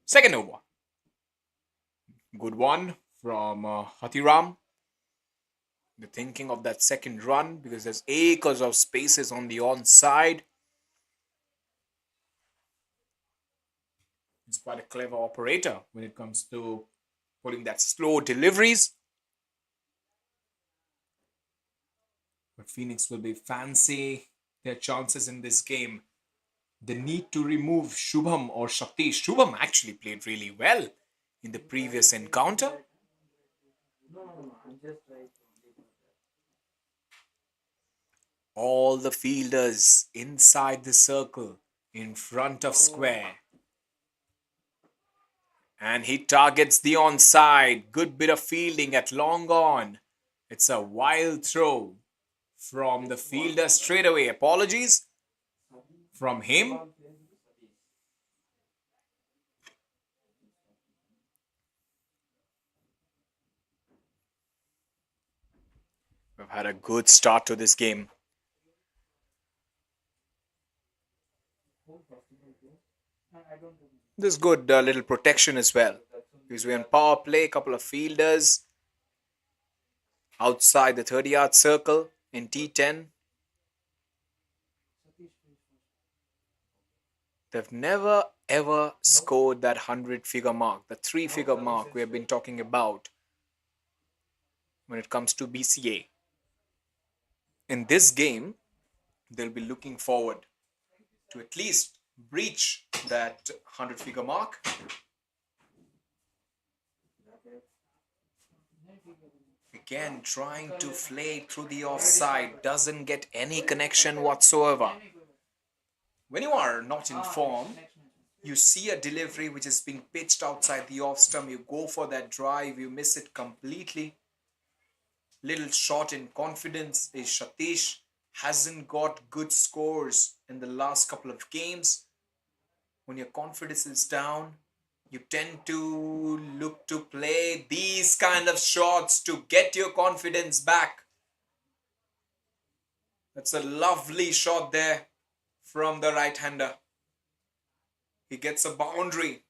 Speaker 3: Second over. Good one from Hathiram. The thinking of that second run, because there's acres of spaces on the onside. He's quite a clever operator when it comes to putting that slow deliveries. But Phoenix will be fancy their chances in this game. The need to remove Shubham or Satish. Shubham actually played really well in the previous encounter. All the fielders inside the circle in front of square. And he targets the onside. Good bit of fielding at long on. It's a wild throw from the fielder straight away. Apologies from him. We've had a good start to this game. There's good little protection as well. Because we're on power play, a couple of fielders outside the 30-yard circle in T10. They've never ever scored that 100-figure mark, the 3-figure mark we have been talking about when it comes to BCA. In this game, they'll be looking forward to at least breach that 100-figure mark. Again, trying to flake through the offside, doesn't get any connection whatsoever. When you are not in form, you see a delivery which is being pitched outside the off stump, you go for that drive, you miss it completely. Little short in confidence is Satish. Hasn't got good scores in the last couple of games. When your confidence is down, you tend to look to play these kind of shots to get your confidence back. That's a lovely shot there from the right-hander. He gets a boundary.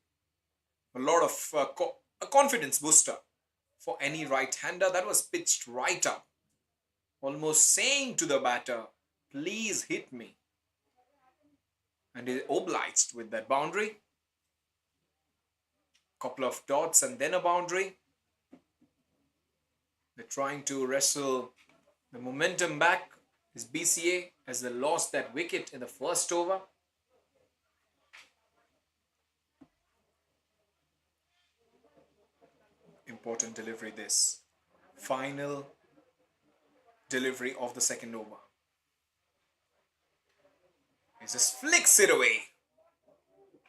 Speaker 3: A lot of a confidence booster for any right-hander. That was pitched right up. Almost saying to the batter, please hit me. And he obliged with that boundary. Couple of dots and then a boundary. They're trying to wrestle the momentum back. Is BCA as they lost that wicket in the first over. Important delivery this. Final delivery of the second over. He just flicks it away.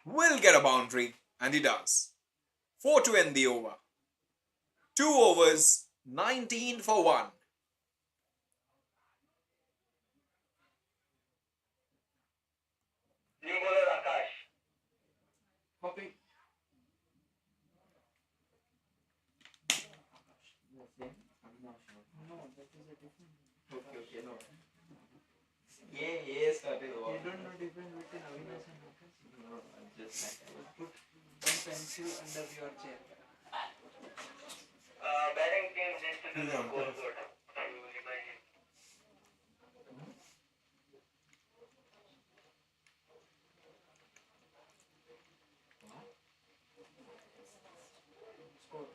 Speaker 3: Will get a boundary, and he does. 4 to end the over. 2 overs, 19 for 1.
Speaker 7: New bowler Akash.
Speaker 5: Copy. No, that is a different.
Speaker 6: Okay, no.
Speaker 5: You don't know difference between Avinash and Akash?
Speaker 6: No, I'm just like,
Speaker 5: Put one pencil under your chair.
Speaker 7: Batting team needs to do the score good. You remind him.
Speaker 5: Score.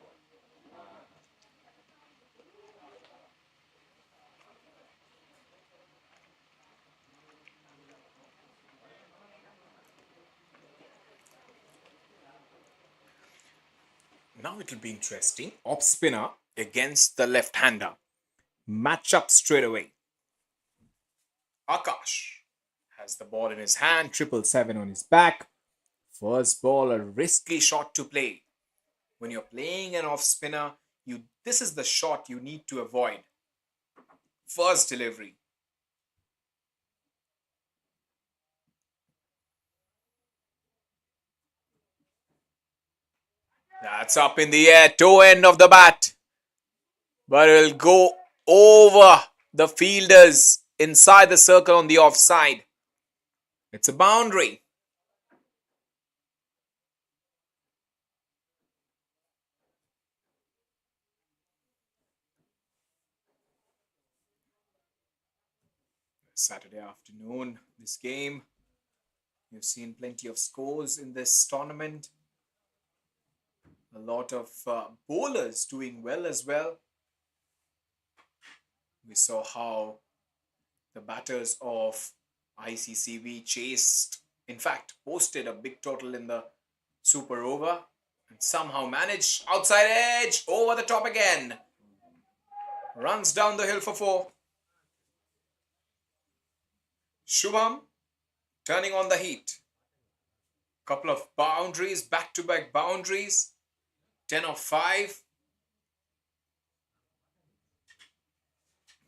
Speaker 3: Now it will be interesting. Off spinner against the left-hander. Match up straight away. Akash has the ball in his hand. 777 on his back. First ball, a risky shot to play. When you're playing an off spinner, this is the shot you need to avoid. First delivery. That's up in the air, toe end of the bat. But it will go over the fielders inside the circle on the offside. It's a boundary. Saturday afternoon, this game. You've seen plenty of scores in this tournament. A lot of bowlers doing well as well. We saw how the batters of ICCV chased, in fact, posted a big total in the super over and somehow managed outside edge, over the top again. Runs down the hill for 4. Shubham turning on the heat. Couple of boundaries, back-to-back boundaries. 10 of 5.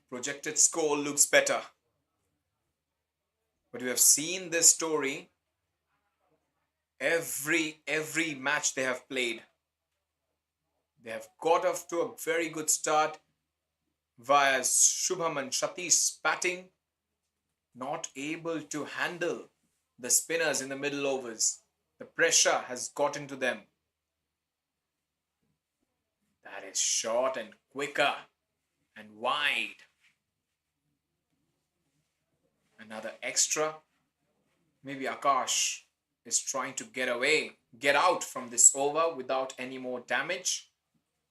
Speaker 3: Projected score looks better. But we have seen this story every match they have played. They have got off to a very good start via Shubham and Satish batting. Not able to handle the spinners in the middle overs. The pressure has gotten to them. That is short and quicker and wide. Another extra. Maybe Akash is trying to get out from this over without any more damage,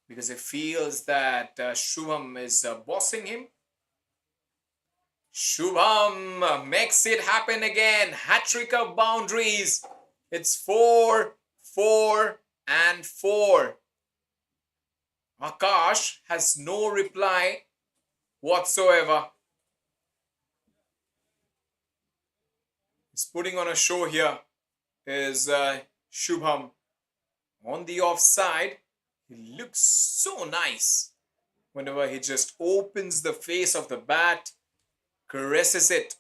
Speaker 3: because he feels that Shubham is bossing him. Shubham makes it happen again. Hat-trick of boundaries. It's 4, 4 and 4. Akash has no reply whatsoever. He's putting on a show here. Is Shubham on the offside. He looks so nice whenever he just opens the face of the bat, caresses it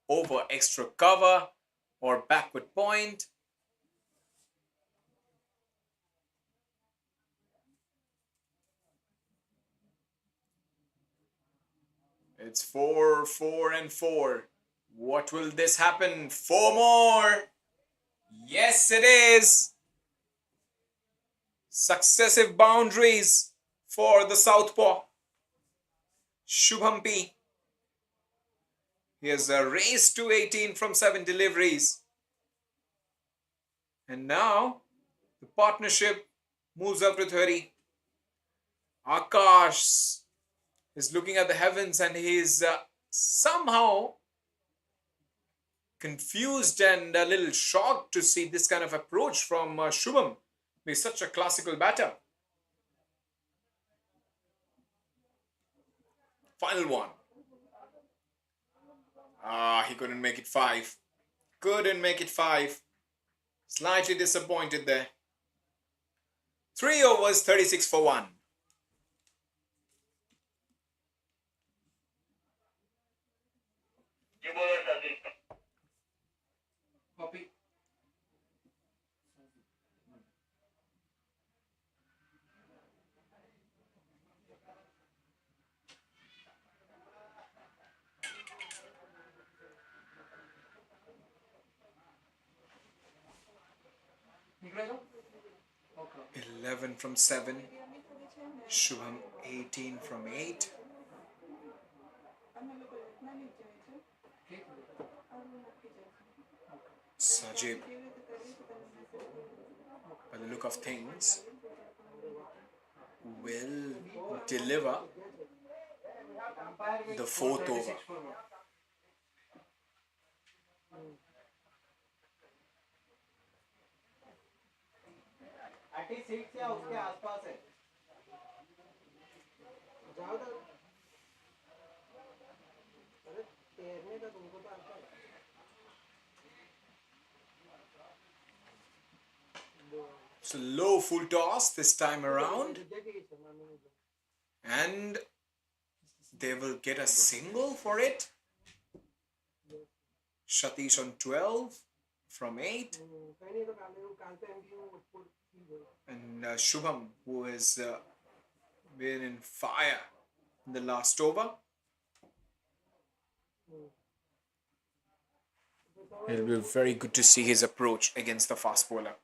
Speaker 3: over extra cover or backward point. It's 4, 4 and 4. What will this happen? 4 more. Yes, it is. Successive boundaries for the Southpaw. Shubham P. He has a race to 18 from 7 deliveries. And now the partnership moves up to 30. Akash is looking at the heavens and he is somehow confused and a little shocked to see this kind of approach from Shubham. He's such a classical batter. Final one. He couldn't make it 5. Couldn't make it 5. Slightly disappointed there. 3 overs, 36 for 1.
Speaker 7: You bowlers are good.
Speaker 5: Copy. निकले जाओ. Okay.
Speaker 3: 11 from 7. Shubham 18 from 8. Sajib, by the look of things, will deliver the 4th over.
Speaker 4: अटी seat से उसके आसपास है. जाओ तो. अरे तैरने का तुमको तो आता है.
Speaker 3: So low full toss this time around, and they will get a single for it. Satish on 12 from 8. And Shubham, who has been in fire in the last over. It'll be very good to see his approach against the fast bowler.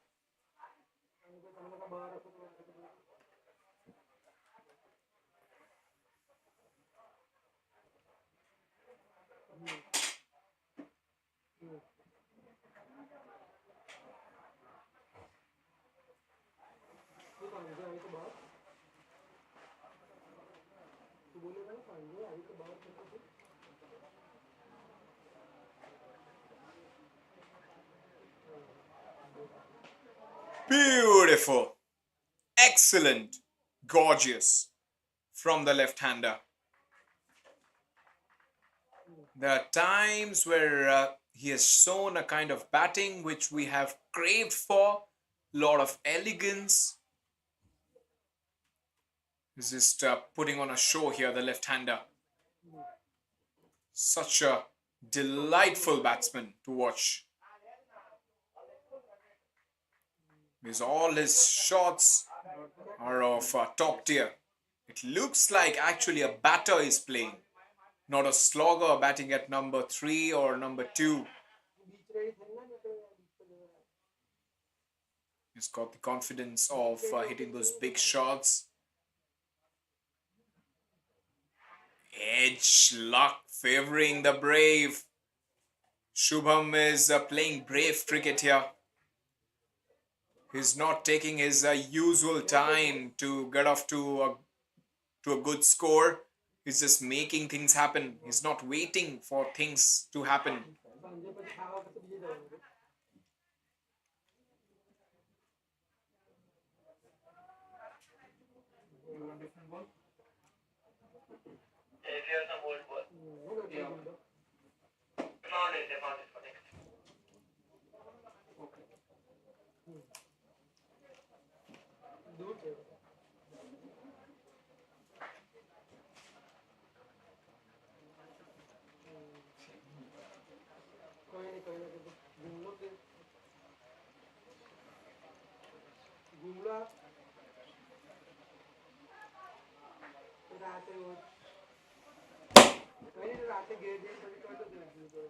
Speaker 3: Beautiful, excellent, gorgeous from the left-hander. There are times where he has shown a kind of batting which we have craved for, lot of elegance. He's just putting on a show here, the left-hander. Such a delightful batsman to watch. Because all his shots are of top tier. It looks like actually a batter is playing, not a slogger batting at number 3 or number 2. He's got the confidence of hitting those big shots. Edge luck favoring the brave. Shubham is playing brave cricket here. He's not taking his usual time to get off to a good score. He's just making things happen. He's not waiting for things to happen.
Speaker 7: If you have some old ball.
Speaker 5: Yeah.
Speaker 7: Found it, they found it for next.
Speaker 4: कोई नहीं घूम लो फिर. घूम लो आप. रात वो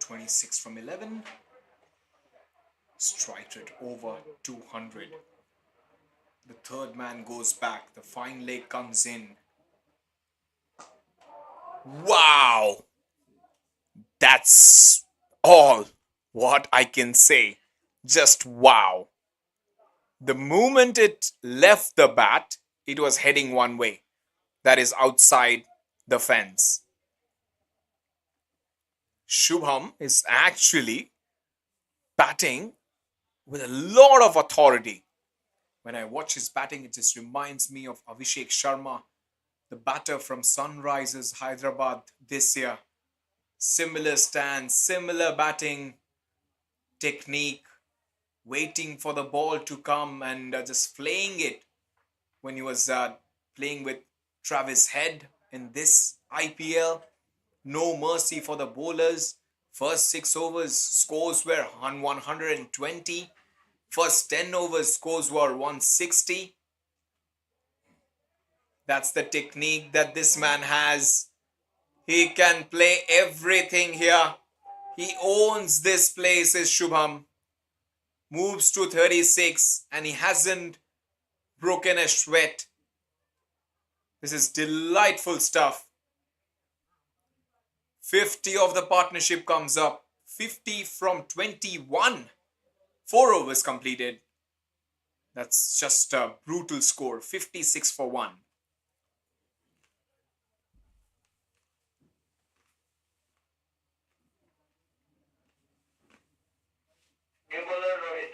Speaker 3: 26 from 11. Strike rate over 200. The third man goes back. The fine leg comes in. Wow! That's all what I can say. Just wow. The moment it left the bat, it was heading one way. That is outside the fence. Shubham is actually batting with a lot of authority. When I watch his batting, it just reminds me of Abhishek Sharma, the batter from Sunrisers Hyderabad this year. Similar stance, similar batting technique, waiting for the ball to come and just playing it when he was playing with Travis Head in this IPL. No mercy for the bowlers. First 6 overs, scores were 120. First 10 overs, scores were 160. That's the technique that this man has. He can play everything here. He owns this place, is Shubham. Moves to 36 and he hasn't broken a sweat. This is delightful stuff. 50 of the partnership comes up. 50 from 21. 4 overs completed. That's just a brutal score. 56 for 1.
Speaker 7: New bowler Rohit.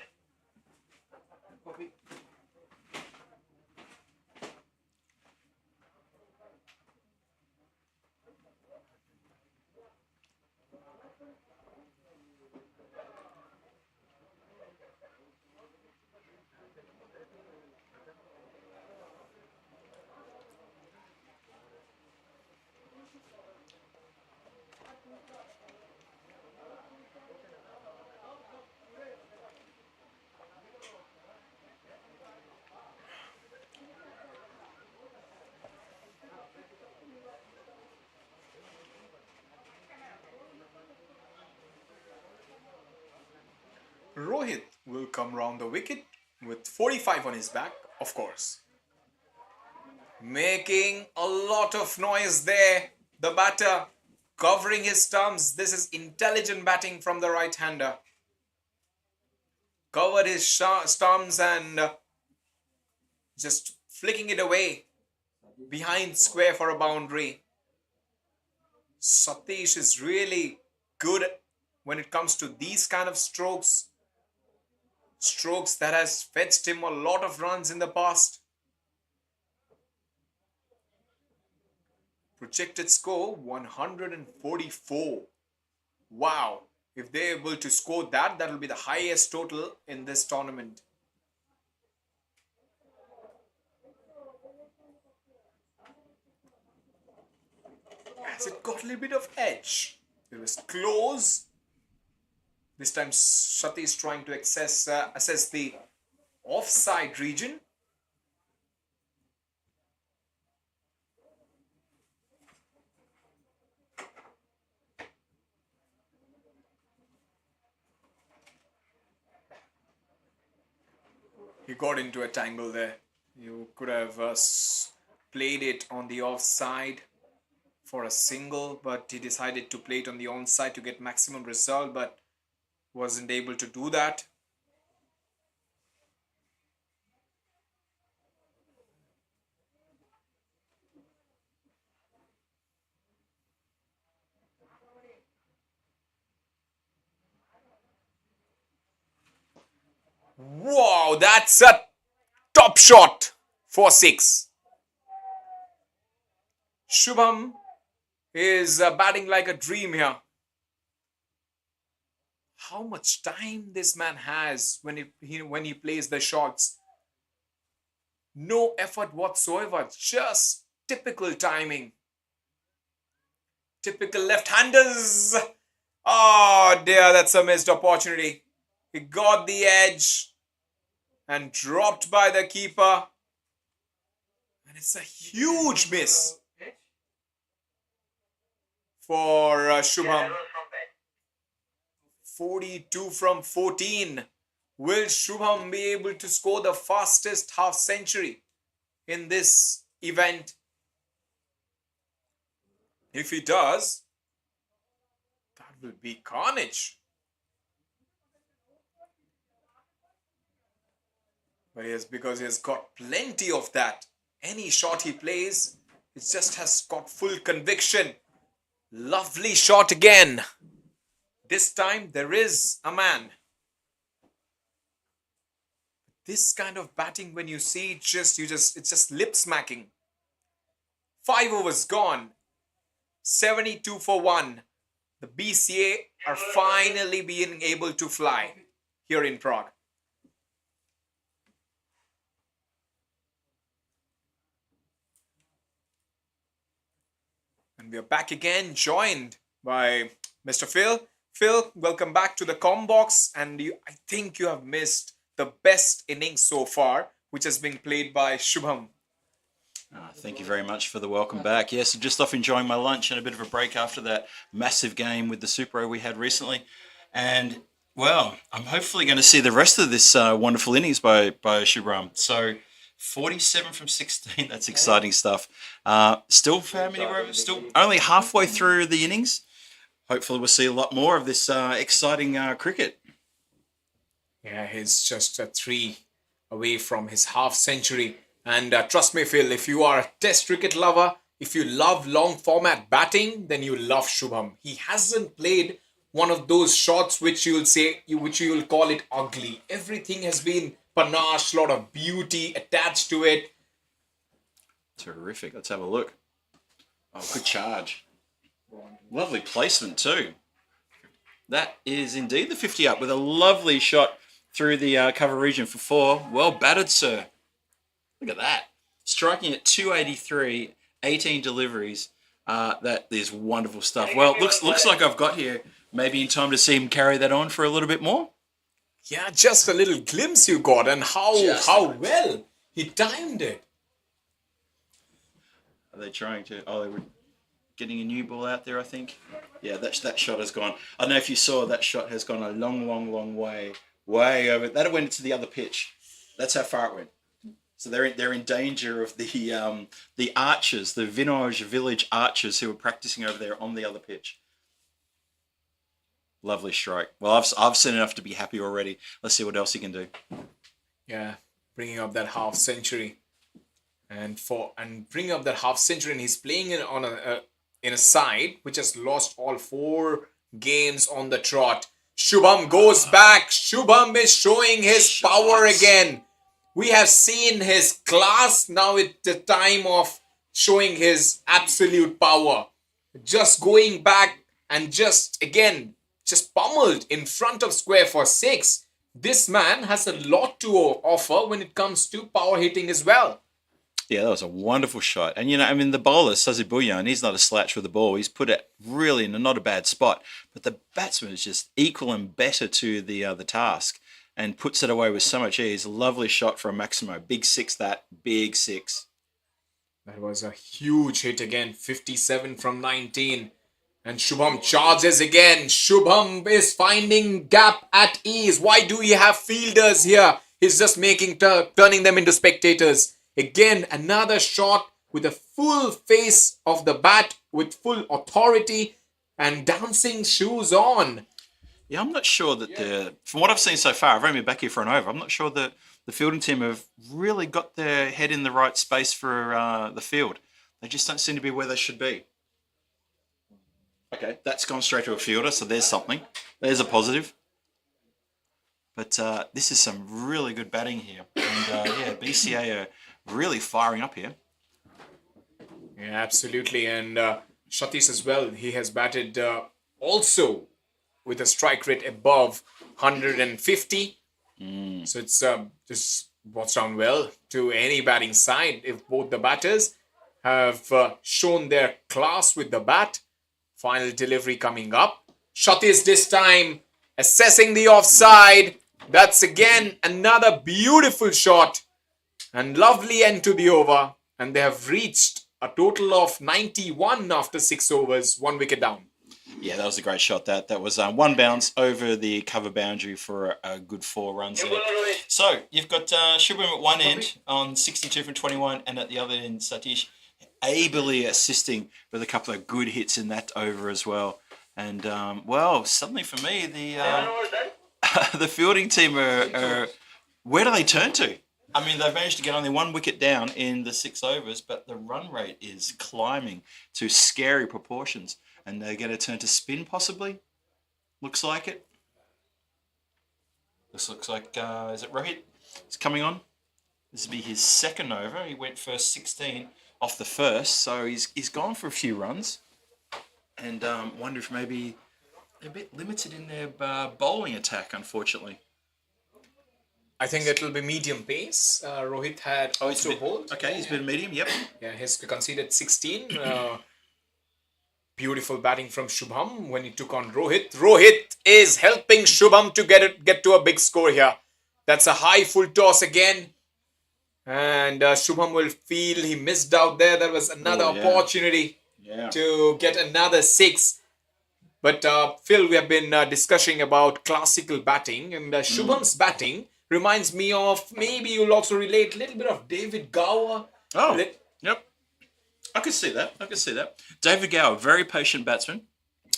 Speaker 3: Rohit will come round the wicket with 45 on his back, of course. Making a lot of noise there. The batter covering his stumps. This is intelligent batting from the right-hander. Covered his stumps and just flicking it away behind square for a boundary. Satish is really good when it comes to these kind of strokes. Strokes that has fetched him a lot of runs in the past. Projected score 144. Wow. If they're able to score that, that will be the highest total in this tournament. As it got a little bit of edge. It was close. This time Satish trying to assess the offside region. He got into a tangle there. You could have played it on the offside for a single, but he decided to play it on the onside to get maximum result, but wasn't able to do that. Wow, that's a top shot for 6. Shubham is batting like a dream here. How much time this man has when he plays the shots. No effort whatsoever, just typical timing. Typical left-handers. Oh dear, that's a missed opportunity. He got the edge and dropped by the keeper. And it's a huge miss for Shubham. 42 from 14. Will Shubham be able to score the fastest half century in this event? If he does, that will be carnage. But yes, because he has got plenty of that. Any shot he plays It just has got full conviction. Lovely shot again. This time there is a man. This kind of batting, when you see it, it's just lip smacking. 5 overs gone. 72 for 1. The BCA are finally being able to fly here in Prague. And we are back again, joined by Mr. Phil. Phil, welcome back to the Combox. And I think you have missed the best innings so far, which has been played by Shubham.
Speaker 1: Thank you very much for the welcome back. Yes, just off enjoying my lunch and a bit of a break after that massive game with the Super O we had recently. And, well, I'm hopefully going to see the rest of this wonderful innings by Shubham. So, 47 from 16, that's exciting stuff. Still how many overs? Still only halfway through the innings. Hopefully we'll see a lot more of this exciting cricket.
Speaker 3: Yeah, he's just a 3 away from his half century. And trust me, Phil, if you are a test cricket lover, if you love long format batting, then you love Shubham. He hasn't played one of those shots which you will call it ugly. Everything has been panache, lot of beauty attached to it.
Speaker 1: Terrific. Let's have a look. Oh, good charge. Lovely placement too. That is indeed the 50 up with a lovely shot through the cover region for 4. Well batted, sir. Look at that. Striking at 283, 18 deliveries. That is wonderful stuff. Well, looks like I've got here maybe in time to see him carry that on for a little bit more.
Speaker 3: Yeah, just a little glimpse you got, and how well he timed it.
Speaker 1: Are they trying to... Oh, they were getting a new ball out there, I think. Yeah, that shot has gone... I don't know if you saw, that shot has gone a long way over. That went into the other pitch. That's how far it went. So they're in danger of the archers, the Vinoj village archers who are practicing over there on the other pitch. Lovely strike. Well, I've seen enough to be happy already. Let's see what else he can do.
Speaker 3: Yeah, bringing up that half century, and bringing up that half century, and he's playing it on in a side which has lost all 4 games on the trot. Shubham goes back. Shubham is showing his power again. We have seen his class. Now it's the time of showing his absolute power. Just going back and just pummeled in front of square for 6. This man has a lot to offer when it comes to power hitting as well.
Speaker 1: Yeah, that was a wonderful shot. And, the bowler, Sazi Bulyan, he's not a slouch with the ball. He's put it really in not a bad spot. But the batsman is just equal and better to the task and puts it away with so much ease. Lovely shot from Maximo. Big 6 that. Big 6.
Speaker 3: That was a huge hit again. 57 from 19. And Shubham charges again. Shubham is finding gap at ease. Why do you have fielders here? He's just turning them into spectators. Again, another shot with a full face of the bat with full authority and dancing shoes on.
Speaker 1: Yeah, I'm not sure that from what I've seen so far, I've only been back here for an over. I'm not sure that the fielding team have really got their head in the right space for the field. They just don't seem to be where they should be. Okay, that's gone straight to a fielder, so there's something. There's a positive. But this is some really good batting here. And BCA are really firing up here.
Speaker 3: Yeah, absolutely. And Satish as well, he has batted also with a strike rate above 150. So it's just boils down well to any batting side if both the batters have shown their class with the bat. Final delivery coming up. Satish this time assessing the offside. That's again another beautiful shot and lovely end to the over. And they have reached a total of 91 after 6 overs, 1 wicket down.
Speaker 1: Yeah, that was a great shot. That was 1 bounce over the cover boundary for a good 4 runs there. So you've got Shubham at one end on 62 from 21, and at the other end, Satish ably assisting with a couple of good hits in that over as well. And suddenly for me, the fielding team are where do they turn to? I mean, they've managed to get only 1 wicket down in the 6 overs, but the run rate is climbing to scary proportions. And they're going to turn to spin, possibly. Looks like it. This looks like, is it Rohit? He's coming on. This will be his second over. He went first 16 off the first, so he's gone for a few runs. And wonder if maybe they're a bit limited in their bowling attack, unfortunately.
Speaker 3: I think it will be medium pace. Rohit had also bowled.
Speaker 1: Okay, he's been medium, yep.
Speaker 3: Yeah, he's conceded 16. Beautiful batting from Shubham when he took on Rohit. Rohit is helping Shubham to get to a big score here. That's a high full toss again. And Shubham will feel he missed out there. There was another opportunity to get another 6. But Phil, we have been discussing about classical batting. And Shubham's batting reminds me of, maybe you'll also relate, a little bit of David Gower.
Speaker 1: Oh, yep. I could see that. David Gower, very patient batsman.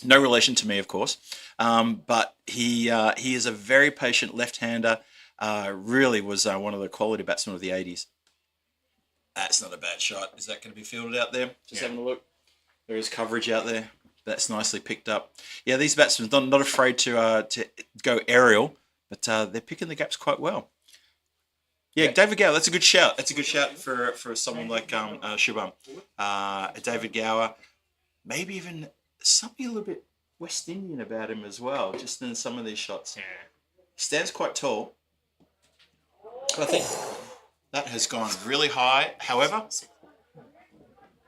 Speaker 1: No relation to me, of course. But he is a very patient left-hander. Really was one of the quality batsmen of the 80s. That's not a bad shot. Is that going to be fielded out there? Just having a look. There is coverage out there. That's nicely picked up. Yeah, these batsmen not afraid to go aerial, but they're picking the gaps quite well. Yeah, David Gower, that's a good shout. That's a good shout for someone like Shubham. David Gower, maybe even something a little bit West Indian about him as well, just in some of these shots. Yeah. Stands quite tall. I think that has gone really high. However,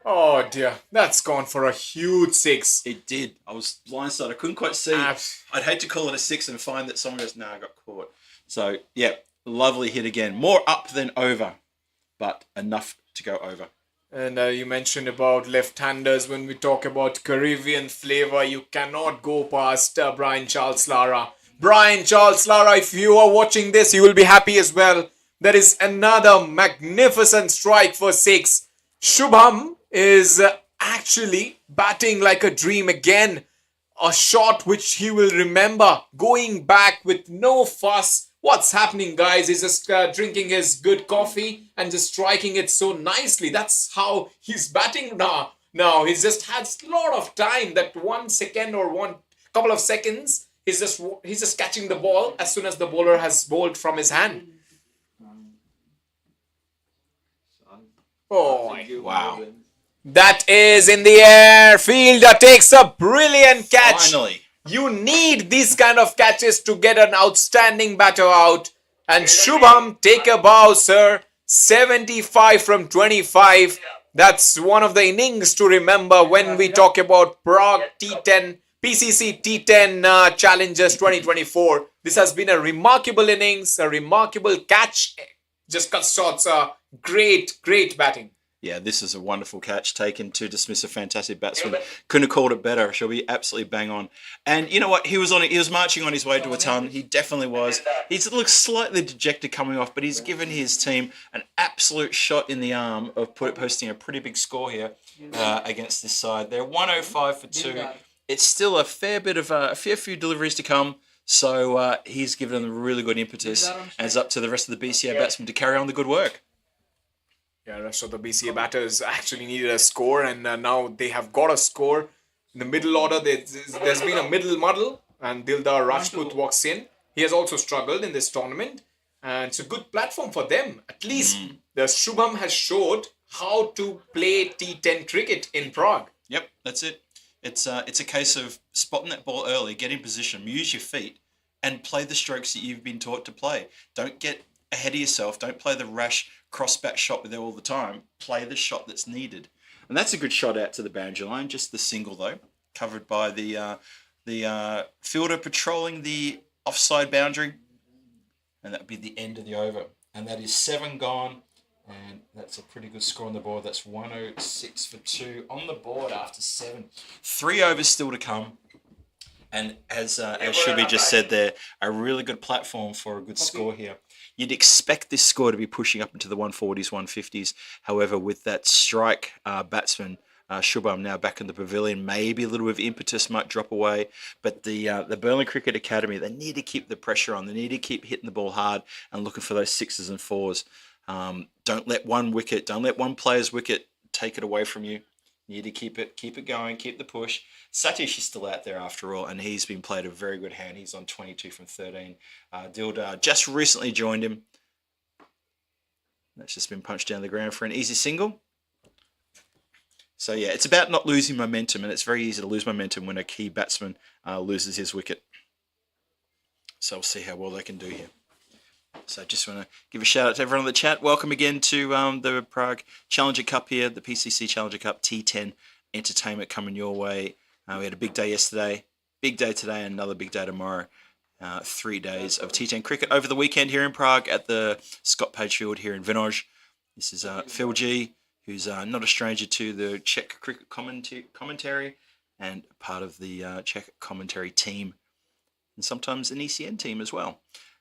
Speaker 3: oh dear, that's gone for a huge 6.
Speaker 1: it did. I was blindsided. I couldn't quite see. I'd hate to call it a 6 and find that someone goes, "No, I got caught." So yeah, lovely hit again. More up than over, but enough to go over.
Speaker 3: And you mentioned about left-handers. When we talk about Caribbean flavor, you cannot go past Brian Charles Lara. Brian Charles Lara, if you are watching this, you will be happy as well. There is another magnificent strike for 6. Shubham is actually batting like a dream again. A shot which he will remember. Going back with no fuss. What's happening, guys? He's just drinking his good coffee and just striking it so nicely. That's how he's batting now. Now, he's just had a lot of time. That 1 second or one couple of seconds, he's just catching the ball as soon as the bowler has bowled from his hand. Oh,
Speaker 1: Wow.
Speaker 3: that is in the air. Fielder takes a brilliant catch.
Speaker 1: Finally.
Speaker 3: You need these kind of catches to get an outstanding batter out. And Shubham, take a bow, sir. 75 from 25. That's one of the innings to remember when we talk about Prague T10, PCC T10 Challengers 2024. This has been a remarkable innings, a remarkable catch. Just cut shots. Great batting.
Speaker 1: Yeah, this is a wonderful catch taken to dismiss a fantastic batsman. Couldn't have called it better. She'll be absolutely bang on. And you know what? He was marching on his way to a ton. He definitely was. He looks slightly dejected coming off, but he's given his team an absolute shot in the arm of posting a pretty big score here against this side. They're 105 for 2. It's still a fair few deliveries to come. So he's given them a really good impetus, and it's up to the rest of the BCA batsmen to carry on the good work.
Speaker 3: Yeah, the rest of the BCA batters actually needed a score, and now they have got a score. In the middle order, there's been a middle muddle, and Dildar Rajput walks in. He has also struggled in this tournament, and it's a good platform for them. At least the Shubham has showed how to play T10 cricket in Prague.
Speaker 1: Yep, that's it. It's a case of spotting that ball early, get in position, use your feet, and play the strokes that you've been taught to play. Don't get ahead of yourself. Don't play the rash cross-back shot there all the time. Play the shot that's needed. And that's a good shot out to the boundary line. Just the single, though, covered by the fielder patrolling the offside boundary. And that would be the end of the over. And that is 7 gone. And that's a pretty good score on the board. That's 106 for 2 on the board after 7. 3 overs still to come. And as Shubi just said there, a really good platform for a good score here. You'd expect this score to be pushing up into the 140s, 150s. However, with that strike batsman, Shubham now back in the pavilion, maybe a little bit of impetus might drop away. But the Berlin Cricket Academy, they need to keep the pressure on. They need to keep hitting the ball hard and looking for those 6s and 4s. Don't let one player's wicket take it away from you. You need to keep it going, keep the push. Satish is still out there after all, and he's been played a very good hand. He's on 22 from 13. Dildar just recently joined him. That's just been punched down the ground for an easy single. So yeah, it's about not losing momentum, and it's very easy to lose momentum when a key batsman loses his wicket. So we'll see how well they can do here. So I just want to give a shout out to everyone in the chat. Welcome again to the Prague Challenger Cup here, the PCC Challenger Cup T10 entertainment coming your way. We had a big day yesterday, big day today, and another big day tomorrow. 3 days of T10 cricket over the weekend here in Prague at the Scott Page Field here in Vinoj. This is Phil G, who's not a stranger to the Czech cricket commentary and part of the Czech commentary team, and sometimes an ECN team as well.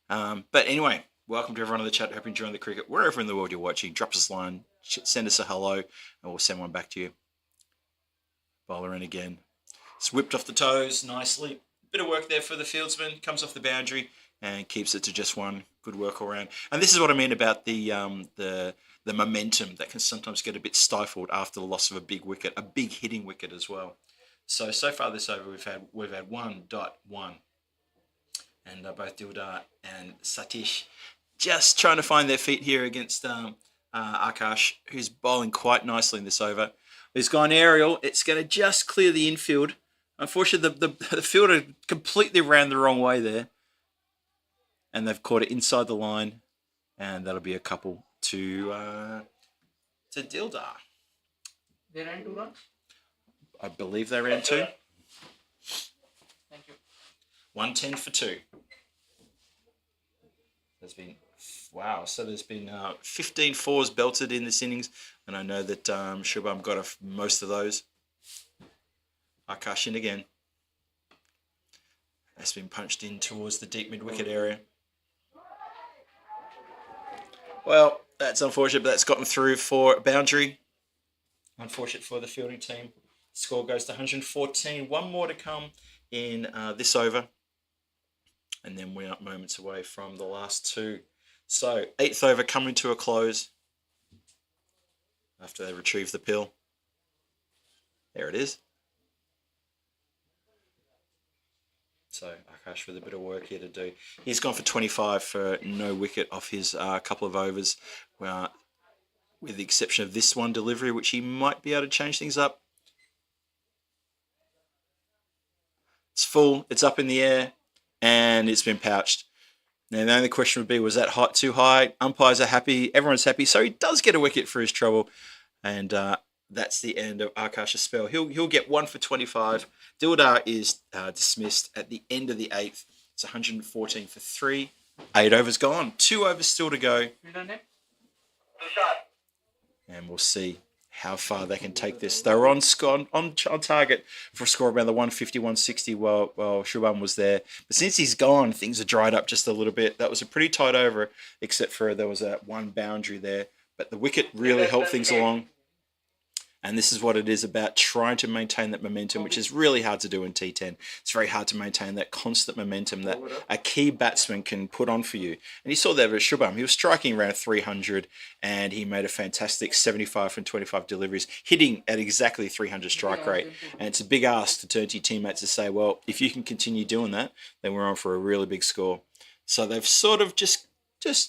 Speaker 1: But anyway, welcome to everyone in the chat. Hope you're enjoying the cricket. Wherever in the world you're watching, drop us a line, send us a hello, and we'll send one back to you. Bowler in again. It's whipped off the toes nicely. Bit of work there for the fieldsman. Comes off the boundary and keeps it to just one. Good work all around. And this is what I mean about the momentum that can sometimes get a bit stifled after the loss of a big wicket, a big hitting wicket as well. So far this over we've had 1.1. And both Dildar and Satish just trying to find their feet here against Akash, who's bowling quite nicely in this over. He's gone aerial. It's going to just clear the infield. Unfortunately, the fielder completely ran the wrong way there. And they've caught it inside the line. And that'll be a couple to Dildar.
Speaker 5: They ran 2 runs?
Speaker 1: I believe they ran 2.
Speaker 5: Thank you.
Speaker 1: 110 for 2. There's been 15 fours belted in this innings, and I know that Shubham got most of those. Akash in again. That's been punched in towards the deep mid-wicket area. Well, that's unfortunate, but that's gotten through for a boundary. Unfortunate for the fielding team. Score goes to 114. One more to come in this over. And then we're moments away from the last 2. So, 8th over coming to a close. After they retrieve the pill. There it is. So, Akash with a bit of work here to do. He's gone for 25 for no wicket off his couple of overs. With the exception of this one delivery, which he might be able to change things up. It's full. It's up in the air. And it's been pouched. Now, the only question would be, was that too high? Umpires are happy. Everyone's happy. So he does get a wicket for his trouble. And that's the end of Akash's spell. He'll get 1 for 25. Dildar is dismissed at the end of the 8th. It's 114 for 3. 8 overs gone. 2 overs still to go. And we'll see how far they can take this. They were on target for a score around the 150, 160 while Shubham was there. But since he's gone, things are dried up just a little bit. That was a pretty tight over, except for there was that one boundary there. But the wicket really helped things along. And this is what it is about, trying to maintain that momentum, which is really hard to do in T10. It's very hard to maintain that constant momentum that a key batsman can put on for you. And you saw that with Shubham. He was striking around 300, and he made a fantastic 75 from 25 deliveries, hitting at exactly 300 strike rate. And it's a big ask to turn to your teammates to say, well, if you can continue doing that, then we're on for a really big score. So they've sort of just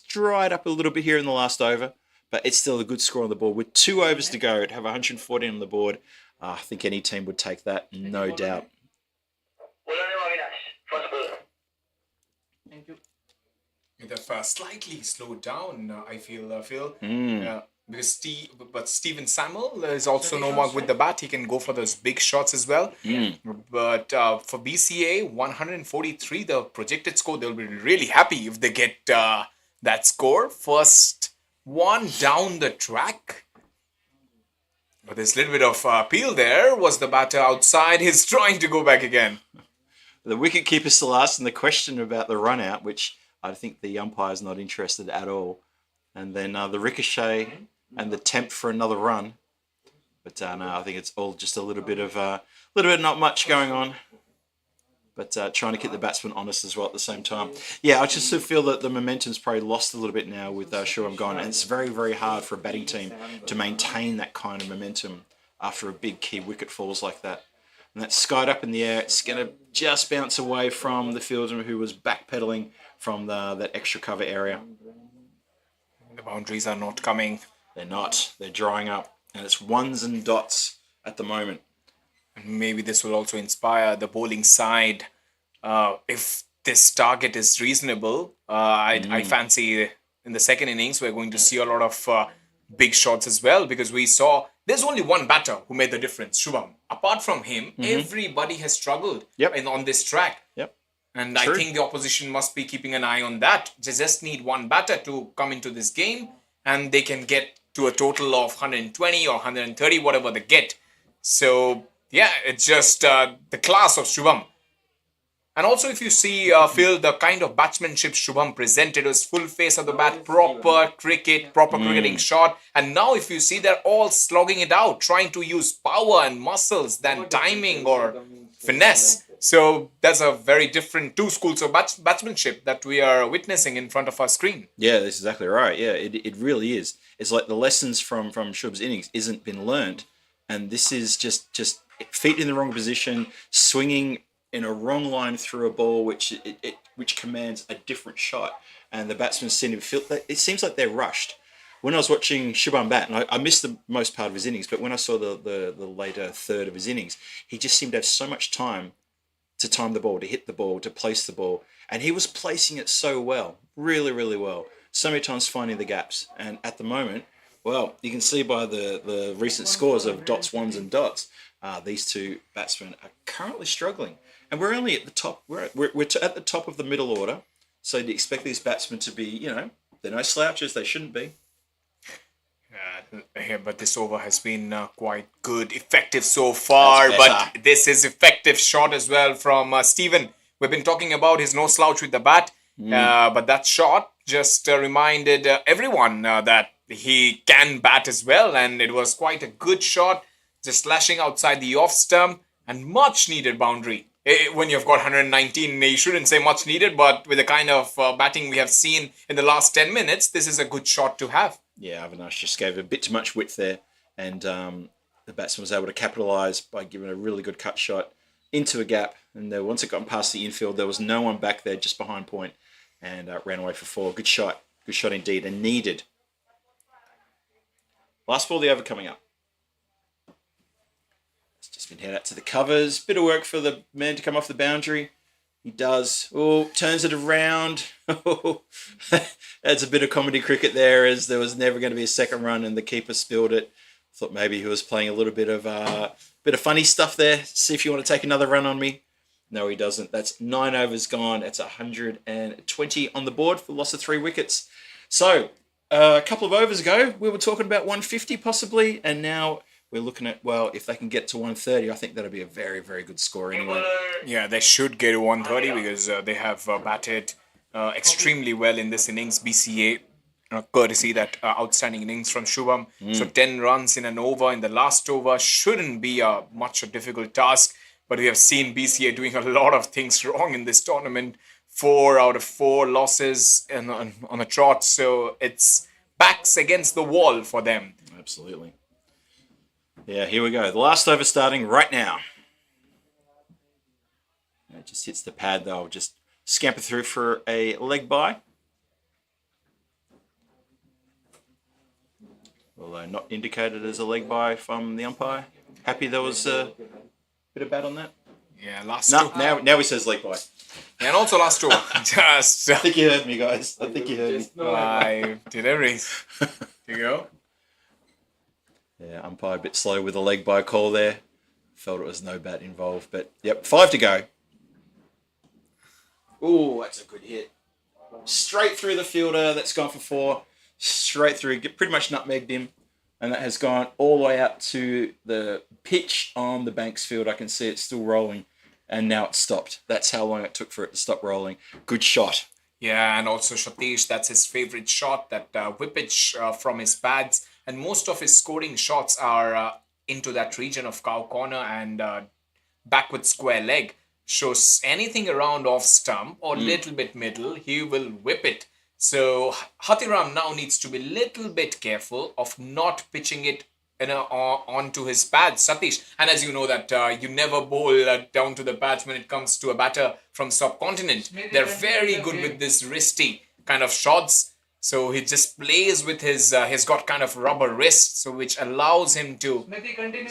Speaker 1: dried up a little bit here in the last over. But it's still a good score on the board. With 2 overs to go, to have 114 on the board, I think any team would take that, no doubt.
Speaker 5: Thank you.
Speaker 3: They've slightly slowed down, I feel, Phil. Because Steven Samuel is also no mark with the bat. He can go for those big shots as well. But for BCA, 143, the projected score, they'll be really happy if they get that score. First one down the track. But there's a little bit of appeal there. Was the batter outside? He's trying to go back again.
Speaker 1: The wicketkeeper still asking the question about the run out, which I think the umpire's not interested at all. And then the ricochet and the tempt for another run. But no, I think it's all just a little bit of not much going on. but trying to keep the batsman honest as well at the same time. Yeah, I just sort of feel that the momentum's probably lost a little bit now with Shubham gone, and it's very, very hard for a batting team to maintain that kind of momentum after a big key wicket falls like that. And that's skied up in the air. It's going to just bounce away from the fielder who was backpedaling from that extra cover area.
Speaker 3: The boundaries are not coming.
Speaker 1: They're not. They're drying up, and it's ones and dots at the moment.
Speaker 3: And maybe this will also inspire the bowling side. If this target is reasonable, I fancy in the second innings we're going to see a lot of big shots as well, because we saw there's only one batter who made the difference, Shubham. Apart from him, everybody has struggled on this track.
Speaker 1: Yep.
Speaker 3: And
Speaker 1: True.
Speaker 3: I think the opposition must be keeping an eye on that. They just need one batter to come into this game, and they can get to a total of 120 or 130, whatever they get. So, yeah, it's just the class of Shubham. And also, if you see, Phil, the kind of batsmanship Shubham presented was full face of the bat, proper cricket, proper cricketing shot. And now, if you see, they're all slogging it out, trying to use power and muscles than timing or finesse. So that's a very different two schools of batsmanship that we are witnessing in front of our screen.
Speaker 1: Yeah, that's exactly right. Yeah, it really is. It's like the lessons from Shubham's innings isn't been learned, and this is just feet in the wrong position, swinging in a wrong line through a ball which commands a different shot, and the batsmen seem to feel. It seems like they're rushed. When I was watching Shubham bat, and I missed the most part of his innings, but when I saw the later third of his innings, he just seemed to have so much time to time the ball, to hit the ball, to place the ball. And he was placing it so well, really, really well. So many times finding the gaps. And at the moment, well, you can see by the recent scores of dots, ones and dots, these two batsmen are currently struggling. And we're only at the top, we're at the top of the middle order. So you expect these batsmen to be, they're no slouches, they shouldn't be.
Speaker 3: Yeah, but this over has been quite good, effective so far. But this is effective shot as well from Stephen. We've been talking about his no slouch with the bat. But that shot just reminded everyone that he can bat as well. And it was quite a good shot, just slashing outside the off stump, and much needed boundary. When you've got 119, you shouldn't say much needed, but with the kind of batting we have seen in the last 10 minutes, this is a good shot to have.
Speaker 1: Yeah, Avinash just gave a bit too much width there, and the batsman was able to capitalise by giving a really good cut shot into a gap. And once it got past the infield, there was no one back there just behind point, and ran away for 4. Good shot indeed, and needed. Last ball of the over coming up. It's just been headed out to the covers. Bit of work for the man to come off the boundary. He does. Oh, turns it around. That's a bit of comedy cricket there, as there was never going to be a second run and the keeper spilled it. Thought maybe he was playing a little bit of funny stuff there. See if you want to take another run on me. No, he doesn't. That's 9 overs gone. That's 120 on the board for loss of 3 wickets. So a couple of overs ago, we were talking about 150 possibly, and now we're looking at, well, if they can get to 130, I think that'll be a very, very good score anyway.
Speaker 3: Yeah, they should get to 130 because they have batted extremely well in this innings. BCA, courtesy that outstanding innings from Shubham. So 10 runs in an over in the last over shouldn't be much a difficult task. But we have seen BCA doing a lot of things wrong in this tournament. 4 out of 4 losses on a trot. So it's backs against the wall for them.
Speaker 1: Absolutely. Yeah, here we go. The last over starting right now. It just hits the pad, though. Just scamper through for a leg bye. Although not indicated as a leg bye from the umpire. Happy there was a bit of bat on that?
Speaker 3: Yeah, last
Speaker 1: No,
Speaker 3: two.
Speaker 1: now he says leg bye.
Speaker 3: And also last two. Just
Speaker 1: I think you heard me, guys. I think you heard me.
Speaker 3: 5 deliveries. There you go.
Speaker 1: Yeah, umpire a bit slow with the leg bye call there. Felt it was no bat involved, but yep, 5 to go. Ooh, that's a good hit. Straight through the fielder. That's gone for 4. Straight through. Pretty much nutmegged him. And that has gone all the way up to the pitch on the Banks field. I can see it still rolling. And now it's stopped. That's how long it took for it to stop rolling. Good shot.
Speaker 3: Yeah, and also Satish, that's his favorite shot, that whippage from his pads. And most of his scoring shots are into that region of cow corner and backward square leg. shows anything around off stump or little bit middle, he will whip it. So Hathiram now needs to be little bit careful of not pitching it onto his pads, Satish. And as you know that you never bowl down to the pads when it comes to a batter from subcontinent. They're very good with this wristy kind of shots. So he just plays with his, he's got kind of rubber wrist, so which allows him to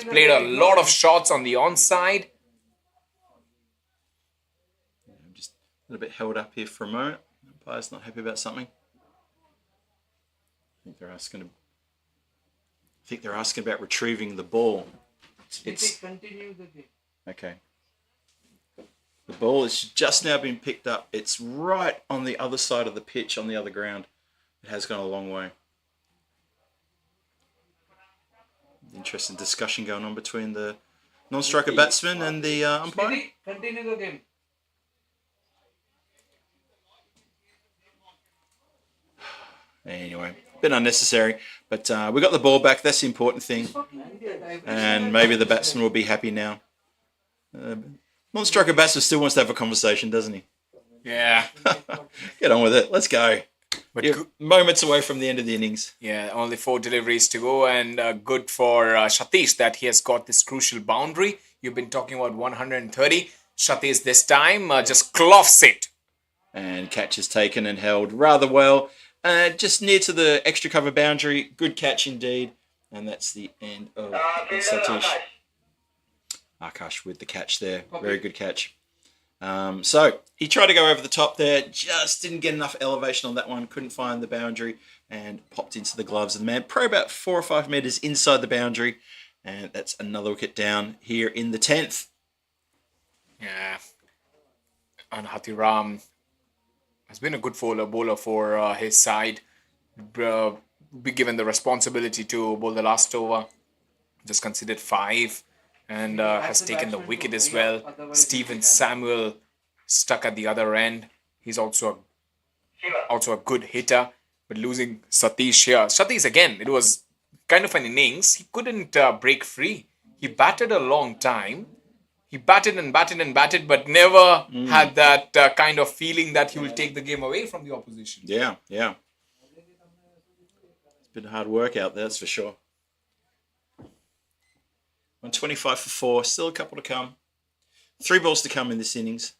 Speaker 3: play a lot of shots on the onside.
Speaker 1: I'm just a little bit held up here for a moment. The umpire's not happy about something. I think they're asking about retrieving the ball. It's
Speaker 5: Continue the game.
Speaker 1: okay. The ball has just now been picked up. It's right on the other side of the pitch, on the other ground. It has gone a long way. Interesting discussion going on between the non-striker batsman and the umpire.
Speaker 5: Continue the game.
Speaker 1: Anyway, a bit unnecessary, but we got the ball back. That's the important thing. And maybe the batsman will be happy now. Non-striker batsman still wants to have a conversation, doesn't he?
Speaker 3: Yeah.
Speaker 1: Get on with it. Let's go.
Speaker 3: But
Speaker 1: You're moments away from the end of the innings.
Speaker 3: yeah, only 4 deliveries to go, and good for Satish that he has got this crucial boundary. You've been talking about 130. Satish this time just cloths it.
Speaker 1: And catch is taken and held rather well. Just near to the extra cover boundary. Good catch indeed. And that's the end of Satish. Akash with the catch there. Very good catch. So he tried to go over the top there. Just didn't get enough elevation on that one. Couldn't find the boundary. And popped into the gloves of the man. Probably about 4 or 5 metres inside the boundary. And that's another wicket down here in the 10th.
Speaker 3: Yeah. And Hathiram has been a good bowler for his side. Be given the responsibility to bowl the last over. Just conceded 5 and has taken the wicket as well. Stephen Samuel stuck at the other end. He's also a good hitter, but losing Satish here. Satish again, it was kind of an innings. He couldn't break free. He batted a long time. He batted and batted and batted, but never had that kind of feeling that he will take the game away from the opposition.
Speaker 1: Yeah. It's been hard work out there, that's for sure. 125 for 4, still a couple to come. 3 balls to come in this innings.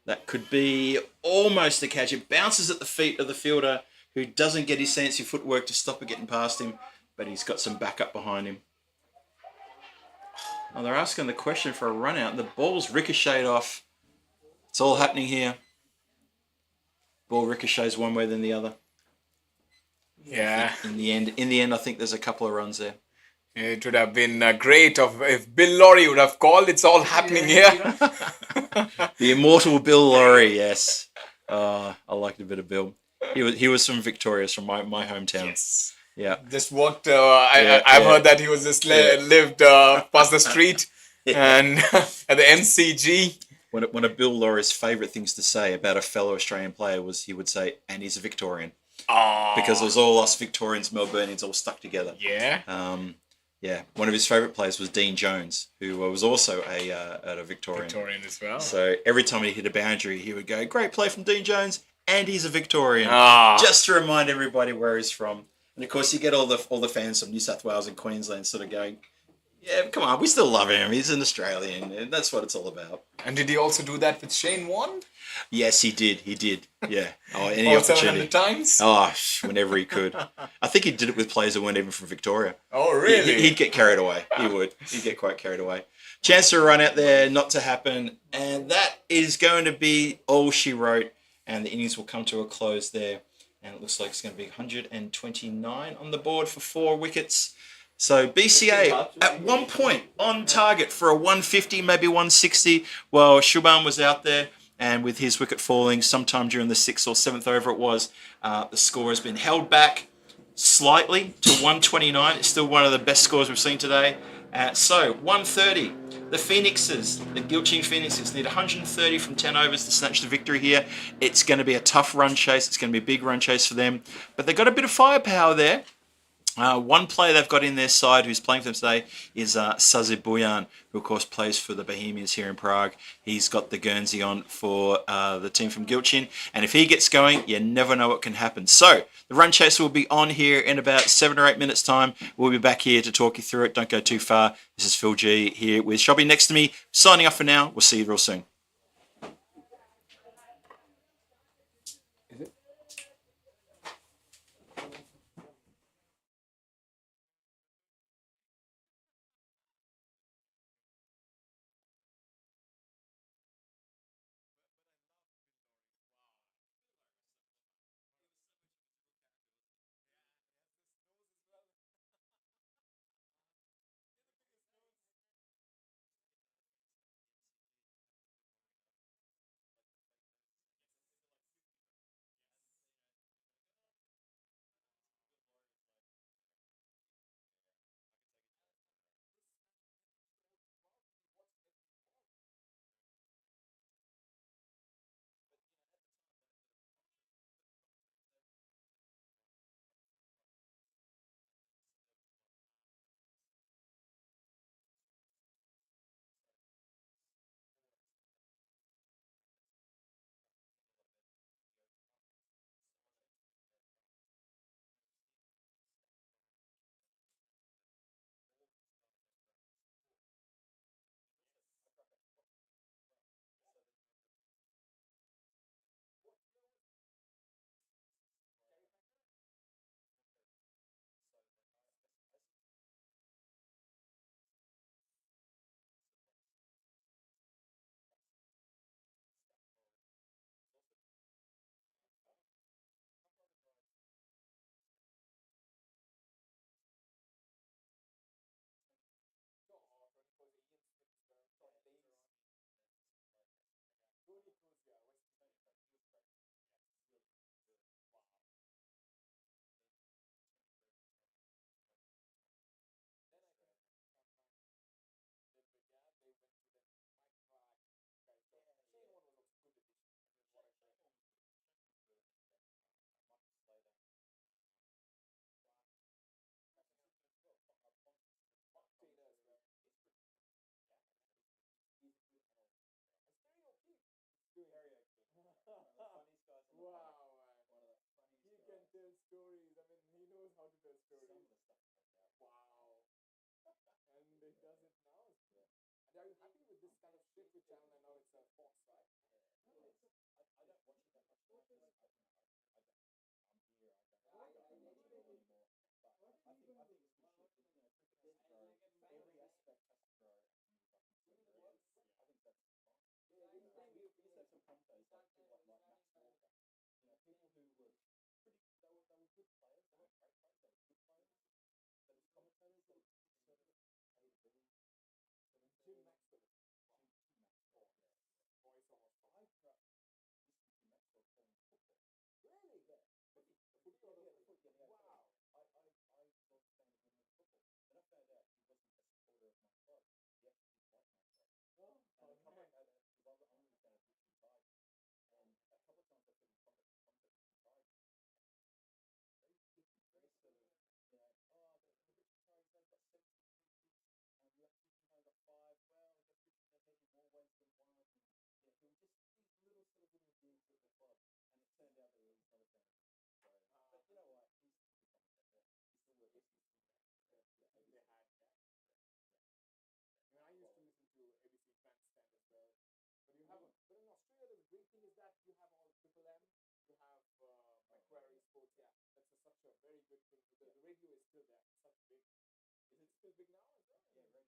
Speaker 1: That could be almost a catch. It bounces at the feet of the fielder who doesn't get his fancy footwork to stop it getting past him, but he's got some backup behind him. Oh, they're asking the question for a run out. The ball's ricocheted off. It's all happening here. Ball ricochets one way than the other.
Speaker 3: Yeah.
Speaker 1: In the end, I think there's a couple of runs there.
Speaker 3: It would have been great if Bill Lawry would have called. It's all happening here.
Speaker 1: The immortal Bill Lawry, yes. I liked a bit of Bill. He was from Victoria, from my hometown.
Speaker 3: Yes.
Speaker 1: Yeah.
Speaker 3: Just walked. I've heard that he was just lived past the street and at the MCG.
Speaker 1: One of Bill Lawry's favourite things to say about a fellow Australian player was he would say, "And he's a Victorian," because it was all us Victorians, Melburnians, all stuck together.
Speaker 3: Yeah.
Speaker 1: Yeah. One of his favourite players was Dean Jones, who was also a Victorian.
Speaker 3: Victorian as well.
Speaker 1: So every time he hit a boundary, he would go, "Great play from Dean Jones," and he's a Victorian, just to remind everybody where he's from. And of course, you get all the fans from New South Wales and Queensland sort of going, "Yeah, come on, we still love him. He's an Australian, and that's what it's all about."
Speaker 3: And did he also do that with Shane Warne?
Speaker 1: Yes, he did. Yeah. Oh, any
Speaker 3: All
Speaker 1: opportunity.
Speaker 3: 700 times?
Speaker 1: Oh, whenever he could. I think he did it with players who weren't even from Victoria.
Speaker 3: Oh, really?
Speaker 1: He'd get carried away. He would. He'd get quite carried away. Chance to run out there, not to happen. And that is going to be all she wrote. And the innings will come to a close there. And it looks like it's going to be 129 on the board for 4 wickets. So BCA at one point on target for a 150, maybe 160. Well, Shubham was out there. And with his wicket falling sometime during the 6th or 7th over it was, the score has been held back slightly to 129. It's still one of the best scores we've seen today. So 130. The Phoenixes, the Gilching Phoenixes, need 130 from 10 overs to snatch the victory here. It's going to be a tough run chase. It's going to be a big run chase for them. But they've got a bit of firepower there. One player they've got in their side who's playing for them today is Sazi Buyan, who of course plays for the Bohemians here in Prague. He's got the Guernsey on for the team from Gilchin, and if he gets going, you never know what can happen. So the run chase will be on here in about 7 or 8 minutes' time. We'll be back here to talk you through it. Don't go too far. This is Phil G here with Shobby next to me. Signing off for now. We'll see you real soon.
Speaker 2: Wow, man. He can tell stories. I mean, he knows how to tell stories. Wow. And he does it now. And are you happy with this kind of shift with channel? I know it's a Fox, right? Jim Maxwell. Voice almost. Really? Wow. They had, yeah. I mean, I used to listen to ABC Bandstand as well. But you have, but in Australia, the great thing is that you have all Triple M, you have Macquarie Sports. Yeah, that's such a very good thing. The radio is still there. It's such big. Is it still big now as well? Yeah, radio.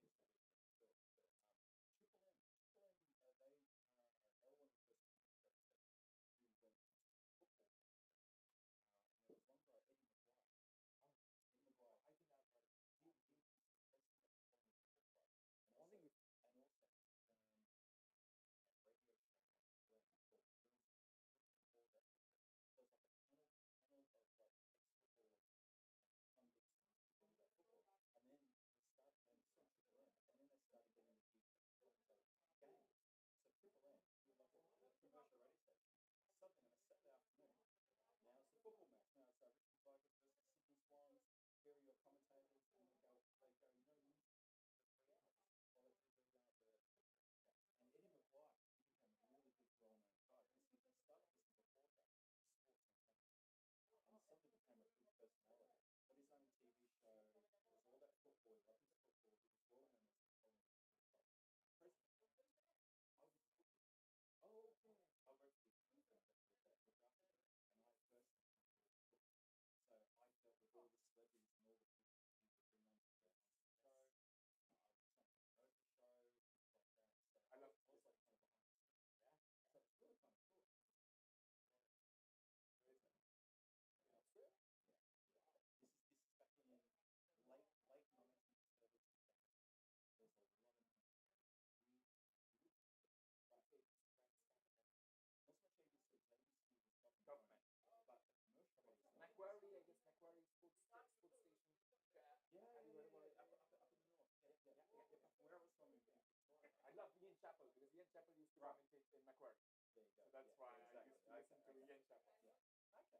Speaker 2: Chapel, because Ian Chapel used to come in Macquarie.
Speaker 6: There you go.
Speaker 2: So that's why I used to listen to Ian Chapel.
Speaker 6: Yeah. Okay.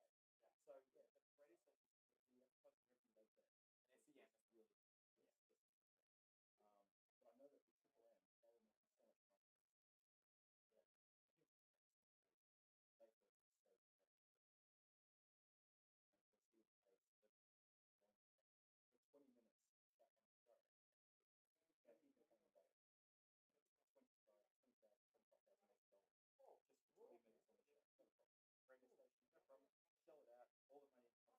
Speaker 6: Yeah. So yeah, the radio station, we advertise for everything goes there.
Speaker 2: And SEN is really
Speaker 6: Yes, yes, yes. But I know that with Triple M, they were making so much money. Yeah. I think they thought it was so great. And of course, he would pay the long for 20 minutes back on the show. Yeah, he could pay about $25,000
Speaker 2: Oh,
Speaker 6: just for 20 minutes on the show. No problem. Radio station, no problem. Shell it out. All the money comes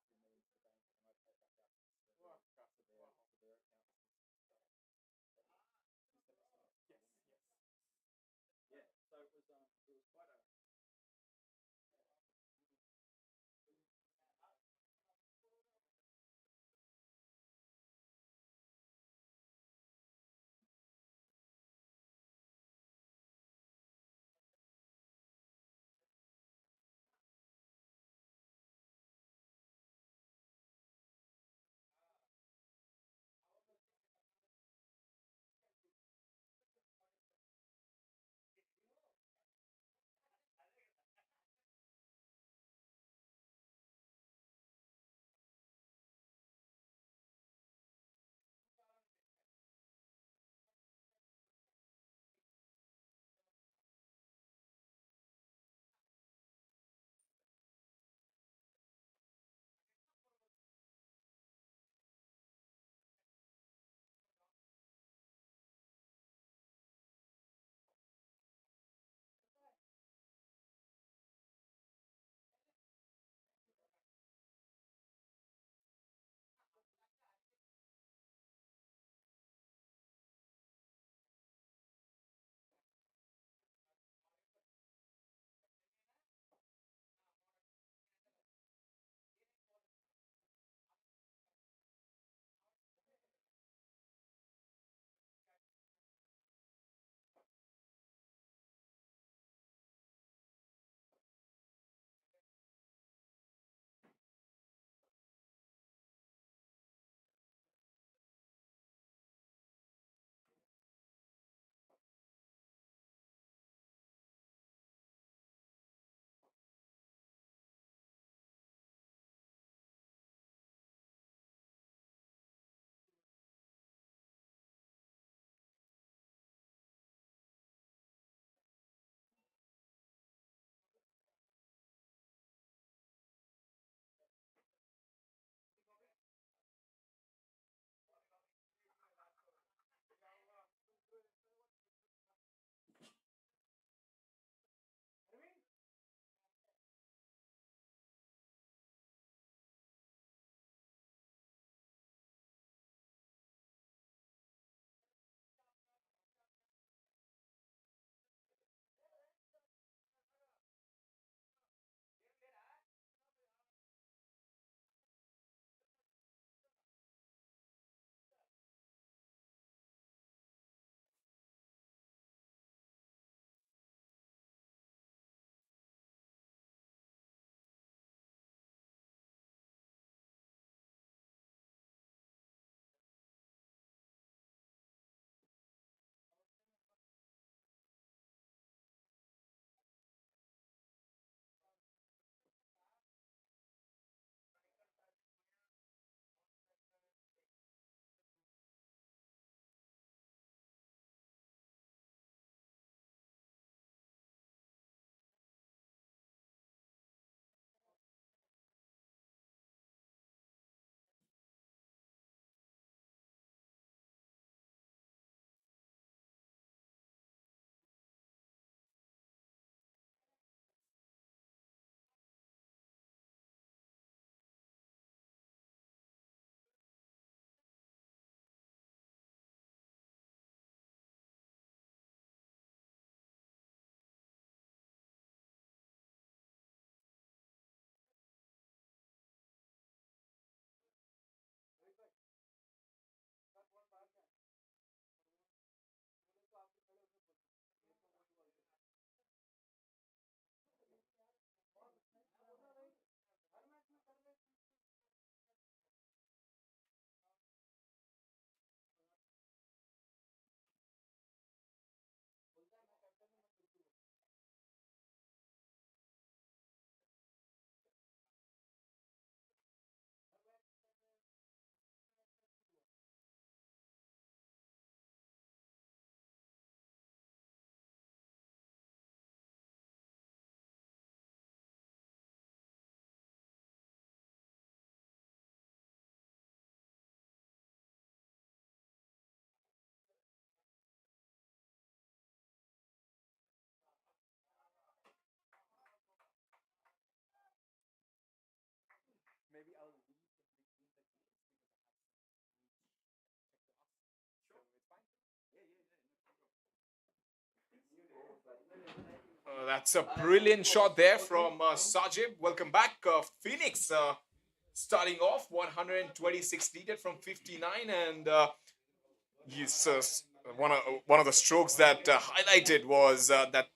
Speaker 3: That's a brilliant shot there from Sajib. Welcome back, Phoenix. Starting off 126 needed from 59, and he's one of the strokes that highlighted was that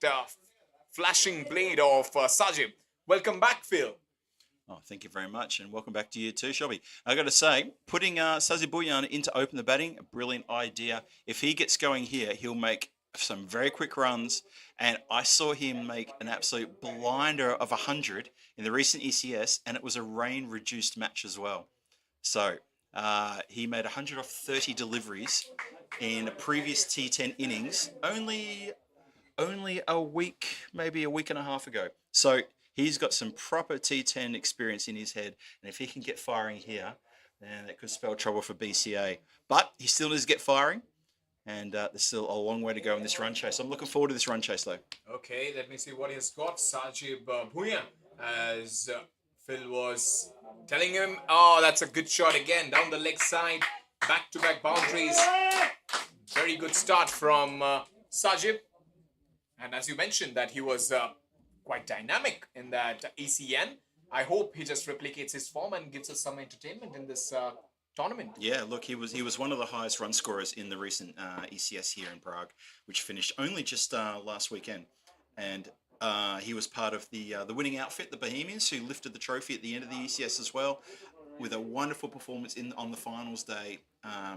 Speaker 3: flashing blade of Sajib. Welcome back, Phil.
Speaker 1: Oh, thank you very much, and welcome back to you too, Shelby. I got to say, putting Sazi Bouyan in to open the batting, a brilliant idea. If he gets going here, he'll make some very quick runs, and I saw him make an absolute blinder of 100 in the recent ECS, and it was a rain-reduced match as well. So he made 100 off 30 deliveries in a previous T10 innings, only a week, maybe a week and a half ago. So he's got some proper T10 experience in his head, and if he can get firing here, then that could spell trouble for BCA. But he still needs to get firing, and there's still a long way to go in this run chase. I'm looking forward to this run chase, though.
Speaker 3: Okay, let me see what he's got. Sajib Bhuyan, as Phil was telling him. Oh, that's a good shot again. Down the leg side. Back-to-back boundaries. Very good start from Sajib. And as you mentioned that he was quite dynamic in that ECN. I hope he just replicates his form and gives us some entertainment in this tournament.
Speaker 1: Yeah, look, he was one of the highest run scorers in the recent ECS here in Prague, which finished only just last weekend, and he was part of the winning outfit, the Bohemians, who lifted the trophy at the end of the ECS as well, with a wonderful performance on the finals day.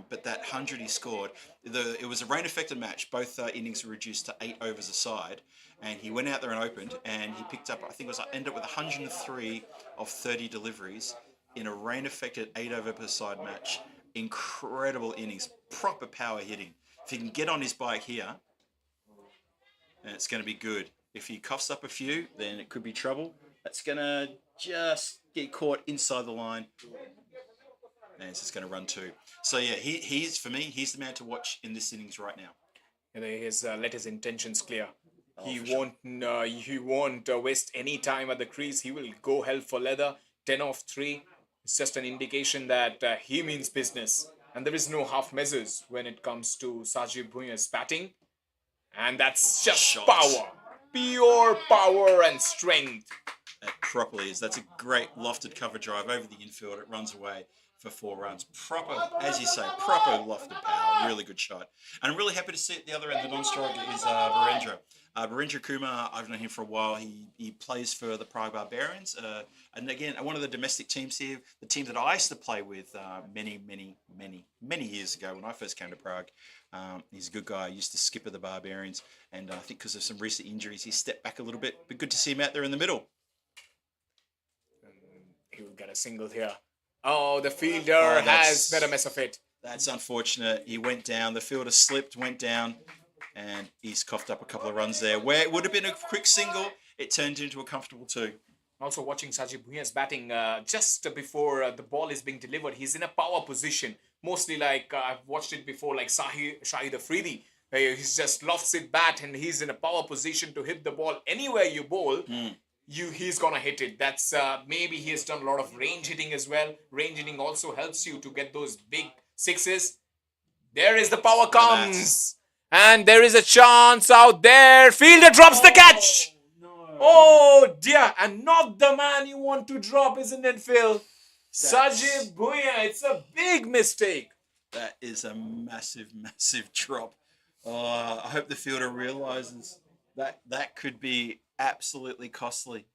Speaker 1: But that 100 he scored, it was a rain-affected match. Both innings were reduced to 8 overs a side, and he went out there and opened, and he picked up, I think it was, ended up with 103 of 30 deliveries in a rain-affected 8 over per side match. Incredible innings, proper power hitting. If he can get on his bike here, then it's going to be good. If he coughs up a few, then it could be trouble. That's going to just get caught inside the line, and it's just going to run too. So yeah, he's for me, he's the man to watch in this innings right now.
Speaker 3: And he has let his intentions clear.
Speaker 1: Oh,
Speaker 3: He
Speaker 1: for
Speaker 3: won't waste any time at the crease. He will go hell for leather. 10 off 3. It's just an indication that he means business. And there is no half measures when it comes to Sajib Bhuyan's batting. And that's just
Speaker 1: Shots.
Speaker 3: power. Pure power and strength.
Speaker 1: That properly is. That's a great lofted cover drive over the infield. It runs away for 4 runs. Proper, as you say, proper lofted power. Really good shot. And I'm really happy to see at the other end, the non-striker is Virendra. Virendra Kumar, I've known him for a while. He plays for the Prague Barbarians. And again, one of the domestic teams here, the team that I used to play with many years ago when I first came to Prague. He's a good guy. He used to skipper the Barbarians. And I think because of some recent injuries, he stepped back a little bit. But good to see him out there in the middle.
Speaker 3: He will get a single here. Oh, the fielder has made a mess of it.
Speaker 1: That's unfortunate. He went down. The fielder slipped, went down, and he's coughed up a couple of runs there. Where it would have been a quick single, it turned into a comfortable 2.
Speaker 3: Also watching Sajib Bhuyan's batting just before the ball is being delivered. He's in a power position. Mostly like I've watched it before, like Shahid Afridi. He's just lofts it bat and he's in a power position to hit the ball anywhere you bowl. He's gonna hit it. That's maybe he has done a lot of range hitting as well. Range hitting also helps you to get those big sixes. There is the power comes. And there is a chance out there. Fielder drops the catch. Oh dear. And not the man you want to drop, isn't it, Phil? Sajib Bhuyan. It's a big mistake.
Speaker 1: That is a massive drop. I hope the fielder realizes that could be absolutely costly.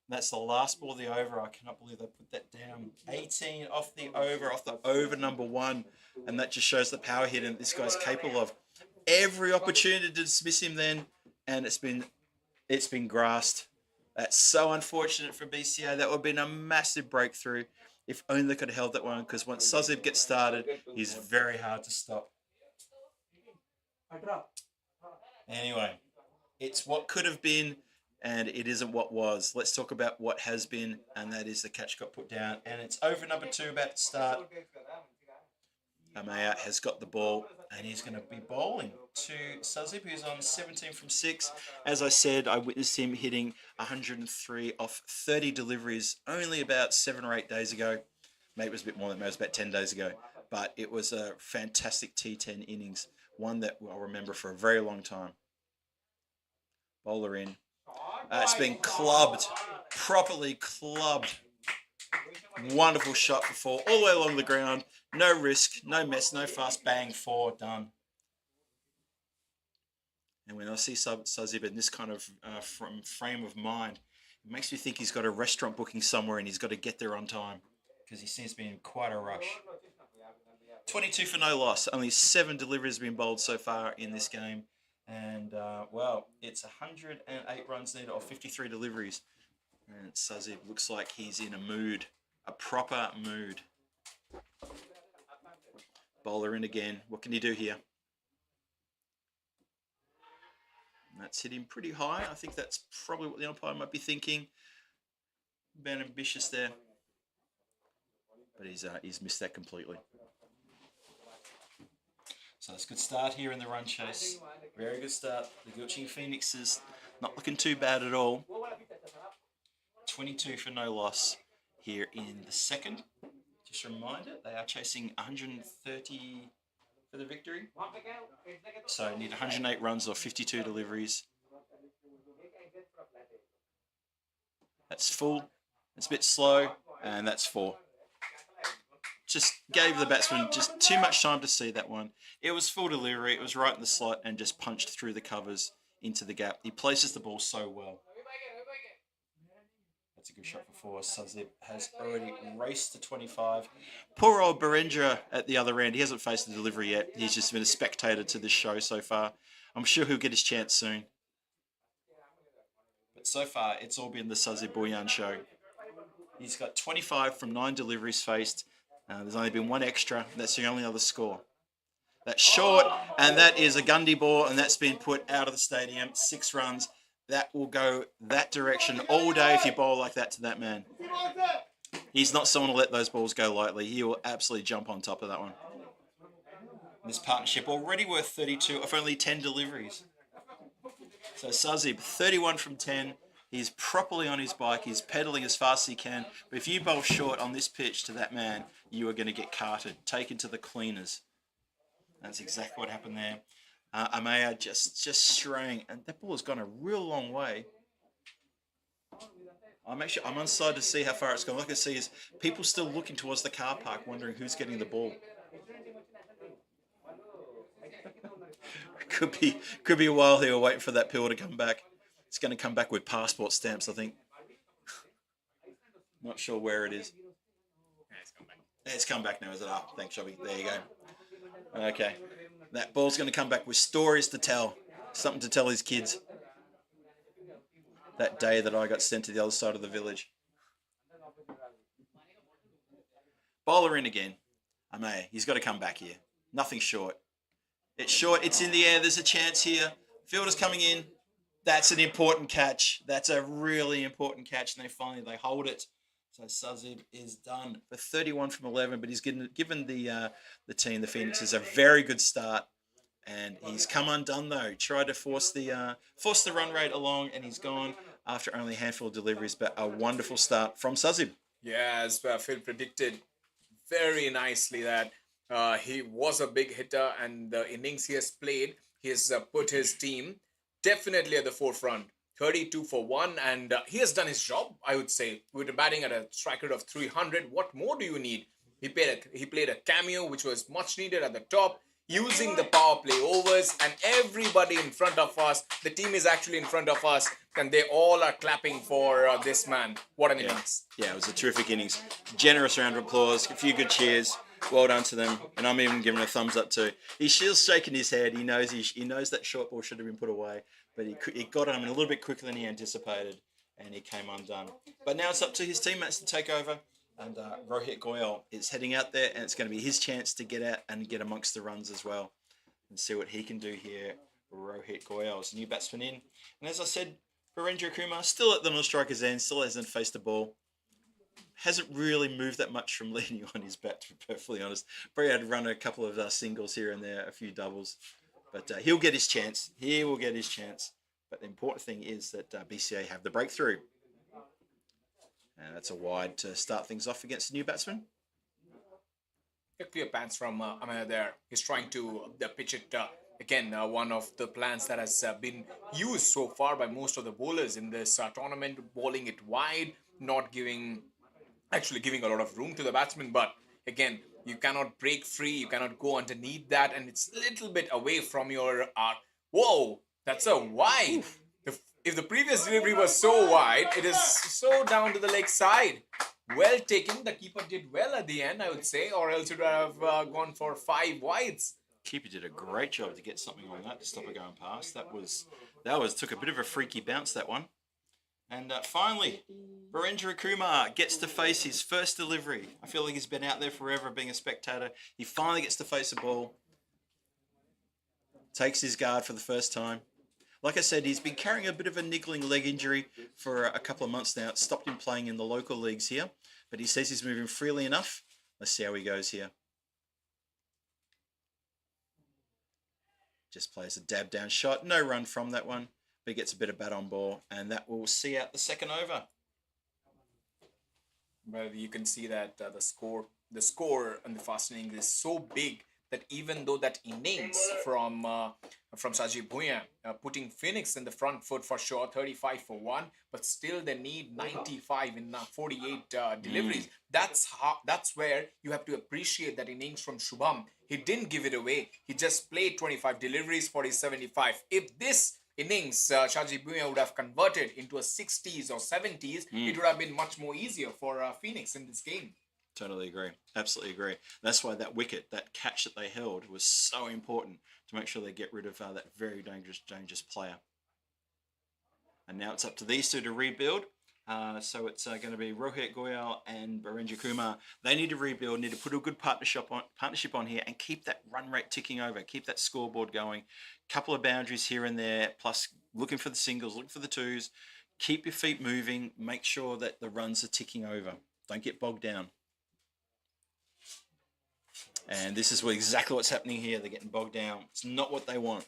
Speaker 1: That's the last ball of the over. I cannot believe they put that down. 18 off the over number 1. And that just shows the power hit and this guy's capable of. Every opportunity to dismiss him then, and it's been grasped. That's so unfortunate for BCA. That would have been a massive breakthrough if only they could have held that one, because once Sazib gets started, he's very hard to stop. Anyway, it's what could have been, and it isn't what was. Let's talk about what has been, and that is the catch got put down, and it's over number 2 about to start. Amaya has got the ball, and he's going to be bowling to Sazib, who's on 17 from 6. As I said, I witnessed him hitting 103 off 30 deliveries only about 7 or 8 days ago. Maybe it was a bit more than that, maybe it was about 10 days ago. But it was a fantastic T10 innings, one that I'll remember for a very long time. Bowler in. It's been clubbed, properly clubbed. Wonderful shot for 4, all the way along the ground. No risk, no mess, no fast, bang, 4, done. And when I see Sazib in this kind of frame of mind, it makes me think he's got a restaurant booking somewhere and he's got to get there on time because he seems to be in quite a rush. 22 for no loss. Only 7 deliveries have been bowled so far in this game. And, well, it's 108 runs needed off 53 deliveries. And Sazib looks like he's in a mood, a proper mood. Bowler in again. What can he do here? That's hit him pretty high. I think that's probably what the umpire might be thinking. Been ambitious there. But he's missed that completely. So it's a good start here in the run chase. Very good start. The Gilching Phoenixes not looking too bad at all. 22 for no loss here in the second. Just a reminder, they are chasing 130 for the victory. So need 108 runs or 52 deliveries. That's full. It's a bit slow, and that's 4. Just gave the batsman just too much time to see that one. It was full delivery. It was right in the slot and just punched through the covers into the gap. He places the ball so well. That's a good shot for 4. Sazib has already raced to 25. Poor old Berendra at the other end. He hasn't faced the delivery yet. He's just been a spectator to this show so far. I'm sure he'll get his chance soon. But so far, it's all been the Sazib Boyan show. He's got 25 from 9 deliveries faced. There's only been 1 extra. That's the only other score. That's short, and that is a Gundy ball, and that's been put out of the stadium. 6 runs. That will go that direction all day if you bowl like that to that man. He's not someone to let those balls go lightly. He will absolutely jump on top of that one. This partnership already worth 32 of only 10 deliveries. So Sazib, 31 from 10. He's properly on his bike. He's pedaling as fast as he can. But if you bowl short on this pitch to that man, you are going to get carted, taken to the cleaners. That's exactly what happened there. Amaya just straying, and that ball has gone a real long way. I'm on side to see how far it's gone. What I can see is people still looking towards the car park, wondering who's getting the ball. Could be a while here waiting for that pill to come back. It's going to come back with passport stamps, I think. Not sure where it is. It's come back now, is it? Ah, thanks, Shelby. There you go. Okay. That ball's going to come back with stories to tell. Something to tell his kids. That day that I got sent to the other side of the village. Bowler in again. Amaya, he's got to come back here. Nothing short. It's short. It's in the air. There's a chance here. Fielder's coming in. That's an important catch. That's a really important catch. And they hold it. So Sazib is done for 31 from 11, but he's given the team, the Phoenixes, a very good start. And he's come undone though. Tried to force the run rate along, and he's gone after only a handful of deliveries. But a wonderful start from Sazib.
Speaker 3: Yeah, as Phil predicted very nicely that he was a big hitter, and the innings he has played, he has put his team definitely at the forefront. 32 for 1, and he has done his job, I would say. With batting at a strike rate of 300, what more do you need? He played a cameo, which was much needed at the top, using the power play overs, and everybody in front of us, the team is actually in front of us, and they all are clapping for this man. What an innings.
Speaker 1: Yeah, it was a terrific innings. Generous round of applause, a few good cheers. Well done to them, and I'm even giving a thumbs up too. He's still shaking his head. He knows that short ball should have been put away, but he got on him a little bit quicker than he anticipated, and he came undone. But now it's up to his teammates to take over, and Rohit Goyal is heading out there, and it's going to be his chance to get out and get amongst the runs as well, and see what he can do here. Rohit Goyal is a new batsman in, and as I said, Virendra Kumar still at the non-striker's end, still hasn't faced the ball. Hasn't really moved that much from leaning on his bat, to be perfectly honest. Probably had to run a couple of singles here and there, a few doubles. But he'll get his chance. He will get his chance. But the important thing is that BCA have the breakthrough. And that's a wide to start things off against the new batsman.
Speaker 3: A clear pass from Amaya there. He's trying to pitch it again, one of the plans that has been used so far by most of the bowlers in this tournament, bowling it wide, not giving actually giving a lot of room to the batsman. But again, you cannot break free, you cannot go underneath that, and it's a little bit away from your arc. Whoa, that's a wide. If the previous delivery was so wide, it is so down to the leg side. Well taken. The keeper did well at the end, I would say, or else it would have gone for 5 wides.
Speaker 1: Keeper did a great job to get something on that to stop it going past. That was took a bit of a freaky bounce, that one. And finally, Virendra Kumar gets to face his first delivery. I feel like he's been out there forever being a spectator. He finally gets to face a ball. Takes his guard for the first time. Like I said, he's been carrying a bit of a niggling leg injury for a couple of months now. It stopped him playing in the local leagues here, but he says he's moving freely enough. Let's see how he goes here. Just plays a dab down shot. No run from that one, but he gets a bit of bat on ball, and that will see out the second over.
Speaker 3: Well, you can see that the score in the first inning is so big that even though that innings from Sajid Bhuiyan putting Phoenix in the front foot for sure, 35 for 1, but still they need 95 in 48 deliveries. That's where you have to appreciate that innings from Shubham. He didn't give it away. He just played 25 deliveries for his 75. If this innings Sajid Bhuiyan would have converted into a 60s or 70s, it would have been much more easier for Phoenix in this game.
Speaker 1: Totally agree. Absolutely agree. That's why that wicket, that catch that they held, was so important to make sure they get rid of that very dangerous player. And now it's up to these two to rebuild. So it's going to be Rohit Goyal and Virendra Kumar. They need to rebuild, need to put a good partnership on here and keep that run rate ticking over, keep that scoreboard going. Couple of boundaries here and there, plus looking for the singles, looking for the twos. Keep your feet moving. Make sure that the runs are ticking over. Don't get bogged down. And this is exactly what's happening here. They're getting bogged down. It's not what they want.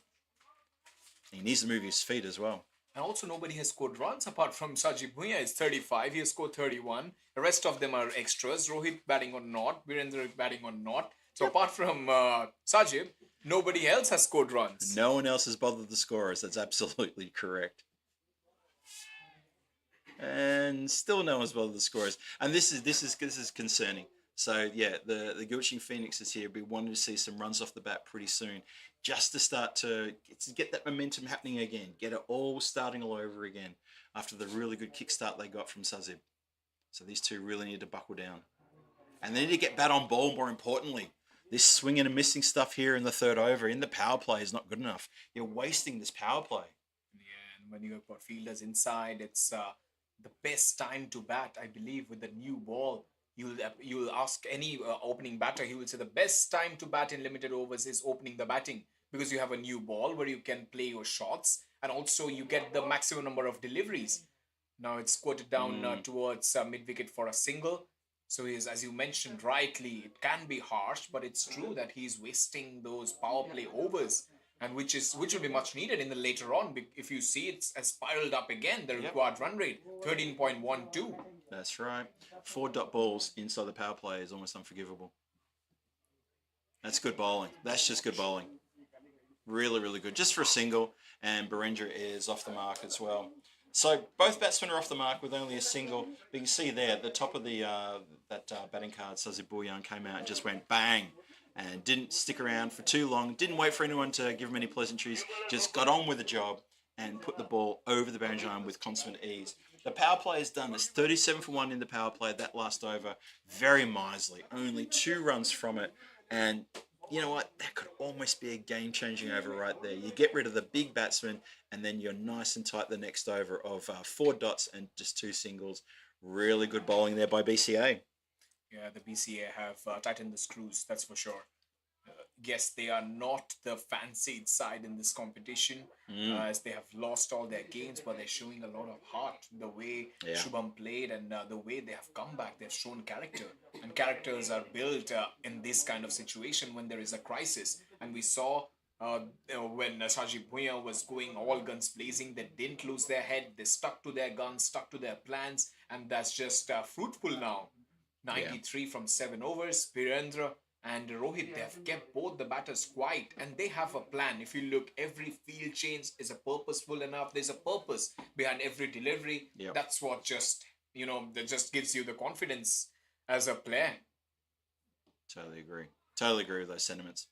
Speaker 1: He needs to move his feet as well.
Speaker 3: And also nobody has scored runs apart from Sajid Bhuiyan. It's 35. He has scored 31. The rest of them are extras. Rohit batting or not. Virendra batting or not. So apart from Sajid, nobody else has scored runs.
Speaker 1: No one else has bothered the scorers. That's absolutely correct. And still no one's bothered the scorers. And this is concerning. So yeah, the Gilching Phoenixes here will be wanting to see some runs off the bat pretty soon, just to start to get that momentum happening again, get it all starting all over again after the really good kickstart they got from Sazib. So these two really need to buckle down, and they need to get bat on ball. More importantly, this swinging and missing stuff here in the third over in the power play is not good enough. You're wasting this power play.
Speaker 3: Yeah, and when you've got fielders inside, it's the best time to bat, I believe, with the new ball. You'll ask any opening batter, he will say the best time to bat in limited overs is opening the batting, because you have a new ball where you can play your shots, and also you get the maximum number of deliveries. Now it's quoted down towards mid-wicket for a single. So he's, as you mentioned rightly, it can be harsh, but it's true that he's wasting those power play overs, and which will be much needed in the later on. If you see, it's spiraled up again, the required run rate, 13.12.
Speaker 1: That's right. 4 dot balls inside the power play is almost unforgivable. That's good bowling. That's just good bowling. Really, really good. Just for a single, and Virendra is off the mark as well. So both batsmen are off the mark with only a single. But you can see there at the top of the batting card, Sajid Bhuiyan came out and just went bang, and didn't stick around for too long. Didn't wait for anyone to give him any pleasantries. Just got on with the job and put the ball over the boundary line with consummate ease. The power play is done. It's 37 for 1 in the power play, that last over. Very miserly. Only 2 runs from it. And you know what? That could almost be a game-changing over right there. You get rid of the big batsman, and then you're nice and tight the next over of 4 dots and just 2 singles. Really good bowling there by BCA.
Speaker 3: Yeah, the BCA have tightened the screws, that's for sure. Yes, they are not the fancied side in this competition, as they have lost all their games, but they're showing a lot of heart. The way Shubham played and the way they have come back, they've shown character. And characters are built in this kind of situation when there is a crisis. And we saw when Sajid Bhuiyan was going all guns blazing, they didn't lose their head. They stuck to their guns, stuck to their plans, and that's just fruitful now. 93 from 7 overs. Virendra and Rohit, they've kept both the batters quiet, and they have a plan. If you look, every field change is a purposeful enough. There's a purpose behind every delivery.
Speaker 1: Yep.
Speaker 3: That's what just, that just gives you the confidence as a player.
Speaker 1: Totally agree. Totally agree with those sentiments.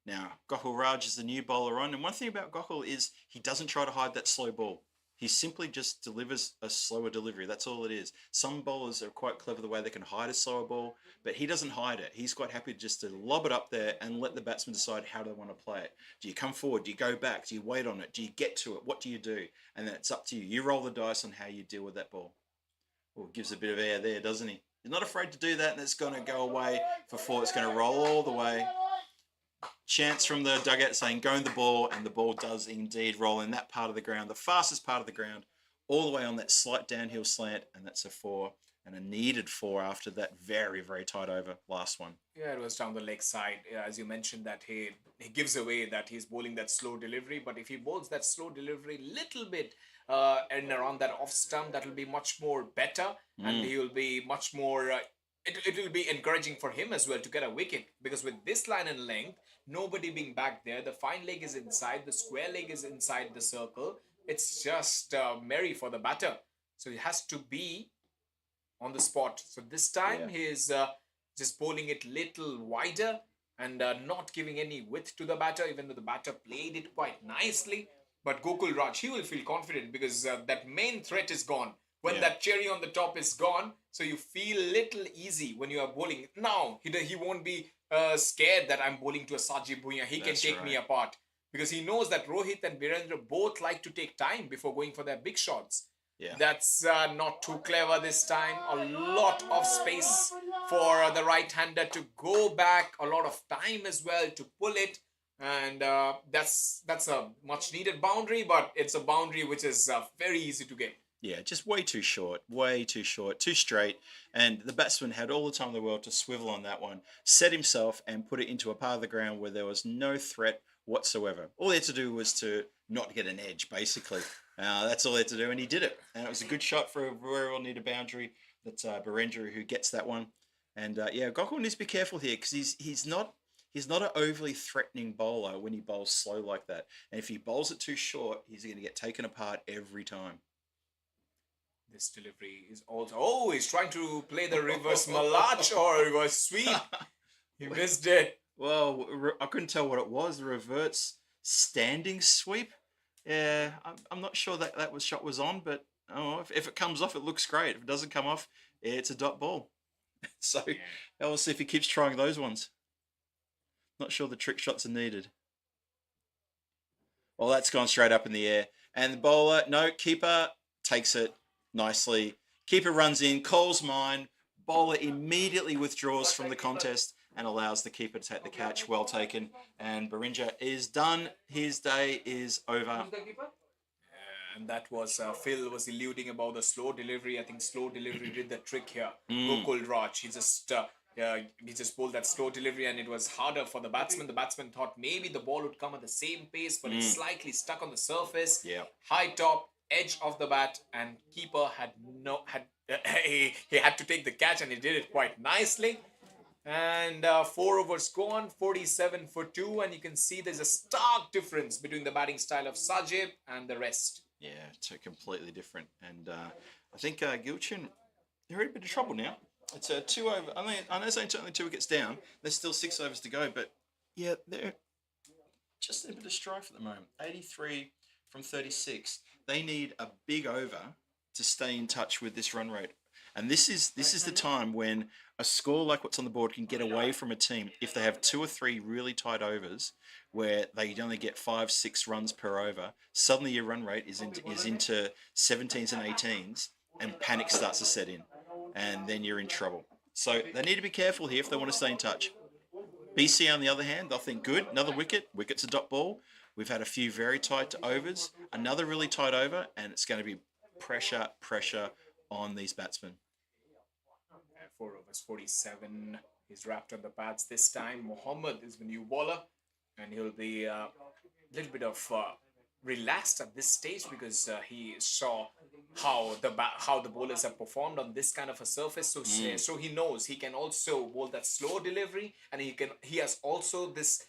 Speaker 1: Now, Gokul Raj is the new bowler on, and one thing about Gokul is he doesn't try to hide that slow ball. He simply just delivers a slower delivery. That's all it is. Some bowlers are quite clever the way they can hide a slower ball, but he doesn't hide it. He's quite happy just to lob it up there and let the batsman decide how they want to play it. Do you come forward? Do you go back? Do you wait on it? Do you get to it? What do you do? And then it's up to you. You roll the dice on how you deal with that ball. Well, gives a bit of air there, doesn't he? He's not afraid to do that, and it's going to go away for four. It's going to roll all the way. Chance from the dugout saying go in the ball, and the ball does indeed roll in that part of the ground, the fastest part of the ground, all the way on that slight downhill slant, and that's a 4, and a needed 4 after that very, very tight over last one.
Speaker 3: Yeah, it was down the leg side. Yeah, as you mentioned that he gives away that he's bowling that slow delivery, but if he bowls that slow delivery little bit and around that off stump, that will be much more better, and he will be much more... It will be encouraging for him as well to get a wicket, because with this line and length, nobody being back there, the fine leg is inside, the square leg is inside the circle. It's just merry for the batter. So he has to be on the spot. So this time he is just bowling it little wider and not giving any width to the batter, even though the batter played it quite nicely. But Gokul Raj, he will feel confident because that main threat is gone. When that cherry on the top is gone, so you feel little easy when you are bowling. Now, he won't be scared that I'm bowling to a Sajib Bhuiyan. He can take me apart. Because he knows that Rohit and Virendra both like to take time before going for their big shots.
Speaker 1: Yeah.
Speaker 3: That's not too clever this time. A lot of space for the right-hander to go back. A lot of time as well to pull it. And that's a much-needed boundary, but it's a boundary which is very easy to get.
Speaker 1: Yeah, just way too short, too straight. And the batsman had all the time in the world to swivel on that one, set himself and put it into a part of the ground where there was no threat whatsoever. All he had to do was to not get an edge, basically. That's all he had to do, and he did it. And it was a good shot for a very well-needed boundary. That's Virendra who gets that one. And Gokul needs to be careful here because he's not an overly threatening bowler when he bowls slow like that. And if he bowls it too short, he's going to get taken apart every time.
Speaker 3: This delivery is also... Oh, he's trying to play the reverse Malach or reverse sweep. He missed it.
Speaker 1: Well, I couldn't tell what it was. The reverse standing sweep. Yeah, I'm not sure that shot was on, but if it comes off, it looks great. If it doesn't come off, it's a dot ball. So we'll see if he keeps trying those ones. Not sure the trick shots are needed. Well, that's gone straight up in the air. And the bowler, keeper takes it nicely. Keeper runs in, calls mine. Bowler immediately withdraws from the contest and allows the keeper to take the catch. Well taken. And Virendra is done. His day is over.
Speaker 3: And that was Phil was alluding about the slow delivery. I think slow delivery did the trick here. Gokul Raj, he just pulled that slow delivery and it was harder for the batsman. The batsman thought maybe the ball would come at the same pace, but it's slightly stuck on the surface.
Speaker 1: Yeah.
Speaker 3: High top, edge of the bat, and keeper he had to take the catch and he did it quite nicely. And 4 overs gone, 47 for 2, and you can see there's a stark difference between the batting style of Sajib and the rest.
Speaker 1: Yeah, it's completely different. And I think Gilchin, they're in a bit of trouble now. It's a 2 over. I know it's only 2 wickets down. There's still 6 overs to go, but yeah, they're just in a bit of strife at the moment. 83 from 36. They need a big over to stay in touch with this run rate. And this is the time when a score like what's on the board can get away from a team if they have 2 or 3 really tight overs where they only get 5, 6 runs per over. Suddenly your run rate is into 17s and 18s, and panic starts to set in, and then you're in trouble. So they need to be careful here if they want to stay in touch. BCA on the other hand, they'll think good, another wicket. Wicket's a dot ball. We've had a few very tight overs, another really tight over, and it's going to be pressure on these batsmen.
Speaker 3: 4 overs, 47. He's wrapped on the pads this time. Mohammed is the new bowler, and he'll be a little bit of relaxed at this stage because he saw how the bowlers have performed on this kind of a surface. So he knows he can also bowl that slow delivery, and he has also this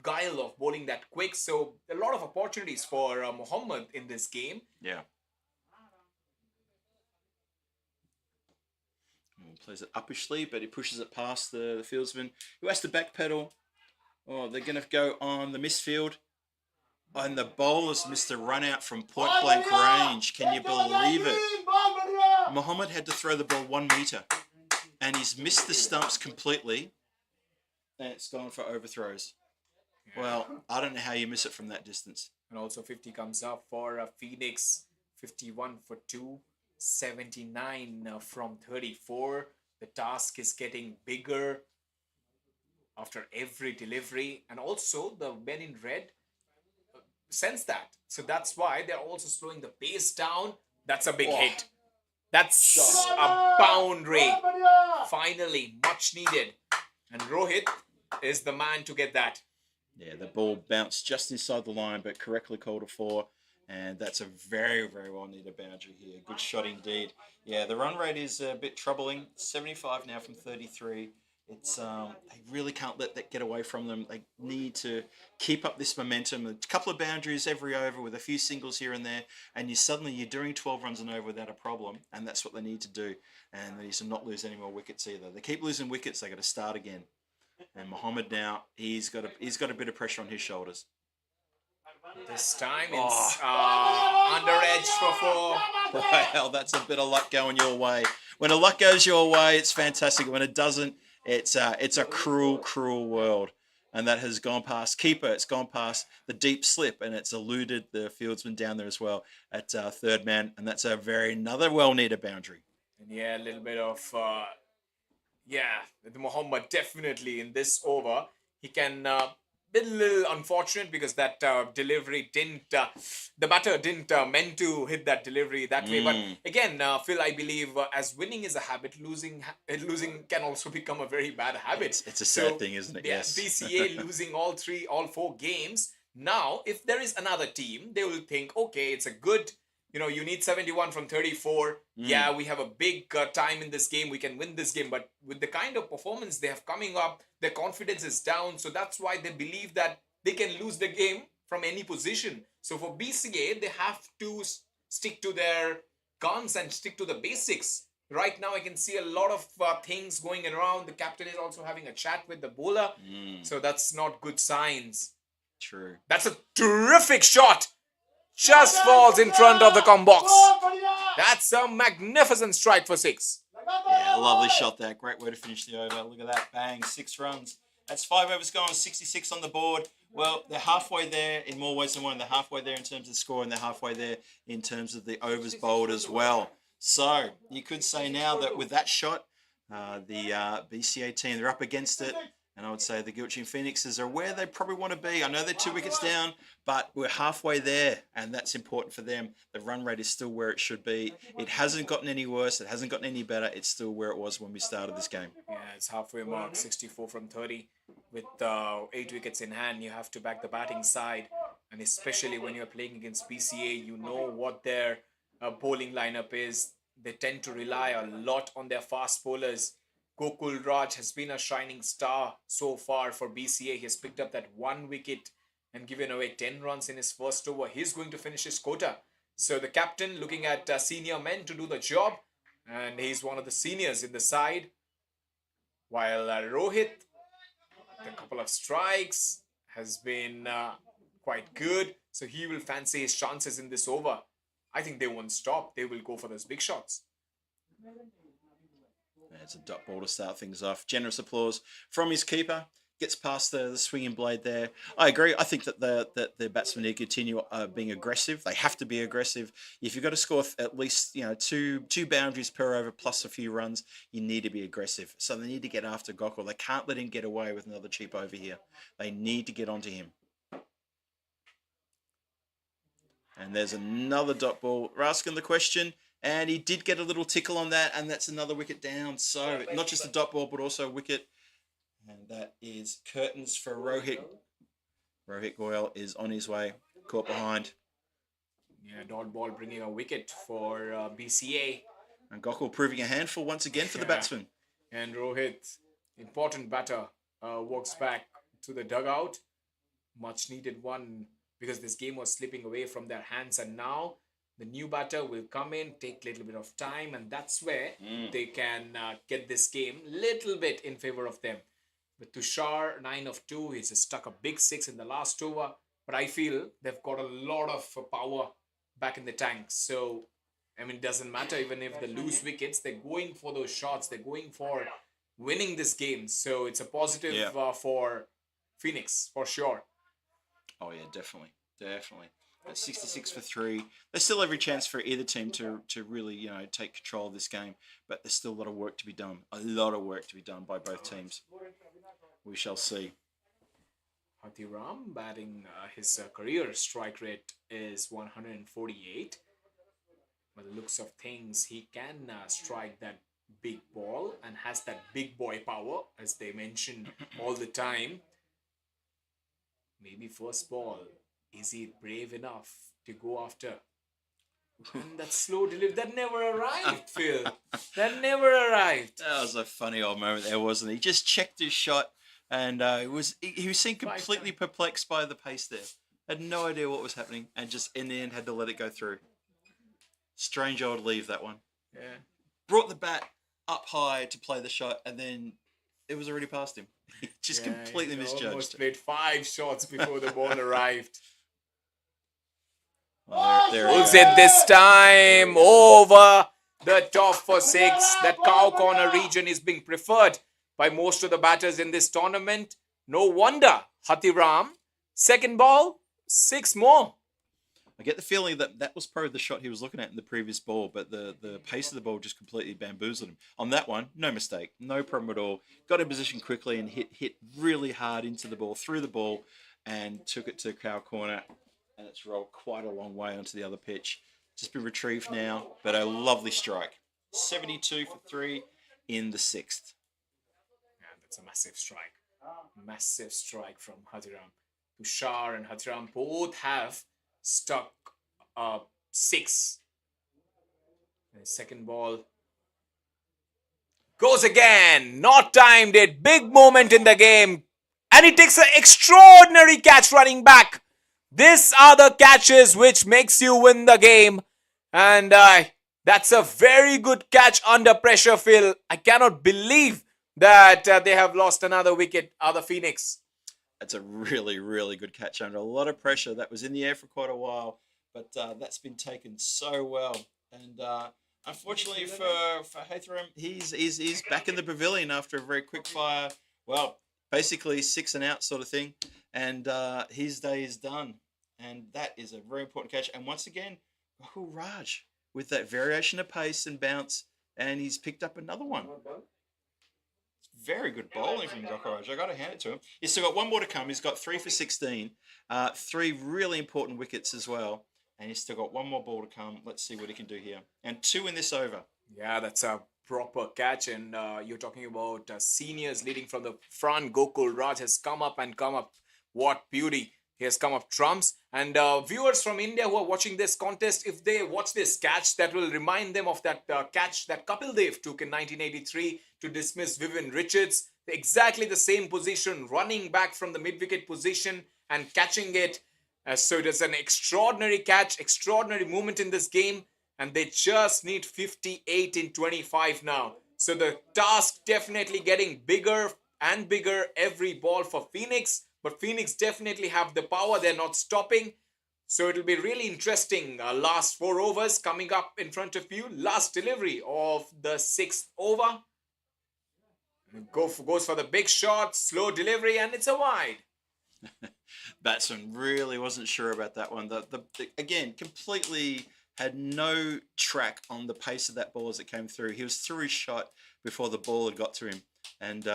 Speaker 3: guile of bowling that quick. So a lot of opportunities for Mohammad in this game.
Speaker 1: Yeah. Plays it uppishly, but he pushes it past the fieldsman, who has to backpedal. Oh, they're going to go on the misfield. And the bowlers missed a run out from point blank range. Can you believe it? Mohammad had to throw the ball 1 metre. And he's missed the stumps completely. And it's gone for overthrows. Well, I don't know how you miss it from that distance.
Speaker 3: And also 50 comes up for Phoenix. 51 for 2. 79 from 34. The task is getting bigger after every delivery. And also the men in red sense that. So that's why they're also slowing the pace down. That's a big hit. That's a boundary. Finally, much needed. And Rohit is the man to get that.
Speaker 1: Yeah, the ball bounced just inside the line, but correctly called a 4. And that's a very, very well needed boundary here. Good shot indeed. Yeah, the run rate is a bit troubling. 75 now from 33. It's they really can't let that get away from them. They need to keep up this momentum. A couple of boundaries every over with a few singles here and there, and you're doing 12 runs and over without a problem. And that's what they need to do. And they need to not lose any more wickets either. They keep losing wickets, they got to start again. And Mohammad now, he's got a bit of pressure on his shoulders.
Speaker 3: This time it's under edge for 4.
Speaker 1: Well, that's a bit of luck going your way. When a luck goes your way, it's fantastic. When it doesn't, it's a cruel, cruel world. And that has gone past keeper. It's gone past the deep slip, and it's eluded the fieldsman down there as well at third man. And that's another well-needed boundary.
Speaker 3: And yeah, a little bit of the Mohammad definitely in this over. He can been a little unfortunate because that delivery didn't, the batter didn't meant to hit that delivery that way. But again, Phil, I believe as winning is a habit, losing can also become a very bad habit.
Speaker 1: It's a sad thing, isn't it?
Speaker 3: Yeah,
Speaker 1: Yes.
Speaker 3: BCA losing all 4 games. Now, if there is another team, they will think, okay, it's a good, you need 71 from 34. Yeah, we have a big time in this game. We can win this game. But with the kind of performance they have coming up, their confidence is down. So that's why they believe that they can lose the game from any position. So for BCA, they have to stick to their guns and stick to the basics. Right now, I can see a lot of things going around. The captain is also having a chat with the bowler. So that's not good signs.
Speaker 1: True.
Speaker 3: That's a terrific shot. Just falls in front of the com box. That's a magnificent strike for 6.
Speaker 1: Yeah, lovely shot there. Great way to finish the over. Look at that. Bang. 6 runs. That's 5 overs gone. 66 on the board. Well, they're halfway there in more ways than one. They're halfway there in terms of the score, and they're halfway there in terms of the overs bowled as well. So you could say now that with that shot, the BCA team, they're up against it. And I would say the Gilchin Phoenixes are where they probably want to be. I know they're 2 wickets down, but we're halfway there, and that's important for them. The run rate is still where it should be. It hasn't gotten any worse. It hasn't gotten any better. It's still where it was when we started this game.
Speaker 3: Yeah, it's halfway mark, 64 from 30. With 8 wickets in hand, you have to back the batting side. And especially when you're playing against BCA, you know what their bowling lineup is. They tend to rely a lot on their fast bowlers. Gokul Raj has been a shining star so far for BCA. He has picked up that 1 wicket and given away 10 runs in his first over. He's going to finish his quota. So the captain looking at senior men to do the job. And he's one of the seniors in the side. While Rohit, a couple of strikes, has been quite good. So he will fancy his chances in this over. I think they won't stop. They will go for those big shots.
Speaker 1: It's a dot ball to start things off. Generous applause from his keeper. Gets past the swinging blade there. I agree. I think that the batsmen need to continue being aggressive. They have to be aggressive. If you've got to score at least two boundaries per over plus a few runs, you need to be aggressive. So they need to get after Gokul. They can't let him get away with another cheap over here. They need to get onto him. And there's another dot ball. We're asking the question. And he did get a little tickle on that, and that's another wicket down. So not just a dot ball, but also a wicket. And that is curtains for Rohit. Rohit Goyal is on his way, caught behind.
Speaker 3: Yeah, dot ball bringing a wicket for BCA.
Speaker 1: And Gokul proving a handful once again for the
Speaker 3: Yeah.
Speaker 1: batsman.
Speaker 3: And Rohit, important batter, walks back to the dugout. Much needed one because this game was slipping away from their hands. And now the new batter will come in, take a little bit of time. And that's where they can get this game little bit in favor of them. With Tushar, 9 of 2, he's just stuck a big 6 in the last over. But I feel they've got a lot of power back in the tank. So, I mean, it doesn't matter even if they lose wickets. They're going for those shots. They're going for winning this game. So, it's a positive for Phoenix, for sure.
Speaker 1: Oh, yeah, definitely. Definitely. At 66 for 3. There's still every chance for either team to really, take control of this game. But there's still a lot of work to be done. A lot of work to be done by both teams. We shall see.
Speaker 3: Hathiram batting, his career strike rate is 148. By the looks of things, he can strike that big ball and has that big boy power, as they mention all the time. Maybe first ball, is he brave enough to go after? And that slow delivery, that never arrived, Phil. That never arrived.
Speaker 1: That was a funny old moment there, wasn't he? He just checked his shot, and he was seen completely perplexed by the pace there. Had no idea what was happening, and just in the end had to let it go through. Strange old leave, that one.
Speaker 3: Yeah.
Speaker 1: Brought the bat up high to play the shot, and then it was already past him. Just completely misjudged.
Speaker 3: Almost played 5 shots before the ball arrived.
Speaker 1: There
Speaker 3: Pulls it this time over the top for 6. That cow corner region is being preferred by most of the batters in this tournament. No wonder Hathiram, second ball, 6 more.
Speaker 1: I get the feeling that was probably the shot he was looking at in the previous ball, but the pace of the ball just completely bamboozled him. On that one, no mistake, no problem at all. Got in position quickly and hit really hard into the ball, through the ball, and took it to cow corner. And it's rolled quite a long way onto the other pitch. Just been retrieved now, but a lovely strike. 72 for 3 in the 6th.
Speaker 3: Yeah, that's a massive strike. Massive strike from Hathiram. Tushar and Hathiram both have stuck 6. And second ball goes again. Not timed it. Big moment in the game. And he takes an extraordinary catch running back. These are the catches which makes you win the game. And that's a very good catch under pressure, Phil. I cannot believe that they have lost another wicket, other Phoenix.
Speaker 1: That's a really, really good catch under a lot of pressure. That was in the air for quite a while, but that's been taken so well. And unfortunately for Hathiram, he's back in the pavilion after a very quick fire. Well, basically 6 and out sort of thing. And his day is done. And that is a very important catch. And once again, Rahul Raj with that variation of pace and bounce. And he's picked up another one. Very good bowling from Rahul Raj. I got to hand it to him. He's still got one more to come. He's got 3 for 16. 3 really important wickets as well. And he's still got one more ball to come. Let's see what he can do here. And 2 in this over.
Speaker 3: Yeah, that's a proper catch. And you're talking about seniors leading from the front. Gokul Raj has come up and come up. What beauty. He has come up trumps. And viewers from India who are watching this contest, if they watch this catch, that will remind them of that catch that Kapil Dev took in 1983 to dismiss Vivian Richards. Exactly the same position, running back from the mid-wicket position and catching it. So it is an extraordinary catch, extraordinary moment in this game. And they just need 58 in 25 now. So the task definitely getting bigger and bigger every ball for Phoenix. But Phoenix definitely have the power. They're not stopping. So it'll be really interesting. Last 4 overs coming up in front of you. Last delivery of the 6th over. Goes for the big shot. Slow delivery. And it's a wide.
Speaker 1: Batsman really wasn't sure about that one. Again, completely had no track on the pace of that ball as it came through. He was through his shot before the ball had got to him. And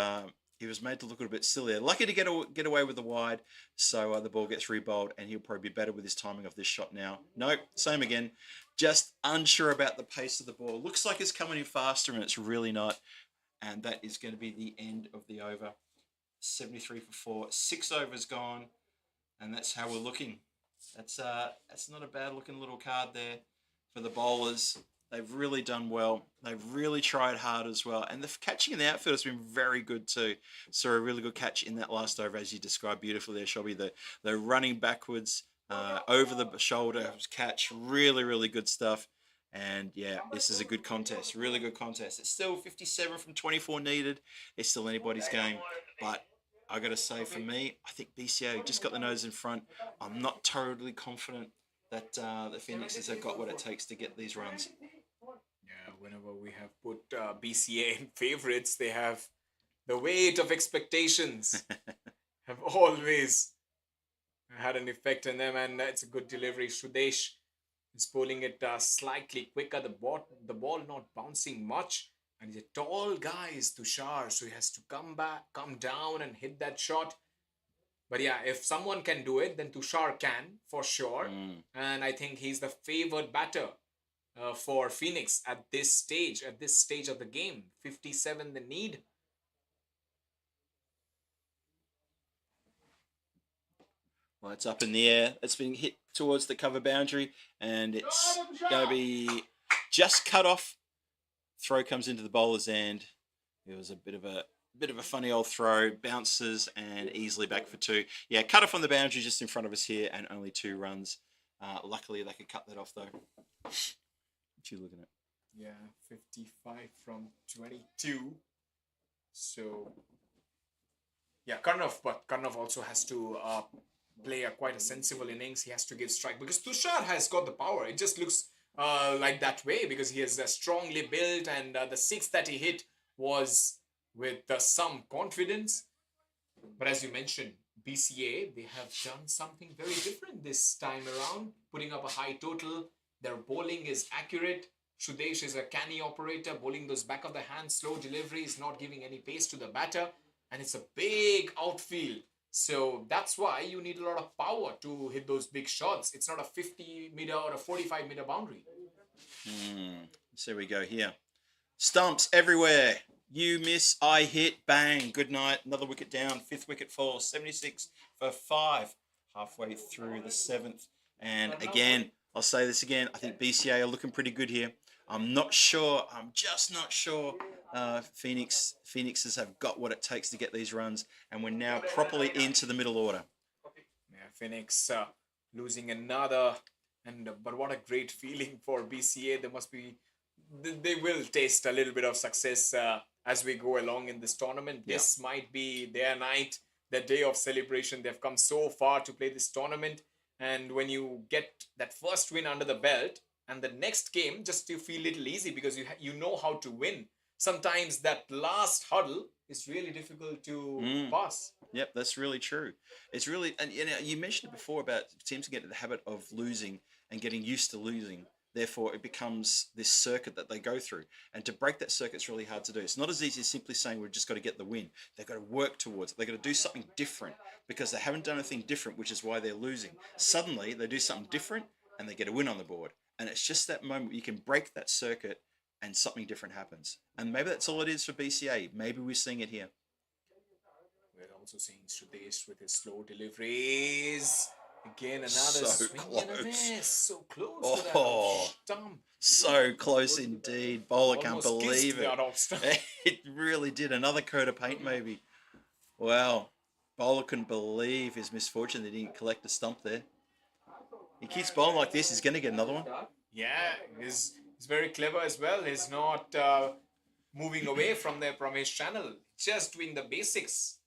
Speaker 1: he was made to look a bit sillier. Lucky to get away with the wide, so the ball gets rebowled, and he'll probably be better with his timing of this shot now. Nope, same again. Just unsure about the pace of the ball. Looks like it's coming in faster, and it's really not. And that is going to be the end of the over. 73 for 4. 6 overs gone, and that's how we're looking. That's not a bad looking little card there for the bowlers. They've really done well. They've really tried hard as well. And the catching in the outfield has been very good too. Saw a really good catch in that last over, as you described beautifully there, Shelby. The running backwards, over the shoulder catch. Really, really good stuff. And yeah, this is a good contest. Really good contest. It's still 57 from 24 needed. It's still anybody's game. But I got to say, for me, I think BCA just got the nose in front. I'm not totally confident that the Phoenixes have got what it takes to get these runs.
Speaker 3: Yeah, whenever we have put BCA in favorites, they have the weight of expectations have always had an effect on them, and it's a good delivery. Sudesh is pulling it slightly quicker. The ball not bouncing much, and he's a tall guy, is Tushar, so he has to come down and hit that shot. But yeah, if someone can do it, then Tushar can, for sure. And I think he's the favored batter for Phoenix at this stage of the game. 57 the need.
Speaker 1: Well, it's up in the air. It's been hit towards the cover boundary, and it's going to be just cut off. Throw comes into the bowler's end. It was a bit of a funny old throw. Bounces and easily back for 2. Yeah, cut off on the boundary just in front of us here, and only 2 runs. Luckily, they could cut that off though. What you looking at?
Speaker 3: Yeah, 55 from 22. So yeah, Karnov also has to play quite a sensible innings. He has to give strike because Tushar has got the power. It just looks like that way because he is strongly built, and the 6 that he hit was with some confidence. But as you mentioned, BCA, they have done something very different this time around, putting up a high total. Their bowling is accurate. Sudesh is a canny operator, bowling those back of the hand, slow deliveries, not giving any pace to the batter. And it's a big outfield. So that's why you need a lot of power to hit those big shots. It's not a 50 meter or a 45 meter boundary.
Speaker 1: So we go here. Stumps everywhere. You miss, I hit, bang, good night. Another wicket down, 5th wicket falls, 76 for 5. Halfway through the 7th. And again, I'll say this again, I think BCA are looking pretty good here. I'm just not sure Phoenixes have got what it takes to get these runs. And we're now properly into the middle order.
Speaker 3: Yeah, Phoenix losing another. But what a great feeling for BCA. They will taste a little bit of success as we go along in this tournament. This might be their night, their day of celebration. They've come so far to play this tournament. And when you get that first win under the belt, and the next game, just you feel a little easy because you know how to win. Sometimes that last huddle is really difficult to pass.
Speaker 1: Yep, that's really true. It's really, and you mentioned it before about teams get in the habit of losing and getting used to losing. Therefore, it becomes this circuit that they go through. And to break that circuit is really hard to do. It's not as easy as simply saying we've just got to get the win. They've got to work towards it. They've got to do something different because they haven't done anything different, which is why they're losing. Suddenly, they do something different and they get a win on the board. And it's just that moment you can break that circuit and something different happens. And maybe that's all it is for BCA. Maybe we're seeing it here.
Speaker 3: We're also seeing Sudesh with his slow deliveries. Again, another
Speaker 1: So
Speaker 3: swing
Speaker 1: close.
Speaker 3: and a miss. So close to
Speaker 1: Oh,
Speaker 3: that stump.
Speaker 1: so close indeed. Bowler can't
Speaker 3: Almost kissed
Speaker 1: believe
Speaker 3: that
Speaker 1: it.
Speaker 3: off stump.
Speaker 1: It really did. Another coat of paint, maybe. Wow. Bowler couldn't believe his misfortune that he didn't collect a stump there. He keeps bowling like this, he's going to get another one.
Speaker 3: Yeah, he's very clever as well. He's not moving away from his channel. Just doing the basics,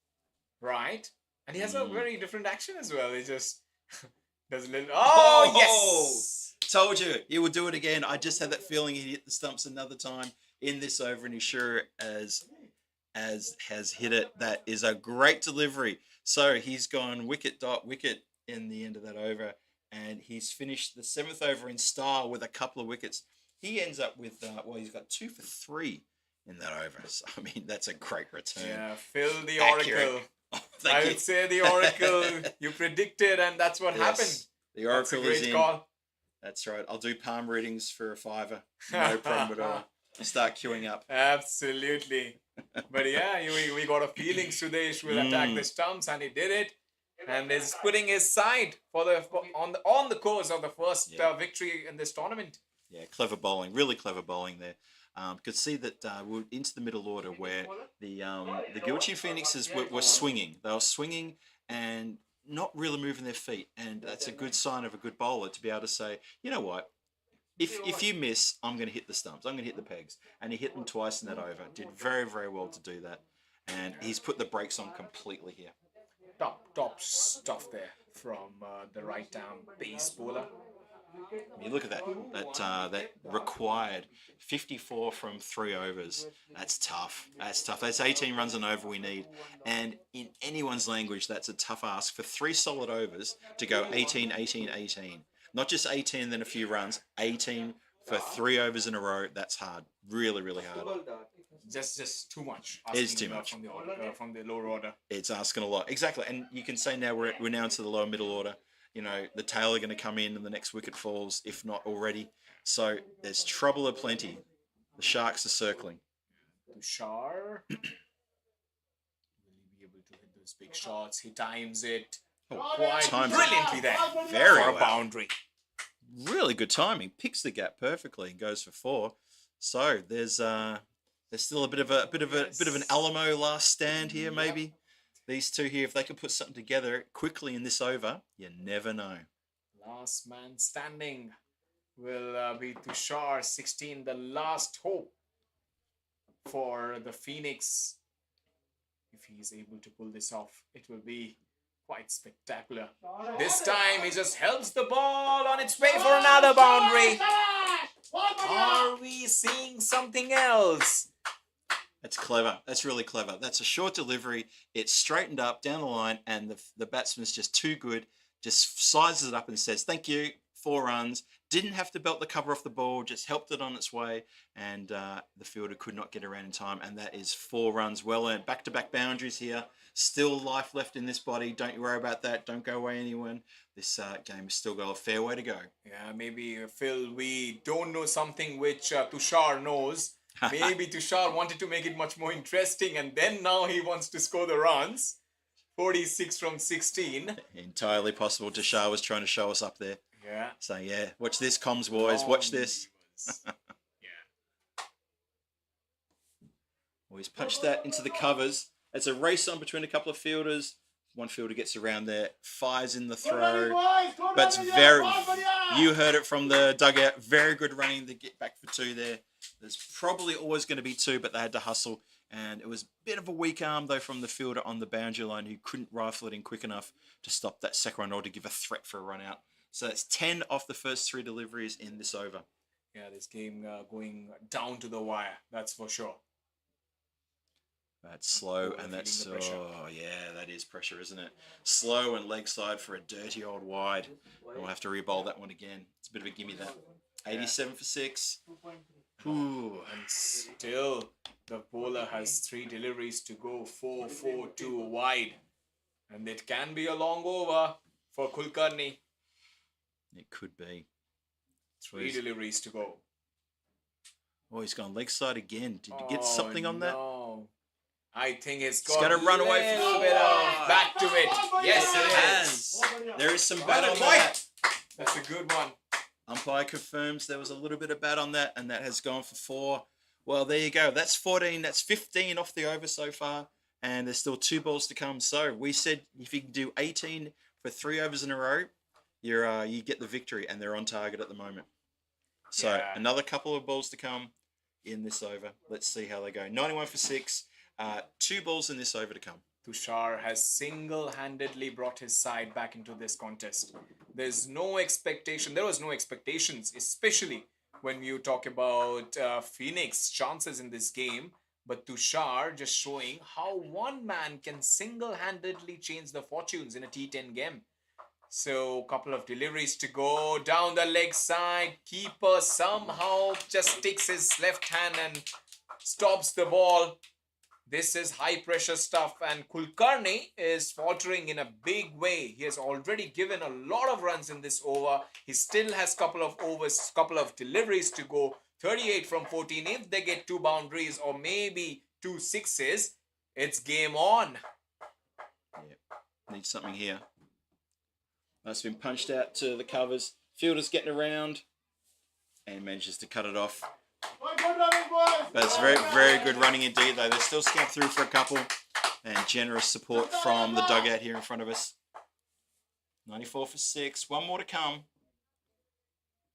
Speaker 3: right? And he has a very different action as well. He just does a little... Oh, yes!
Speaker 1: Told you, he would do it again. I just had that feeling he'd hit the stumps another time in this over, and he sure as has hit it. That is a great delivery. So he's gone wicket in the end of that over. And he's finished the 7th over in style with a couple of wickets. He ends up with, he's got 2 for 3 in that over. So, I mean, that's a great return.
Speaker 3: Yeah, Phil the
Speaker 1: Accurate.
Speaker 3: Oracle.
Speaker 1: Thank
Speaker 3: I
Speaker 1: you.
Speaker 3: would say the Oracle. You predicted, and that's what happened.
Speaker 1: The
Speaker 3: That's a
Speaker 1: Oracle is
Speaker 3: great
Speaker 1: in.
Speaker 3: call.
Speaker 1: That's right. I'll do palm readings for a $5. No problem at all. Start queuing up.
Speaker 3: Absolutely. But yeah, we got a feeling Sudesh will attack the stumps, and he did it. and is putting his side on the course of the first victory in this tournament.
Speaker 1: Yeah, clever bowling, really clever bowling there. Could see that we're into the middle order where the Gilchi Phoenixes were swinging. They were swinging and not really moving their feet, and that's a good sign of a good bowler to be able to say, you know what, if you miss, I'm going to hit the stumps, I'm going to hit the pegs, and he hit them twice in that over. Did very, very well to do that, and he's put the brakes on completely here.
Speaker 3: Top stuff there from the right down base bowler.
Speaker 1: I mean, look at that. That required 54 from 3 overs. That's tough. That's 18 runs and over we need. And in anyone's language, that's a tough ask for 3 solid overs to go 18, 18, 18. Not just 18 then a few runs. 18 for 3 overs in a row. That's hard. Really, really hard.
Speaker 3: Just too much.
Speaker 1: It is too much
Speaker 3: from the lower order.
Speaker 1: It's asking a lot. Exactly. And you can say now we're now into the lower middle order. You know, the tail are going to come in and the next wicket falls, if not already. So there's trouble aplenty. The Sharks are circling.
Speaker 3: Tushar. Will he be able to hit those big shots? He times it quite brilliantly there.
Speaker 1: Very
Speaker 3: for a
Speaker 1: well.
Speaker 3: boundary.
Speaker 1: Really good timing. Picks the gap perfectly and goes for 4. So there's still a bit of an Alamo last stand here, maybe. These two here, if they could put something together quickly in this over, you never know.
Speaker 3: Last man standing will be Tushar, 16, the last hope for the Phoenix. If he's able to pull this off, it will be quite spectacular. This time, he just helps the ball on its way for another boundary. Are we seeing something else?
Speaker 1: That's clever. That's really clever. That's a short delivery. It's straightened up down the line, and the batsman's just too good. Just sizes it up and says, thank you, 4 runs. Didn't have to belt the cover off the ball, just helped it on its way, and the fielder could not get around in time, and that is 4 runs well earned. Back-to-back boundaries here. Still life left in this body. Don't you worry about that. Don't go away anyone. This game has still got a fair way to go.
Speaker 3: Yeah, maybe, Phil, we don't know something which Tushar knows. Maybe Tushar wanted to make it much more interesting, and then now he wants to score the runs. 46 from 16.
Speaker 1: Entirely possible. Tushar was trying to show us up there.
Speaker 3: Yeah.
Speaker 1: So, yeah, watch this, comms boys. Watch this. Well, he's punched that into the covers. It's a race on between a couple of fielders. One fielder gets around there, fires in the throw. But it's very, you heard it from the dugout, very good running to get back for 2 there. There's probably always going to be 2, but they had to hustle. And it was a bit of a weak arm, though, from the fielder on the boundary line who couldn't rifle it in quick enough to stop that second run or to give a threat for a run out. So that's 10 off the first 3 deliveries in this over.
Speaker 3: Yeah, this game going down to the wire, that's for sure.
Speaker 1: That's slow, and that's, oh yeah, that is pressure, isn't it? Slow and leg side for a dirty old wide. We'll have to re-bowl that one again. It's a bit of a gimme, that. 87 for 6. Ooh.
Speaker 3: And still, the bowler has 3 deliveries to go, 4-4-2 wide. And it can be a long over for Kulkarni.
Speaker 1: It could be.
Speaker 3: 3 deliveries to go.
Speaker 1: Oh, he's gone leg side again. Did you get something on that?
Speaker 3: No. I think it's
Speaker 1: got to run away from
Speaker 3: a bit of back to it. Yes, it
Speaker 1: has. There is some bat on that.
Speaker 3: That's a good one.
Speaker 1: Umpire confirms there was a little bit of bat on that, and that has gone for 4. Well, there you go. That's 14. That's 15 off the over so far, and there's still 2 balls to come. So we said if you can do 18 for 3 overs in a row, you get the victory, and they're on target at the moment. So another couple of balls to come in this over. Let's see how they go. 91 for 6. 2 balls in this over to come.
Speaker 3: Tushar has single-handedly brought his side back into this contest. There's no expectation. There was no expectations, especially when you talk about Phoenix chances in this game. But Tushar just showing how one man can single-handedly change the fortunes in a T10 game. So, couple of deliveries to go down the leg side. Keeper somehow just takes his left hand and stops the ball. This is high pressure stuff, and Kulkarni is faltering in a big way. He has already given a lot of runs in this over. He still has couple of deliveries to go. 38 from 14. If they get 2 boundaries or maybe 2 sixes, it's game on.
Speaker 1: Need something here. That's been punched out to the covers. Fielder's getting around and manages to cut it off. But it's very, very good running indeed, though. They still scamp through for a couple, and generous support from the dugout here in front of us. 94 for 6. One more to come.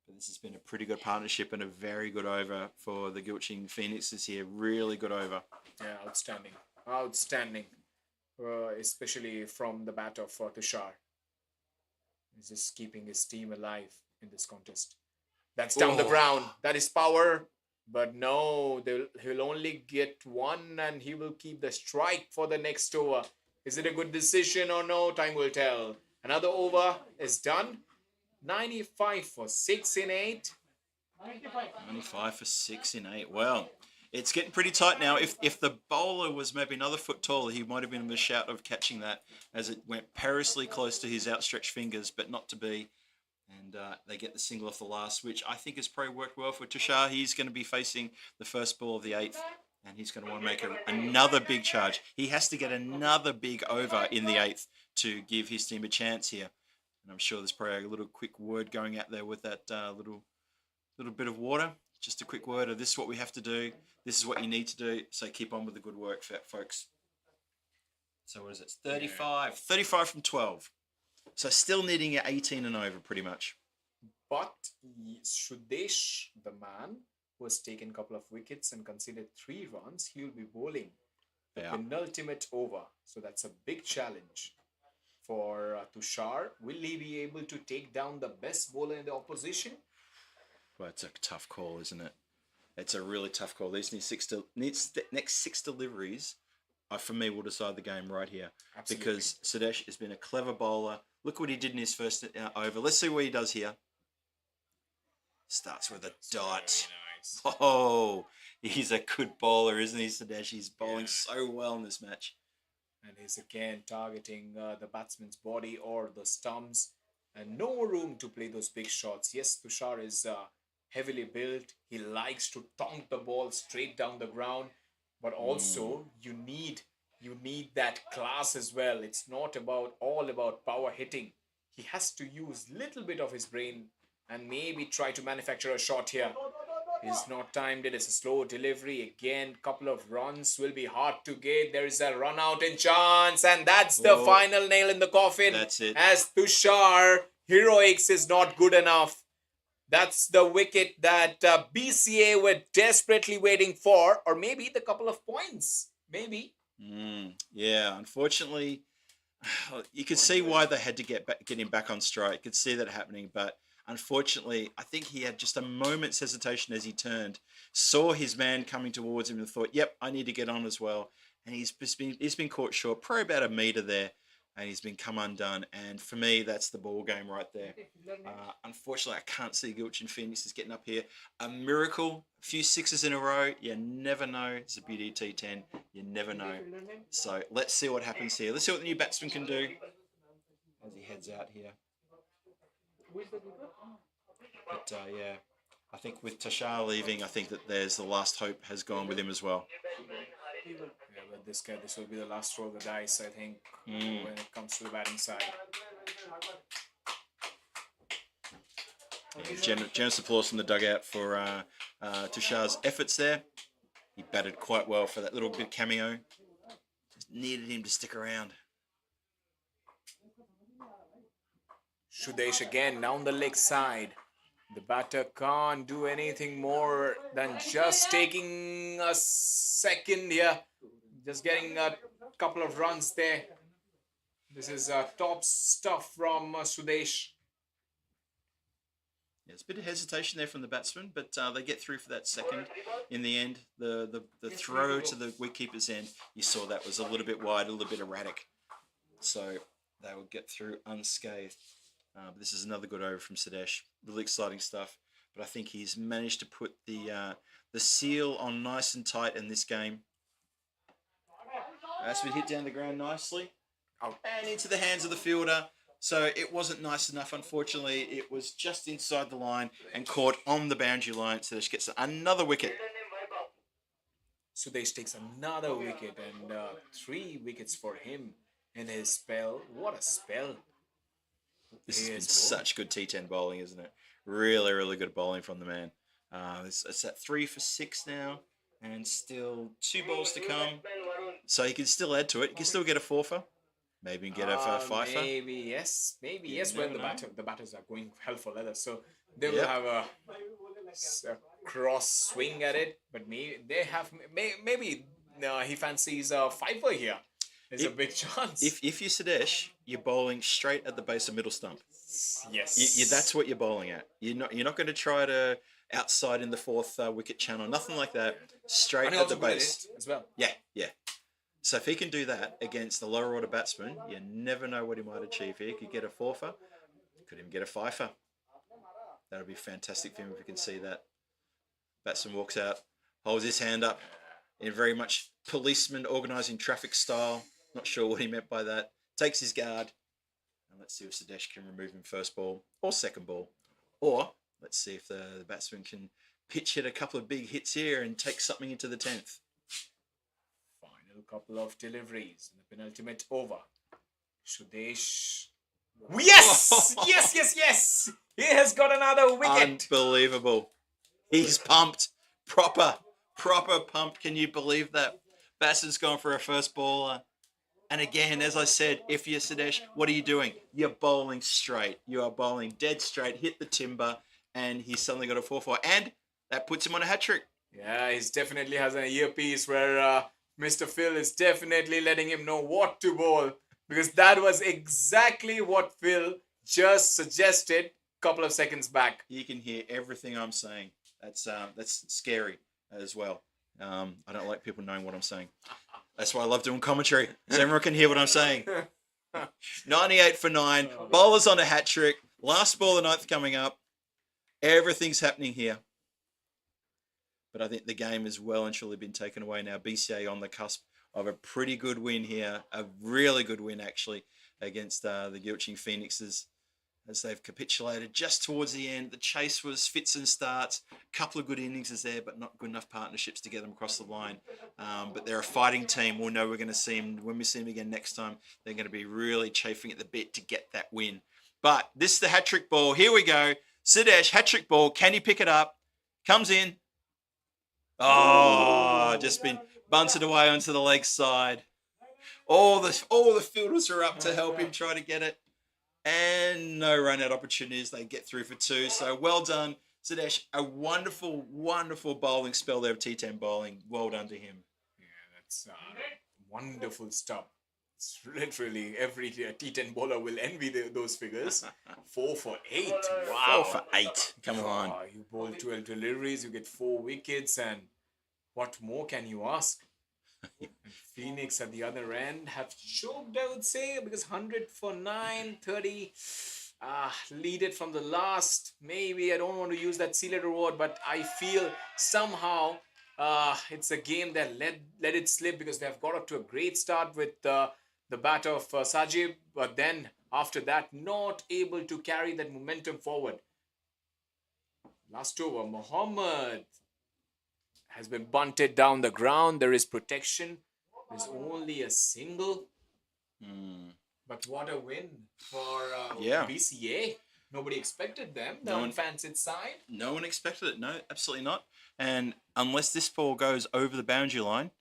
Speaker 1: But this has been a pretty good partnership and a very good over for the Gilching Phoenixes here. Really good over.
Speaker 3: Yeah, outstanding. Outstanding. Especially from the bat of Tushar. He's just keeping his team alive in this contest. That's down the ground. That is power. But no, he'll only get one and he will keep the strike for the next over. Is it a good decision or no? Time will tell. Another over is done. 95 for 6 in 8.
Speaker 1: 95 for 6 in 8. Well, it's getting pretty tight now. If the bowler was maybe another foot taller, he might have been in the shout of catching that as it went perilously close to his outstretched fingers, but not to be. And they get the single off the last, which I think has probably worked well for Tushar. He's going to be facing the first ball of the 8th, and he's going to want to make another big charge. He has to get another big over in the 8th to give his team a chance here. And I'm sure there's probably a little quick word going out there with that little bit of water. Just a quick word of this is what we have to do. This is what you need to do. So keep on with the good work, folks. So what is it? 35. 35 from 12. So still needing at 18 and over pretty much.
Speaker 3: But Sudesh, the man who has taken a couple of wickets and conceded 3 runs, he will be bowling the penultimate over. So that's a big challenge for Tushar. Will he be able to take down the best bowler in the opposition?
Speaker 1: Well, it's a tough call, isn't it? It's a really tough call. These next 6 deliveries, for me, will decide the game right here.
Speaker 3: Absolutely.
Speaker 1: Because Sudesh has been a clever bowler. Look what he did in his first over. Let's see what he does here. Starts with a dot.
Speaker 3: Nice.
Speaker 1: Oh, he's a good bowler, isn't he, Sudesh? He's bowling so well in this match.
Speaker 3: And he's again targeting the batsman's body or the stumps. And no room to play those big shots. Yes, Tushar is heavily built. He likes to tonk the ball straight down the ground. But also, you need that class as well. It's not all about power hitting. He has to use little bit of his brain and maybe try to manufacture a shot here. He's not timed it. It's a slow delivery. Again, couple of runs will be hard to get. There is a run out in chance. And that's the final nail in the coffin.
Speaker 1: That's it.
Speaker 3: As Tushar, heroics is not good enough. That's the wicket that BCA were desperately waiting for. Or maybe the couple of points. Maybe.
Speaker 1: Yeah, unfortunately, you could see why they had to get him back on strike. You could see that happening, but unfortunately, I think he had just a moment's hesitation as he turned, saw his man coming towards him and thought, yep, I need to get on as well. And he's been caught short, probably about a metre there, and he's been come undone. And for me, that's the ball game right there. Unfortunately, I can't see Gilchin Phoenix is getting up here. A miracle, a few 6s in a row. You never know. It's a beauty T10. You never know. So let's see what happens here. Let's see what the new batsman can do as he heads out here. But yeah, I think with Tushar leaving, I think that there's the last hope has gone with him as well.
Speaker 3: Yeah, but this will be the last roll of the dice, I think, when it comes to the batting side.
Speaker 1: Yeah, generous applause from the dugout for Tushar's efforts there. He batted quite well for that little bit of cameo. Just needed him to stick around.
Speaker 3: Sudesh again down the leg side. The batter can't do anything more than just taking a second here. Just getting a couple of runs there. This is top stuff from Sudesh.
Speaker 1: Yeah, it's a bit of hesitation there from the batsman, but they get through for that second. In the end, the throw to the wicketkeeper's end, you saw that was a little bit wide, a little bit erratic. So they will get through unscathed. But this is another good over from Sudesh. Really exciting stuff. But I think he's managed to put the seal on nice and tight in this game. That's been hit down the ground nicely. And into the hands of the fielder. So it wasn't nice enough, unfortunately. It was just inside the line and caught on the boundary line. Sudesh gets another wicket.
Speaker 3: Sudesh takes another wicket and 3 wickets for him in his spell. What a spell.
Speaker 1: This
Speaker 3: He
Speaker 1: has been
Speaker 3: is, bro.
Speaker 1: such good T10 bowling, isn't it? Really, really good bowling from the man. It's at 3 for 6 now, and still 2 balls to come. So he can still add to it. He can still get a fourfer. Maybe get a fifer.
Speaker 3: Maybe yes, maybe
Speaker 1: You
Speaker 3: yes. Well,
Speaker 1: never know.
Speaker 3: the batters are going hell for leather, so they will
Speaker 1: Yep.
Speaker 3: have a cross swing at it. But maybe he fancies a fifer here. There's a big chance.
Speaker 1: If you're Sadesh, you're bowling straight at the base of middle stump.
Speaker 3: yes,
Speaker 1: That's what you're bowling at. You're not going to try to outside in the 4th wicket channel. Nothing like that. Straight
Speaker 3: and he
Speaker 1: at the
Speaker 3: also good at
Speaker 1: base.
Speaker 3: it as well.
Speaker 1: Yeah. So if he can do that against the lower order batsman, you never know what he might achieve here. He could get a fourfer, could even get a fifer. That would be fantastic for him if we can see that. Batsman walks out, holds his hand up in very much policeman organising traffic style. Not sure what he meant by that. Takes his guard. And let's see if Sadesh can remove him first ball or second ball. Or let's see if the batsman can pitch hit a couple of big hits here and take something into the 10th.
Speaker 3: Final couple of deliveries in the penultimate over. Sudesh. Yes! yes! He has got another wicket.
Speaker 1: Unbelievable. He's pumped. Proper pumped. Can you believe that? Batsman's gone for a first baller. And again, as I said, if you're Sadesh, what are you doing? You're bowling straight. You are bowling dead straight, hit the timber, and he's suddenly got a 4-4. And that puts him on a hat-trick.
Speaker 3: Yeah, he definitely has an earpiece where Mr. Phil is definitely letting him know what to bowl. Because that was exactly what Phil just suggested a couple of seconds back.
Speaker 1: You can hear everything I'm saying. That's scary as well. I don't like people knowing what I'm saying. That's why I love doing commentary, so everyone can hear what I'm saying. 98 for 9. Bowlers on a hat trick. Last ball of the 9th coming up. Everything's happening here. But I think the game has well and truly been taken away now. BCA on the cusp of a pretty good win here. A really good win, actually, against the Gilching Phoenixes, as they've capitulated just towards the end. The chase was fits and starts. A couple of good innings there, but not good enough partnerships to get them across the line. But they're a fighting team. We'll know we're going to see them. When we see them again next time, they're going to be really chafing at the bit to get that win. But this is the hat-trick ball. Here we go. Sadesh, hat-trick ball. Can he pick it up? Comes in. Oh, just been bunted away onto the leg side. All the fielders are up to help him try to get it. And no run-out opportunities. They get through for 2. So well done, Sadesh. A wonderful, wonderful bowling spell there of T10 bowling. Well done to him.
Speaker 3: Yeah, that's wonderful stuff. It's literally every T10 bowler will envy those figures. 4 for 8. Wow.
Speaker 1: 4 for 8. Come on.
Speaker 3: You bowl 12 deliveries, you get 4 wickets, and what more can you ask? And Phoenix at the other end have choked, I would say, because 100 for 9, 30. Lead it from the last. Maybe I don't want to use that C-letter word, but I feel somehow it's a game that let it slip because they have got up to a great start with the bat of Sajib, but then after that, not able to carry that momentum forward. Last over, Mohammed has been bunted down the ground. There is protection. There's only a single. But what a win for BCA. Nobody expected them. No one fancied side.
Speaker 1: No one expected it. No, absolutely not. And unless this ball goes over the boundary line,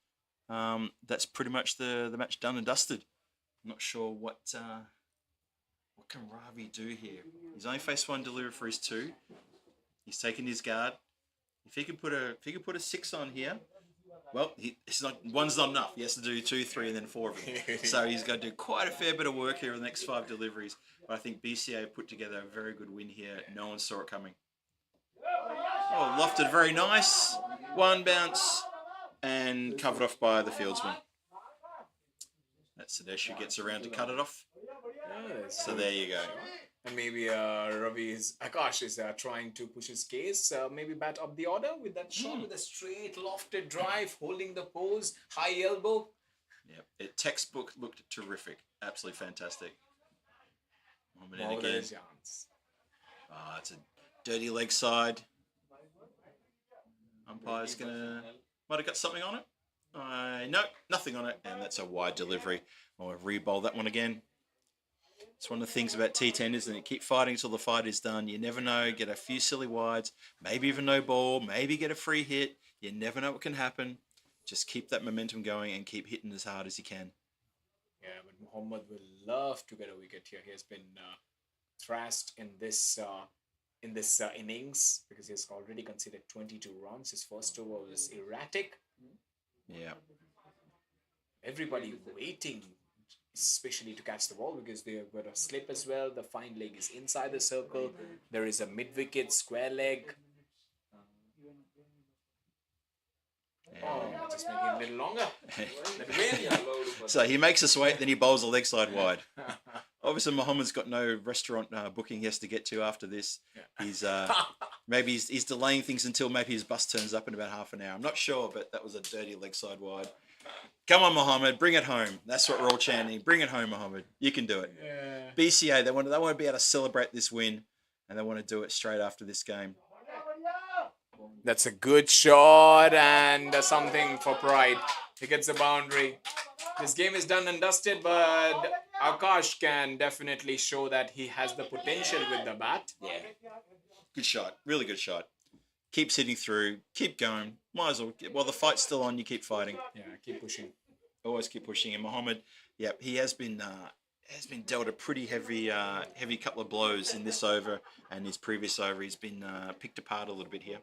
Speaker 1: that's pretty much the match done and dusted. I'm not sure what can Ravi do here. He's only faced 1 delivery for his 2. He's taken his guard. If he could put a 6 on here, well, one's not enough. He has to do 2, 3, and then 4 of them. So he's going to do quite a fair bit of work here in the next 5 deliveries. But I think BCA put together a very good win here. No one saw it coming. Oh, lofted very nice. 1 bounce and covered off by the fieldsman. That's Sadesh who gets around to cut it off. So there you go.
Speaker 3: And maybe Akash is trying to push his case. Maybe bat up the order with that shot with a straight lofted drive, holding the pose, high elbow.
Speaker 1: Yeah, textbook looked terrific. Absolutely fantastic. 1 minute
Speaker 3: More than
Speaker 1: again.
Speaker 3: a chance.
Speaker 1: It's a dirty leg side. Umpire's might have got something on it. No, nothing on it, and that's a wide delivery. I'll re-bowl that one again. It's one of the things about T10, isn't it? Keep fighting till the fight is done. You never know. Get a few silly wides, maybe even no ball, maybe get a free hit. You never know what can happen. Just keep that momentum going and keep hitting as hard as you can.
Speaker 3: Yeah, but Muhammad will love to get a wicket here. He has been thrashed in this innings because he has already conceded 22 runs. His first over was erratic.
Speaker 1: Yeah.
Speaker 3: Everybody waiting, especially to catch the ball because they've got a slip as well. The fine leg is inside the circle. There is a mid-wicket square leg. Oh, just making it a little longer.
Speaker 1: So he makes us wait, then he bowls a leg side wide. Obviously, Mohammed's got no restaurant booking he has to get to after this. He's maybe he's delaying things until maybe his bus turns up in about half an hour. I'm not sure, but that was a dirty leg side wide. Come on, Mohammed, bring it home. That's what we're all chanting. Bring it home, Mohammed. You can do it.
Speaker 3: Yeah.
Speaker 1: BCA, they want to be able to celebrate this win, and they want to do it straight after this game.
Speaker 3: That's a good shot and something for pride. He gets a boundary. This game is done and dusted, but Akash can definitely show that he has the potential with the bat.
Speaker 1: Yeah. Good shot. Really good shot. Keeps hitting through. Keep going. Might as well. While the fight's still on, you keep fighting.
Speaker 3: Yeah, keep pushing.
Speaker 1: Always keep pushing. And Mohammed, yep, he has been dealt a pretty heavy couple of blows in this over and his previous over. He's been picked apart a little bit here.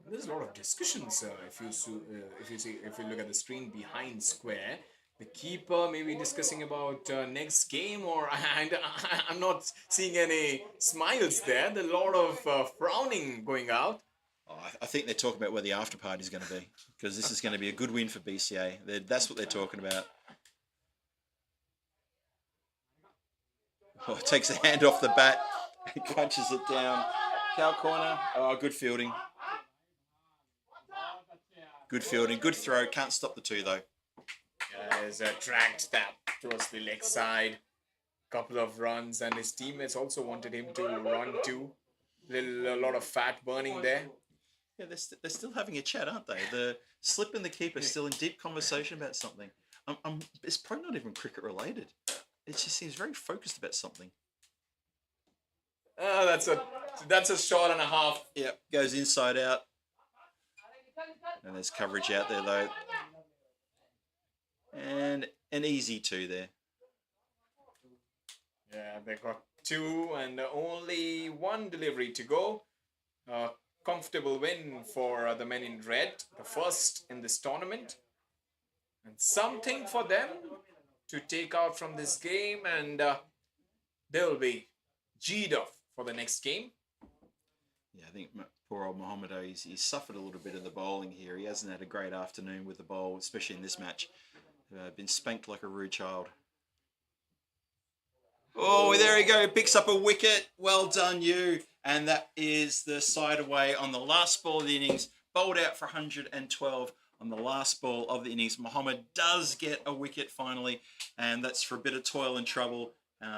Speaker 3: There's a lot of discussions if you look at the screen behind square. The keeper may be discussing about next game, or I'm not seeing any smiles there. There's a lot of frowning going out.
Speaker 1: Oh, I think they're talking about where the after party is going to be, because this is going to be a good win for BCA. That's what they're talking about. Oh, takes a hand off the bat, punches it down. Cow corner. Oh, good fielding. Good fielding. Good throw. Can't stop the two though.
Speaker 3: There's a tracked tap towards the leg side. Couple of runs, and his teammates also wanted him to run too. A lot of fat burning there.
Speaker 1: Yeah, they're still having a chat, aren't they? The slip and the keeper still in deep conversation about something. It's probably not even cricket related. It just seems very focused about something.
Speaker 3: Oh, that's a shot and a half.
Speaker 1: Yep, goes inside out. And there's coverage out there though. And an easy two there.
Speaker 3: Yeah, they got two and only one delivery to go. Comfortable win for the men in red, the first in this tournament. And something for them to take out from this game, and they'll be G'd off for the next game.
Speaker 1: Yeah, I think poor old Mohammed, he's suffered a little bit of the bowling here. He hasn't had a great afternoon with the bowl, especially in this match. Been spanked like a rude child. Oh, there you go. Picks up a wicket. Well done, you. And that is the side away on the last ball of the innings. Bowled out for 112 on the last ball of the innings. Mohammed does get a wicket finally, and that's for a bit of toil and trouble.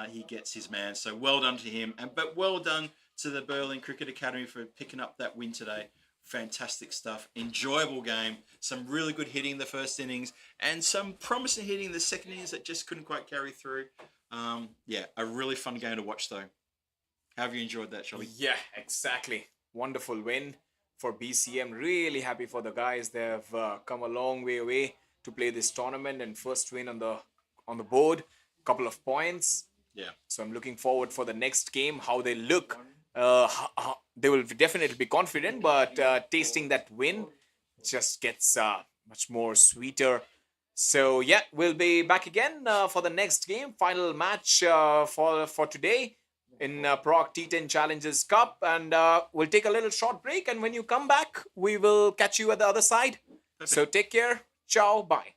Speaker 1: He gets his man. So well done to him. But well done to the Berlin Cricket Academy for picking up that win today. Fantastic stuff. Enjoyable game. Some really good hitting in the first innings, and some promising hitting in the second innings that just couldn't quite carry through. Yeah, a really fun game to watch though. How have you enjoyed that, Shelby?
Speaker 3: Yeah, exactly. Wonderful win for BCA. I'm really happy for the guys. They've come a long way away to play this tournament, and first win on the board. Couple of points.
Speaker 1: Yeah.
Speaker 3: So I'm looking forward for the next game, how they look. They will definitely be confident, but tasting that win just gets much more sweeter. So yeah, we'll be back again for the next game, final match for today in Prague T10 Challenges Cup, and we'll take a little short break, and when you come back, we will catch you at the other side. Perfect. So take care. Ciao. Bye.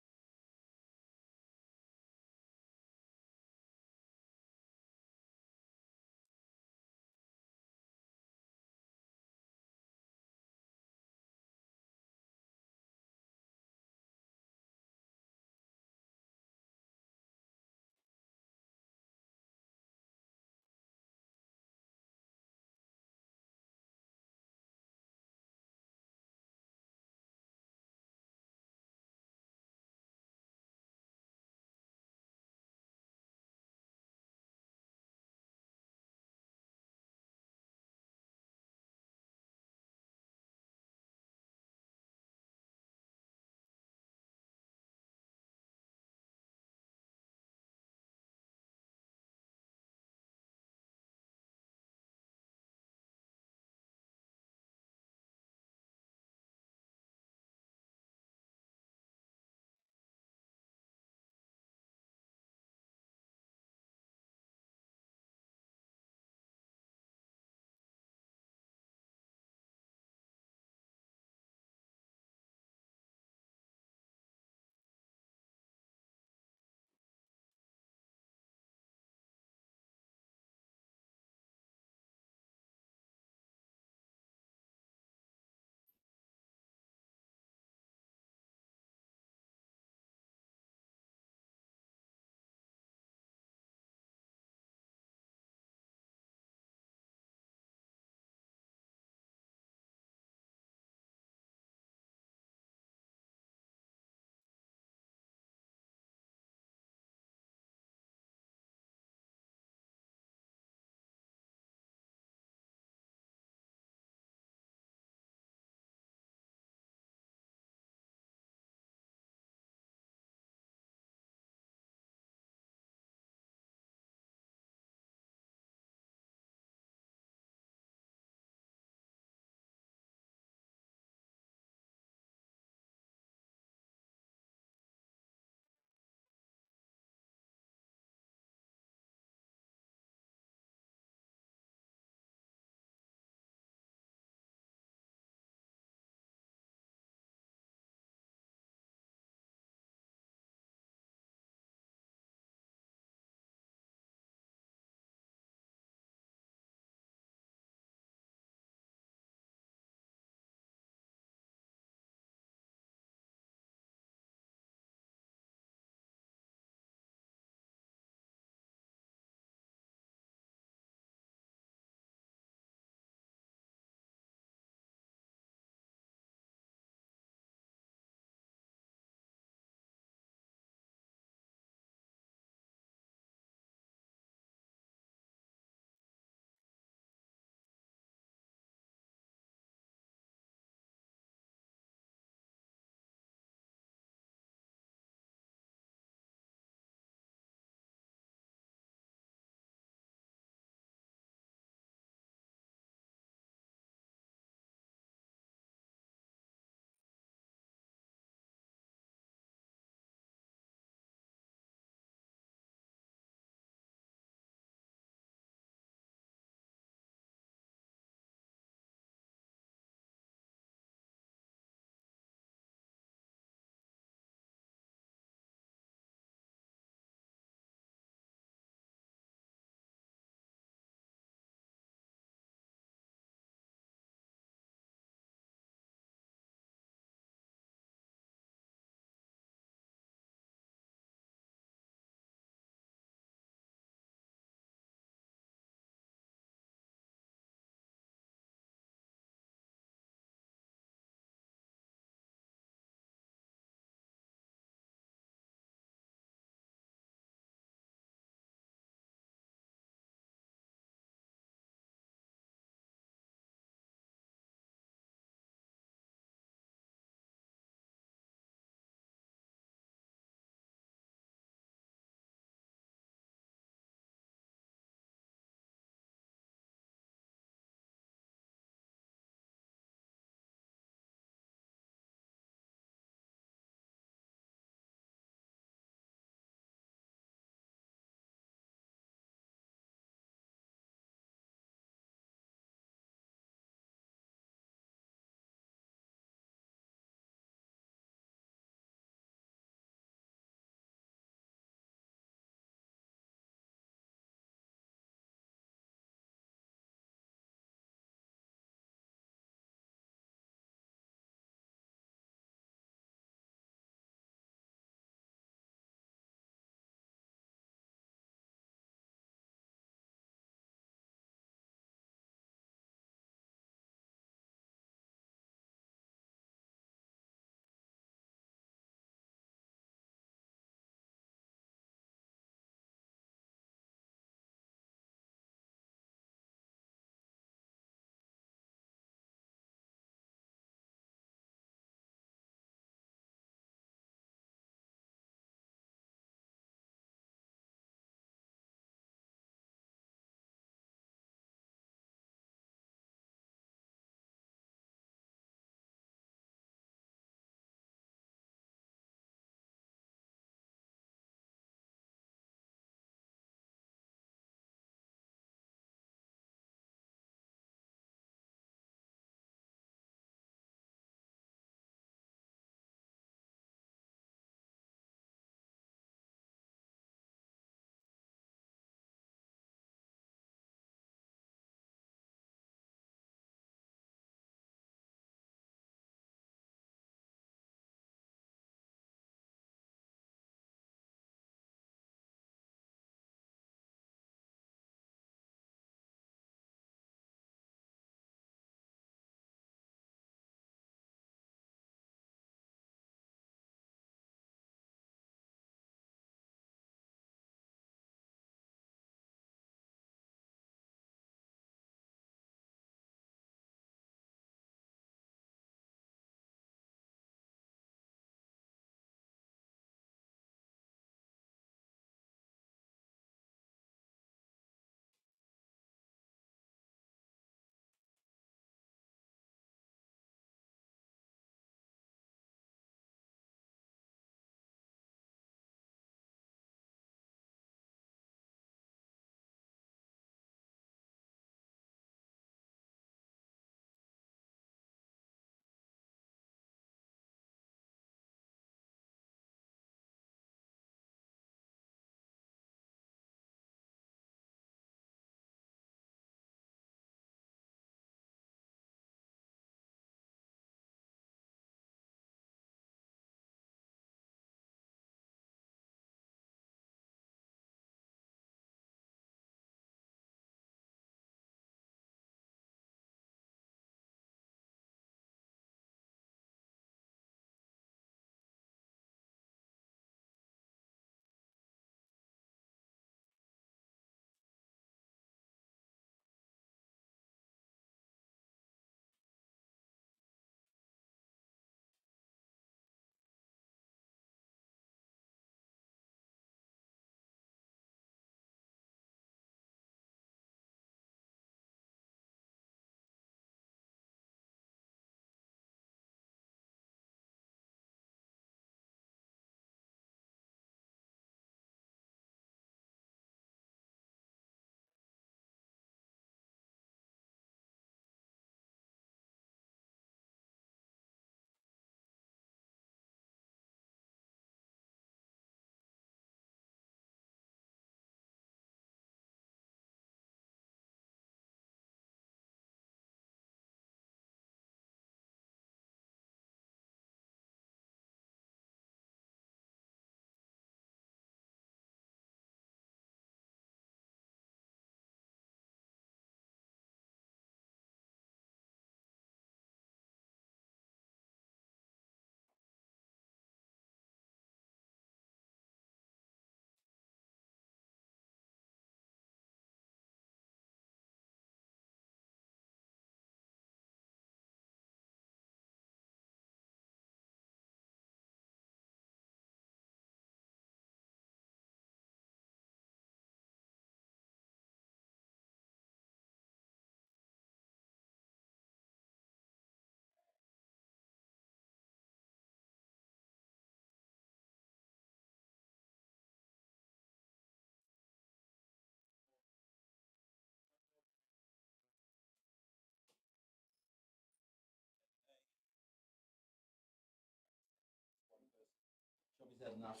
Speaker 1: that enough?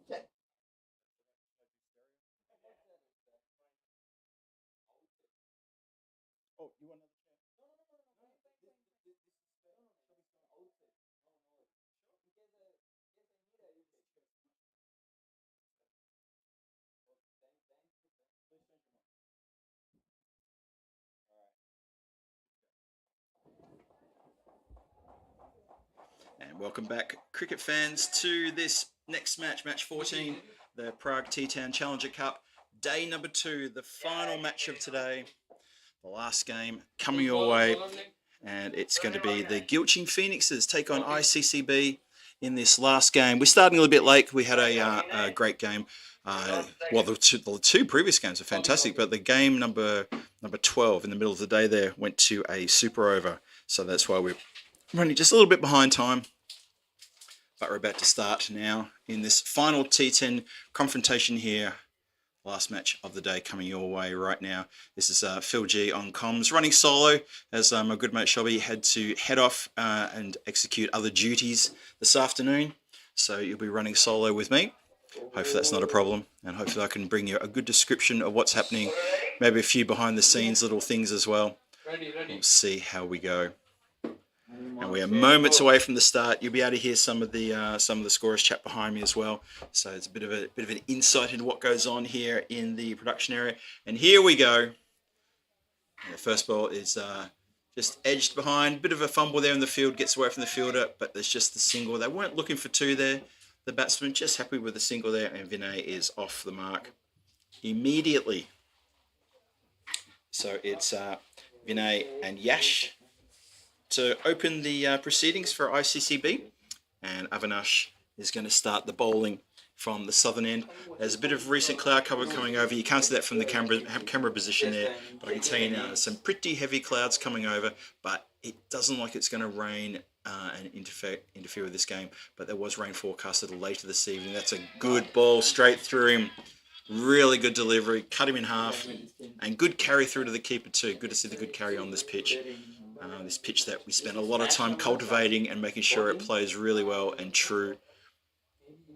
Speaker 1: Check. Oh, you want another chair? And welcome back, cricket fans, to this next match, match 14, the Prague T10 Challenger Cup, day number 2, the final match of today, the last game coming your way, and it's going to be the Gilching Phoenixes take on ICCB in this last game. We're starting a little bit late. We had a great game. Well, the two previous games are fantastic, but the game number 12 in the middle of the day there went to a super over, so that's why we're running just a little bit behind time. But we're about to start now in this final T10 confrontation here. Last match of the day coming your way right now. This is Phil G on comms, running solo as my good mate Shelby had to head off and execute other duties this afternoon. So you'll be running solo with me. Hopefully that's not a problem, and hopefully I can bring you a good description of what's happening, maybe a few behind the scenes little things as well. We'll see how we go. And we are moments away from the start. You'll be able to hear some of the scorers chat behind me as well. So it's a bit of an insight into what goes on here in the production area. And here we go. And the first ball is just edged behind. Bit of a fumble there in the field. Gets away from the fielder, but there's just the single. They weren't looking for two there. The batsman just happy with the single there, and Vinay is off the mark immediately. So it's Vinay and Yash to open the proceedings for ICCB, and Avinash is going to start the bowling from the southern end. There's a bit of recent cloud cover coming over. You can't see that from the camera position there, but I can tell you now, some pretty heavy clouds coming over, but it doesn't look like it's going to rain and interfere with this game, but there was rain forecasted later this evening. That's a good ball straight through him. Really good delivery, cut him in half, and good carry through to the keeper too. Good to see the good carry on this pitch. This pitch that we spent a lot of time cultivating and making sure it plays really well and true.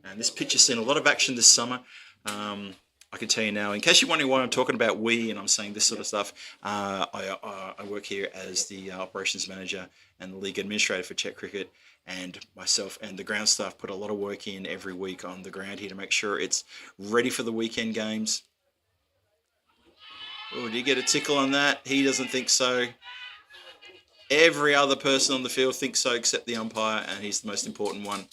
Speaker 1: And this pitch has seen a lot of action this summer. I can tell you now, in case you're wondering why I'm talking about we and I'm saying this sort of stuff, I work here as the operations manager and the league administrator for Czech cricket, and myself and the ground staff put a lot of work in every week on the ground here to make sure it's ready for the weekend games. Oh, did you get a tickle on that? He doesn't think so. Every other person on the field thinks so except the umpire, and he's the most important one.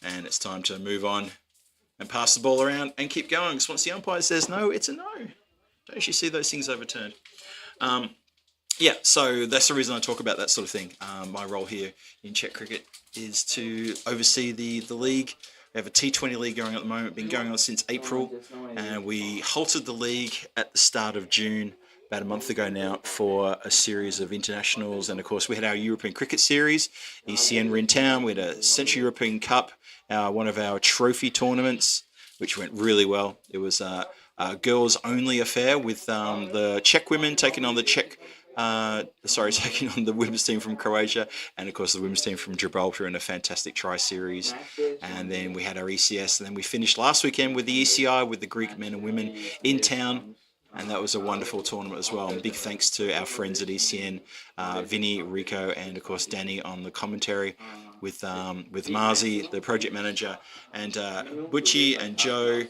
Speaker 1: And it's time to move on and pass the ball around and keep going. Because once the umpire says no, it's a no. Don't you see those things overturned? Yeah, so that's the reason I talk about that sort of thing. My role here in Czech cricket is to oversee the league. We have a T20 league going on at the moment, been going on since April, and we halted the league at the start of June, about a month ago now, for a series of internationals. And of course we had our European Cricket Series. ECN were in town. We had a Central European Cup, one of our trophy tournaments, which went really well. It was a girls only affair with the Czech women taking on the taking on the women's team from Croatia, and of course the women's team from Gibraltar in a fantastic tri-series. And then we had our ECS, and then we finished last weekend with the ECI with the Greek men and women in town. And that was a wonderful tournament as well. And big thanks to our friends at ECN, Vinny, Rico, and of course Danny on the commentary, with Marzi, the project manager, and Butchie and Joe,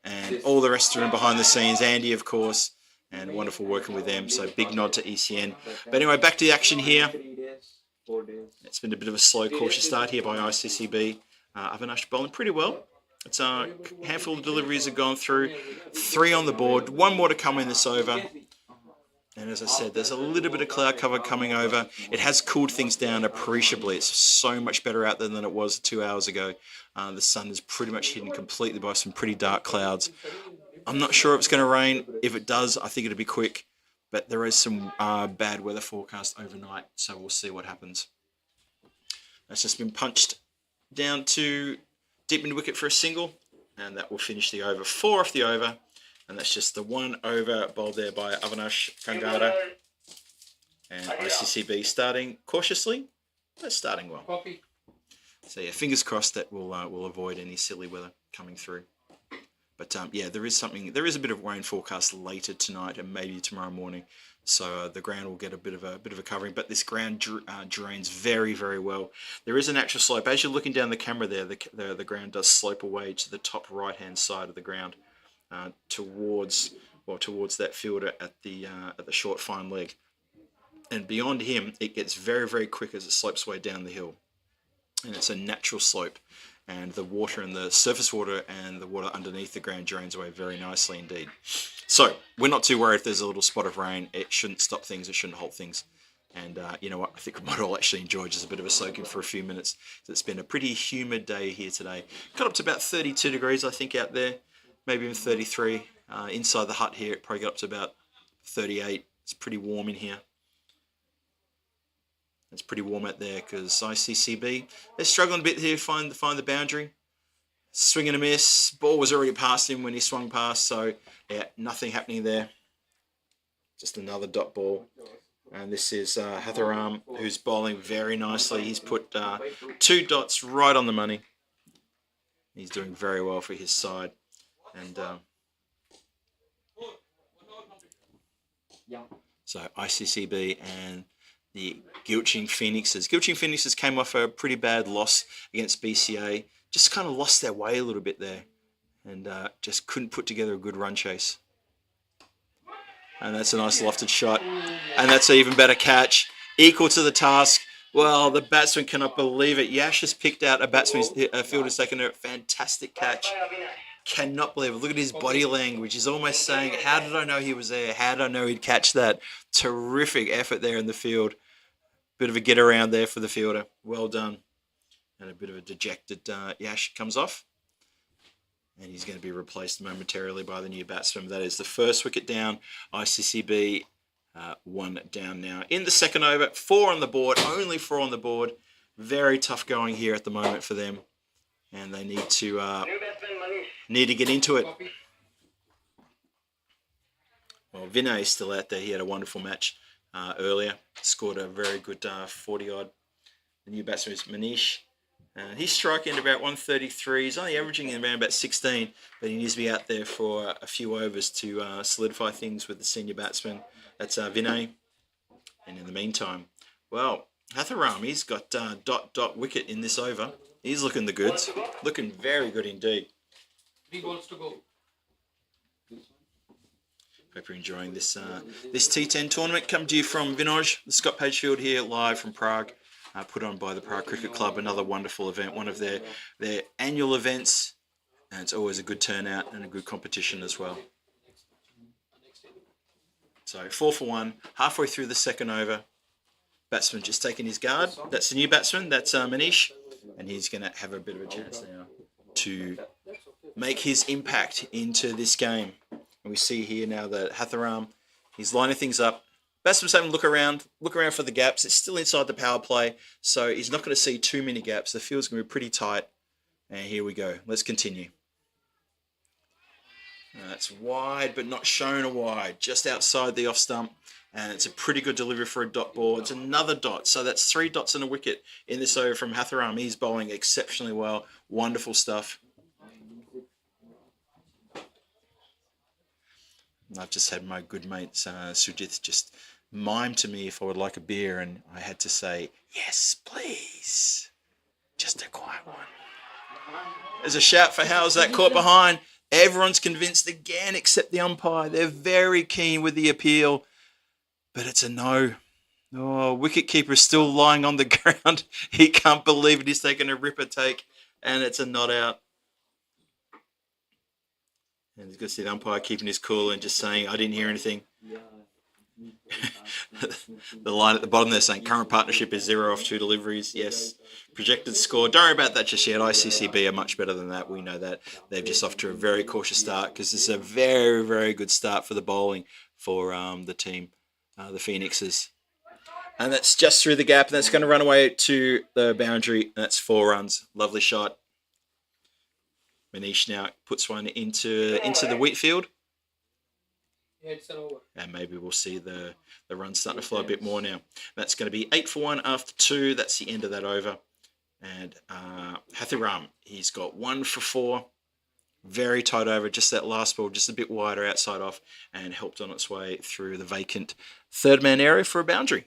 Speaker 1: and all the rest of them behind the scenes. Andy, of course, and wonderful working with them. So big nod to ECN. But anyway, back to the action here. It's been a bit of a slow, cautious start here by ICCB. Avinash bowling pretty well. It's a handful of deliveries have gone through, 3 on the board, 1 more to come in this over. And as I said, there's a little bit of cloud cover coming over. It has cooled things down appreciably. It's so much better out there than it was 2 hours ago. The sun is pretty much hidden completely by some pretty dark clouds. I'm not sure if it's going to rain. If it does, I think it'll be quick. But there is some bad weather forecast overnight, so we'll see what happens. That's just been punched down to deep mid wicket for a single, and that will finish the over. 4 off the over, and that's just the 1 over bowled there by Avinash Kangara. And ICCB starting cautiously, but starting well. So yeah, fingers crossed that we'll avoid any silly weather coming through. But yeah, there is a bit of rain forecast later tonight and maybe tomorrow morning. So the ground will get a bit of a covering, but this ground drains very, very well. There is an actual slope. As you're looking down the camera there, the ground does slope away to the top right-hand side of the ground towards that fielder at the short fine leg. And beyond him, it gets very, very quick as it slopes way down the hill. And it's a natural slope. And the water and the surface water and the water underneath the ground drains away very nicely indeed. So we're not too worried if there's a little spot of rain. It shouldn't stop things. It shouldn't halt things. And you know what? I think we might all actually enjoy just a bit of a soaking for a few minutes. It's been a pretty humid day here today. Got up to about 32 degrees, I think, out there. Maybe even 33. Inside the hut here, it probably got up to about 38. It's pretty warm in here. It's pretty warm out there because ICCB, they're struggling a bit here to find the boundary. Swing and a miss. Ball was already past him when he swung past, so yeah, nothing happening there. Just another dot ball. And this is Hatharam, who's bowling very nicely. He's put 2 dots right on the money. He's doing very well for his side. And so ICCB and the Gilching Phoenixes. Gilching Phoenixes came off a pretty bad loss against BCA. Just kind of lost their way a little bit there. And just couldn't put together a good run chase. And that's a nice lofted shot. And that's an even better catch. Equal to the task. Well, the batsman cannot believe it. Yash has picked out a fielder's taken a fantastic catch. Cannot believe it. Look at his body language. He's almost saying, how did I know he was there? How did I know he'd catch that? Terrific effort there in the field. Bit of a get around there for the fielder. Well done. And a bit of a dejected Yash comes off. And he's going to be replaced momentarily by the new batsman. That is the first wicket down. ICCB 1 down now. In the second over, 4 on the board. Only 4 on the board. Very tough going here at the moment for them. And they need to get into it. Well, Vinay is still out there. He had a wonderful match earlier. Scored a very good 40-odd. The new batsman is Manish. He's striking at about 133. He's only averaging around about 16, but he needs to be out there for a few overs to solidify things with the senior batsman. That's Vinay. And in the meantime, well, Hatharam, he's got dot wicket in this over. He's looking the goods. Looking very good indeed.
Speaker 5: 3 balls to go.
Speaker 1: Hope you're enjoying this this T10 tournament. Come to you from Vinoj, the Scott Page Field here, live from Prague. Put on by the Prague Cricket Club. Another wonderful event, one of their annual events. And it's always a good turnout and a good competition as well. So 4 for 1, halfway through the second over. Batsman just taking his guard. That's the new batsman. That's Manish. And he's going to have a bit of a chance now to make his impact into this game. And we see here now that Hatharam, he's lining things up. Batsman's having a look around for the gaps. It's still inside the power play, so he's not going to see too many gaps. The field's going to be pretty tight. And here we go. Let's continue. That's wide, but not shown a wide. Just outside the off stump. And it's a pretty good delivery for a dot ball. It's another dot. So that's 3 dots and a wicket in this over from Hatharam. He's bowling exceptionally well. Wonderful stuff. And I've just had my good mate Sujith just mime to me if I would like a beer, and I had to say, yes, please. Just a quiet one. There's a shout for how's that caught behind. Everyone's convinced again except the umpire. They're very keen with the appeal, but it's a no. Oh, wicketkeeper is still lying on the ground. He can't believe it. He's taken a ripper take, and it's a not out. And you can see the umpire keeping his cool and just saying, I didn't hear anything. The line at the bottom there saying current partnership is 0 off 2 deliveries. Yes. Projected score. Don't worry about that just yet. ICCB are much better than that. We know that. They've just off to a very cautious start because it's a very, very good start for the bowling for the team, the Phoenixes. And that's just through the gap, and that's going to run away to the boundary. And that's 4 runs. Lovely shot. Manish now puts one into the wheat field.
Speaker 5: Yeah, it's an over.
Speaker 1: And maybe we'll see the run starting to flow a bit more now. That's going to be 8 for 1 after 2. That's the end of that over. And Hathiram, he's got 1 for 4. Very tight over, just that last ball, just a bit wider outside off, and helped on its way through the vacant third man area for a boundary.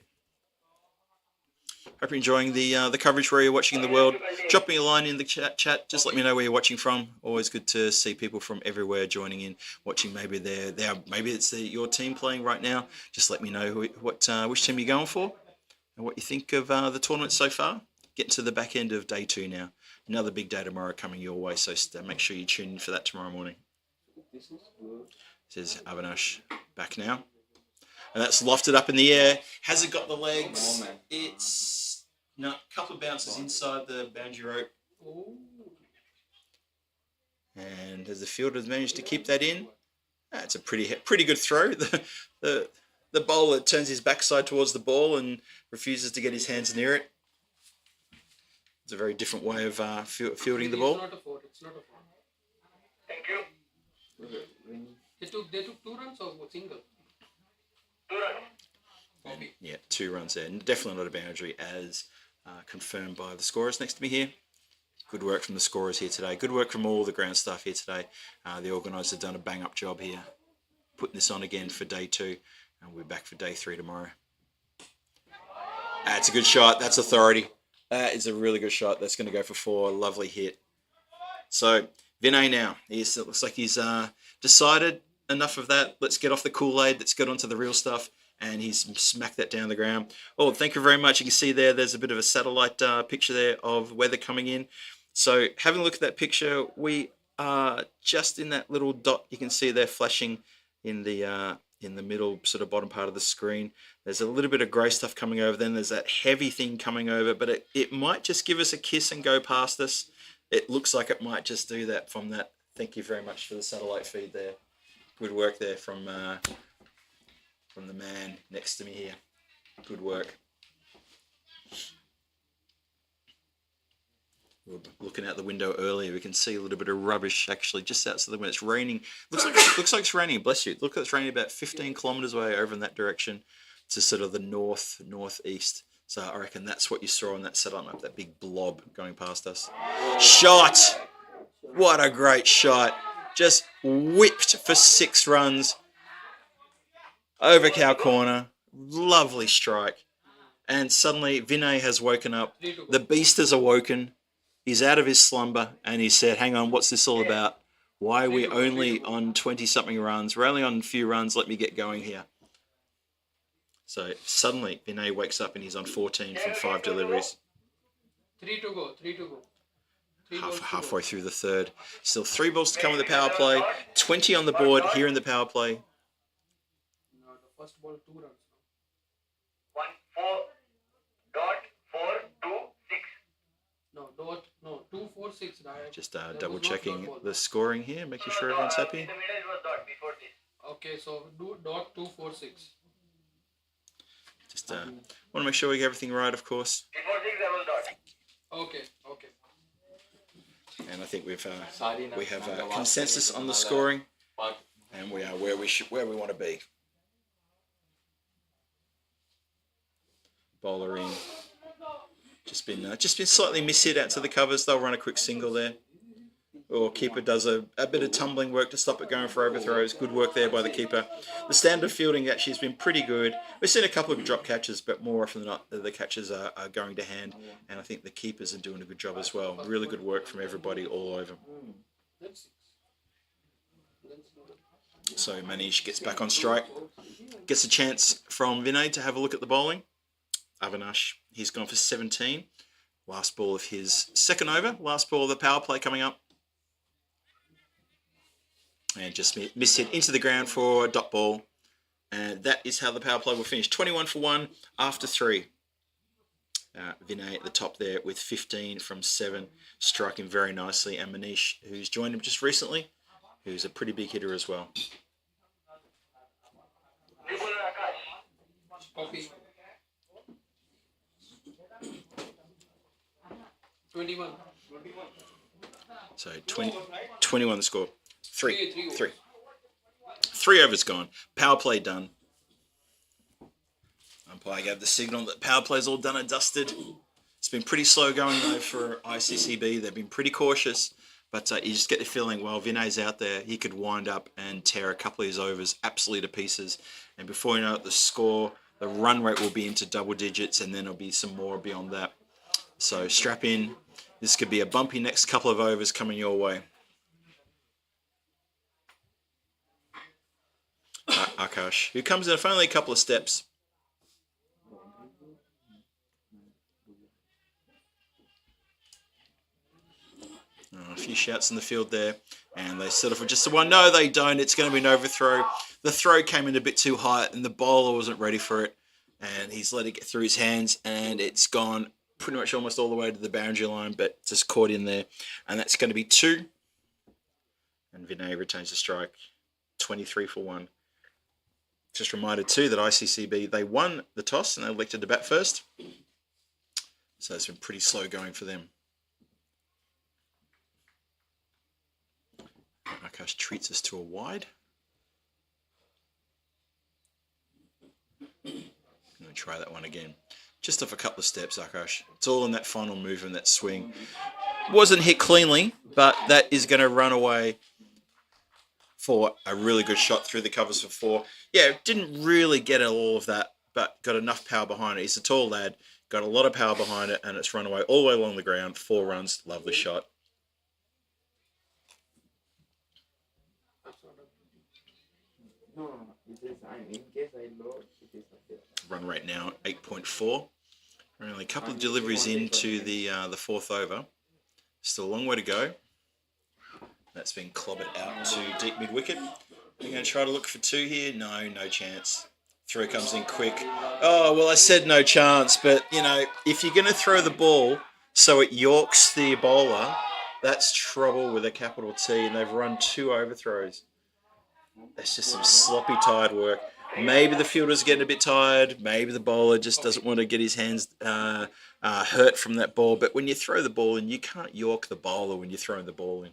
Speaker 1: Hope you're enjoying the coverage where you're watching in the world. Drop me a line in the chat. Just let me know where you're watching from. Always good to see people from everywhere joining in, watching. Maybe maybe it's your team playing right now. Just let me know which team you're going for and what you think of the tournament so far. Getting to the back end of day 2 now. Another big day tomorrow coming your way, so make sure you tune in for that tomorrow morning. Says Avinash back now. And that's lofted up in the air. Has it got the legs? It's a couple of bounces inside the boundary rope. And has the fielder managed to keep that in? That's a pretty good throw. The bowler turns his backside towards the ball and refuses to get his hands near it. It's a very different way of fielding the ball.
Speaker 5: It's not a 4. It's not a 4.
Speaker 7: Thank you.
Speaker 5: They took 2 runs or single?
Speaker 7: 2 runs.
Speaker 1: And, yeah, 2 runs there. And definitely not a boundary as confirmed by the scorers next to me here. Good work from the scorers here today. Good work from all the ground staff here today. The organisers have done a bang-up job here, putting this on again for day 2. And we're back for day 3 tomorrow. That's a good shot. That's authority. That is a really good shot. That's going to go for 4. Lovely hit. So, Vinay now. It looks like he's decided enough of that. Let's get off the Kool-Aid. Let's get onto the real stuff. And he's smacked that down the ground. Oh, thank you very much. You can see there's a bit of a satellite picture there of weather coming in. So, having a look at that picture, we are just in that little dot you can see there flashing in the middle sort of bottom part of the screen. There's a little bit of grey stuff coming over. Then there's that heavy thing coming over, but it might just give us a kiss and go past us. It looks like it might just do that from that. Thank you very much for the satellite feed there. Good work there from the man next to me here. Good work. We were looking out the window earlier. We can see a little bit of rubbish actually just outside the window. It's raining. Looks like it's raining. Bless you. Look, it's raining about 15 kilometres away over in that direction to sort of the northeast. So I reckon that's what you saw on that satellite map, that big blob going past us. Shot! What a great shot. Just whipped for 6 runs. Over cow corner. Lovely strike. And suddenly Vinay has woken up. The beast has awoken. He's out of his slumber and he said, hang on, what's this all about? Why are we only on 20-something runs? We're only on a few runs. Let me get going here. So suddenly Vinay wakes up and he's on 14 from 5 deliveries.
Speaker 5: 3 to go. 3 to go.
Speaker 1: Halfway through the third. Still 3 balls to come in the power play. 20 on the board here in the power play.
Speaker 5: No, the first ball 2 runs.
Speaker 7: 1 4 dot 4 2 6.
Speaker 5: No, 2 4 6. Right?
Speaker 1: Just double checking the scoring here, making sure everyone's happy.
Speaker 7: In the middle it was dot before this.
Speaker 5: Okay, so do dot 2 4 6.
Speaker 1: Just want to make sure we get everything right, of course.
Speaker 7: Before 6 there was dot.
Speaker 5: Okay.
Speaker 1: And I think we have a consensus on the scoring, and we are where we want to be. Bowler in. Just been slightly mishit out to the covers. They'll run a quick single there. Or keeper does a bit of tumbling work to stop it going for overthrows. Good work there by the keeper. The standard fielding actually has been pretty good. We've seen a couple of drop catches, but more often than not, the catches are going to hand. And I think the keepers are doing a good job as well. Really good work from everybody all over. So Manish gets back on strike. Gets a chance from Vinay to have a look at the bowling. Avinash, he's gone for 17. Last ball of his second over. Last ball of the power play coming up. And just miss hit into the ground for a dot ball. And that is how the power play will finish. 21 for 1 after 3. Vinay at the top there with 15 from 7, striking very nicely. And Manish, who's joined him just recently, who's a pretty big hitter as well.
Speaker 5: Copy. 21.
Speaker 1: So 21 the score. 3 overs gone. Power play done. Umpire gave the signal that power play's all done and dusted. It's been pretty slow going though for ICCB. They've been pretty cautious, but you just get the feeling, well, Vinay's out there, he could wind up and tear a couple of his overs absolutely to pieces. And before you know it, the score, the run rate will be into double digits, and then there'll be some more beyond that. So strap in. This could be a bumpy next couple of overs coming your way. Akash, who comes in only a couple of steps. A few shouts in the field there, and they settle for just the one. No, they don't. It's going to be an overthrow. The throw came in a bit too high, and the bowler wasn't ready for it, and he's let it get through his hands, and it's gone pretty much almost all the way to the boundary line, but just caught in there, and that's going to be 2. And Vinay retains the strike, 23 for 1. Just reminded too that ICCB, they won the toss and they elected to bat first, so it's been pretty slow going for them. Akash treats us to a wide. I'm going to try that one again. Just off a couple of steps, Akash. It's all in that final move and that swing. Wasn't hit cleanly, but that is going to run away for a really good shot through the covers for 4. Yeah, didn't really get all of that, but got enough power behind it. He's a tall lad, got a lot of power behind it, and it's run away all the way along the ground. 4 runs, lovely shot. Run rate now 8.4. Only a couple of deliveries into the 4th over. Still a long way to go. That's been clobbered out to deep mid wicket. We're going to try to look for 2 here. No chance. Throw comes in quick. Oh, well, I said no chance, but, you know, if you're going to throw the ball so it yorks the bowler, that's trouble with a capital T, and they've run 2 overthrows. That's just some sloppy, tired work. Maybe the fielder's getting a bit tired. Maybe the bowler just doesn't want to get his hands hurt from that ball. But when you throw the ball in, you can't york the bowler when you're throwing the ball in.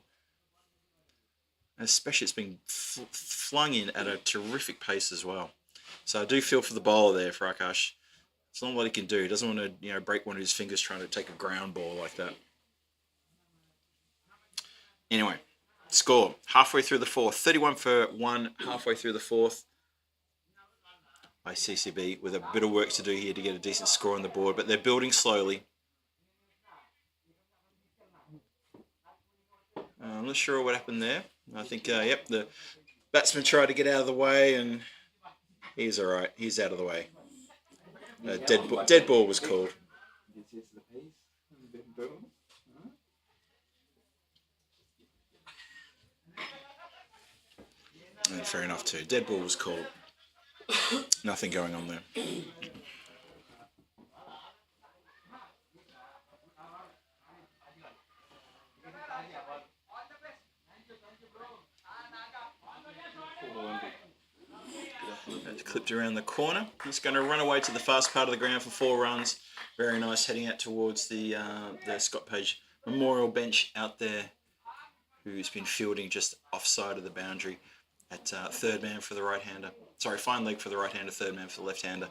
Speaker 1: Especially it's been flung in at a terrific pace as well. So I do feel for the bowler there, for Akash. It's not what he can do. He doesn't want to, you know, break one of his fingers trying to take a ground ball like that. Anyway, score. Halfway through the 4th. 31 for 1, halfway through the 4th. ICCB with a bit of work to do here to get a decent score on the board, but they're building slowly. I'm not sure what happened there. I think, yep, the batsman tried to get out of the way, and he's all right. He's out of the way. Dead ball was called. And fair enough too. Dead ball was called. Nothing going on there. That's clipped around the corner. It's going to run away to the fast part of the ground for 4 runs. Very nice, heading out towards the Scott Page Memorial bench out there, who's been fielding just offside of the boundary at third man for the right-hander. Sorry, fine leg for the right-hander, third man for the left-hander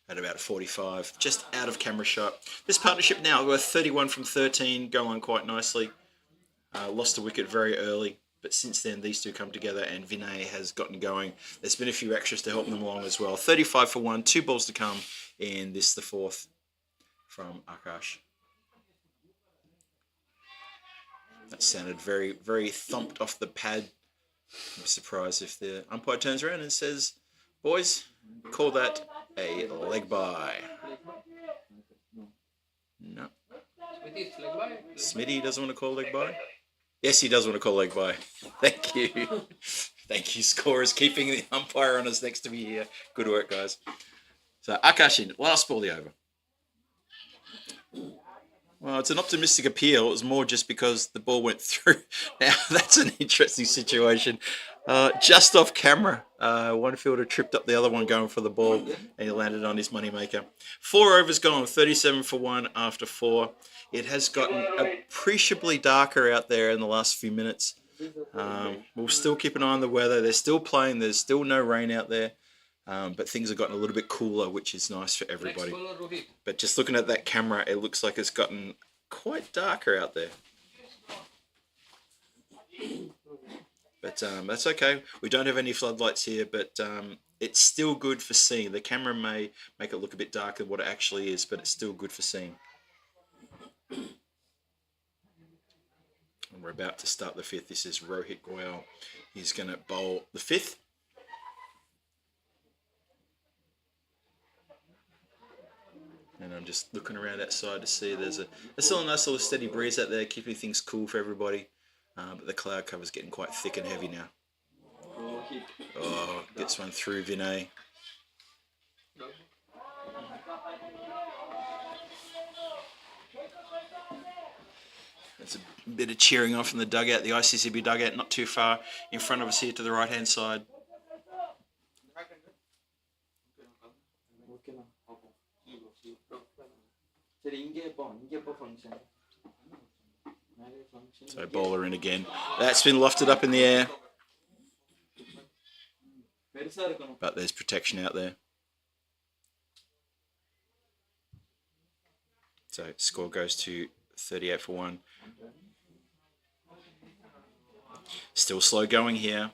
Speaker 1: at about 45. Just out of camera shot. This partnership now, we're 31 from 13, going on quite nicely. Lost a wicket very early, but since then these two come together and Vinay has gotten going. There's been a few extras to help them along as well. 35 for 1, 2 balls to come in this, the 4th from Akash. That sounded very, very thumped off the pad. I'm surprised if the umpire turns around and says, boys, call that a leg bye. No. Smitty doesn't want to call leg bye? Yes, he does want to call leg bye. Thank you. Thank you, scorers, keeping the umpire on us next to me here. Good work, guys. So, Akash in, last ball of the over. Well, it's an optimistic appeal. It was more just because the ball went through. Now, that's an interesting situation. Just off camera, one fielder tripped up the other one going for the ball, and he landed on his moneymaker. 4 overs gone, 37 for 1 after 4. It has gotten appreciably darker out there in the last few minutes. We'll still keep an eye on the weather. They're still playing. There's still no rain out there. but things have gotten a little bit cooler, which is nice for
Speaker 5: Next
Speaker 1: everybody.
Speaker 5: bowler Rohit.
Speaker 1: But just looking at that camera, it looks like it's gotten quite darker out there. But that's okay. We don't have any floodlights here, but it's still good for seeing. The camera may make it look a bit darker than what it actually is, but it's still good for seeing. And we're about to start the fifth. This is Rohit Goyal. He's going to bowl the fifth. And I'm just looking around outside to see there's still a nice little steady breeze out there, keeping things cool for everybody. But the cloud cover's getting quite thick and heavy now. Oh, gets one through Vinay. There's a bit of cheering on from the dugout, the ICCB dugout, not too far in front of us here to the right-hand side. So bowler in again. That's been lofted up in the air. But there's protection out there. So score goes to 38 for 1. Still slow going here.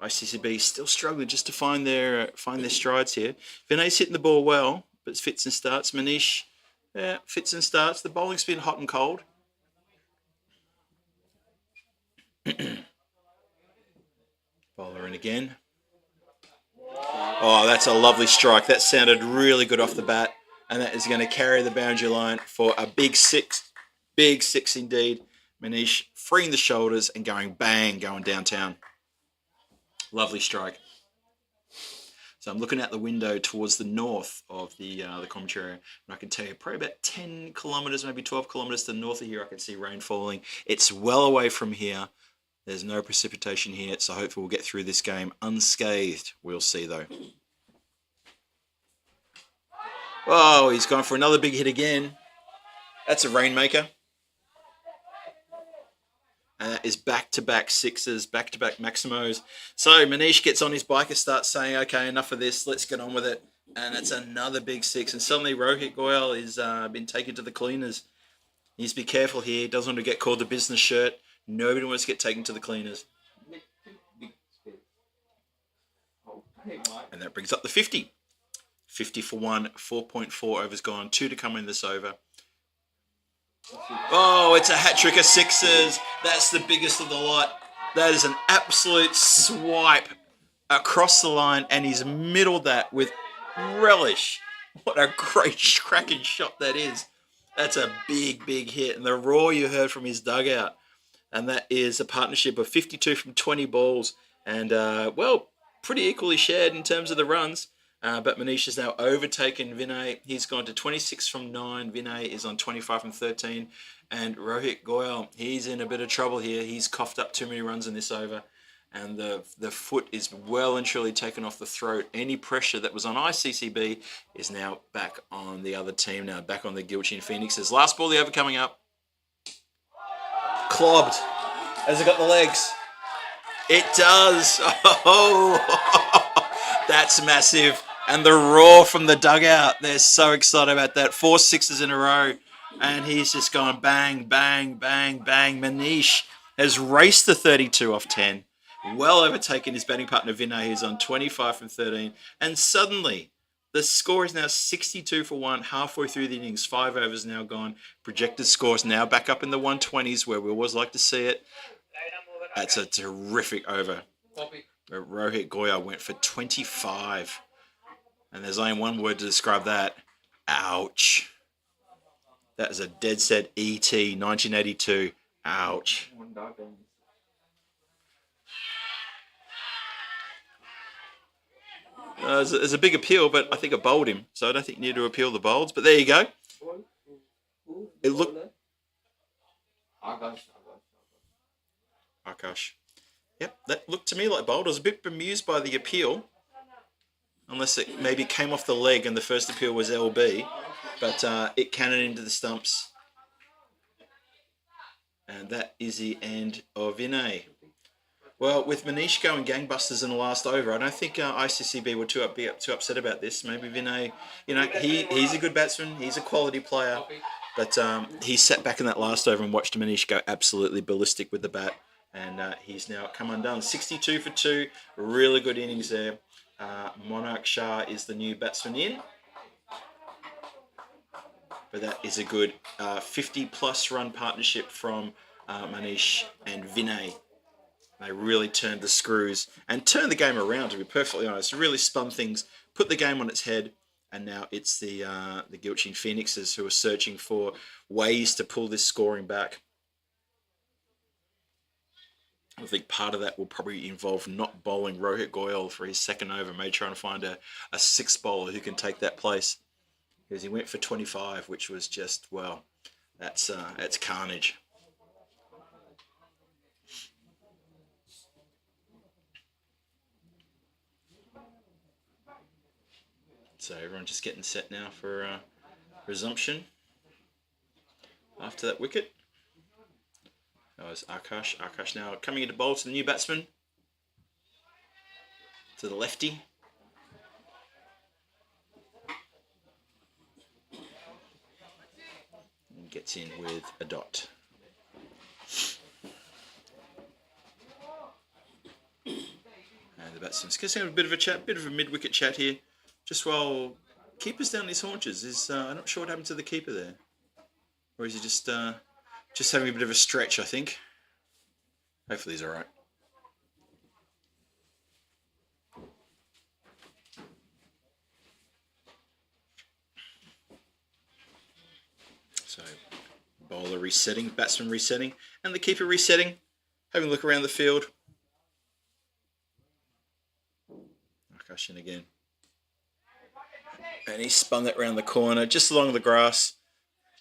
Speaker 1: ICCB still struggling just to find their strides here. Vinay's hitting the ball well, but fits and starts. Manish, yeah, fits and starts. The bowling's been hot and cold. Bowler in again. Oh, that's a lovely strike. That sounded really good off the bat. And that is going to carry the boundary line for a big six. Big six indeed. Manish freeing the shoulders and going bang, going downtown. Lovely strike. So I'm looking out the window towards the north of the commentary area, and I can tell you probably about 10 kilometres, maybe 12 kilometres to the north of here, I can see rain falling. It's well away from here. There's no precipitation here, so hopefully we'll get through this game unscathed. We'll see, though. Oh, he's gone for another big hit again. That's a rainmaker. And that is back-to-back sixes, back-to-back Maximos. So Manish gets on his bike and starts saying, okay, enough of this, let's get on with it. And it's another big six. And suddenly Rohit Goyal has been taken to the cleaners. He needs to be careful here. He doesn't want to get called a business shirt. Nobody wants to get taken to the cleaners. And that brings up the 50. 50 for 1, 4.4 overs gone, 2 to come in this over. Oh, it's a hat trick of sixes. That's the biggest of the lot. That is an absolute swipe across the line, and he's middled that with relish. What a great cracking shot that is. That's a big, big hit. And the roar you heard from his dugout. And that is a partnership of 52 from 20 balls. And, well, pretty equally shared in terms of the runs. But Manish has now overtaken Vinay. He's gone to 26 from 9. Vinay is on 25 from 13. And Rohit Goyal, he's in a bit of trouble here. He's coughed up too many runs in this over. And the foot is well and truly taken off the throat. Any pressure that was on ICCB is now back on the other team, now back on the Gilchin Phoenixes. Last ball of the over coming up. Clobbed. Has it got the legs? It does. Oh, that's massive. And the roar from the dugout. They're so excited about that. 4 sixes in a row. And he's just gone bang, bang, bang, bang. Manish has raced the 32 off 10. Well overtaken his batting partner Vinay, who's on 25 from 13. And suddenly, the score is now 62 for 1, halfway through the innings. 5 overs now gone. Projected scores now back up in the 120s, where we always like to see it. That's a terrific over. Rohit Goyal went for 25. And there's only one word to describe that. Ouch. That is a dead set ET, 1982. Ouch. There's a big appeal, but I think it bowled him. So I don't think you need to appeal the bowls. But there you go. It looked... Akash. Yep, that looked to me like bowled. I was a bit bemused by the appeal. Unless it maybe came off the leg and the first appeal was LB. But it cannoned into the stumps. And that is the end of Vinay. Well, with Manish going gangbusters in the last over, I don't think ICCB were too upset about this. Maybe Vinay, he's a good batsman, he's a quality player, but he sat back in that last over and watched Manish go absolutely ballistic with the bat, and he's now come undone. 62 for 2, really good innings there. Monarch Shah is the new batsman in, but that is a good 50-plus run partnership from Manish and Vinay. They really turned the screws and turned the game around, to be perfectly honest. Really spun things, put the game on its head, and now it's the Gilchin Phoenixes who are searching for ways to pull this scoring back. I think part of that will probably involve not bowling Rohit Goyal for his second over, maybe trying to find a sixth bowler who can take that place. Because he went for 25, which was just, well, that's carnage. So everyone just getting set now for resumption after that wicket. That was Akash. Akash now coming into bowl to the new batsman. To the lefty. And gets in with a dot. And the batsman's going to have a bit of a chat, bit of a mid-wicket chat here. Just while keeper's down his haunches. I'm not sure what happened to the keeper there. Or is he just having a bit of a stretch, I think. Hopefully he's all right. So, bowler resetting, batsman resetting, and the keeper resetting. Having a look around the field. Akash in again. And he spun that round the corner, just along the grass,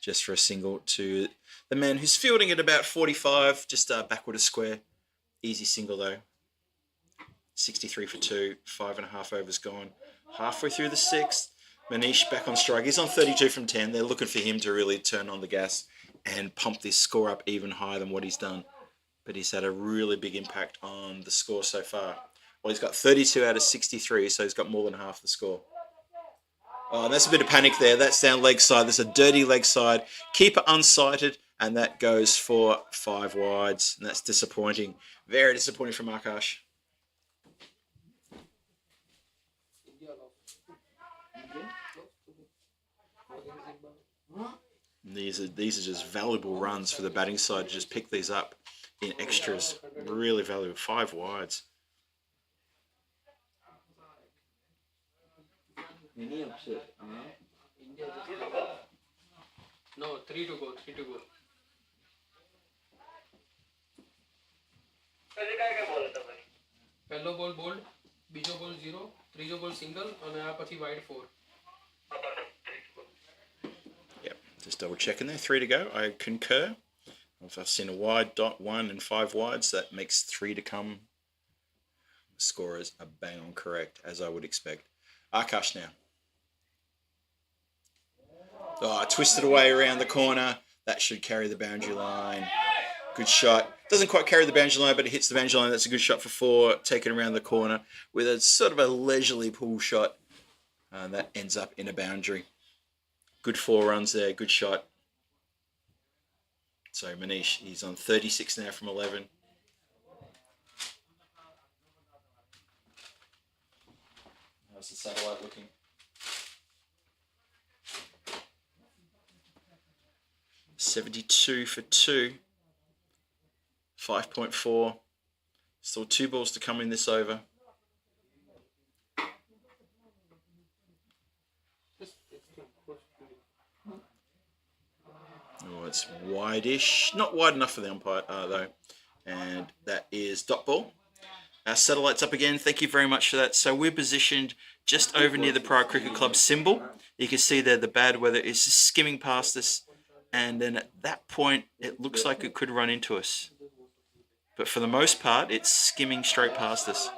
Speaker 1: just for a single to the man who's fielding at about 45, just backward a square. Easy single though. 63 for 2, 5.5 overs gone. Halfway through the sixth, Manish back on strike. He's on 32 from 10. They're looking for him to really turn on the gas and pump this score up even higher than what he's done. But he's had a really big impact on the score so far. Well, he's got 32 out of 63, so he's got more than half the score. Oh, and that's a bit of panic there. That's down leg side. There's a dirty leg side. Keeper unsighted, and that goes for 5 wides. And that's disappointing. Very disappointing from Akash. These are just valuable runs for the batting side to just pick these up in extras. Really valuable. 5 wides.
Speaker 5: No, 3 to go, 3 to go. પહેલો બોલ bold, બીજો બોલ 0, ત્રીજો બોલ single અને આ પછી wide 4.
Speaker 1: Yep, just double checking there. 3 to go. I concur. If I've seen a wide, dot 1 and 5 wides, that makes 3 to come. The scorers are bang on correct, as I would expect. Akash now. Oh, twisted away around the corner. That should carry the boundary line. Good shot. Doesn't quite carry the boundary line, but it hits the boundary line. That's a good shot for 4. Taken around the corner with a sort of a leisurely pull shot. That ends up in a boundary. Good 4 runs there. Good shot. So Manish, he's on 36 now from 11. How's the satellite looking? $72 for 2. 5.4. Still 2 balls to come in this over. Oh, it's wide-ish. Not wide enough for the umpire, though. And that is dot ball. Our satellite's up again. Thank you very much for that. So we're positioned just over near the Prague Cricket Club symbol. You can see there the bad weather is just skimming past us. And then at that point, it looks like it could run into us. But for the most part, it's skimming straight past us.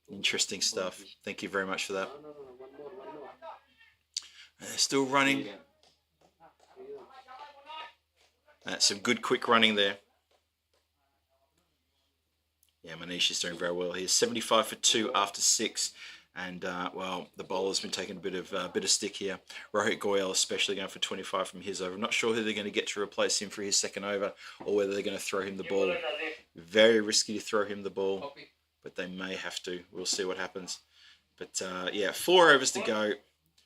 Speaker 1: Interesting stuff. Thank you very much for that. And they're still running. That's some good quick running there. Yeah, Manish is doing very well. He's 75 for 2 after 6. And, well, the bowler's been taking a bit of stick here. Rohit Goyal especially going for 25 from his over. I'm not sure who they're going to get to replace him for his second over or whether they're going to throw him the ball. Very risky to throw him the ball, but they may have to. We'll see what happens. But, yeah, 4 overs to go.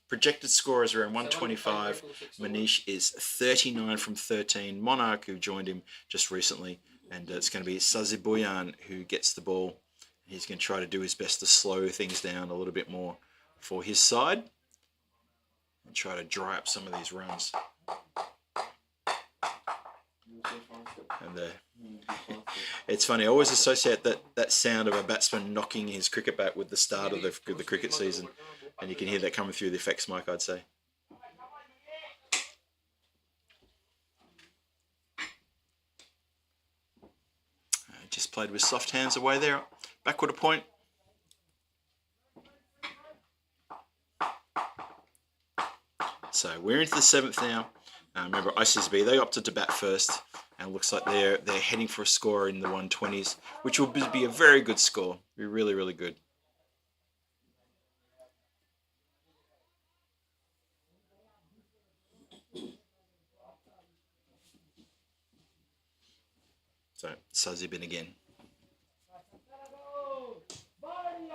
Speaker 1: Projected score is around 125. Manish is 39 from 13. Monarch, who joined him just recently. And it's going to be Sazibuyan who gets the ball. He's going to try to do his best to slow things down a little bit more for his side and try to dry up some of these runs. And it's funny, I always associate that sound of a batsman knocking his cricket bat with the start of the cricket season. And you can hear that coming through the effects mic, I'd say. Just played with soft hands away there. Backward a point. So we're into the 7th now. Remember, ICSB, they opted to bat first. And it looks like they're heading for a score in the 120s, which will be a very good score. Be really, really good. So, Sazibin again.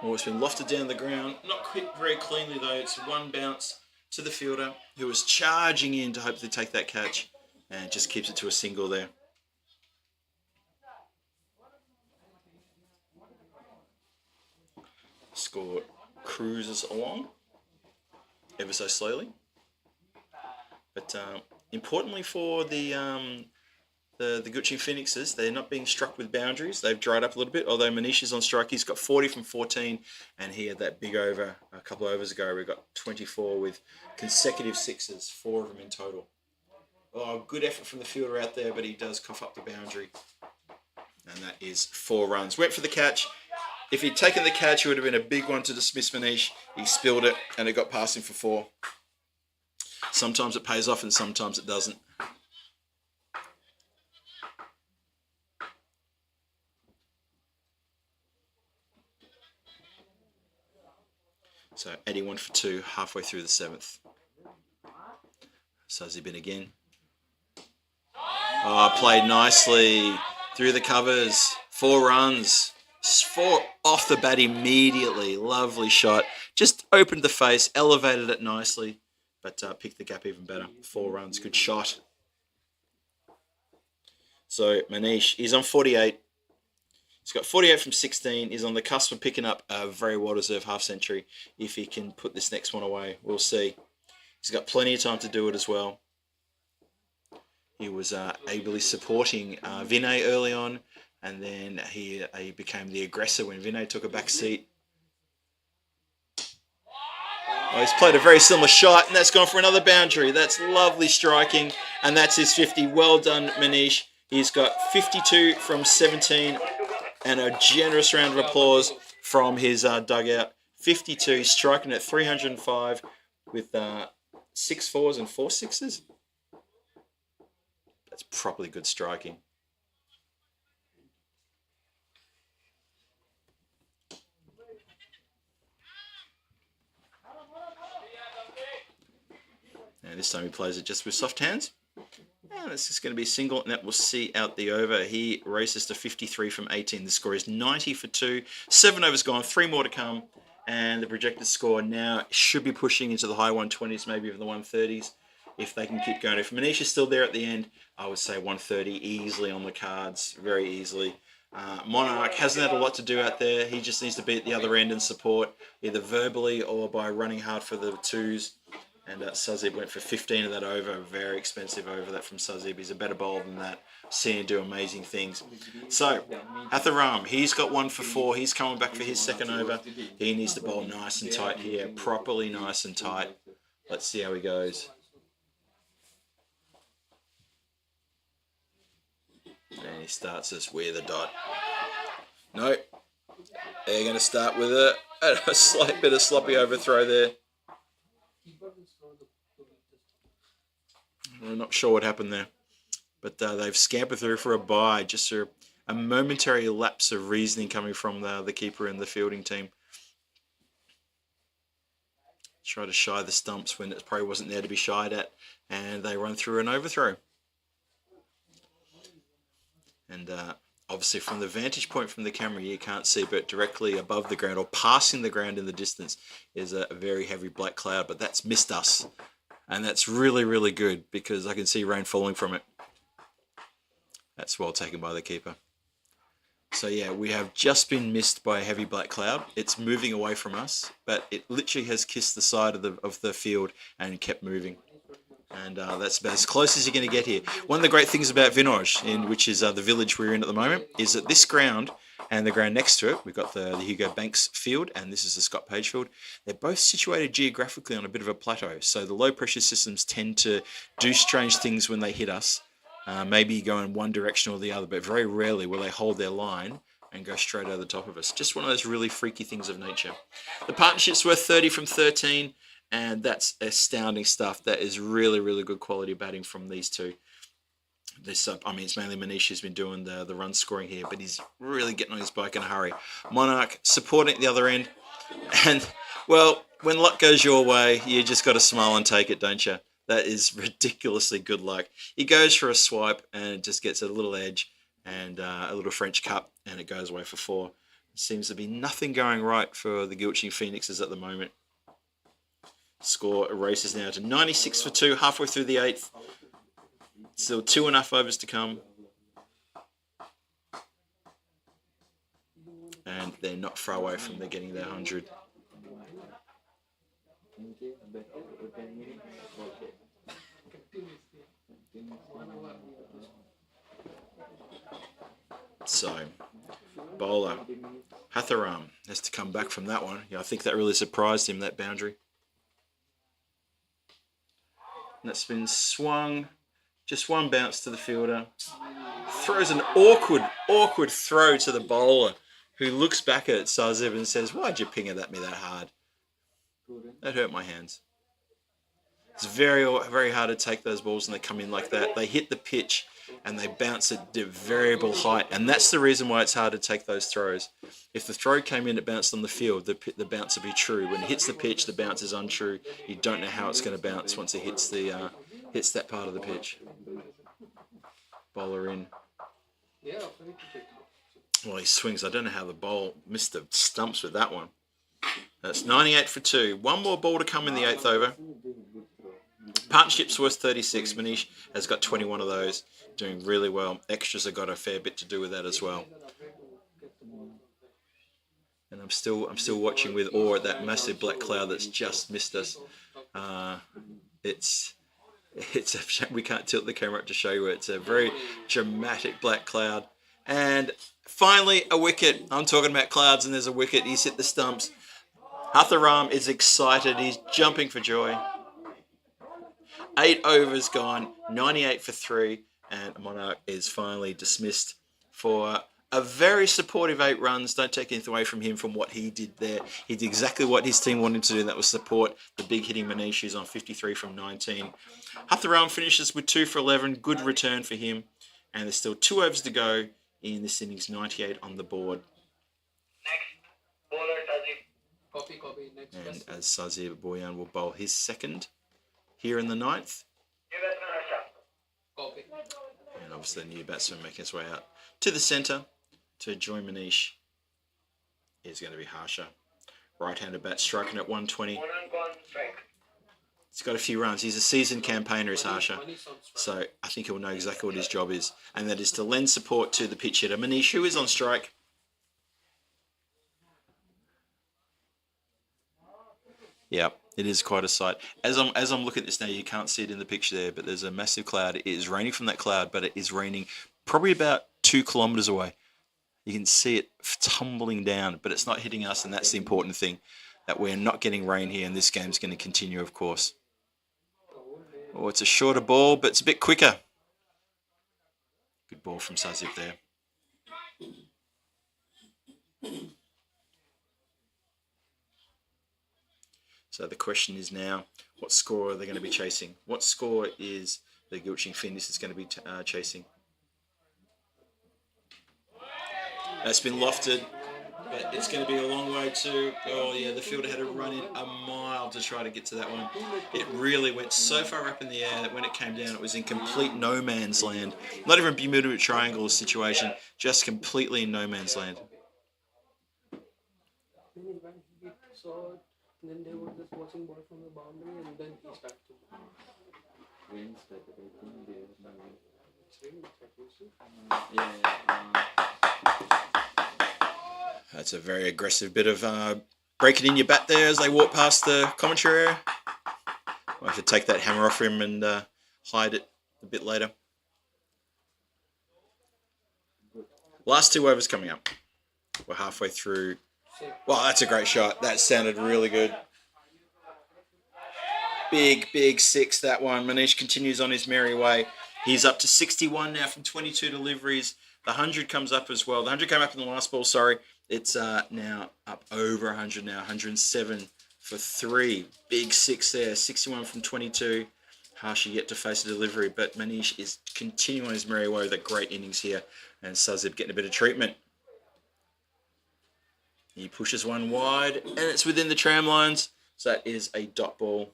Speaker 1: Oh, it's been lofted down the ground. Not very cleanly though. It's one bounce to the fielder who was charging in to hopefully take that catch and just keeps it to a single there. Score cruises along ever so slowly. But importantly for the Gucci Phoenixes, they're not being struck with boundaries. They've dried up a little bit, although Manish is on strike. He's got 40 from 14, and he had that big over a couple of overs ago. We got 24 with consecutive sixes, 4 of them in total. Oh, good effort from the fielder out there, but he does cough up the boundary. And that is 4 runs. Went for the catch. If he'd taken the catch, it would have been a big one to dismiss Manish. He spilled it, and it got past him for 4. Sometimes it pays off, and sometimes it doesn't. So 81 for 2, halfway through the 7th. Sazibin again. Oh, played nicely through the covers. 4 runs. 4 off the bat immediately. Lovely shot. Just opened the face, elevated it nicely, but picked the gap even better. 4 runs, good shot. So Manish, he's on 48. He's got 48 from 16. He's on the cusp of picking up a very well-deserved half-century. If he can put this next one away, we'll see. He's got plenty of time to do it as well. He was ably supporting Vinay early on, and then he became the aggressor when Vinay took a back seat. Oh, he's played a very similar shot, and that's gone for another boundary. That's lovely striking, and that's his 50. Well done, Manish. He's got 52 from 17. And a generous round of applause from his dugout. 52, striking at 305 with 6 4s and 4 6s. That's properly good striking. And this time he plays it just with soft hands. And it's just going to be a single, and that will see out the over. He races to 53 from 18. The score is 90 for 2. 7 overs gone, 3 more to come. And the projected score now should be pushing into the high 120s, maybe even the 130s, if they can keep going. If Manish is still there at the end, I would say 130 easily on the cards, very easily. Monarch hasn't had a lot to do out there. He just needs to be at the other end and support, either verbally or by running hard for the 2s. And Sazib went for 15 of that over, a very expensive over that from Sazib. He's a better bowler than that. Seen him do amazing things. So, Hatharam, he's got 1 for 4. He's coming back for his second over. He needs to bowl nice and tight here, properly nice and tight. Let's see how he goes. And he starts us with a dot. No, they're going to start with a slight bit of sloppy overthrow there. I'm not sure what happened there, but they've scampered through for a bye. Just a momentary lapse of reasoning coming from the keeper and the fielding team. Try to shy the stumps when it probably wasn't there to be shied at, and they run through an overthrow. And obviously from the vantage point from the camera you can't see, but directly above the ground or passing the ground in the distance is a very heavy black cloud, but that's missed us. And that's really, really good because I can see rain falling from it. That's well taken by the keeper. So yeah, we have just been missed by a heavy black cloud. It's moving away from us, but it literally has kissed the side of the field and kept moving. And that's about as close as you're going to get here. One of the great things about Vinoj, which is the village we're in at the moment, is that this ground and the ground next to it, we've got the Hugo Banks field, and this is the Scott Page field. They're both situated geographically on a bit of a plateau. So the low pressure systems tend to do strange things when they hit us. Maybe go in one direction or the other, but very rarely will they hold their line and go straight over the top of us. Just one of those really freaky things of nature. The partnership's worth 30 from 13, and that's astounding stuff. That is really, really good quality batting from these two. This, I mean, it's mainly Manish who's been doing the run scoring here, but he's really getting on his bike in a hurry. Monarch supporting at the other end, and well, when luck goes your way, you just got to smile and take it, don't you? That is ridiculously good luck. He goes for a swipe and just gets a little edge and a little French cup, and it goes away for 4. Seems to be nothing going right for the Gilching Phoenixes at the moment. Score races now to 96 for 2, halfway through the 8th. Still 2.5 overs to come. And they're not far away from getting their 100. So, bowler Hatharam has to come back from that one. Yeah, I think that really surprised him, that boundary. And that's been swung. Just one bounce to the fielder. Throws an awkward throw to the bowler, who looks back at Sazib and says, "Why'd you ping it at me that hard? That hurt my hands." It's very, very hard to take those balls when they come in like that. They hit the pitch and they bounce at variable height. And that's the reason why it's hard to take those throws. If the throw came in, it bounced on the field, the bounce would be true. When it hits the pitch, the bounce is untrue. You don't know how it's going to bounce once it hits that part of the pitch. Bowler in. Well, he swings. I don't know how the bowl missed the stumps with that one. That's 98 for 2. One more ball to come in the 8th over. Partnership's worth 36. Manish has got 21 of those, doing really well. Extras have got a fair bit to do with that as well. And I'm still watching with awe at that massive black cloud that's just missed us. It's a shame we can't tilt the camera up to show you it. It's a very dramatic black cloud. And finally, a wicket. I'm talking about clouds, and there's a wicket. He's hit the stumps. Hatharam is excited. He's jumping for joy. 8 overs gone, 98 for 3, and Monarch is finally dismissed for a very supportive 8 runs. Don't take anything away from him from what he did there. He did exactly what his team wanted to do, and that was support the big hitting Manish, who's on 53 from 19. Hatharam finishes with 2 for 11. Good return for him. And there's still 2 overs to go in this innings, 98 on the board.
Speaker 7: Next, bowler Sazib.
Speaker 5: Copy. Next.
Speaker 1: And as Sazib Boyan will bowl his second here in the 9th.
Speaker 7: New batsman Harsha.
Speaker 5: Copy.
Speaker 1: And obviously the new batsman making his way out to the centre to join Manish is going to be Harsha. Right-handed bat striking at 120.
Speaker 7: 1 run gone, strike.
Speaker 1: He's got a few runs. He's a seasoned campaigner, is Harsha. So I think he'll know exactly what his job is. And that is to lend support to the pitch hitter, Manish, who is on strike. Yeah, it is quite a sight. As I'm looking at this now, you can't see it in the picture there, but there's a massive cloud. It is raining from that cloud, but it is raining probably about 2 kilometres away. You can see it tumbling down, but it's not hitting us, and that's the important thing, that we're not getting rain here, and this game's going to continue, of course. Oh, it's a shorter ball, but it's a bit quicker. Good ball from Sazib there. So the question is now, what score are they going to be chasing? What score is the Gilching Phoenix is going to be chasing? It's been lofted, but it's going to be a long way to. Oh yeah, the fielder had to run in a mile to try to get to that one. It really went so far up in the air that when it came down, it was in complete no man's land. Not even Bermuda Triangle situation, just completely in no man's land.
Speaker 5: Then when he saw it, then they were just watching ball from the boundary, and then he started to.
Speaker 1: That's a very aggressive bit of breaking in your bat there as they walk past the commentary area. I'll have to take that hammer off him and hide it a bit later. Last 2 overs coming up. We're halfway through. Wow, that's a great shot. That sounded really good. Big 6, that one. Manish continues on his merry way. He's up to 61 now from 22 deliveries. The 100 comes up as well. The 100 came up in the last ball, sorry. It's now up over 100 now. 107 for 3. Big 6 there. 61 from 22. Harsha yet to face a delivery, but Manish is continuing his merry way with a great innings here. And Sazib getting a bit of treatment. He pushes one wide, and it's within the tram lines. So that is a dot ball.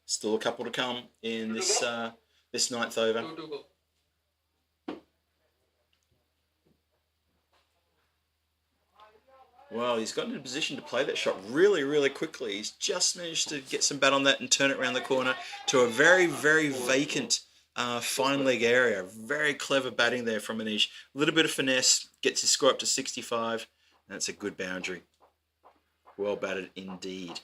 Speaker 1: Still a couple to come in this this 9th over.
Speaker 5: 2 to go.
Speaker 1: Well, he's got in a position to play that shot really quickly. He's just managed to get some bat on that and turn it around the corner to a very vacant fine leg area. Very clever batting there from Manish. A little bit of finesse, gets his score up to 65. And that's a good boundary. Well batted indeed.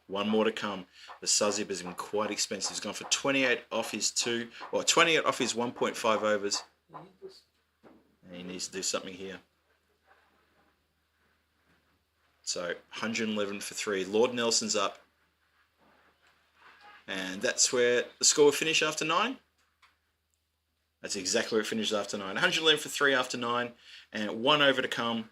Speaker 1: One more to come. The Sazib has been quite expensive. He's gone for 28 off his 28 off his 1.5 overs. And he needs to do something here. So 111 for 3. Lord Nelson's up. And that's where the score will finish after 9. That's exactly where it finishes after 9. 111 for 3 after 9. And 1 over to come.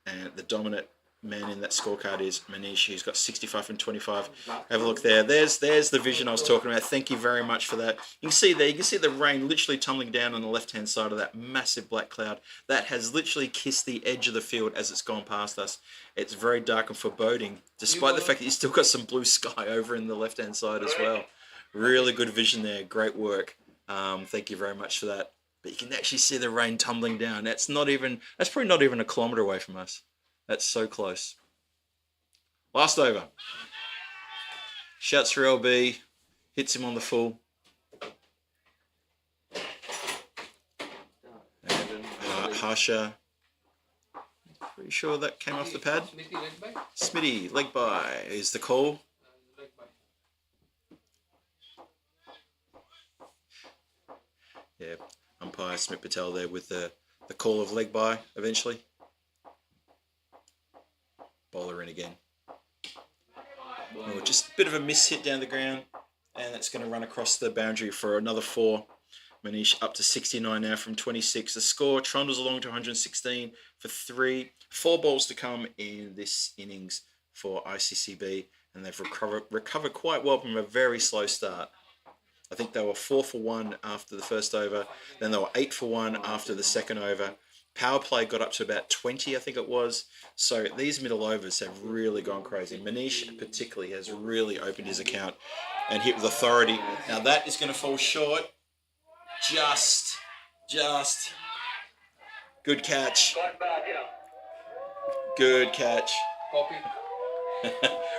Speaker 1: And the dominant man in that scorecard is Manish. He's got 65 from 25. Have a look there. There's the vision I was talking about. Thank you very much for that. You can see there, you can see the rain literally tumbling down on the left-hand side of that massive black cloud. That has literally kissed the edge of the field as it's gone past us. It's very dark and foreboding, despite the fact that you've still got some blue sky over in the left-hand side as well. Really good vision there. Great work. Thank you very much for that. But you can actually see the rain tumbling down. That's probably not even a kilometre away from us. That's so close. Last over. Shouts for LB. Hits him on the full. And Harsha. Pretty sure that came off the pad.
Speaker 5: Smithy leg by.
Speaker 1: Smitty, leg by is the call.
Speaker 5: Leg by.
Speaker 1: Yeah, umpire Smith Patel there with the call of leg by eventually. Bowler in again. Oh, just a bit of a miss hit down the ground, and that's going to run across the boundary for another 4. Manish up to 69 now from 26. The score trundles along to 116 for 3. 4 balls to come in this innings for ICCB, and they've recovered quite well from a very slow start. I think they were 4 for 1 after the first over, then they were 8 for 1 after the second over. Power play got up to about 20, I think it was. So these middle overs have really gone crazy. Manish particularly has really opened his account and hit with authority. Now that is going to fall short. Just. Good catch. Good catch.
Speaker 5: Copy.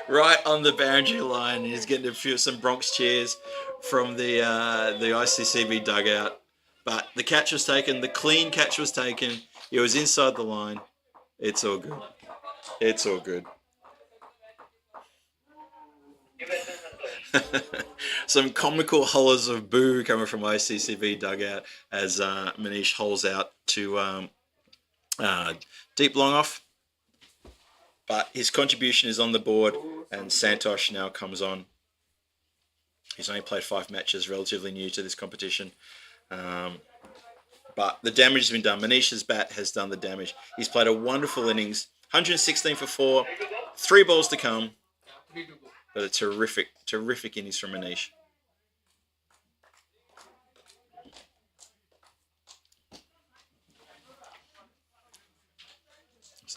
Speaker 1: Right on the boundary line. He's getting some Bronx cheers from the ICCB dugout. But the catch was taken. The clean catch was taken. It was inside the line. It's all good. It's all good. Some comical hollers of boo coming from ICCB dugout as Manish holes out to deep long off. But his contribution is on the board, and Santosh now comes on. He's only played 5 matches, relatively new to this competition. But the damage has been done. Manish's bat has done the damage. He's played a wonderful innings. 116 for 4. 3 balls to come.
Speaker 5: 3 to go.
Speaker 1: But a terrific innings from Manish.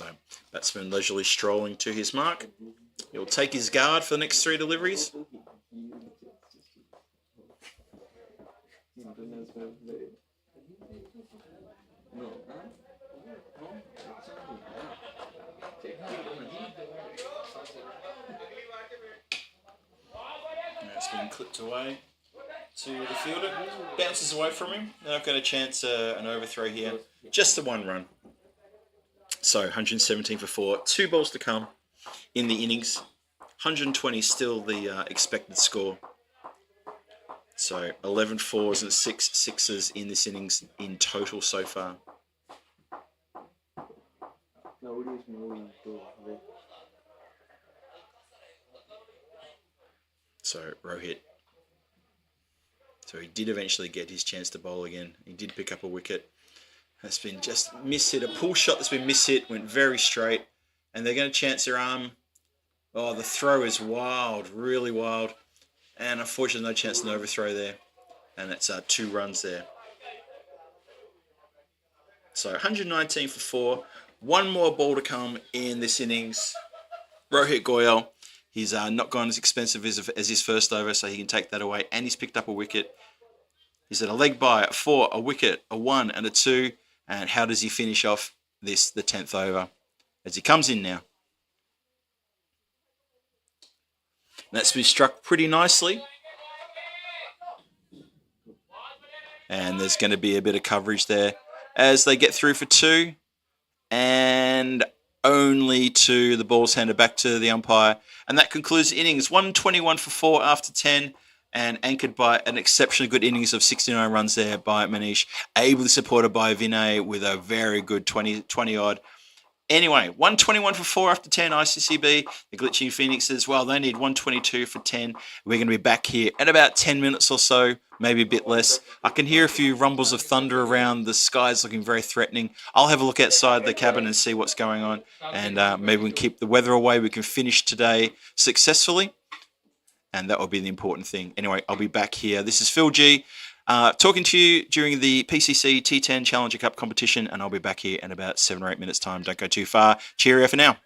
Speaker 1: So batsman leisurely strolling to his mark. He'll take his guard for the next 3 deliveries. It's been clipped away to the fielder. Bounces away from him. Now I've got a chance an overthrow here. Just the 1 run. So 117 for 4. 2 balls to come in the innings. 120 still the expected score. So 11 fours and 6 sixes in this innings in total so far.
Speaker 6: Nobody's moving to away.
Speaker 1: So Rohit. So he did eventually get his chance to bowl again. He did pick up a wicket. That's been just miss-hit. A pull shot that's been miss-hit. Went very straight. And they're going to chance their arm. Oh, the throw is wild. Really wild. And unfortunately, no chance to an overthrow there. And that's 2 runs there. So 119 for 4. 1 more ball to come in this innings. Rohit Goyal. He's not gone as expensive as his first over, so he can take that away. And he's picked up a wicket. He's at a leg by, a 4, a wicket, a 1 and a 2. And how does he finish off the 10th over? As he comes in now. That's been struck pretty nicely. And there's going to be a bit of coverage there as they get through for 2. And only 2. The ball's handed back to the umpire. And that concludes the innings. 121 for 4 after 10. And anchored by an exceptionally good innings of 69 runs there by Manish. Ably supported by Vinay with a very good 20 odd. Anyway, 121 for 4 after 10, ICCB. The glitching Phoenix as well. They need 122 for 10. We're going to be back here in about 10 minutes or so, maybe a bit less. I can hear a few rumbles of thunder around. The sky's looking very threatening. I'll have a look outside the cabin and see what's going on. And maybe we can keep the weather away. We can finish today successfully. And that will be the important thing. Anyway, I'll be back here. This is Phil G. Talking to you during the PCC T10 Challenger Cup competition, and I'll be back here in about 7 or 8 minutes' time. Don't go too far. Cheerio for now.